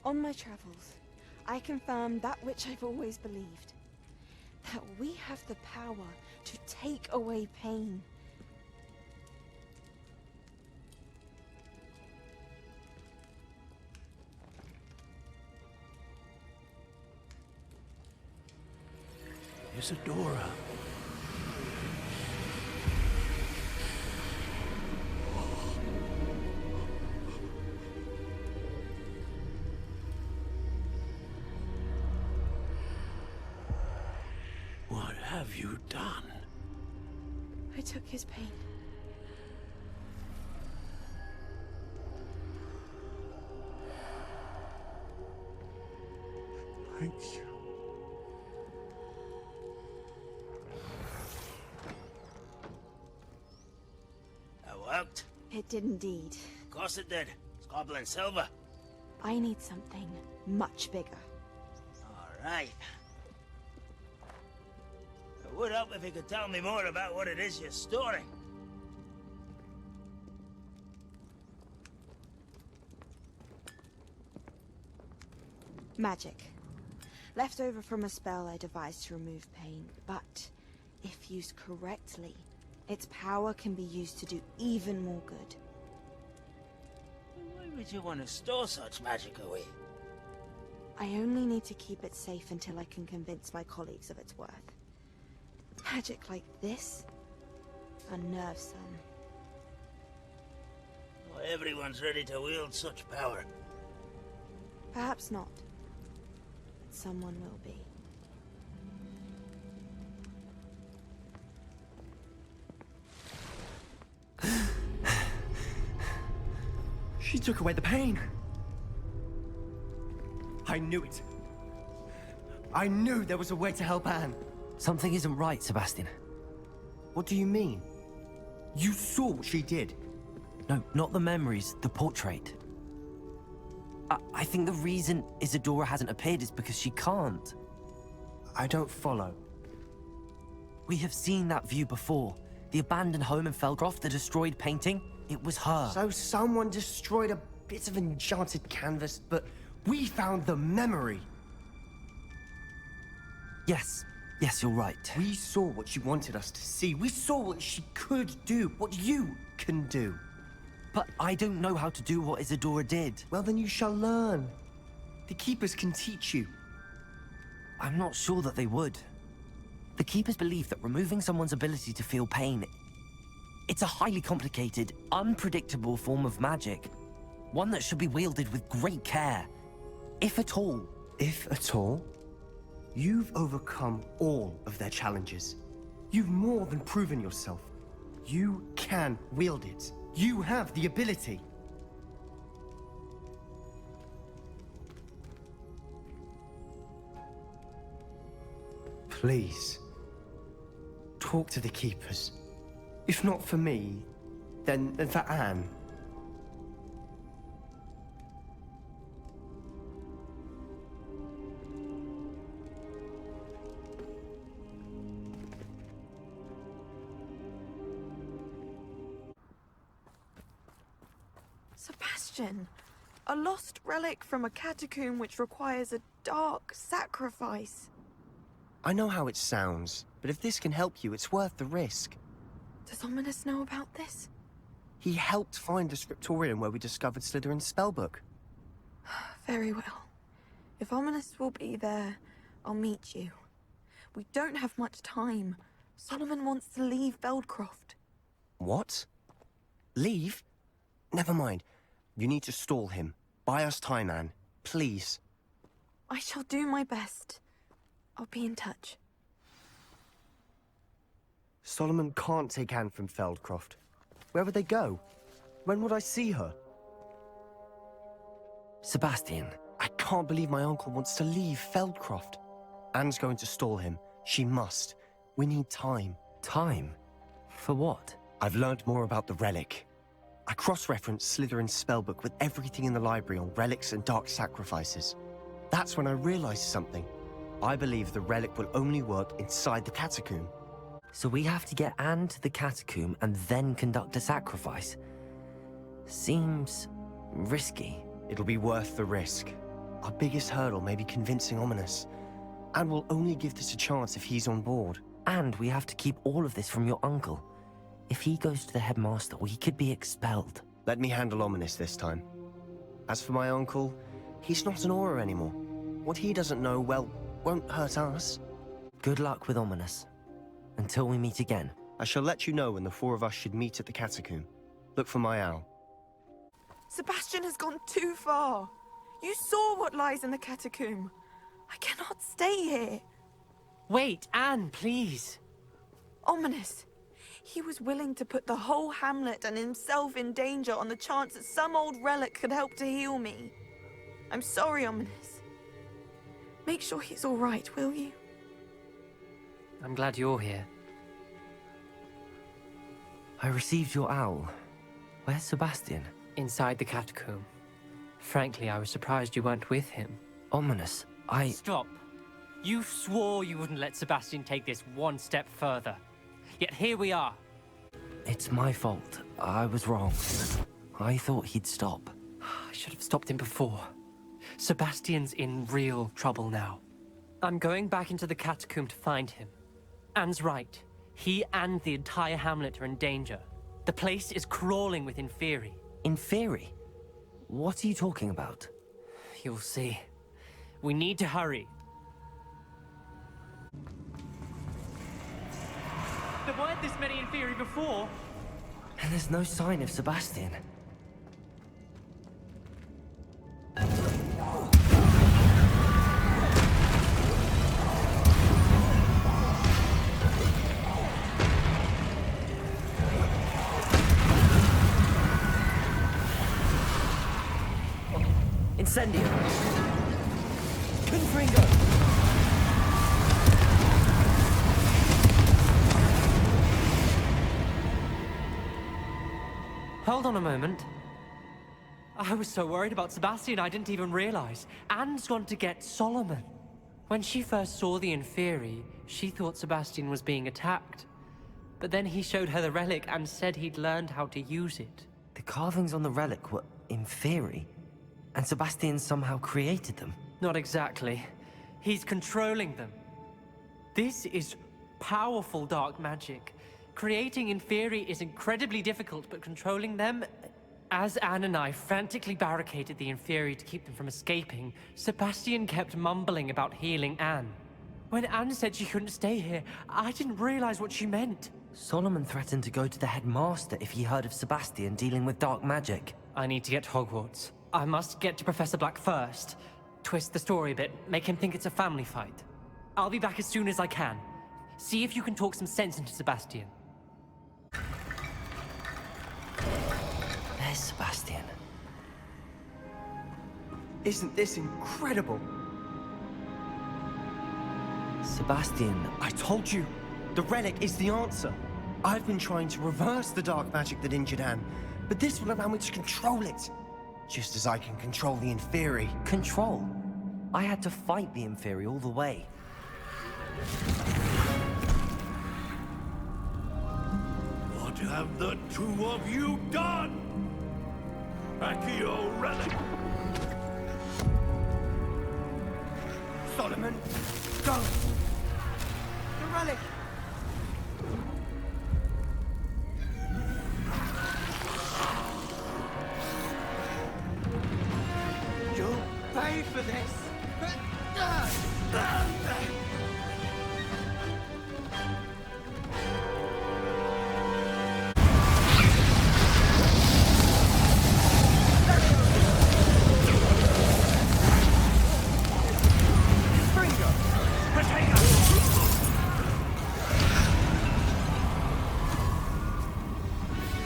On my travels, I confirmed that which I've always believed. That we have the power to take away pain.
Isadora. What have you done?
I took his pain.
Thank you.
That worked?
It did indeed.
Of course it did. It's goblin silver.
I need something much bigger.
All right. It would help if you could tell me more about what it is you're storing.
Magic. Left over from a spell I devised to remove pain, but if used correctly, its power can be used to do even more good.
Why would you want to store such magic away?
I only need to keep it safe until I can convince my colleagues of its worth. Magic like this unnerves some.
Not everyone's ready to wield such power.
Perhaps not. But someone will be.
She took away the pain. I knew it. I knew there was a way to help Anne.
Something isn't right, Sebastian.
What do you mean? You saw what she did.
No, not the memories, the portrait. I think the reason Isadora hasn't appeared is because she can't.
I don't follow.
We have seen that view before. The abandoned home in Feldcroft, the destroyed painting, it was her.
So someone destroyed a bit of enchanted canvas, but we found the memory.
Yes, you're right.
We saw what she wanted us to see. We saw what she could do, what you can do.
But I don't know how to do what Isadora did.
Well, then you shall learn. The Keepers can teach you.
I'm not sure that they would. The Keepers believe that removing someone's ability to feel pain, it's a highly complicated, unpredictable form of magic. One that should be wielded with great care. If at all.
If at all? You've overcome all of their challenges. You've more than proven yourself. You can wield it. You have the ability. Please, talk to the Keepers. If not for me, then for Anne.
Sebastian, a lost relic from a catacomb which requires a dark sacrifice.
I know how it sounds, but if this can help you, it's worth the risk.
Does Ominous know about this?
He helped find the scriptorium where we discovered Slytherin's spellbook.
Very well. If Ominous will be there, I'll meet you. We don't have much time. Solomon wants to leave Feldcroft.
What? Leave? Never mind. You need to stall him. Buy us time, Anne. Please.
I shall do my best. I'll be in touch.
Solomon can't take Anne from Feldcroft. Where would they go? When would I see her?
Sebastian.
I can't believe my uncle wants to leave Feldcroft. Anne's going to stall him. She must. We need time.
Time? For what?
I've learned more about the relic. I cross-referenced Slytherin's spellbook with everything in the library on relics and dark sacrifices. That's when I realized something. I believe the relic will only work inside the catacomb.
So we have to get Anne to the catacomb and then conduct a sacrifice. Seems risky.
It'll be worth the risk. Our biggest hurdle may be convincing Ominous. And we'll only give this a chance if he's on board.
And we have to keep all of this from your uncle. If he goes to the headmaster, we could be expelled.
Let me handle Ominous this time. As for my uncle, he's not an Auror anymore. What he doesn't know, well, won't hurt us.
Good luck with Ominous. Until we meet again.
I shall let you know when the four of us should meet at the catacomb. Look for my owl.
Sebastian has gone too far. You saw what lies in the catacomb. I cannot stay here.
Wait, Anne, please.
Ominous. He was willing to put the whole hamlet and himself in danger on the chance that some old relic could help to heal me. I'm sorry, Ominous. Make sure he's all right, will you?
I'm glad you're here.
I received your owl. Where's Sebastian?
Inside the catacomb. Frankly, I was surprised you weren't with him.
Ominous,
Stop. You swore you wouldn't let Sebastian take this one step further. Yet here we are.
It's my fault. I was wrong. I thought he'd stop.
I should have stopped him before. Sebastian's in real trouble now. I'm going back into the catacomb to find him. Anne's right. He and the entire hamlet are in danger. The place is crawling with Inferi.
Inferi? What are you talking about?
You'll see. We need to hurry. There weren't this many Inferi before.
And there's no sign of Sebastian. Incendio! Confringo!
Hold on a moment. I was so worried about Sebastian I didn't even realize. Anne's gone to get Solomon. When she first saw the Inferi, she thought Sebastian was being attacked. But then he showed her the relic and said he'd learned how to use it.
The carvings on the relic were Inferi? And Sebastian somehow created them?
Not exactly. He's controlling them. This is powerful dark magic. Creating Inferi is incredibly difficult, but controlling them... As Anne and I frantically barricaded the Inferi to keep them from escaping, Sebastian kept mumbling about healing Anne. When Anne said she couldn't stay here, I didn't realize what she meant.
Solomon threatened to go to the headmaster if he heard of Sebastian dealing with dark magic.
I need to get to Hogwarts. I must get to Professor Black first. Twist the story a bit, make him think it's a family fight. I'll be back as soon as I can. See if you can talk some sense into Sebastian.
There's Sebastian.
Isn't this incredible?
Sebastian...
I told you! The relic is the answer! I've been trying to reverse the dark magic that injured Anne, but this will allow me to control it! Just as I can control the Inferi.
Control? I had to fight the Inferi all the way.
What have the two of you done? Accio relic!
Solomon, don't! The relic! You'll pay for this!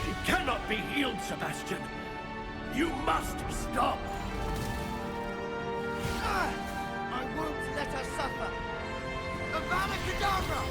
She cannot be healed, Sebastian! You must stop!
I won't let her suffer! Avada Kedavra!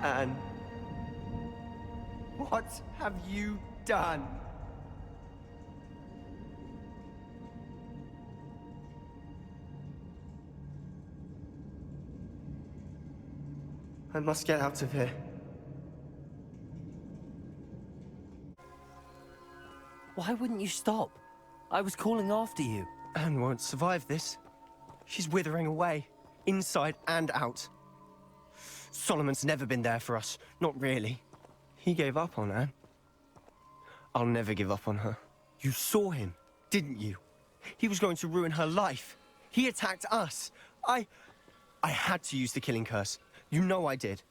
Anne, what have you done? I must get out of here.
Why wouldn't you stop? I was calling after you.
Anne won't survive this. She's withering away, inside and out. Solomon's never been there for us. Not really. He gave up on Anne. I'll never give up on her. You saw him, didn't you? He was going to ruin her life. He attacked us. I had to use the killing curse. You know I did.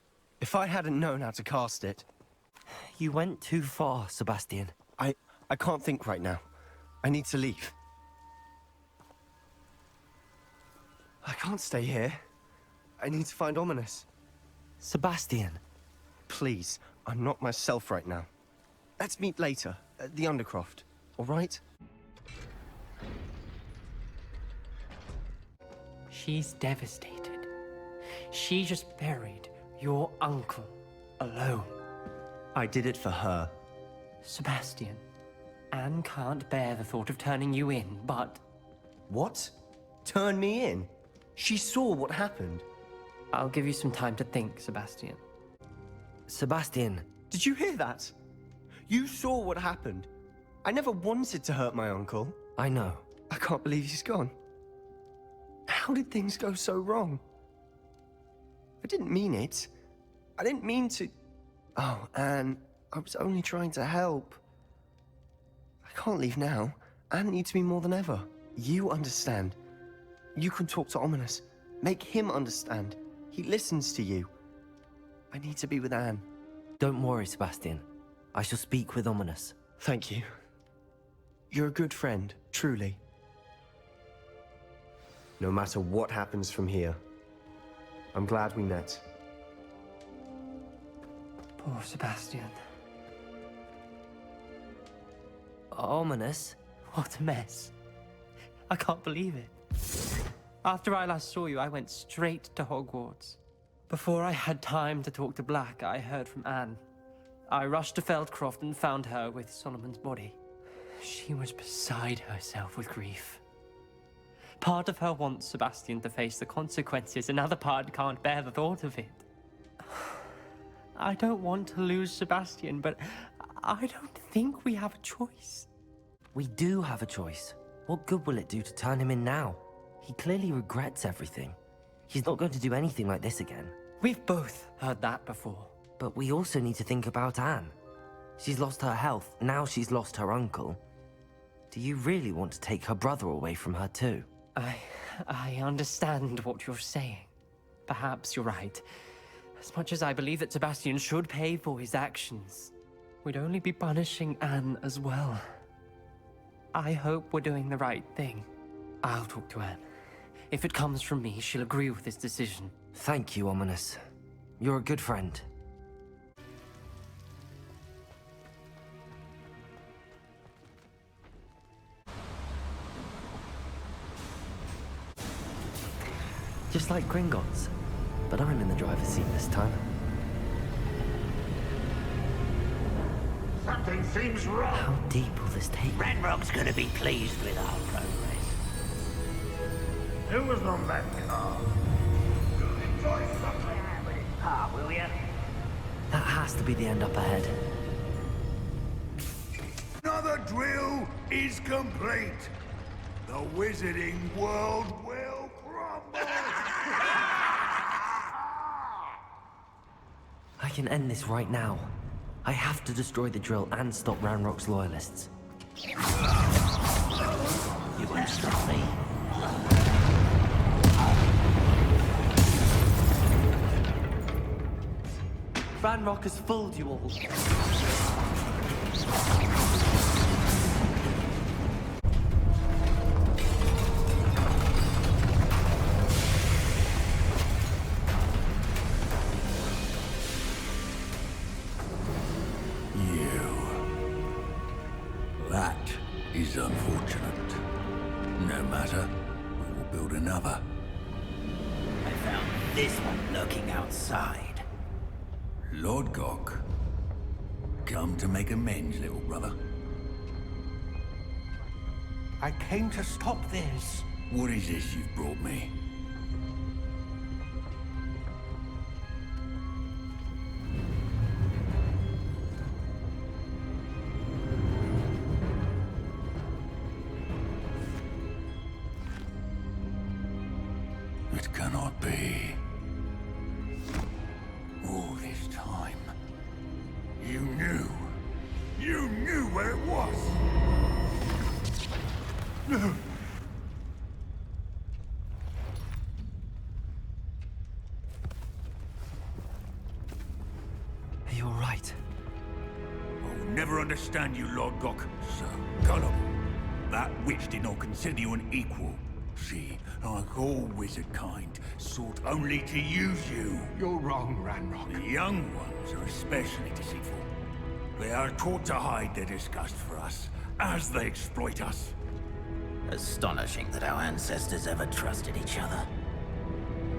If I hadn't known how to cast it...
You went too far, Sebastian.
I can't think right now. I need to leave. I can't stay here. I need to find Ominous.
Sebastian.
Please, I'm not myself right now. Let's meet later, at the Undercroft, all right?
She's devastated. She just buried your uncle alone.
I did it for her.
Sebastian, Anne can't bear the thought of turning you in, but...
What? Turn me in? She saw what happened.
I'll give you some time to think, Sebastian.
Sebastian.
Did you hear that? You saw what happened. I never wanted to hurt my uncle.
I know.
I can't believe he's gone. How did things go so wrong? I didn't mean it. I didn't mean to... Oh, Anne, I was only trying to help. I can't leave now. Anne needs me more than ever. You understand. You can talk to Ominous. Make him understand. He listens to you. I need to be with Anne.
Don't worry, Sebastian. I shall speak with Ominous.
Thank you. You're a good friend, truly. No matter what happens from here, I'm glad we met.
Poor Sebastian.
Ominous?
What a mess. I can't believe it. After I last saw you, I went straight to Hogwarts. Before I had time to talk to Black, I heard from Anne. I rushed to Feldcroft and found her with Solomon's body. She was beside herself with grief. Part of her wants Sebastian to face the consequences, another part can't bear the thought of it. I don't want to lose Sebastian, but I don't think we have a choice.
We do have a choice. What good will it do to turn him in now? He clearly regrets everything. He's not going to do anything like this again.
We've both heard that before.
But we also need to think about Anne. She's lost her health, now she's lost her uncle. Do you really want to take her brother away from her too?
I understand what you're saying. Perhaps you're right. As much as I believe that Sebastian should pay for his actions, we'd only be punishing Anne as well. I hope we're doing the right thing. I'll talk to Anne. If it comes from me, she'll agree with this decision.
Thank you, Ominous. You're a good friend. Just like Gringotts, but I'm in the driver's seat this time.
Something seems wrong.
How deep will this take?
Ranrock's gonna be pleased with our progress. Who was on that car? Enjoy something with his car, will ya?
That has to be the end up ahead.
Another drill is complete. The wizarding world will crumble.
I can end this right now. I have to destroy the drill and stop Ranrock's loyalists.
You won't stop me.
Ranrock has fooled you all.
That is unfortunate. No matter, we will build another.
I found this one lurking outside.
Lord Gok. Come to make amends, little brother.
I came to stop this.
What is this you've brought me? It cannot be. All this time, you knew. You knew where it was. No.
Are you all right?
I'll never understand you, Lord Gok. So gullible. That witch did not consider you an equal. She, like all wizard kind, sought only to use you.
You're wrong, Ranrock.
The young ones are especially deceitful. They are taught to hide their disgust for us, as they exploit us.
Astonishing that our ancestors ever trusted each other.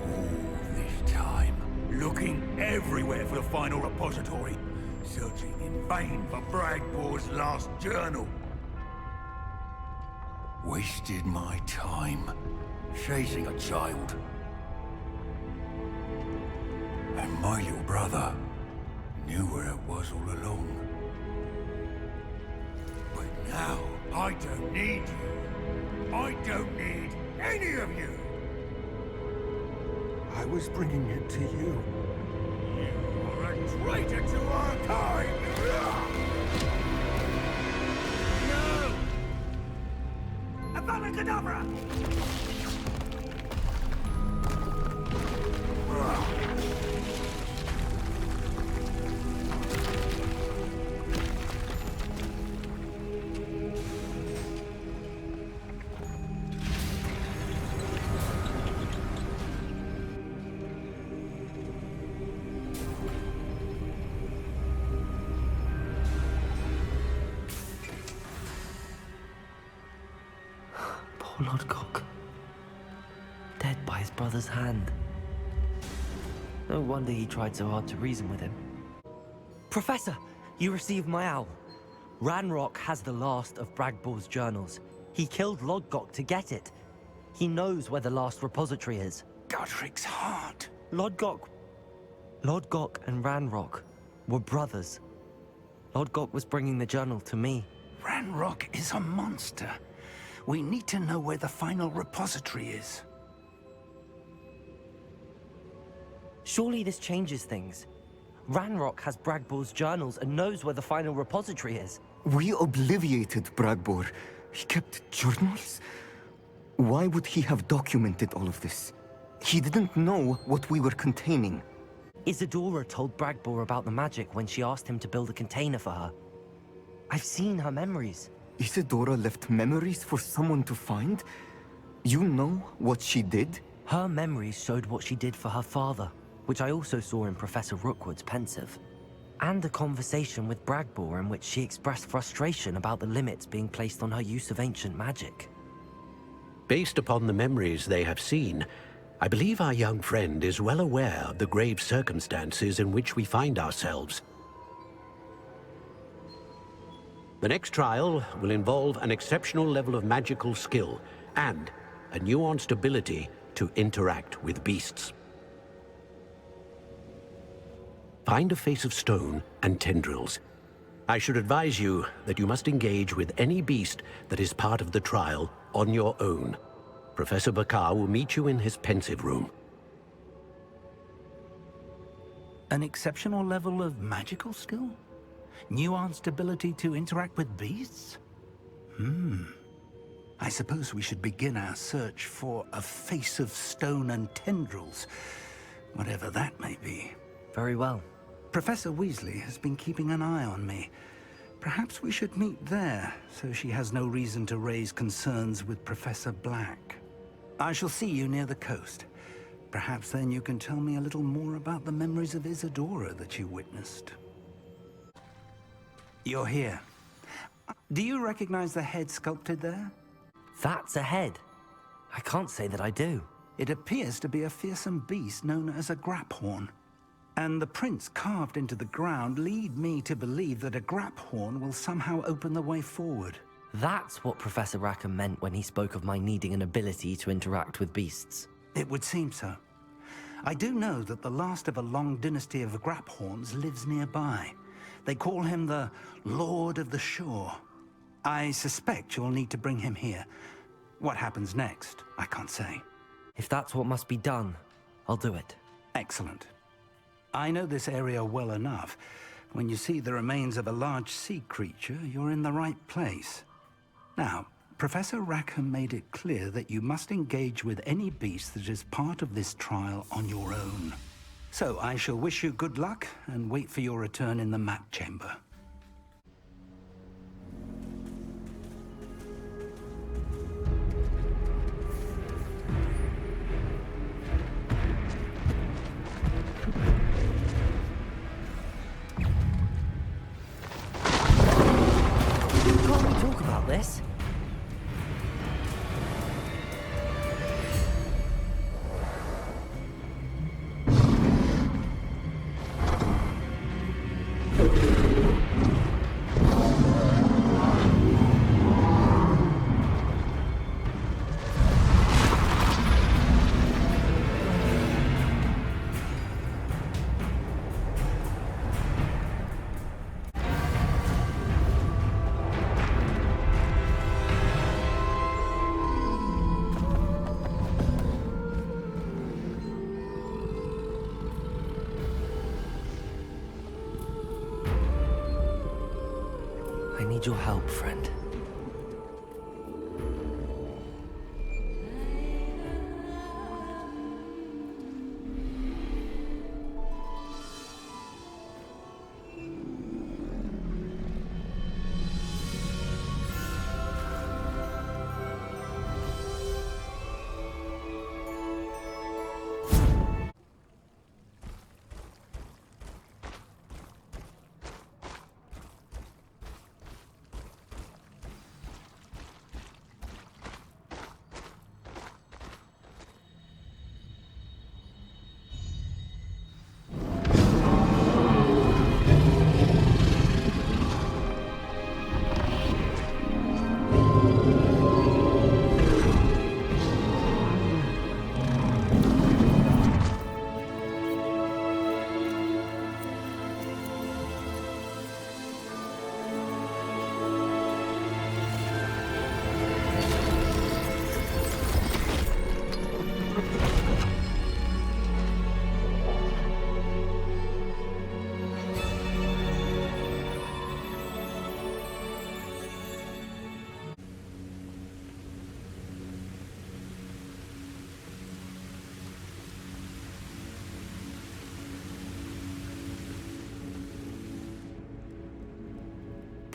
All this time, looking everywhere for the final repository, searching in vain for Bragbor's last journal. Wasted my time chasing a child. And my little brother knew where it was all along. But now, I don't need you. I don't need any of you.
I was bringing it to you.
You are a traitor to our kind! No! Avalanche!
Poor Lord Gok. Dead by his brother's hand. No wonder he tried so hard to reason with him. Professor, you received my owl. Ranrock has the last of Bragbor's journals. He killed Lord Gok to get it. He knows where the last repository is.
Godric's heart.
Lord Gok and Ranrock were brothers. Lord Gok was bringing the journal to me.
Ranrock is a monster. We need to know where the final repository is.
Surely this changes things. Ranrock has Bragbor's journals and knows where the final repository is.
We obliviated Bragbor. He kept journals? Why would he have documented all of this? He didn't know what we were containing.
Isadora told Bragbor about the magic when she asked him to build a container for her. I've seen her memories.
Isadora left memories for someone to find? You know what she did?
Her memories showed what she did for her father, which I also saw in Professor Rookwood's pensive. And a conversation with Bragbor in which she expressed frustration about the limits being placed on her use of ancient magic.
Based upon the memories they have seen, I believe our young friend is well aware of the grave circumstances in which we find ourselves. The next trial will involve an exceptional level of magical skill and a nuanced ability to interact with beasts. Find a face of stone and tendrils. I should advise you that you must engage with any beast that is part of the trial on your own. Professor Bakar will meet you in his pensive room.
An exceptional level of magical skill? Nuanced ability to interact with beasts? I suppose we should begin our search for a face of stone and tendrils, whatever that may be.
Very well.
Professor Weasley has been keeping an eye on me. Perhaps we should meet there, so she has no reason to raise concerns with Professor Black. I shall see you near the coast. Perhaps then you can tell me a little more about the memories of Isadora that you witnessed. You're here. Do you recognize the head sculpted there?
That's a head. I can't say that I do.
It appears to be a fearsome beast known as a graphorn. And the prints carved into the ground lead me to believe that a grap horn will somehow open the way forward.
That's what Professor Rackham meant when he spoke of my needing an ability to interact with beasts.
It would seem so. I do know that the last of a long dynasty of grap horns lives nearby. They call him the Lord of the Shore. I suspect you'll need to bring him here. What happens next, I can't say.
If that's what must be done, I'll do it.
Excellent. I know this area well enough. When you see the remains of a large sea creature, you're in the right place. Now, Professor Rackham made it clear that you must engage with any beast that is part of this trial on your own. So I shall wish you good luck and wait for your return in the map chamber.
Can't we talk about this? I need your help, friend.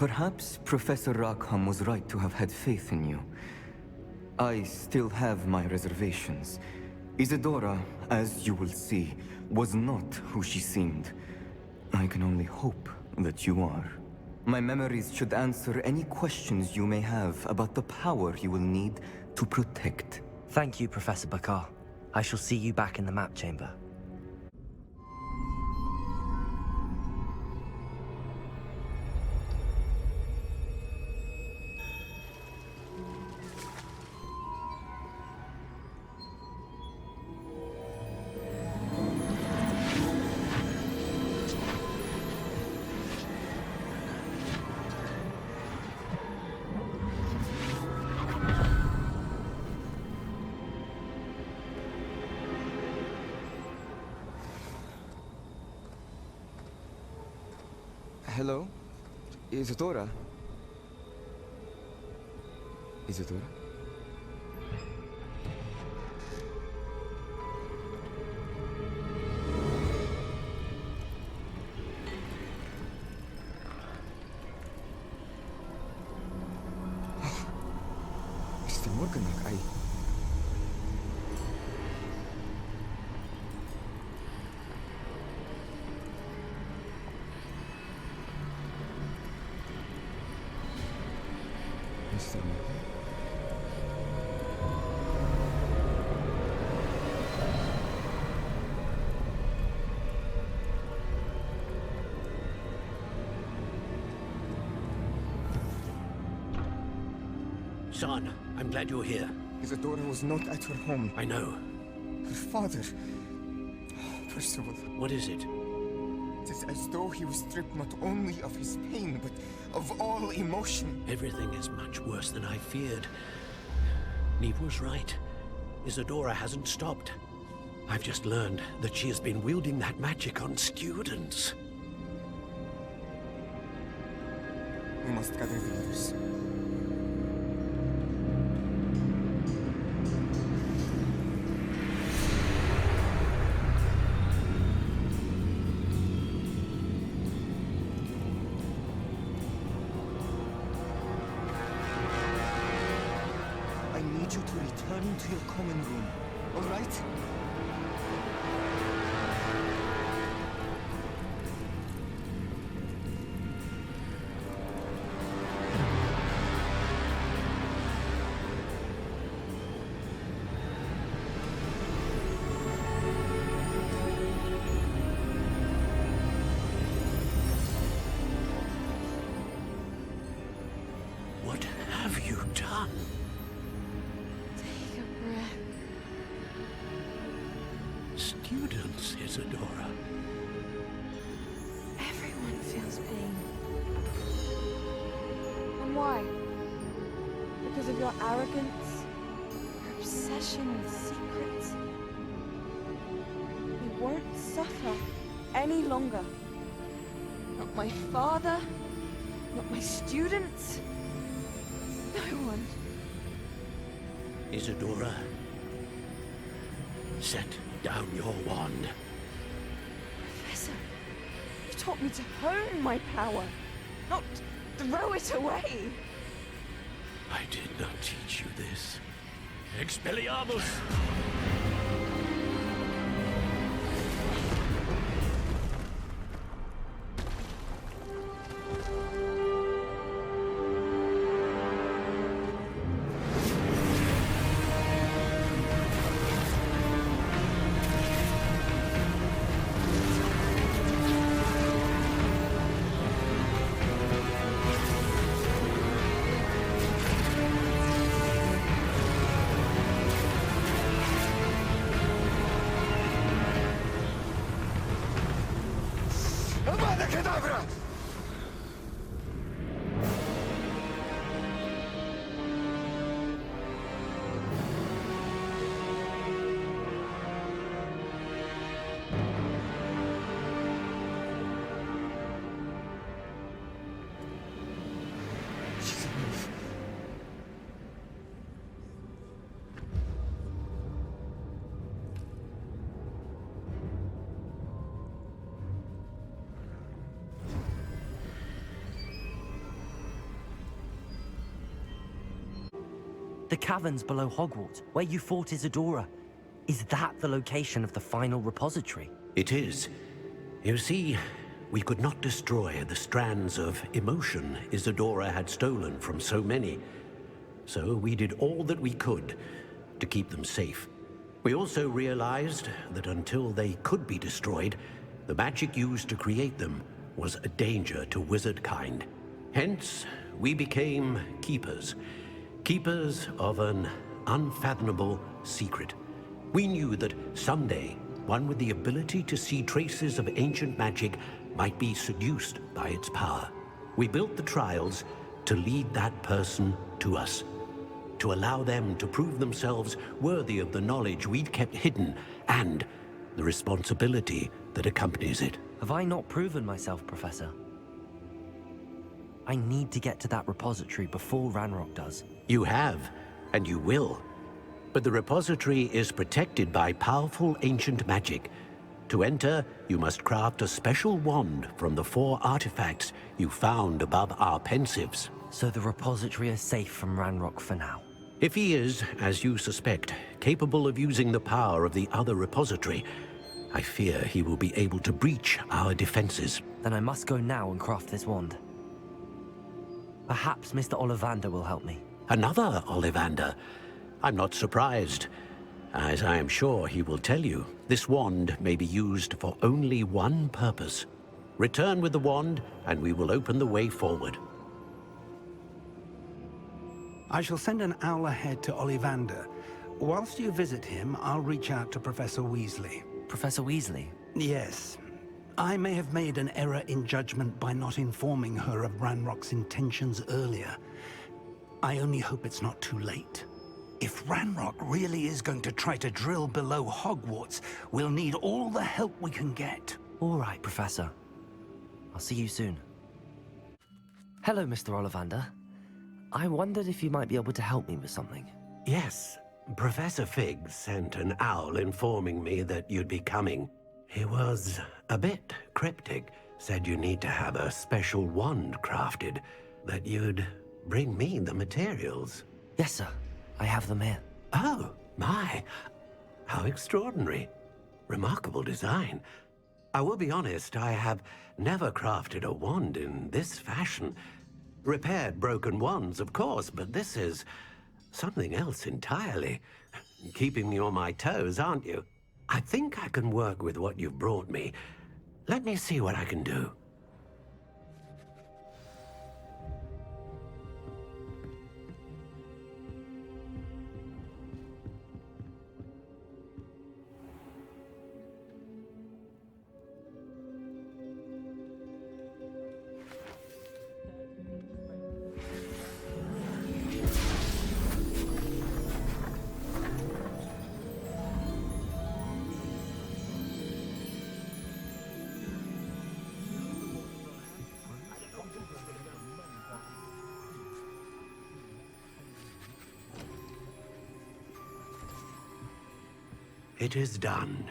Perhaps Professor Rackham was right to have had faith in you. I still have my reservations. Isadora, as you will see, was not who she seemed. I can only hope that you are. My memories should answer any questions you may have about the power you will need to protect.
Thank you, Professor Bakar. I shall see you back in the map chamber.
Hello? Isadora? Isadora? Mr. Morganach,
Son, I'm glad you're here.
Isadora was not at her home.
I know.
Her father... Percival.
What is it?
It is as though he was stripped not only of his pain, but of all emotion.
Everything is much worse than I feared. Neve was right. Isadora hasn't stopped. I've just learned that she has been wielding that magic on students.
We must gather the others. I need you to return to your common room, all right?
What have you done?
Take a breath.
Students, Isadora.
Everyone feels pain. And why? Because of your arrogance? Your obsession with secrets? We won't suffer any longer. Not my father, not my students, no one.
Isadora, set down your wand.
Professor, you taught me to hone my power, not throw it away.
I did not teach you this. Expelliarmus!
Avada Kedavra! She's alive.
The caverns below Hogwarts, where you fought Isadora. Is that the location of the final repository?
It is. You see, we could not destroy the strands of emotion Isadora had stolen from so many. So we did all that we could to keep them safe. We also realized that until they could be destroyed, the magic used to create them was a danger to wizard kind. Hence, we became keepers. Keepers of an unfathomable secret. We knew that someday, one with the ability to see traces of ancient magic might be seduced by its power. We built the trials to lead that person to us, to allow them to prove themselves worthy of the knowledge we'd kept hidden and the responsibility that accompanies it.
Have I not proven myself, Professor? I need to get to that repository before Ranrock does.
You have, and you will. But the repository is protected by powerful ancient magic. To enter, you must craft a special wand from the 4 artifacts you found above our pensives.
So the repository is safe from Ranrock for now?
If he is, as you suspect, capable of using the power of the other repository, I fear he will be able to breach our defenses.
Then I must go now and craft this wand. Perhaps Mr. Ollivander will help me.
Another Ollivander? I'm not surprised. As I am sure he will tell you, this wand may be used for only one purpose. Return with the wand, and we will open the way forward.
I shall send an owl ahead to Ollivander. Whilst you visit him, I'll reach out to Professor Weasley.
Professor Weasley?
Yes. I may have made an error in judgment by not informing her of Ranrock's intentions earlier. I only hope it's not too late. If Ranrock really is going to try to drill below Hogwarts, we'll need all the help we can get.
All right, Professor. I'll see you soon. Hello, Mr. Ollivander. I wondered if you might be able to help me with something.
Yes. Professor Fig sent an owl informing me that you'd be coming. He was a bit cryptic. Said you need to have a special wand crafted. That you'd bring me the materials.
Yes, sir. I have them here.
Oh, my. How extraordinary. Remarkable design. I will be honest, I have never crafted a wand in this fashion. Repaired broken wands, of course, but this is something else entirely. Keeping me on my toes, aren't you? I think I can work with what you've brought me. Let me see what I can do. It is done.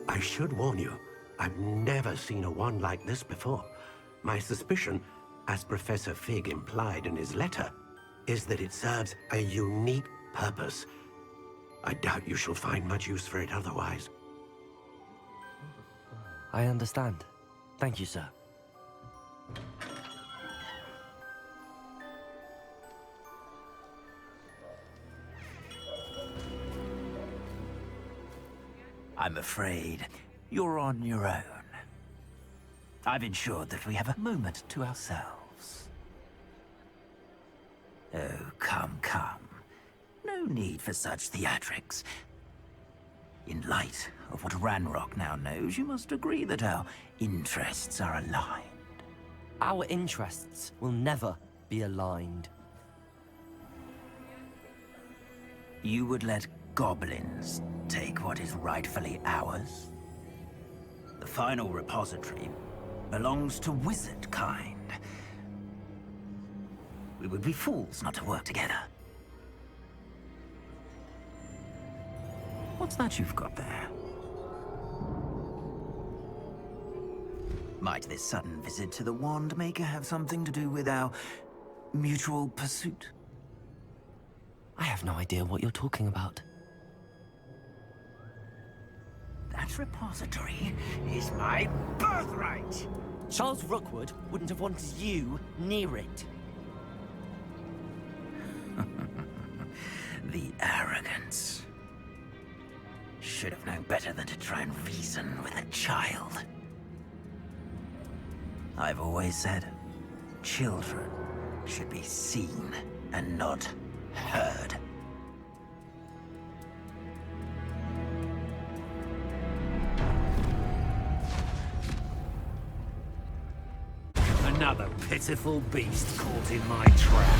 I should warn you, I've never seen a wand like this before. My suspicion, as Professor Fig implied in his letter, is that it serves a unique purpose. I doubt you shall find much use for it otherwise.
I understand. Thank you, sir.
I'm afraid you're on your own. I've ensured that we have a moment to ourselves. Oh, come, come. No need for such theatrics. In light of what Ranrock now knows, you must agree that our interests are aligned.
Our interests will never be aligned.
You would let goblins take what is rightfully ours? The final repository belongs to wizard kind. We would be fools not to work together. What's that you've got there? Might this sudden visit to the Wand Maker have something to do with our mutual pursuit?
I have no idea what you're talking about.
That repository is my birthright!
Charles Rookwood wouldn't have wanted you near it.
The arrogance. Should have known better than to try and reason with a child. I've always said, children should be seen and not heard.
Another pitiful beast caught in my trap.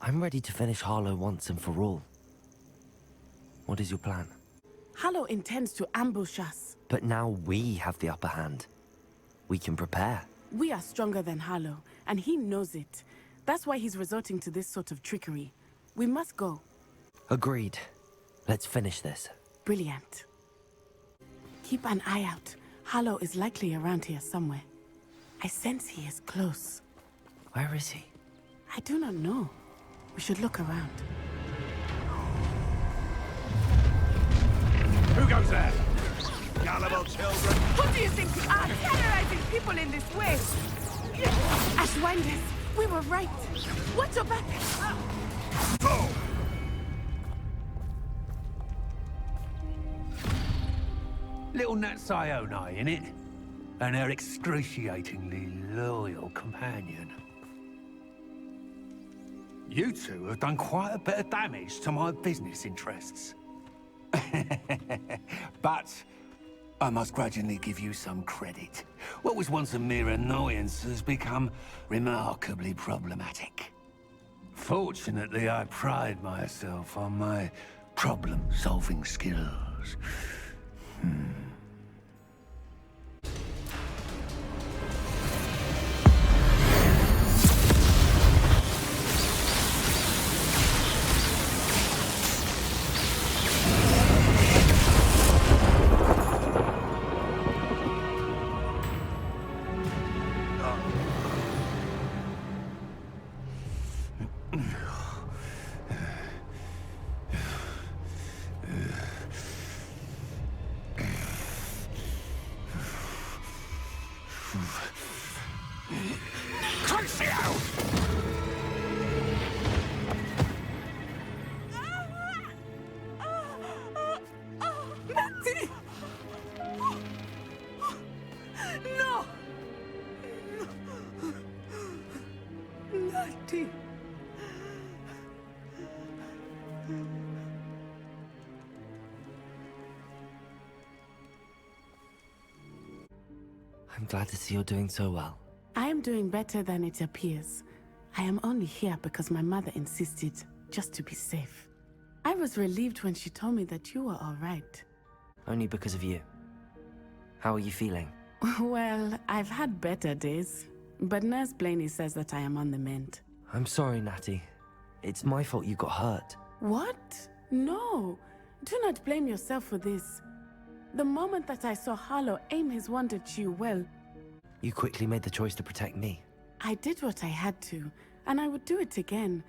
I'm ready to finish Harlow once and for all. What is your plan?
Harlow intends to ambush us.
But now we have the upper hand. We can prepare.
We are stronger than Harlow, and he knows it. That's why he's resorting to this sort of trickery. We must go.
Agreed. Let's finish this.
Brilliant. Keep an eye out. Harlow is likely around here somewhere. I sense he is close.
Where is he?
I do not know. We should look around.
Who goes there? Gullible children.
Who do you think you are, terrorizing people in this way? Ashwinders, we were right. Watch your back.
Go! Little Nat Sione, innit? And her excruciatingly loyal companion. You two have done quite a bit of damage to my business interests. But I must grudgingly give you some credit. What was once a mere annoyance has become remarkably problematic. Fortunately, I pride myself on my problem-solving skills.
I'm glad to see you're doing so well.
I am doing better than it appears. I am only here because my mother insisted, just to be safe. I was relieved when she told me that you were all right.
Only because of you. How are you feeling?
Well, I've had better days, but Nurse Blaney says that I am on the mend.
I'm sorry, Natty. It's my fault you got hurt.
What? No. Do not blame yourself for this. The moment that I saw Harlow aim his wand at you, well...
You quickly made the choice to protect me.
I did what I had to, and I would do it again.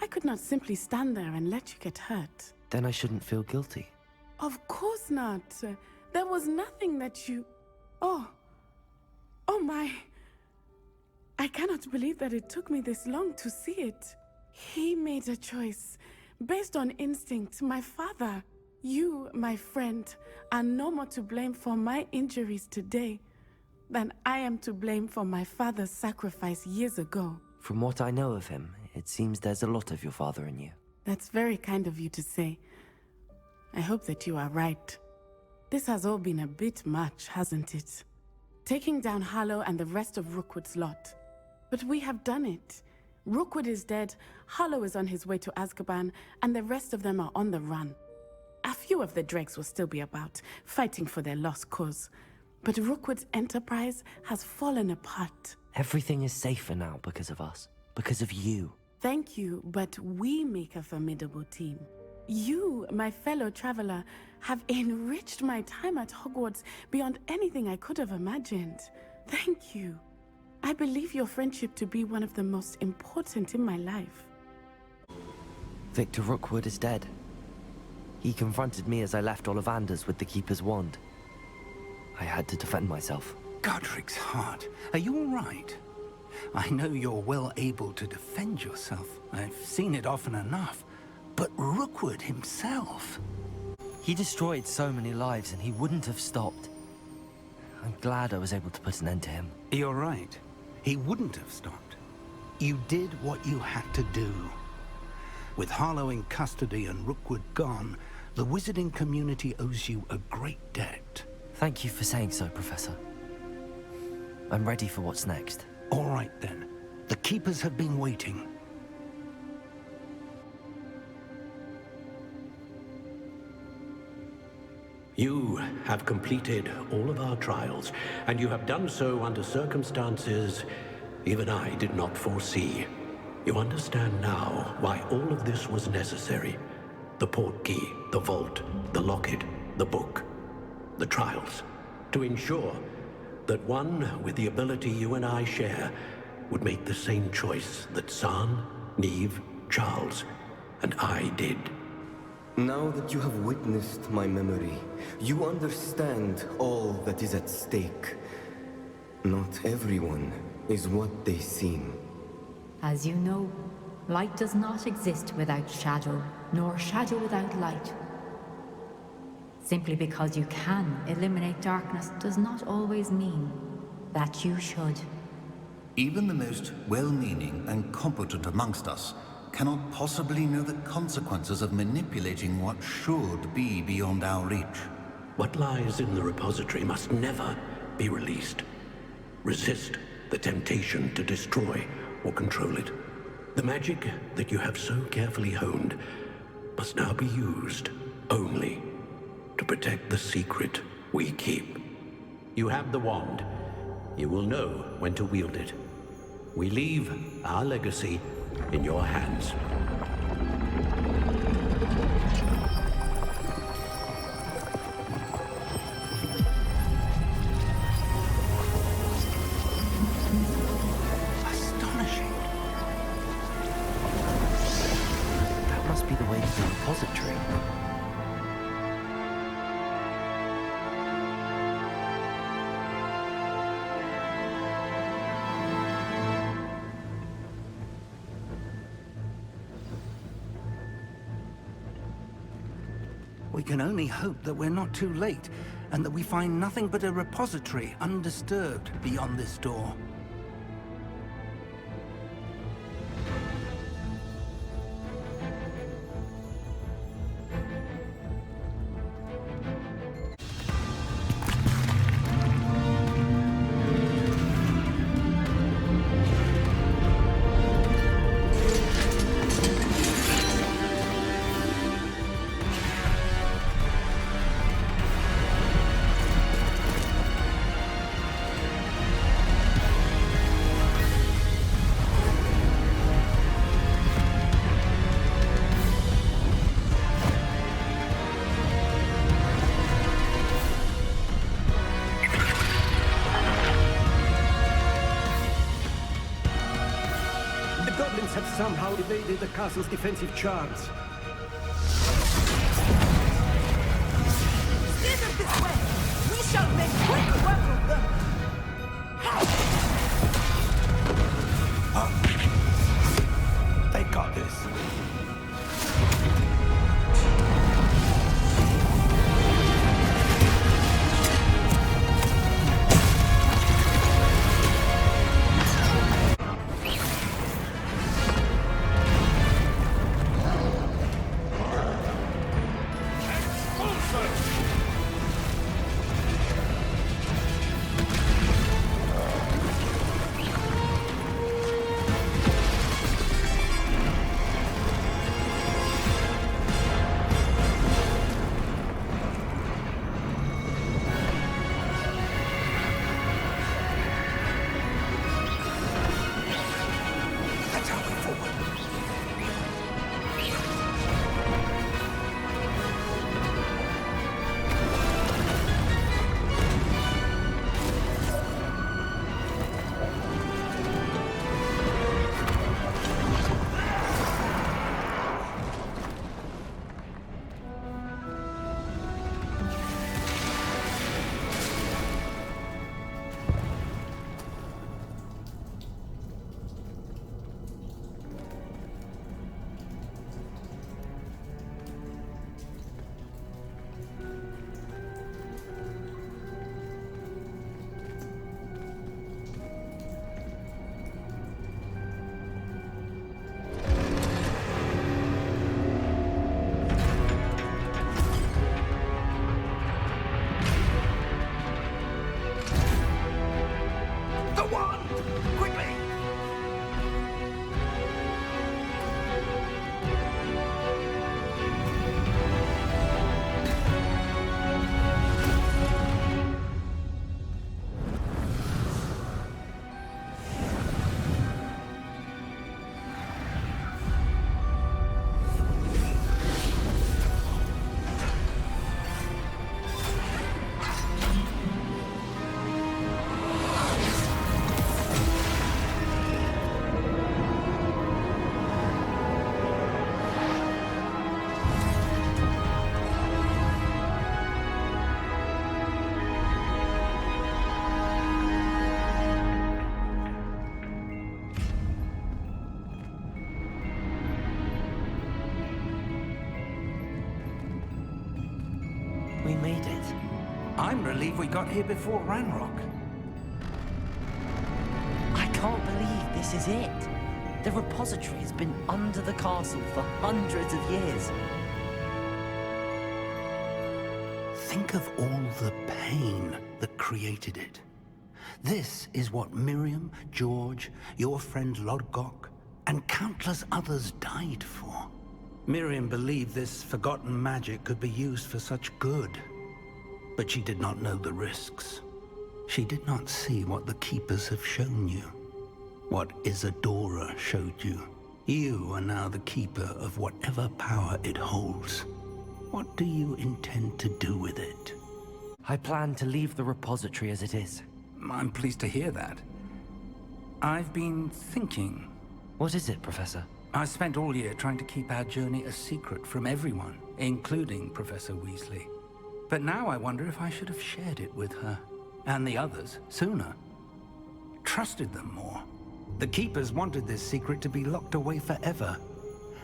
I could not simply stand there and let you get hurt.
Then I shouldn't feel guilty.
Of course not. There was nothing that you... Oh. Oh my. I cannot believe that it took me this long to see it. He made a choice, based on instinct, my father. You, my friend, are no more to blame for my injuries today than I am to blame for my father's sacrifice years ago.
From what I know of him, it seems there's a lot of your father in you.
That's very kind of you to say. I hope that you are right. This has all been a bit much, hasn't it? Taking down Harlow and the rest of Rookwood's lot. But we have done it. Rookwood is dead, Harlow is on his way to Azkaban, and the rest of them are on the run. A few of the dregs will still be about, fighting for their lost cause. But Rookwood's enterprise has fallen apart.
Everything is safer now because of us. Because of you.
Thank you, but we make a formidable team. You, my fellow traveler, have enriched my time at Hogwarts beyond anything I could have imagined. Thank you. I believe your friendship to be one of the most important in my life.
Victor Rookwood is dead. He confronted me as I left Ollivander's with the Keeper's wand. I had to defend myself.
Godric's heart. Are you all right? I know you're well able to defend yourself. I've seen it often enough. But Rookwood himself...
He destroyed so many lives and he wouldn't have stopped. I'm glad I was able to put an end to him.
You're right. He wouldn't have stopped. You did what you had to do. With Harlow in custody and Rookwood gone, the wizarding community owes you a great debt.
Thank you for saying so, Professor. I'm ready for what's next.
All right, then. The Keepers have been waiting.
You have completed all of our trials, and you have done so under circumstances even I did not foresee. You understand now why all of this was necessary. The portkey, the vault, the locket, the book, the trials. To ensure that one with the ability you and I share would make the same choice that Zahn, Neve, Charles, and I did.
Now that you have witnessed my memory, you understand all that is at stake. Not everyone is what they seem.
As you know, light does not exist without shadow, nor shadow without light. Simply because you can eliminate darkness does not always mean that you should.
Even the most well-meaning and competent amongst us cannot possibly know the consequences of manipulating what should be beyond our reach.
What lies in the repository must never be released. Resist the temptation to destroy or control it. The magic that you have so carefully honed must now be used only to protect the secret we keep. You have the wand. You will know when to wield it. We leave our legacy in your hands.
Astonishing.
That must be the way to the repository.
We can only hope that we're not too late, and that we find nothing but a repository undisturbed beyond this door.
Have somehow evaded the castle's defensive charms.
Slither this way! We shall make quick work of them!
They got this. it. I'm relieved we got here before Ranrock.
I can't believe this is it. The repository has been under the castle for hundreds of years.
Think of all the pain that created it. This is what Miriam, George, your friend Lodgok, and countless others died for. Miriam believed this forgotten magic could be used for such good. But she did not know the risks. She did not see what the Keepers have shown you. What Isadora showed you. You are now the Keeper of whatever power it holds. What do you intend to do with it?
I plan to leave the repository as it is.
I'm pleased to hear that. I've been thinking.
What is it, Professor?
I spent all year trying to keep our journey a secret from everyone, including Professor Weasley. But now I wonder if I should have shared it with her, and the others, sooner. Trusted them more. The Keepers wanted this secret to be locked away forever.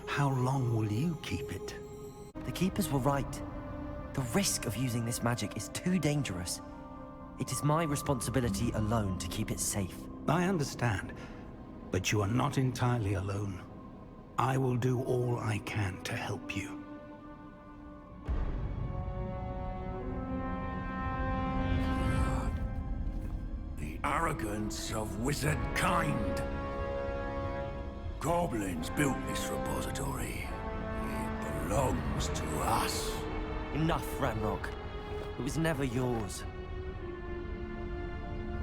How long will you keep it?
The Keepers were right. The risk of using this magic is too dangerous. It is my responsibility alone to keep it safe.
I understand, but you are not entirely alone. I will do all I can to help you.
The arrogance of wizard kind. Goblins built this repository. It belongs to us.
Enough, Ranrock. It was never yours.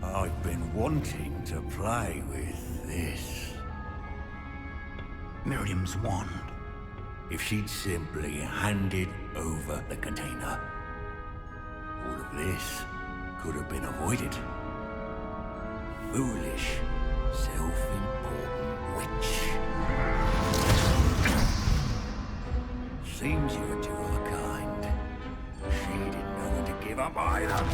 I've been wanting to play with this.
Miriam's wand.
If she'd simply handed over the container, all of this could have been avoided. Foolish, self-important witch. Seems you're two of a kind. She didn't know when to give up either.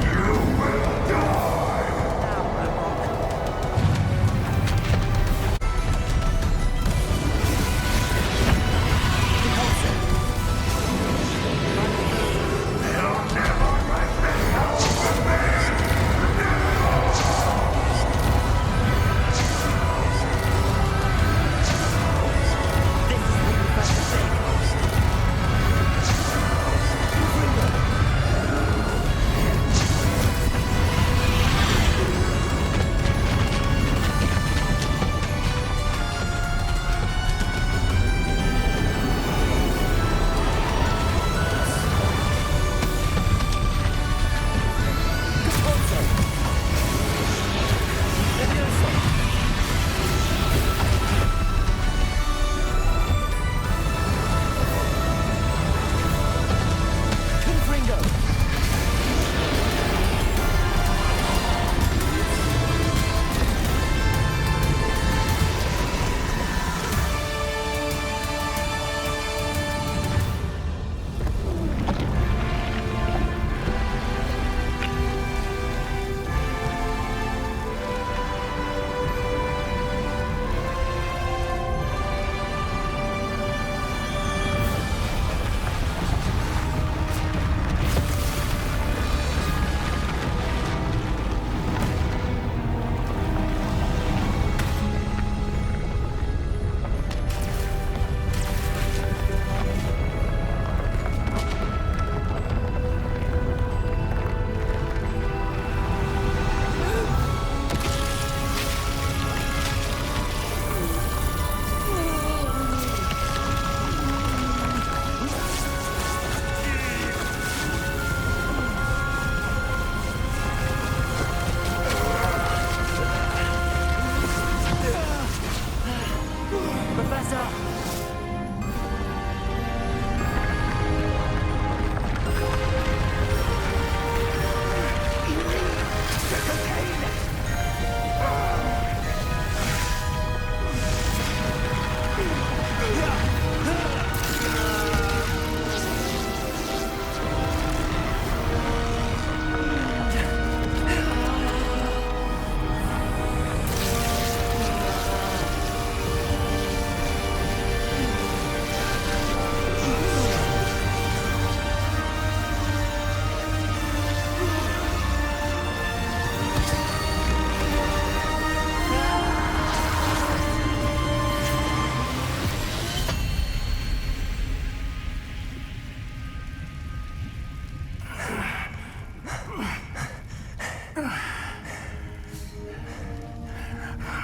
You will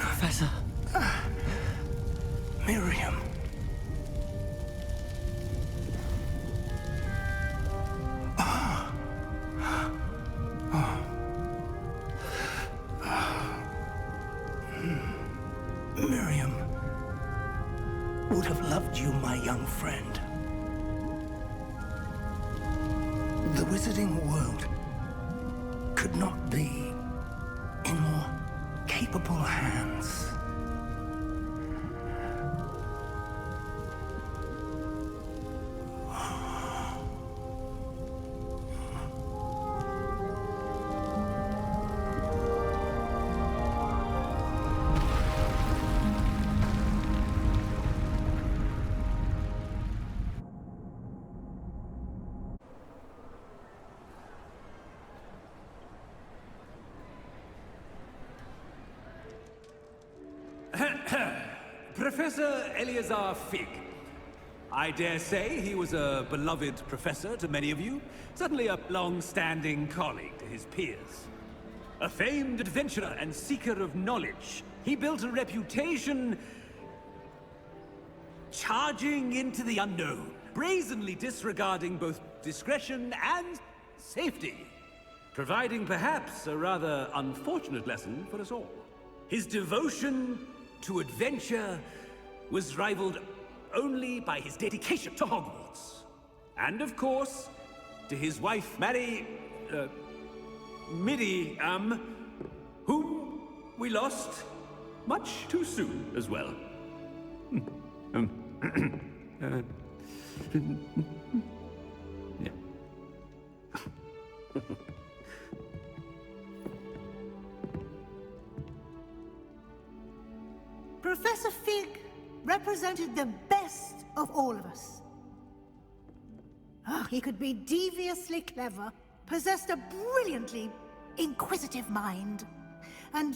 Professor.
Miriam. Miriam would have loved you, my young friend. The wizarding world could not be in more capable hands.
Professor Eleazar Fig. I dare say he was a beloved professor to many of you, certainly a long-standing colleague to his peers. A famed adventurer and seeker of knowledge, he built a reputation charging into the unknown, brazenly disregarding both discretion and safety, providing perhaps a rather unfortunate lesson for us all. His devotion to adventure was rivaled only by his dedication to Hogwarts. And of course, to his wife, Midi, whom we lost much too soon as well. Yeah.
Professor Fig represented the best of all of us. He could be deviously clever, possessed a brilliantly inquisitive mind, and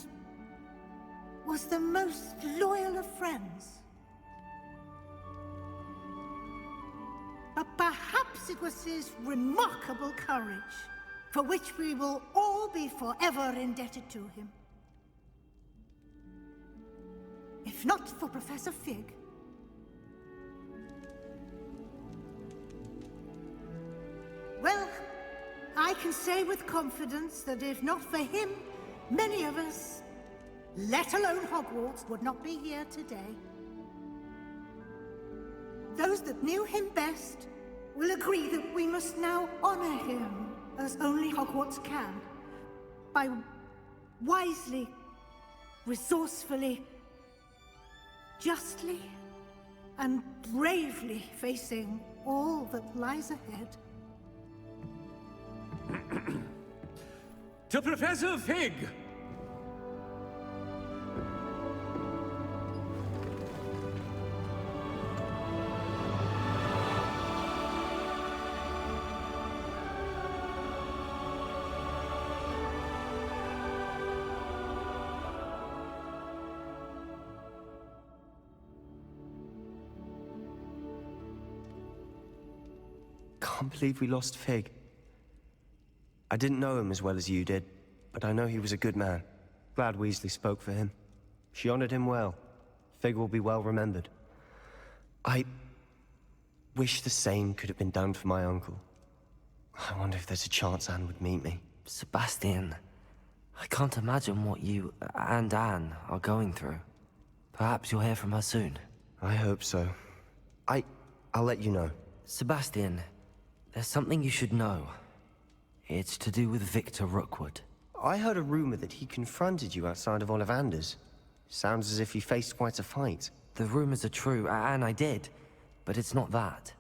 was the most loyal of friends. But perhaps it was his remarkable courage, for which we will all be forever indebted to him. If not for Professor Fig, well, I can say with confidence that if not for him, many of us, let alone Hogwarts, would not be here today. Those that knew him best will agree that we must now honor him as only Hogwarts can, by wisely, resourcefully, justly and bravely facing all that lies ahead.
To Professor Fig!
Can't believe we lost Fig. I didn't know him as well as you did, but I know he was a good man. Glad Weasley spoke for him. She honored him well. Fig will be well remembered. I wish the same could have been done for my uncle. I wonder if there's a chance Anne would meet me.
Sebastian, I can't imagine what you and Anne are going through. Perhaps you'll hear from her soon.
I hope so. I'll let you know.
Sebastian, there's something you should know. It's to do with Victor Rookwood.
I heard a rumor that he confronted you outside of Ollivander's. Sounds as if he faced quite a fight.
The rumors are true, and I did, but it's not that.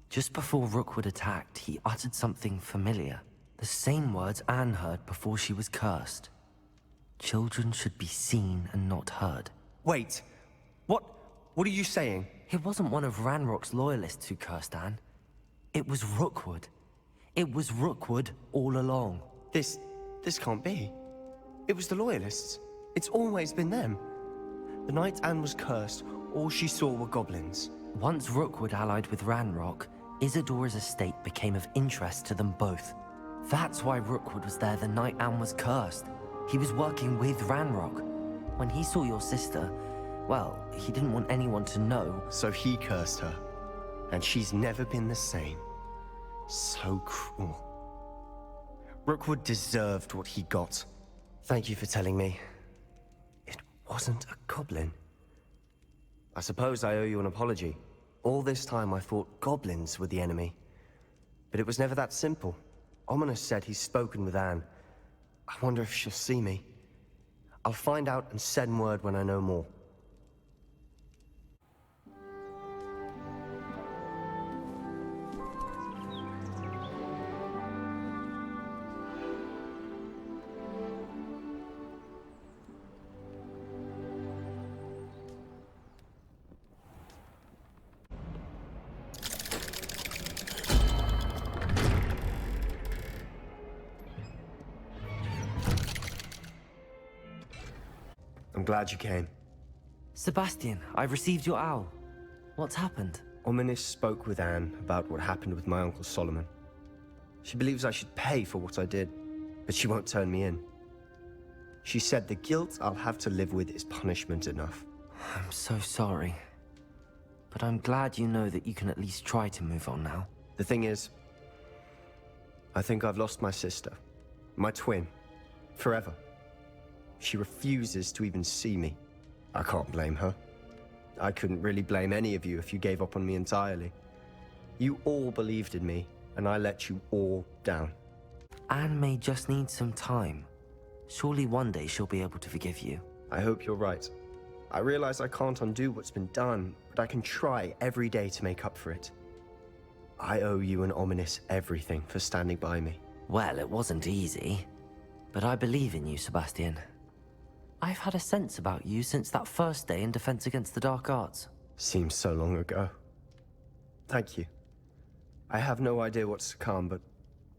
Just before Rookwood attacked, he uttered something familiar. The same words Anne heard before she was cursed. Children should be seen and not heard.
Wait, what are you saying?
It wasn't one of Ranrock's loyalists who cursed Anne. It was Rookwood. It was Rookwood all along.
This can't be. It was the Loyalists. It's always been them. The night Anne was cursed, all she saw were goblins.
Once Rookwood allied with Ranrock, Isadora's estate became of interest to them both. That's why Rookwood was there the night Anne was cursed. He was working with Ranrock. When he saw your sister, well, he didn't want anyone to know.
So he cursed her. And she's never been the same. So cruel. Rookwood deserved what he got. Thank you for telling me. It wasn't a goblin. I suppose I owe you an apology. All this time I thought goblins were the enemy. But it was never that simple. Ominous said he's spoken with Anne. I wonder if she'll see me. I'll find out and send word when I know more. I'm glad you came.
Sebastian, I've received your owl. What's happened?
Ominous spoke with Anne about what happened with my Uncle Solomon. She believes I should pay for what I did, but she won't turn me in. She said the guilt I'll have to live with is punishment enough.
I'm so sorry. But I'm glad you know that you can at least try to move on now.
The thing is, I think I've lost my sister. My twin. Forever. She refuses to even see me. I can't blame her. I couldn't really blame any of you if you gave up on me entirely. You all believed in me, and I let you all down.
Anne may just need some time. Surely one day she'll be able to forgive you.
I hope you're right. I realize I can't undo what's been done, but I can try every day to make up for it. I owe you and Ominous everything for standing by me.
Well, it wasn't easy. But I believe in you, Sebastian. I've had a sense about you since that first day in Defense Against the Dark Arts.
Seems so long ago. Thank you. I have no idea what's to come, but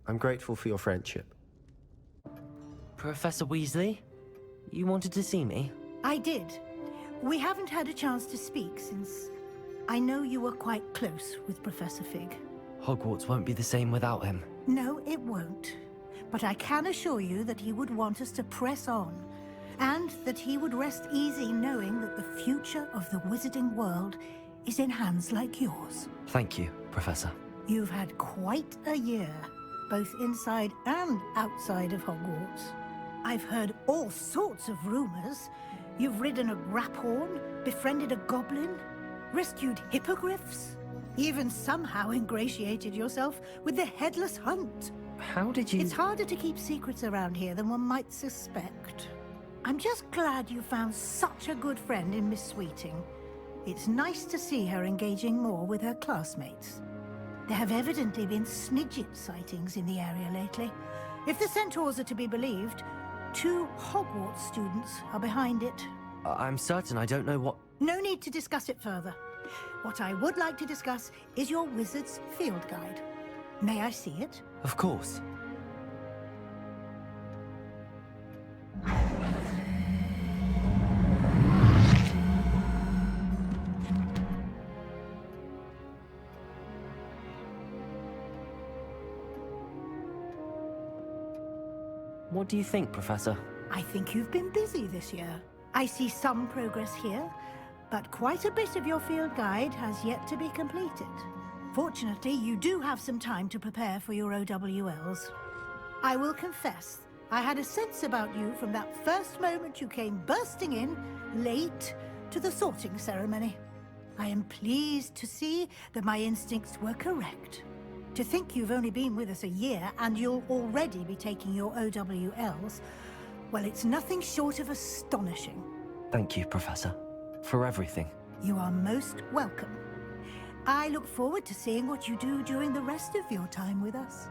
I'm grateful for your friendship.
Professor Weasley, you wanted to see me?
I did. We haven't had a chance to speak since I know you were quite close with Professor Fig.
Hogwarts won't be the same without him.
No, it won't. But I can assure you that he would want us to press on, and that he would rest easy knowing that the future of the wizarding world is in hands like yours.
Thank you, Professor.
You've had quite a year, both inside and outside of Hogwarts. I've heard all sorts of rumors. You've ridden a graphorn, befriended a goblin, rescued hippogriffs, even somehow ingratiated yourself with the Headless Hunt.
How did you...
It's harder to keep secrets around here than one might suspect. I'm just glad you found such a good friend in Miss Sweeting. It's nice to see her engaging more with her classmates. There have evidently been Snidget sightings in the area lately. If the Centaurs are to be believed, 2 Hogwarts students are behind it.
I'm certain I don't know what...
No need to discuss it further. What I would like to discuss is your wizard's field guide. May I see it?
Of course. What do you think, Professor?
I think you've been busy this year. I see some progress here, but quite a bit of your field guide has yet to be completed. Fortunately, you do have some time to prepare for your OWLs. I will confess, I had a sense about you from that first moment you came bursting in, late, to the sorting ceremony. I am pleased to see that my instincts were correct. To think you've only been with us a year and you'll already be taking your OWLs, well, it's nothing short of astonishing.
Thank you, Professor, for everything.
You are most welcome. I look forward to seeing what you do during the rest of your time with us.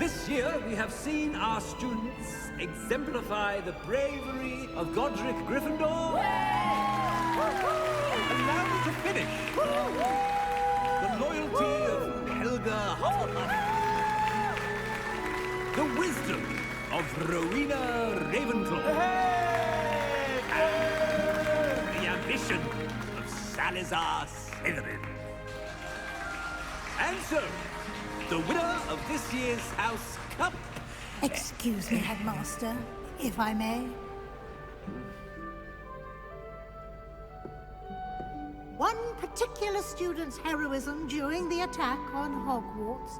This year, we have seen our students exemplify the bravery of Godric Gryffindor. And now to finish, the loyalty of Helga Hufflepuff. The wisdom of Rowena Ravenclaw. And the ambition of Salazar Slytherin. And so, the winner of this year's House Cup...
Excuse me, Headmaster, if I may. One particular student's heroism during the attack on Hogwarts,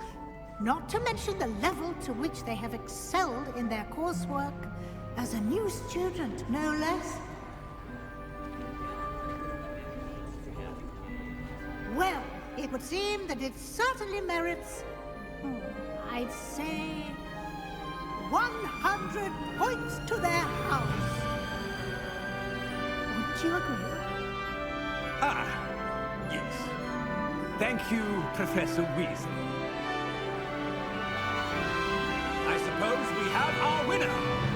not to mention the level to which they have excelled in their coursework, as a new student, no less. Well, it would seem that it certainly merits, I'd say, 100 points to their house. Would you agree?
Ah, yes. Thank you, Professor Weasley. I suppose we have our winner.